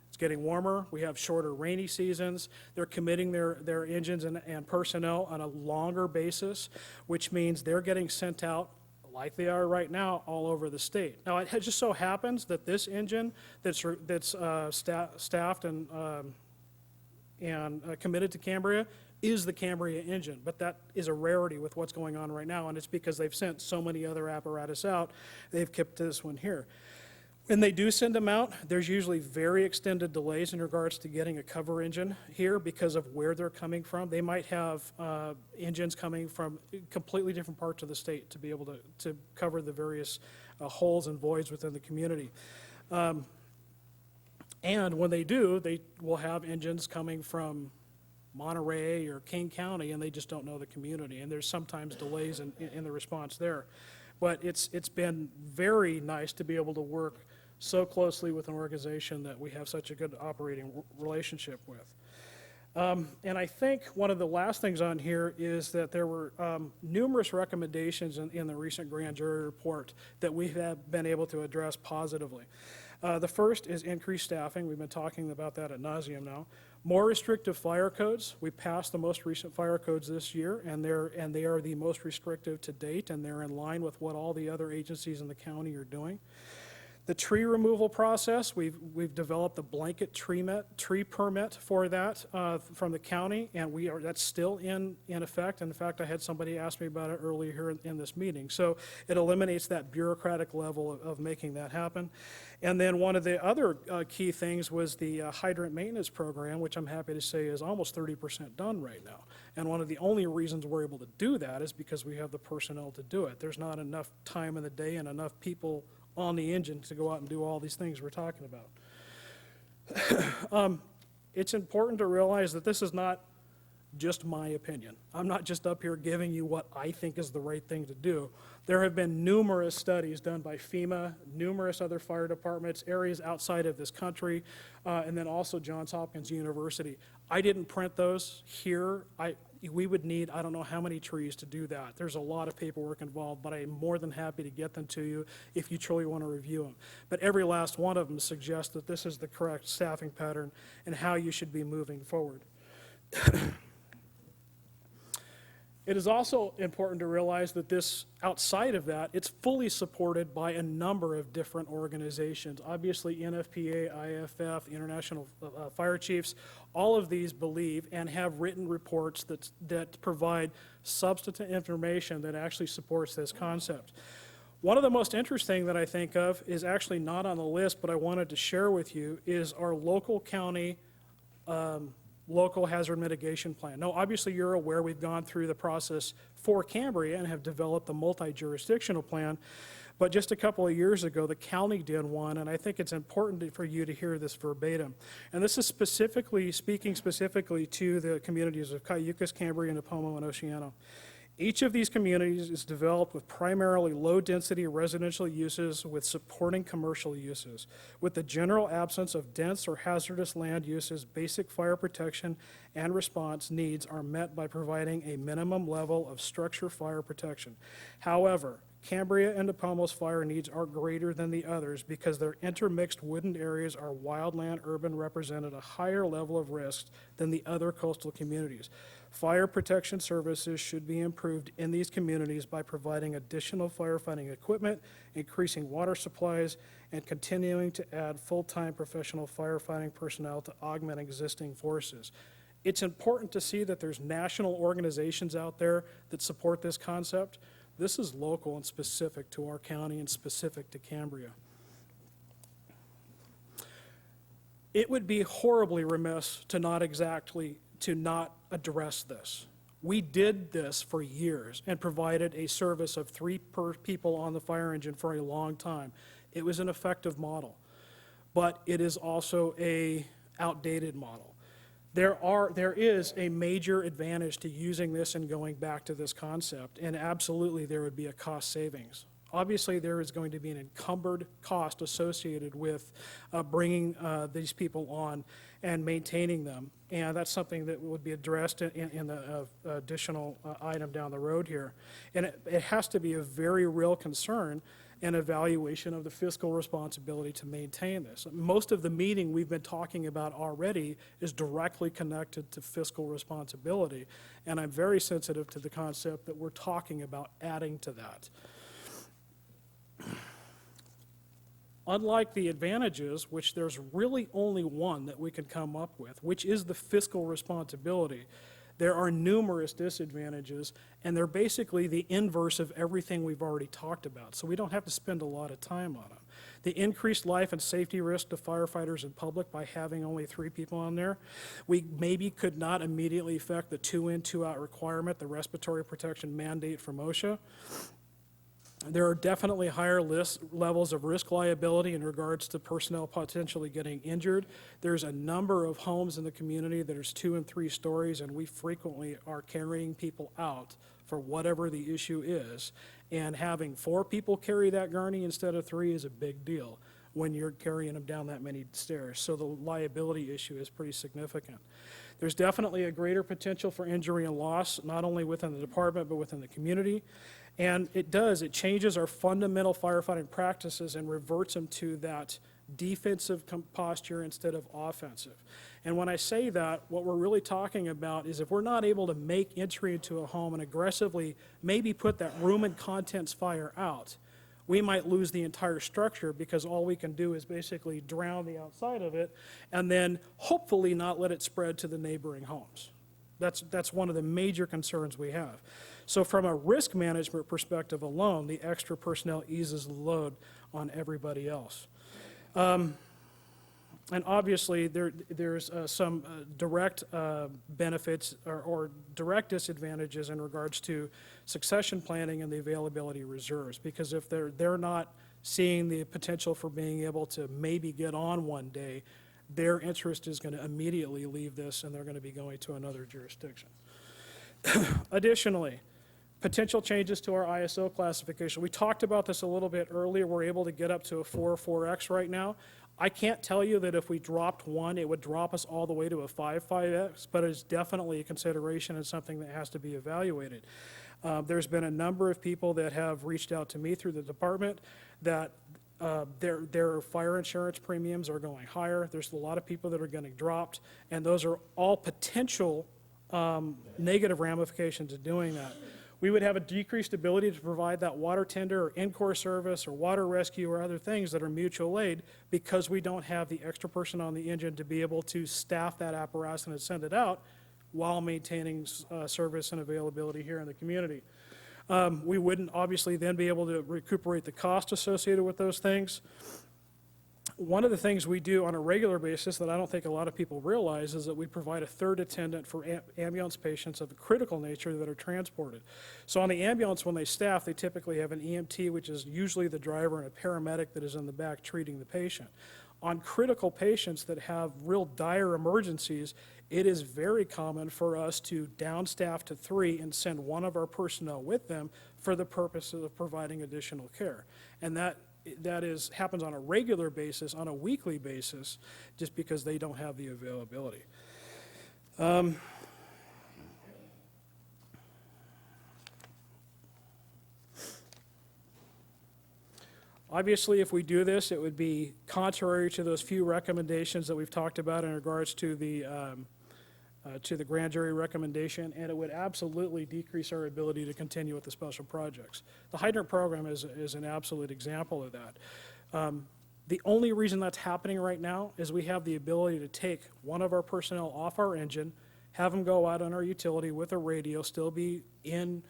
It's getting warmer. We have shorter rainy seasons. They're committing their engines and personnel on a longer basis, which means they're getting sent out like they are right now all over the state. Now, it just so happens that this engine that's staffed and committed to Cambria is the Cambria engine, but that is a rarity with what's going on right now, and it's because they've sent so many other apparatus out, they've kept this one here. When they do send them out, there's usually very extended delays in regards to getting a cover engine here because of where they're coming from. They might have engines coming from completely different parts of the state to be able to cover the various holes and voids within the community. And when they do, they will have engines coming from Monterey or King County, and they just don't know the community, and there's sometimes delays in the response there. But it's been very nice to be able to work so closely with an organization that we have such a good operating relationship with. And I think one of the last things on here is that there were numerous recommendations in the recent grand jury report that we have been able to address positively. The first is increased staffing. We've been talking about that ad nauseum now. More restrictive fire codes. We passed the most recent fire codes this year, and they are the most restrictive to date, and they're in line with what all the other agencies in the county are doing. The tree removal process, we've developed a blanket tree permit for that from the county, and that's still in effect. In fact, I had somebody ask me about it earlier here in this meeting. So it eliminates that bureaucratic level of making that happen. And then one of the other key things was the hydrant maintenance program, which I'm happy to say is almost 30% done right now. And one of the only reasons we're able to do that is because we have the personnel to do it. There's not enough time in the day and enough people on the engine to go out and do all these things we're talking about. It's important to realize that this is not just my opinion. I'm not just up here giving you what I think is the right thing to do. There have been numerous studies done by FEMA, numerous other fire departments, areas outside of this country, and then also Johns Hopkins University. I didn't print those here. We would need, I don't know how many trees to do that. There's a lot of paperwork involved, but I'm more than happy to get them to you if you truly want to review them. But every last one of them suggests that this is the correct staffing pattern and how you should be moving forward. It is also important to realize that this, outside of that, it's fully supported by a number of different organizations. Obviously, NFPA, IFF, International Fire Chiefs, all of these believe and have written reports that provide substantive information that actually supports this concept. One of the most interesting that I think of is actually not on the list, but I wanted to share with you, is our local county local hazard mitigation plan. Now, obviously, you're aware we've gone through the process for Cambria and have developed a multi-jurisdictional plan, but just a couple of years ago, the county did one, and I think it's important for you to hear this verbatim. And this is speaking specifically to the communities of Cayucas, Cambria, Nipomo, and Oceano. Each of these communities is developed with primarily low-density residential uses with supporting commercial uses. With the general absence of dense or hazardous land uses, basic fire protection and response needs are met by providing a minimum level of structure fire protection. However, Cambria and Nipomo's fire needs are greater than the others because their intermixed wooded areas are wildland urban represented a higher level of risk than the other coastal communities. Fire protection services should be improved in these communities by providing additional firefighting equipment, increasing water supplies, and continuing to add full-time professional firefighting personnel to augment existing forces. It's important to see that there's national organizations out there that support this concept. This is local and specific to our county and specific to Cambria. It would be horribly remiss to not address this. We did this for years and provided a service of 3 people on the fire engine for a long time. It was an effective model, but it is also an outdated model. There is a major advantage to using this and going back to this concept, and absolutely there would be a cost savings. Obviously, there is going to be an encumbered cost associated with bringing these people on and maintaining them, and that's something that would be addressed in the additional item down the road here. And it has to be a very real concern and evaluation of the fiscal responsibility to maintain this. Most of the meeting we've been talking about already is directly connected to fiscal responsibility, and I'm very sensitive to the concept that we're talking about adding to that. Unlike the advantages, which there's really only one that we can come up with, which is the fiscal responsibility, there are numerous disadvantages, and they're basically the inverse of everything we've already talked about, so we don't have to spend a lot of time on them. The increased life and safety risk to firefighters and public by having only 3 people on there. We maybe could not immediately affect the 2-in, 2-out requirement, the respiratory protection mandate from OSHA. There are definitely higher levels of risk liability in regards to personnel potentially getting injured. There's a number of homes in the community that is 2 and 3 stories, and we frequently are carrying people out for whatever the issue is. And having 4 people carry that gurney instead of 3 is a big deal when you're carrying them down that many stairs. So the liability issue is pretty significant. There's definitely a greater potential for injury and loss, not only within the department, but within the community. And it changes our fundamental firefighting practices and reverts them to that defensive posture instead of offensive. And when I say that, what we're really talking about is if we're not able to make entry into a home and aggressively maybe put that room and contents fire out, we might lose the entire structure because all we can do is basically drown the outside of it and then hopefully not let it spread to the neighboring homes. That's one of the major concerns we have. So from a risk management perspective alone, the extra personnel eases the load on everybody else. And obviously, there's some direct benefits or direct disadvantages in regards to succession planning and the availability of reserves, because if they're not seeing the potential for being able to maybe get on one day, their interest is going to immediately leave this and they're going to be going to another jurisdiction. Additionally, potential changes to our ISO classification. We talked about this a little bit earlier. We're able to get up to a 4.4x right now. I can't tell you that if we dropped one, it would drop us all the way to a 5.5x, but it's definitely a consideration and something that has to be evaluated. There's been a number of people that have reached out to me through the department that their fire insurance premiums are going higher. There's a lot of people that are getting dropped, and those are all potential negative ramifications of doing that. We would have a decreased ability to provide that water tender or in-core service or water rescue or other things that are mutual aid because we don't have the extra person on the engine to be able to staff that apparatus and send it out while maintaining service and availability here in the community. We wouldn't obviously then be able to recuperate the cost associated with those things. One of the things we do on a regular basis that I don't think a lot of people realize is that we provide a third attendant for ambulance patients of a critical nature that are transported. So on the ambulance, when they staff, they typically have an EMT, which is usually the driver, and a paramedic that is in the back treating the patient. On critical patients that have real dire emergencies, it is very common for us to downstaff to 3 and send one of our personnel with them for the purpose of providing additional care. And that happens on a regular basis, on a weekly basis, just because they don't have the availability. Obviously, if we do this, it would be contrary to those few recommendations that we've talked about in regards to the grand jury recommendation, and it would absolutely decrease our ability to continue with the special projects. The hydrant program is an absolute example of that. The only reason that's happening right now is we have the ability to take one of our personnel off our engine, have them go out on our utility with a radio, still be in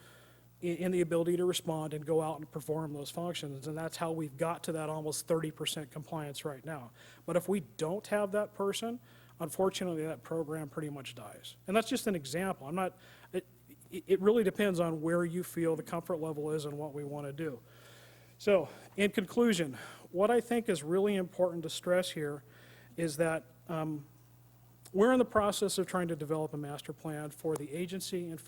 the ability to respond and go out and perform those functions. And that's how we've got to that almost 30% compliance right now. But if we don't have that person, unfortunately, that program pretty much dies. And that's just an example. It really depends on where you feel the comfort level is and what we want to do. So, in conclusion, what I think is really important to stress here is that we're in the process of trying to develop a master plan for the agency and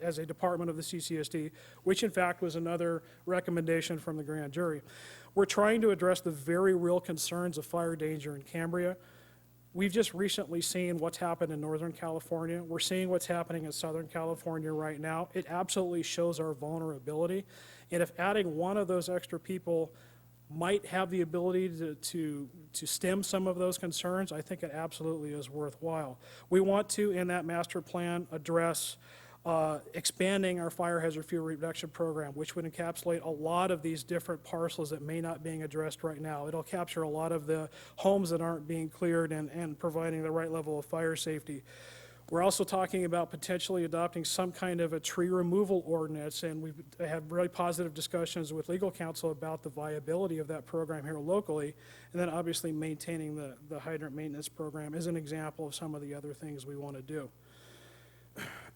as a department of the CCSD, which in fact was another recommendation from the grand jury. We're trying to address the very real concerns of fire danger in Cambria. We've just recently seen what's happened in Northern California. We're seeing what's happening in Southern California right now. It absolutely shows our vulnerability. And if adding one of those extra people might have the ability to stem some of those concerns, I think it absolutely is worthwhile. We want to, in that master plan, address expanding our fire hazard fuel reduction program, which would encapsulate a lot of these different parcels that may not being addressed right now. It'll capture a lot of the homes that aren't being cleared and providing the right level of fire safety. We're also talking about potentially adopting some kind of a tree removal ordinance, and we've had really positive discussions with legal counsel about the viability of that program here locally, and then obviously maintaining the hydrant maintenance program is an example of some of the other things we want to do.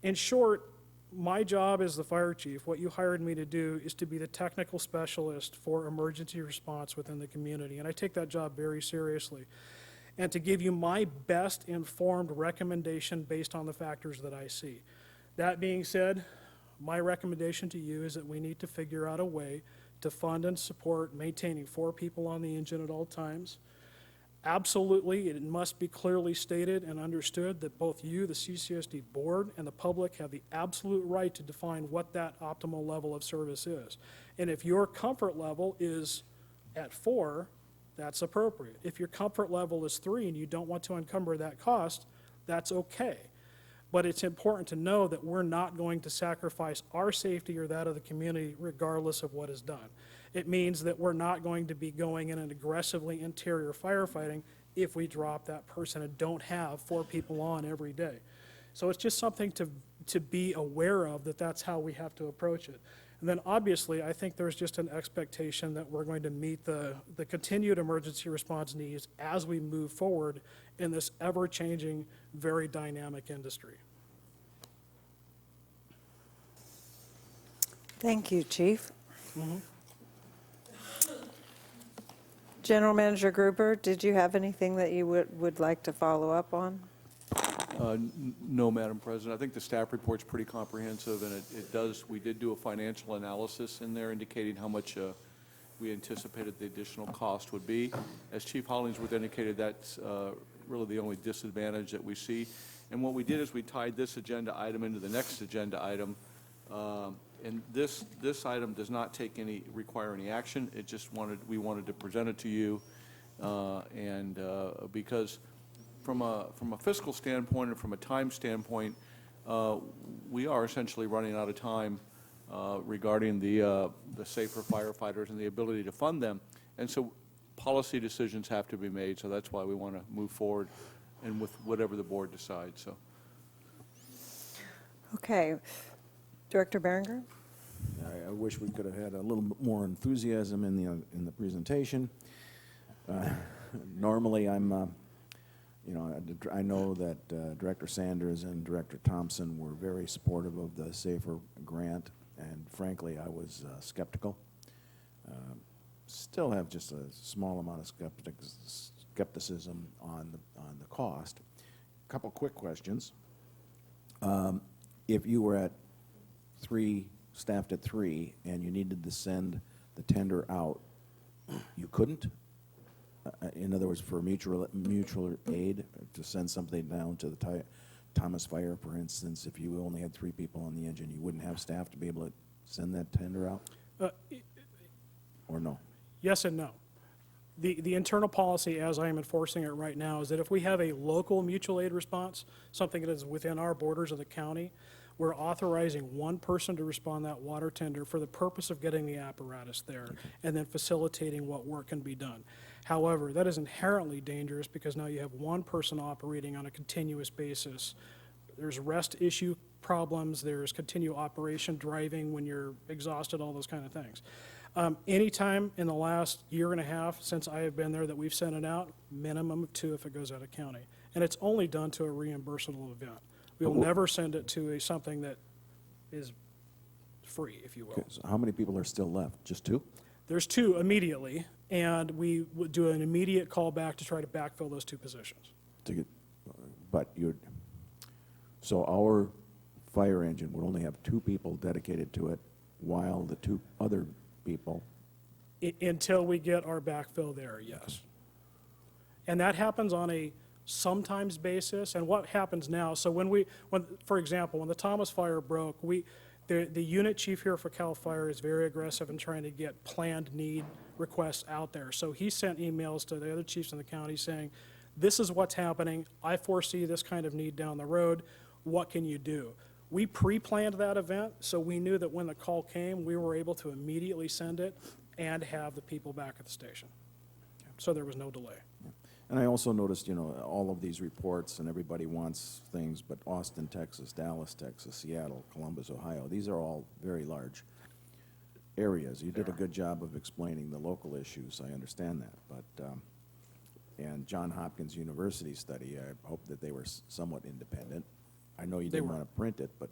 In short, my job as the fire chief, what you hired me to do is to be the technical specialist for emergency response within the community, and I take that job very seriously. And to give you my best informed recommendation based on the factors that I see. That being said, my recommendation to you is that we need to figure out a way to fund and support maintaining 4 people on the engine at all times. Absolutely, it must be clearly stated and understood that both you, the CCSD board, and the public have the absolute right to define what that optimal level of service is. And if your comfort level is at 4, that's appropriate. If your comfort level is 3 and you don't want to encumber that cost, that's okay. But it's important to know that we're not going to sacrifice our safety or that of the community regardless of what is done. It means that we're not going to be going in and aggressively interior firefighting if we drop that person and don't have 4 people on every day. So it's just something to be aware of, that that's how we have to approach it. And then obviously, I think there's just an expectation that we're going to meet the continued emergency response needs as we move forward in this ever-changing, very dynamic industry. Thank you, Chief. General Manager Gruber, did you have anything that you would like to follow up on? No, Madam President. I think the staff report's pretty comprehensive, and we did do a financial analysis in there indicating how much we anticipated the additional cost would be. As Chief Hollingsworth indicated, that's really the only disadvantage that we see. And what we did is we tied this agenda item into the next agenda item. And this item does not require any action. It just we wanted to present it to you, because from a fiscal standpoint and from a time standpoint, we are essentially running out of time regarding the safer firefighters and the ability to fund them. And so policy decisions have to be made, so that's why we want to move forward and with whatever the board decides. So. Okay. Director Berenger? I wish we could have had a little bit more enthusiasm in the presentation. Normally, I know that Director Sanders and Director Thompson were very supportive of the SAFER grant, and frankly, I was skeptical. Still have just a small amount of skepticism on the cost. A couple quick questions. If you were staffed at 3, and you needed to send the tender out, you couldn't? In other words, for mutual aid, to send something down to the Thomas Fire, for instance, if you only had 3 people on the engine, you wouldn't have staff to be able to send that tender out? Or no? Yes and no. The internal policy, as I am enforcing it right now, is that if we have a local mutual aid response, something that is within our borders of the county, we're authorizing 1 person to respond that water tender for the purpose of getting the apparatus there and then facilitating what work can be done. However, that is inherently dangerous because now you have 1 person operating on a continuous basis. There's rest issue problems, there's continual operation driving when you're exhausted, all those kind of things. Anytime in the last year and a half since I have been there that we've sent it out, minimum of 2 if it goes out of county. And it's only done to a reimbursable event. We will never send it to something that is free, if you will. Okay, so how many people are still left? Just 2? There's 2 immediately, and we would do an immediate call back to try to backfill those 2 positions. So our fire engine would only have 2 people dedicated to it, while the 2 other people... Until we get our backfill there, yes. And that happens on a sometimes basis. And what happens now, so for example, when the Thomas Fire broke, the unit chief here for CAL FIRE is very aggressive in trying to get planned need requests out there. So he sent emails to the other chiefs in the county saying, this is what's happening, I foresee this kind of need down the road, what can you do? We pre-planned that event, so we knew that when the call came, we were able to immediately send it and have the people back at the station. So there was no delay. And I also noticed, all of these reports, and everybody wants things, but Austin, Texas, Dallas, Texas, Seattle, Columbus, Ohio, these are all very large areas. You did a good job of explaining the local issues, I understand that. But, and John Hopkins University study, I hope that they were somewhat independent. I know you didn't want to print it, but,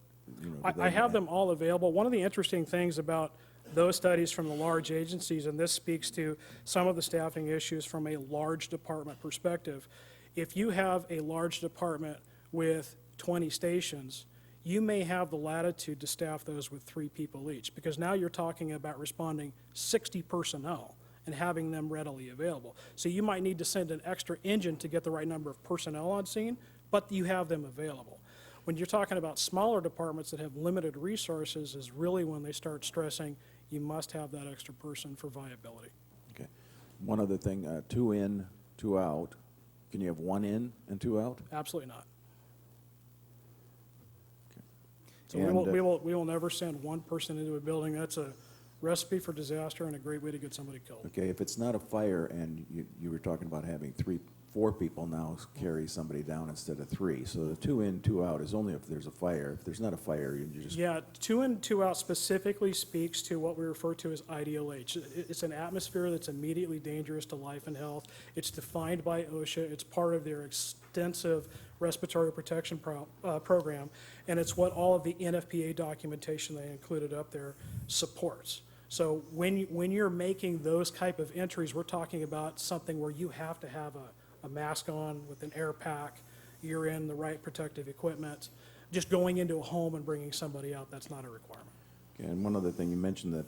I have them all available. One of the interesting things about those studies from the large agencies, and this speaks to some of the staffing issues from a large department perspective. If you have a large department with 20 stations, you may have the latitude to staff those with 3 people each, because now you're talking about responding 60 personnel and having them readily available. So you might need to send an extra engine to get the right number of personnel on scene, but you have them available. When you're talking about smaller departments that have limited resources is really when they start stressing you must have that extra person for viability. Okay. One other thing, 2 in, 2 out. Can you have 1 in and 2 out? Absolutely not. Okay. So we will never send 1 person into a building. That's recipe for disaster and a great way to get somebody killed. Okay, if it's not a fire and you were talking about having 4 people now carry somebody down instead of 3, so the 2 in, 2 out is only if there's a fire. If there's not a fire, you just... Yeah, 2 in, 2 out specifically speaks to what we refer to as IDLH. It's an atmosphere that's immediately dangerous to life and health. It's defined by OSHA. It's part of their extensive respiratory protection program, and it's what all of the NFPA documentation they included up there supports. So when you're making those type of entries, we're talking about something where you have to have a mask on with an air pack, you're in the right protective equipment. Just going into a home and bringing somebody out, that's not a requirement. Okay, and one other thing, you mentioned that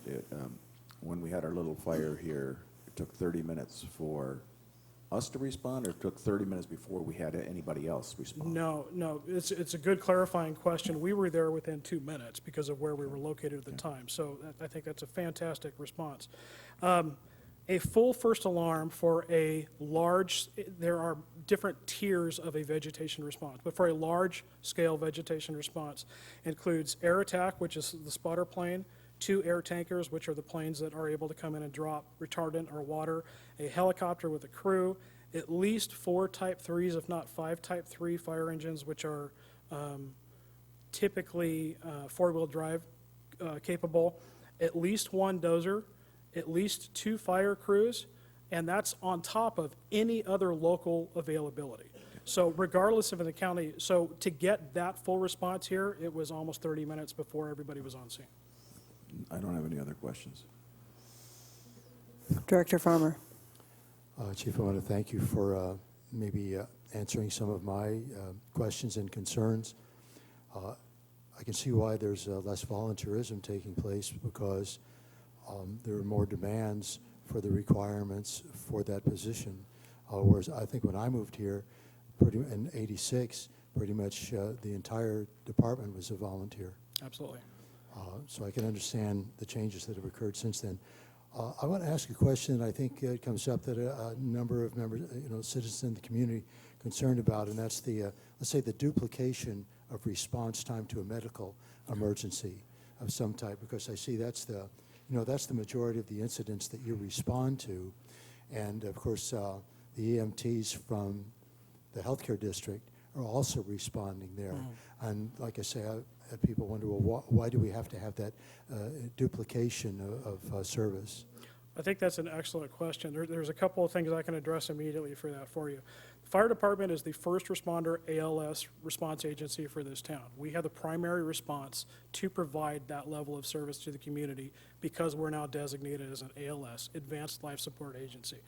when we had our little fire here, it took 30 minutes for us to respond, or it took 30 minutes before we had anybody else respond? No, it's a good clarifying question. We were there within 2 minutes because of where we were located at the time, so I think that's a fantastic response. A full first alarm for a large, there are different tiers of a vegetation response, but for a large-scale vegetation response includes air attack, which is the spotter plane, 2 air tankers, which are the planes that are able to come in and drop retardant or water, a helicopter with a crew, at least 4 Type 3s, if not 5 Type 3 fire engines, which are typically 4-wheel drive capable, at least 1 dozer, at least 2 fire crews, and that's on top of any other local availability. So regardless of in the county, so to get that full response here, it was almost 30 minutes before everybody was on scene. I don't have any other questions. Director Farmer. Chief, I want to thank you for maybe answering some of my questions and concerns. I can see why there's less volunteerism taking place, because there are more demands for the requirements for that position. Whereas I think when I moved here in '86, pretty much the entire department was a volunteer. Absolutely. So I can understand the changes that have occurred since then. I want to ask a question that I think comes up that a number of members, citizens in the community concerned about, and that's the, let's say, the duplication of response time to a medical emergency of some type, because I see that's the, that's the majority of the incidents that you respond to. And of course, the EMTs from the healthcare district are also responding there. And like I say, I've had people wonder, well, why do we have to have that duplication of service? I think that's an excellent question. There's a couple of things I can address immediately for that for you. The fire department is the first responder ALS response agency for this town. We have the primary response to provide that level of service to the community because we're now designated as an ALS, Advanced Life Support Agency.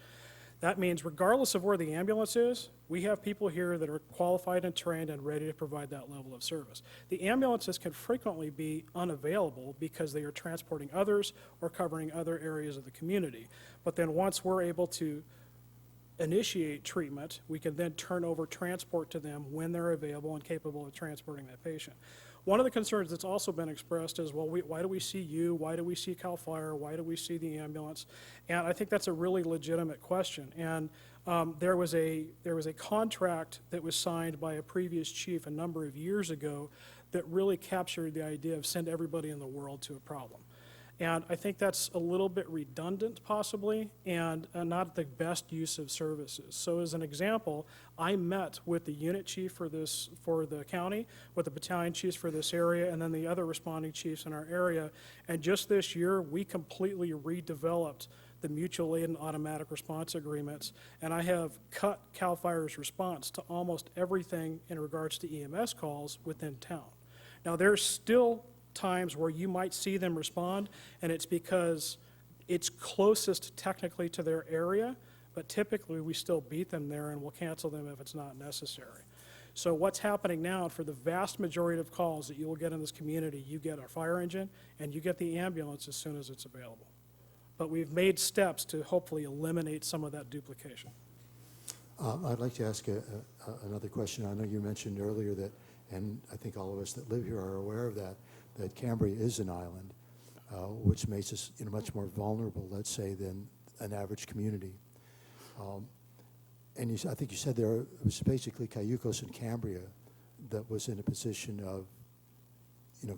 That means regardless of where the ambulance is, we have people here that are qualified and trained and ready to provide that level of service. The ambulances can frequently be unavailable because they are transporting others or covering other areas of the community. But then once we're able to initiate treatment, we can then turn over transport to them when they're available and capable of transporting that patient. One of the concerns that's also been expressed is, well, why do we see you? Why do we see CAL FIRE? Why do we see the ambulance? And I think that's a really legitimate question. And there was a contract that was signed by a previous chief a number of years ago that really captured the idea of send everybody in the world to a problem. And I think that's a little bit redundant, possibly, and not the best use of services. So as an example, I met with the unit chief for the county, with the battalion chiefs for this area, and then the other responding chiefs in our area. And just this year, we completely redeveloped the mutual aid and automatic response agreements, and I have cut CAL FIRE's response to almost everything in regards to EMS calls within town. Now, there's still times where you might see them respond, and it's because it's closest technically to their area, but typically we still beat them there and we'll cancel them if it's not necessary. So what's happening now, for the vast majority of calls that you will get in this community, you get our fire engine and you get the ambulance as soon as it's available. But we've made steps to hopefully eliminate some of that duplication. I'd like to ask another question. I know you mentioned earlier that, and I think all of us that live here are aware of that Cambria is an island, which makes us much more vulnerable, let's say, than an average community. And I think you said it was basically Cayucos and Cambria that was in a position of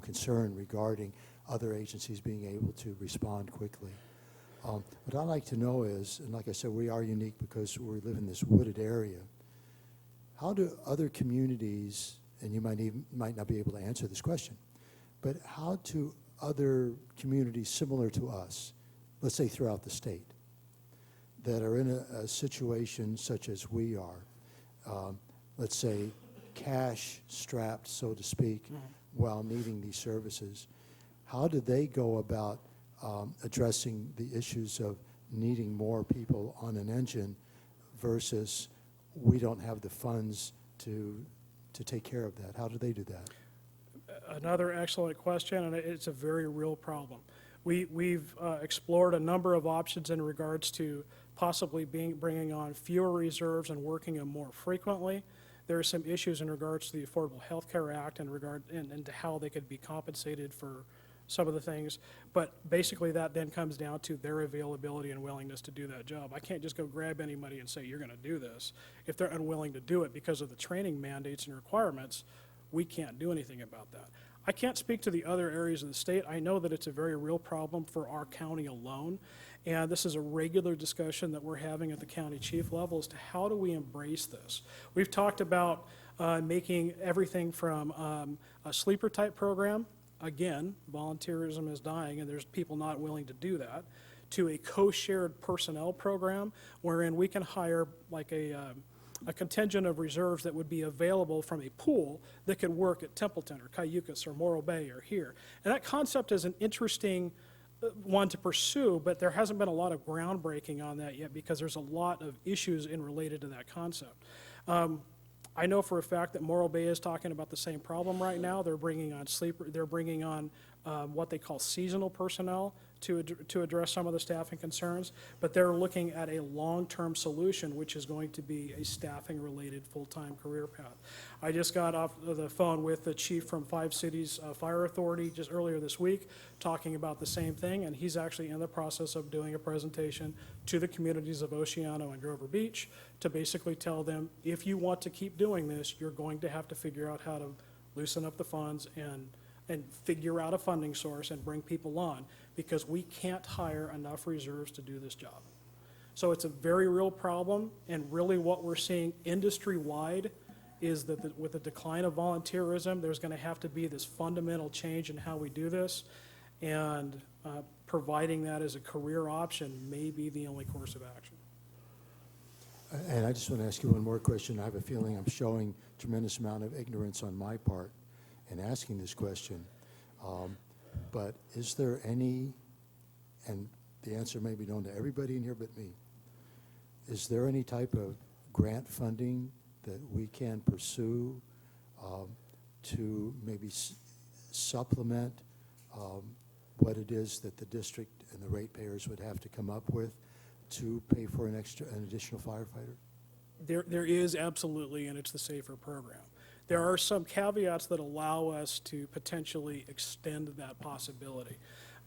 concern regarding other agencies being able to respond quickly. What I'd like to know is, and like I said, we are unique because we live in this wooded area. How do other communities, and you might not be able to answer this question, but how do other communities similar to us, let's say throughout the state, that are in a situation such as we are, let's say cash-strapped, so to speak, while needing these services, how do they go about addressing the issues of needing more people on an engine versus we don't have the funds to take care of that? How do they do that? Another excellent question, and it's a very real problem. We've explored a number of options in regards to possibly bringing on fewer reserves and working them more frequently. There are some issues in regards to the Affordable Health Care Act and to how they could be compensated for some of the things. But basically that then comes down to their availability and willingness to do that job. I can't just go grab anybody and say, you're going to do this. If they're unwilling to do it because of the training mandates and requirements, we can't do anything about that. I can't speak to the other areas of the state. I know that it's a very real problem for our county alone, and this is a regular discussion that we're having at the county chief level as to how do we embrace this. We've talked about making everything from a sleeper type program, again, volunteerism is dying and there's people not willing to do that, to a co-shared personnel program wherein we can hire like a contingent of reserves that would be available from a pool that could work at Templeton or Cayucas or Morro Bay or here. And that concept is an interesting one to pursue, but there hasn't been a lot of groundbreaking on that yet because there's a lot of issues related to that concept. I know for a fact that Morro Bay is talking about the same problem right now. They're bringing on what they call seasonal personnel to address some of the staffing concerns, but they're looking at a long-term solution, which is going to be a staffing-related full-time career path. I just got off the phone with the chief from Five Cities Fire Authority just earlier this week, talking about the same thing, and he's actually in the process of doing a presentation to the communities of Oceano and Grover Beach to basically tell them, if you want to keep doing this, you're going to have to figure out how to loosen up the funds and figure out a funding source and bring people on, because we can't hire enough reserves to do this job. So it's a very real problem, and really what we're seeing industry-wide is that with the decline of volunteerism, there's going to have to be this fundamental change in how we do this, and providing that as a career option may be the only course of action. And I just want to ask you one more question. I have a feeling I'm showing tremendous amount of ignorance on my part in asking this question. But is there any, and the answer may be known to everybody in here but me, is there any type of grant funding that we can pursue to maybe supplement what it is that the district and the ratepayers would have to come up with to pay for an additional firefighter? There is absolutely, and it's the SAFER program. There are some caveats that allow us to potentially extend that possibility.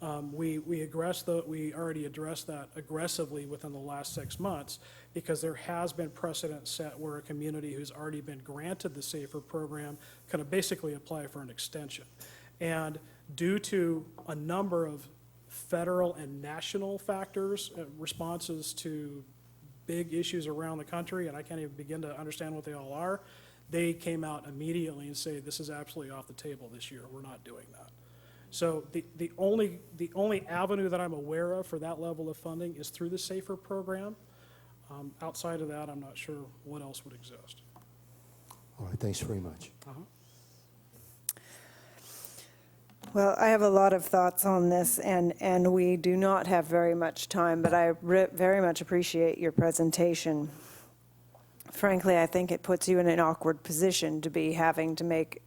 We already addressed that aggressively within the last 6 months because there has been precedent set where a community who's already been granted the SAFER program can basically apply for an extension. And due to a number of federal and national factors, responses to big issues around the country, and I can't even begin to understand what they all are, they came out immediately and say, this is absolutely off the table this year. We're not doing that. So the only avenue that I'm aware of for that level of funding is through the SAFER program. Outside of that, I'm not sure what else would exist. All right, thanks very much. Well, I have a lot of thoughts on this, and we do not have very much time, but I very much appreciate your presentation. Frankly, I think it puts you in an awkward position to be having to make,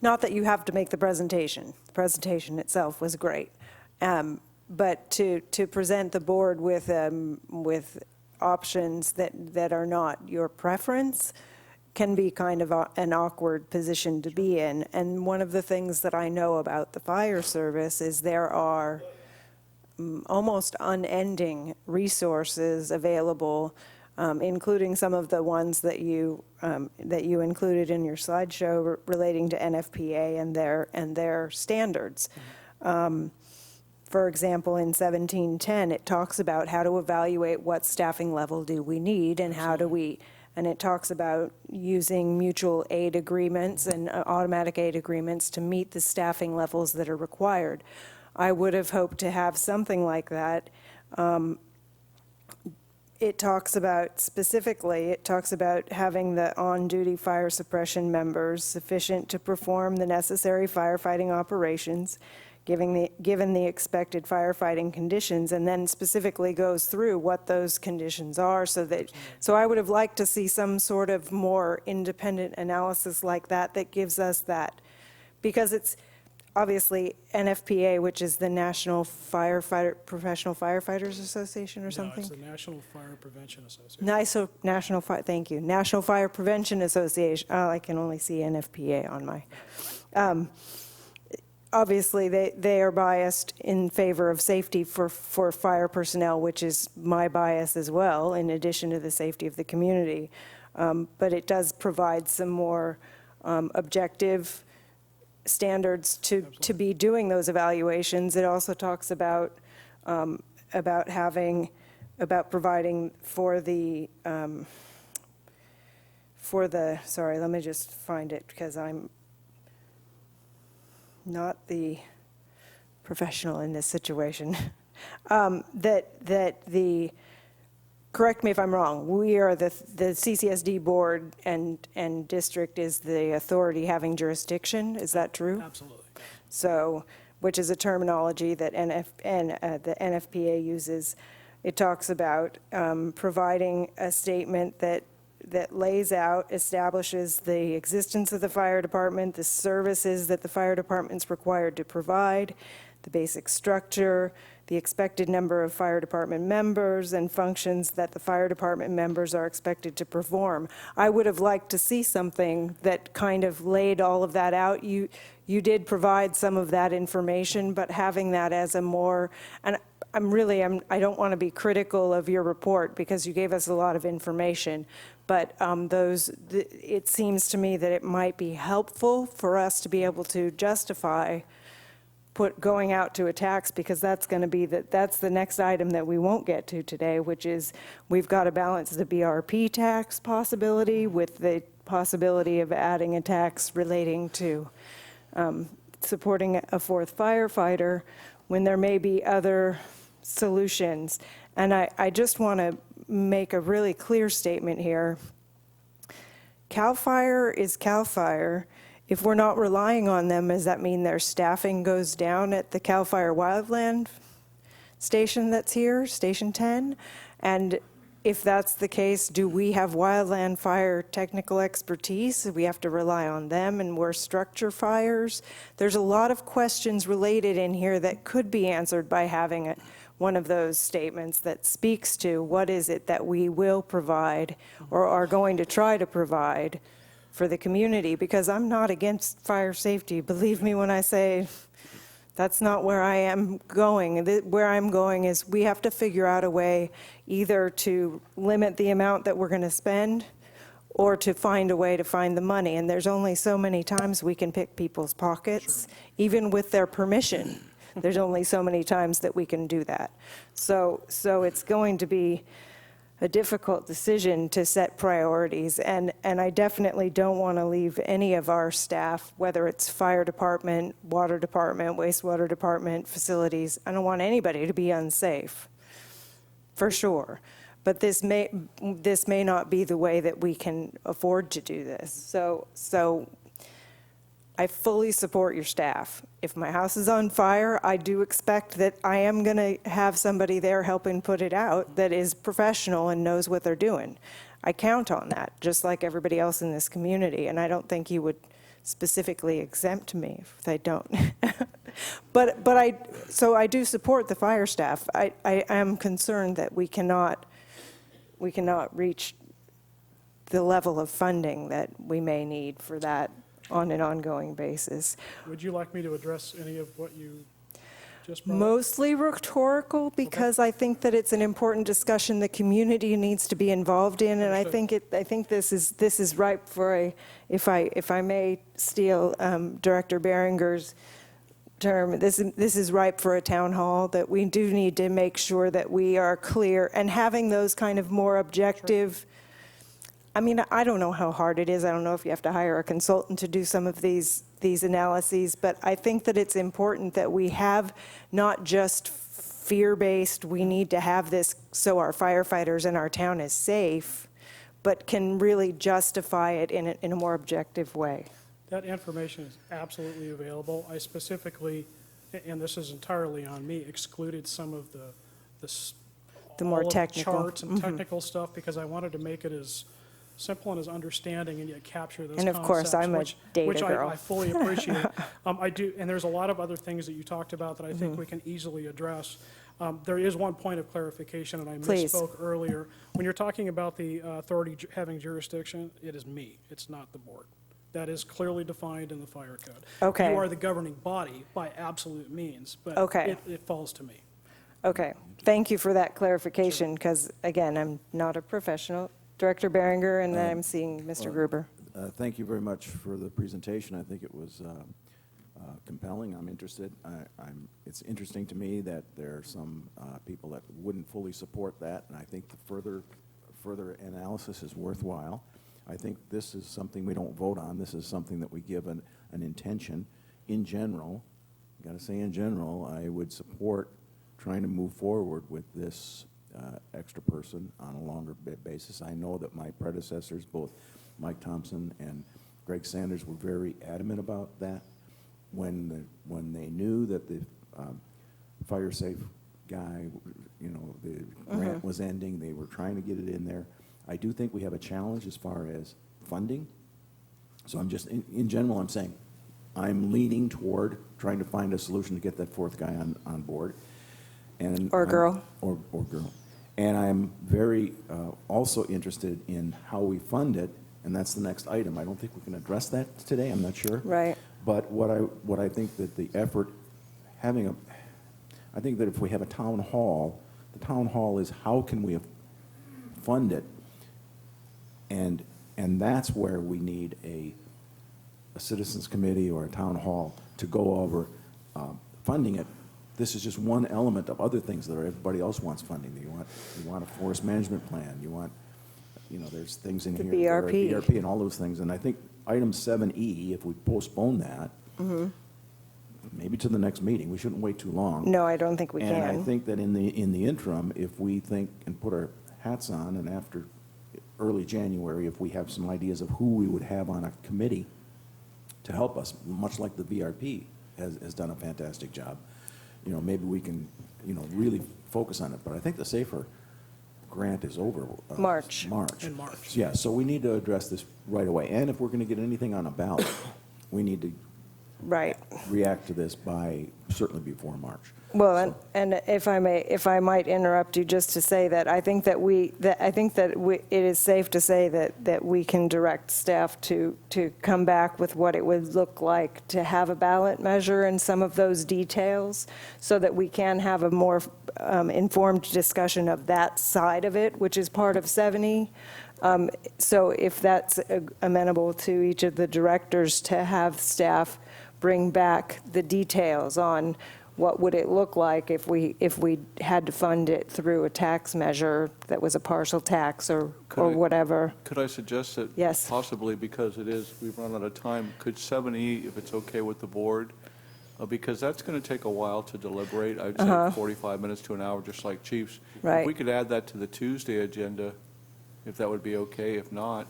not that you have to make the presentation itself was great, but to present the board with options that are not your preference can be kind of an awkward position to be in. And one of the things that I know about the fire service is there are almost unending resources available, including some of the ones that you included in your slideshow relating to NFPA and their standards. For example, in 1710, it talks about how to evaluate what staffing level do we need and how do we, and it talks about using mutual aid agreements and automatic aid agreements to meet the staffing levels that are required. I would have hoped to have something like that. It talks about, specifically, it talks about having the on-duty fire suppression members sufficient to perform the necessary firefighting operations, given the expected firefighting conditions, and then specifically goes through what those conditions are, so I would have liked to see some sort of more independent analysis like that that gives us that, because it's obviously NFPA, which is the National Professional Firefighters Association or something? No, it's the National Fire Prevention Association. Thank you, National Fire Prevention Association. Oh, I can only see NFPA on my. Obviously, they are biased in favor of safety for fire personnel, which is my bias as well, in addition to the safety of the community. But it does provide some more objective standards to be doing those evaluations. It also talks about providing for the sorry, let me just find it because I'm not the professional in this situation. Correct me if I'm wrong, we are the CCSD board and district is the authority having jurisdiction, is that true? Absolutely. So, which is a terminology that the NFPA uses. It talks about providing a statement that lays out, establishes the existence of the fire department, the services that the fire department's required to provide, the basic structure, the expected number of fire department members, and functions that the fire department members are expected to perform. I would have liked to see something that kind of laid all of that out. You did provide some of that information, but having that as a more, and I don't want to be critical of your report because you gave us a lot of information, but it seems to me that it might be helpful for us to be able to justify going out to a tax, because that's going to be that's the next item that we won't get to today, which is we've got to balance the BRP tax possibility with the possibility of adding a tax relating to supporting a fourth firefighter when there may be other solutions. And I just want to make a really clear statement here. CAL FIRE is CAL FIRE. If we're not relying on them, does that mean their staffing goes down at the CAL FIRE Wildland station that's here, Station 10? And if that's the case, do we have wildland fire technical expertise? We have to rely on them, and we're structure fires. There's a lot of questions related in here that could be answered by having one of those statements that speaks to what is it that we will provide or are going to try to provide for the community, because I'm not against fire safety. Believe me when I say that's not where I am going. Where I'm going is we have to figure out a way either to limit the amount that we're going to spend or to find a way to find the money. And there's only so many times we can pick people's pockets, even with their permission. There's only so many times that we can do that. So it's going to be a difficult decision to set priorities, and I definitely don't want to leave any of our staff, whether it's fire department, water department, wastewater department, facilities, I don't want anybody to be unsafe, for sure. But this may not be the way that we can afford to do this. So I fully support your staff. If my house is on fire, I do expect that I am going to have somebody there helping put it out that is professional and knows what they're doing. I count on that, just like everybody else in this community, and I don't think you would specifically exempt me if they don't. So I do support the fire staff. I am concerned that we cannot reach the level of funding that we may need for that on an ongoing basis. Would you like me to address any of what you just brought up? Mostly rhetorical, because I think that it's an important discussion the community needs to be involved in, and I think this is ripe for if I may steal Director Behringer's term, this is ripe for a town hall, that we do need to make sure that we are clear, and having those kind of more objective, I mean, I don't know how hard it is. I don't know if you have to hire a consultant to do some of these analyses, but I think that it's important that we have not just fear-based, we need to have this so our firefighters in our town is safe, but can really justify it in a more objective way. That information is absolutely available. I specifically, and this is entirely on me, excluded some of The more all of technical. charts and technical stuff, because I wanted to make it as simple and as understanding and yet capture those And concepts. of course, I'm a data which girl. I fully appreciate. I do, and there's a lot of other things that you talked about that I think we can easily address. There is one point of clarification, and I Please. misspoke earlier. When you're talking about the authority having jurisdiction, it is me, it's not the board. That is clearly defined in the fire code. Okay. You are the governing body by absolute means, but Okay. it falls to me. Okay, thank you for that clarification, because again, I'm not a professional. Director Behringer, and then I'm seeing Mr. Gruber. Thank you very much for the presentation. I think it was compelling. I'm interested. It's interesting to me that there are some people that wouldn't fully support that, and I think the further analysis is worthwhile. I think this is something we don't vote on. This is something that we give an intention. In general, got to say in general, I would support trying to move forward with this extra person on a longer basis. I know that my predecessors, both Mike Thompson and Greg Sanders, were very adamant about that. When they knew that the fire safe guy, the grant was ending, they were trying to get it in there. I do think we have a challenge as far as funding. So I'm just, in general, I'm saying, I'm leaning toward trying to find a solution to get that fourth guy on board. Or girl. Or girl. And I'm very also interested in how we fund it, and that's the next item. I don't think we can address that today, I'm not sure. Right. But what I think that the effort, I think that if we have a town hall, the town hall is how can we fund it? And that's where we need a citizens committee or a town hall to go over funding it. This is just one element of other things that everybody else wants funding. You want a forest management plan. You want, there's things in The here. that are BRP. BRP and all those things. And I think item 7E, if we postpone that, maybe to the next meeting, we shouldn't wait too long. No, I don't think we And I can. think that in the interim, if we think and put our hats on, and after early January, if we have some ideas of who we would have on a committee to help us, much like the VRP has done a fantastic job, maybe we can, really focus on it. But I think the SAFER grant is over. March. In March. Yeah, so we need to address this right away. And if we're going to get anything on a ballot, we need to Right. react to this by, certainly before March. Well, and if I might interrupt you just to say that I think that it is safe to say that we can direct staff to come back with what it would look like to have a ballot measure and some of those details, so that we can have a more informed discussion of that side of it, which is part of 70. So if that's amenable to each of the directors to have staff bring back the details on what would it look like if we had to fund it through a tax measure that was a partial tax or whatever. Could I suggest that? Yes. Possibly, because we've run out of time, could 7E, if it's okay with the board, because that's going to take a while to deliberate, I'd say 45 minutes to an hour, just like Chief's. Right. If we could add that to the Tuesday agenda, if that would be okay, if not.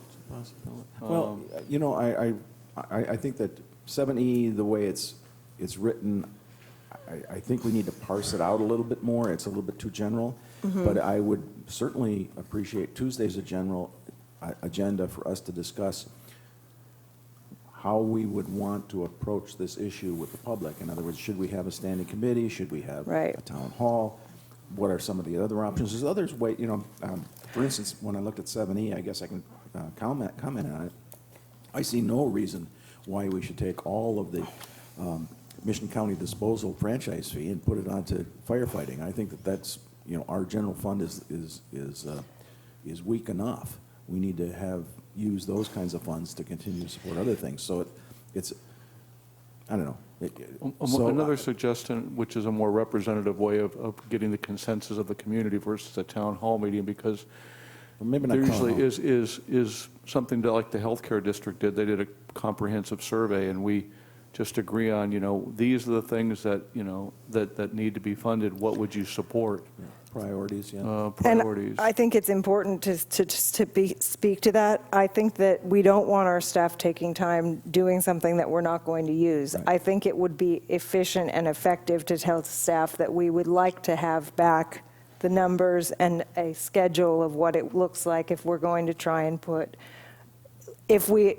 Well, I think that 7E, the way it's written, I think we need to parse it out a little bit more. It's a little bit too general. But I would certainly appreciate Tuesday's agenda for us to discuss how we would want to approach this issue with the public. In other words, should we have a standing committee? Should we have Right. a town hall? What are some of the other options? There's others for instance, when I looked at 7E, I guess I can comment on it. I see no reason why we should take all of the Mission County disposal franchise fee and put it onto firefighting. I think that's, our general fund is weak enough. We need to use those kinds of funds to continue to support other things. So I don't know. So, Another suggestion, which is a more representative way of getting the consensus of the community versus a town hall meeting, because Well, maybe not there town usually hall. is something that like the healthcare district did. They did a comprehensive survey, and we just agree on, these are the things that, that need to be funded. What would you support? Priorities, yeah. Priorities. And I think it's important to speak to that. I think that we don't want our staff taking time doing something that we're not going to use. Right. I think it would be efficient and effective to tell staff that we would like to have back the numbers and a schedule of what it looks like if we're going to try and put, we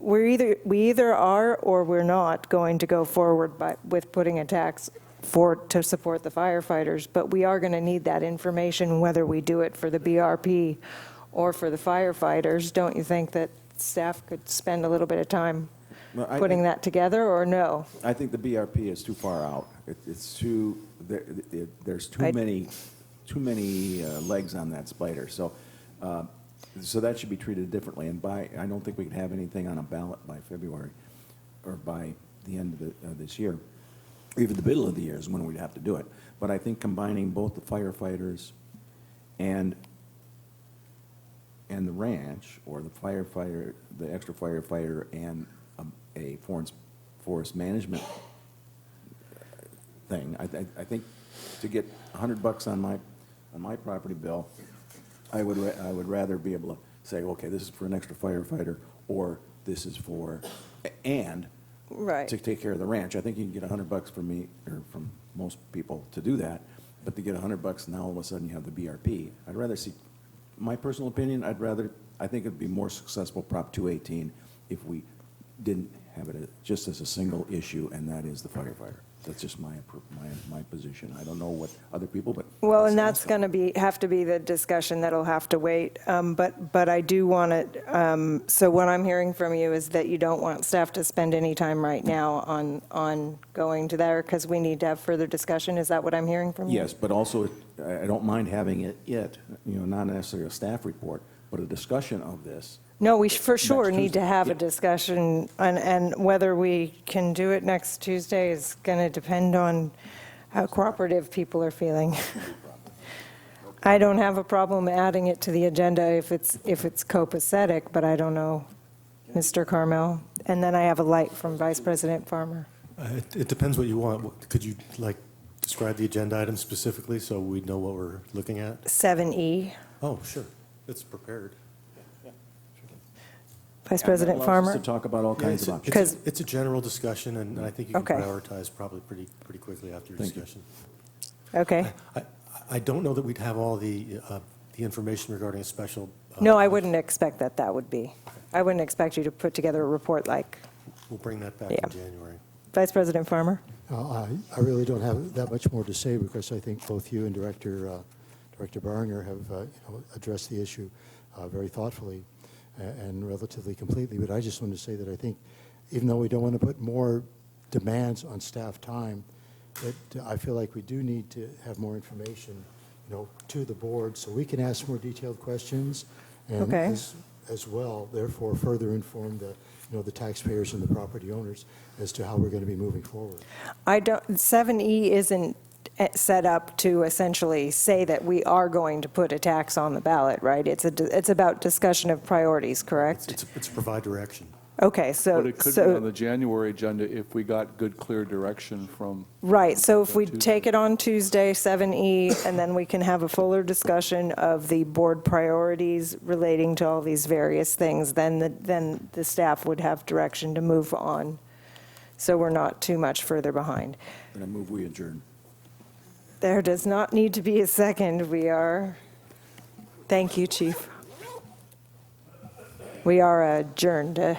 either are or we're not going to go forward with putting a tax to support the firefighters, but we are going to need that information whether we do it for the BRP or for the firefighters. Don't you think that staff could spend a little bit of time Well, putting that together, or no? I think the BRP is too far out. It's too, there's too many legs on that spider. So that should be treated differently. And I don't think we can have anything on a ballot by February or by the end of this year. Even the middle of the year is when we'd have to do it. But I think combining both the firefighters and the ranch, or the firefighter, the extra firefighter, and a forest management thing, I think to get $100 on my property bill, I would rather be able to say, okay, this is for an extra firefighter, or this is for, and Right. to take care of the ranch. I think you can get $100 from me, or from most people, to do that, but to get $100 now all of a sudden you have the BRP. I'd rather see, my personal opinion, I think it'd be more successful, Prop 218, if we didn't have it just as a single issue, and that is the firefighter. That's just my position. I don't know what other people, but. Well, and that's going to have to be the discussion that'll have to wait. But I do want to, so what I'm hearing from you is that you don't want staff to spend any time right now on going to there, because we need to have further discussion. Is that what I'm hearing from you? Yes, but also, I don't mind having not necessarily a staff report, but a discussion of this. No, we for sure Next need to Tuesday. have a Yeah. discussion, and whether we can do it next Tuesday is going to depend on how cooperative people are feeling. I don't have a problem adding it to the agenda if it's copacetic, but I don't know, Mr. Carmel. And then I have a light from Vice President Farmer. It depends what you want. Could you, describe the agenda item specifically so we know what we're looking at? 7E. Oh, sure. It's prepared. Vice President Allows us Farmer? to talk about all kinds of options. Because- It's a general discussion, and I think you can Okay. prioritize probably pretty quickly after your Thank you. discussion. Okay. I don't know that we'd have all the information regarding a special. No, I wouldn't expect that would be. I wouldn't expect you to put together a report like We'll bring that back Yeah. in January. Vice President Farmer. I really don't have that much more to say, because I think both you and Director Barringer have addressed the issue very thoughtfully and relatively completely. But I just want to say that I think, even though we don't want to put more demands on staff time, that I feel like we do need to have more information, to the board, so we can ask more detailed questions, and Okay. as well, therefore, further inform the taxpayers and the property owners as to how we're going to be moving forward. 7E isn't set up to essentially say that we are going to put a tax on the ballot, right? It's about discussion of priorities, correct? It's provide direction. Okay, so. But it could be on the January agenda if we got good, clear direction from. Right, so if we Tuesday. take it on Tuesday, 7E, and then we can have a fuller discussion of the board priorities relating to all these various things, then the staff would have direction to move on, so we're not too much further behind. And I move we adjourn. There does not need to be a second. Thank you, Chief. We are adjourned.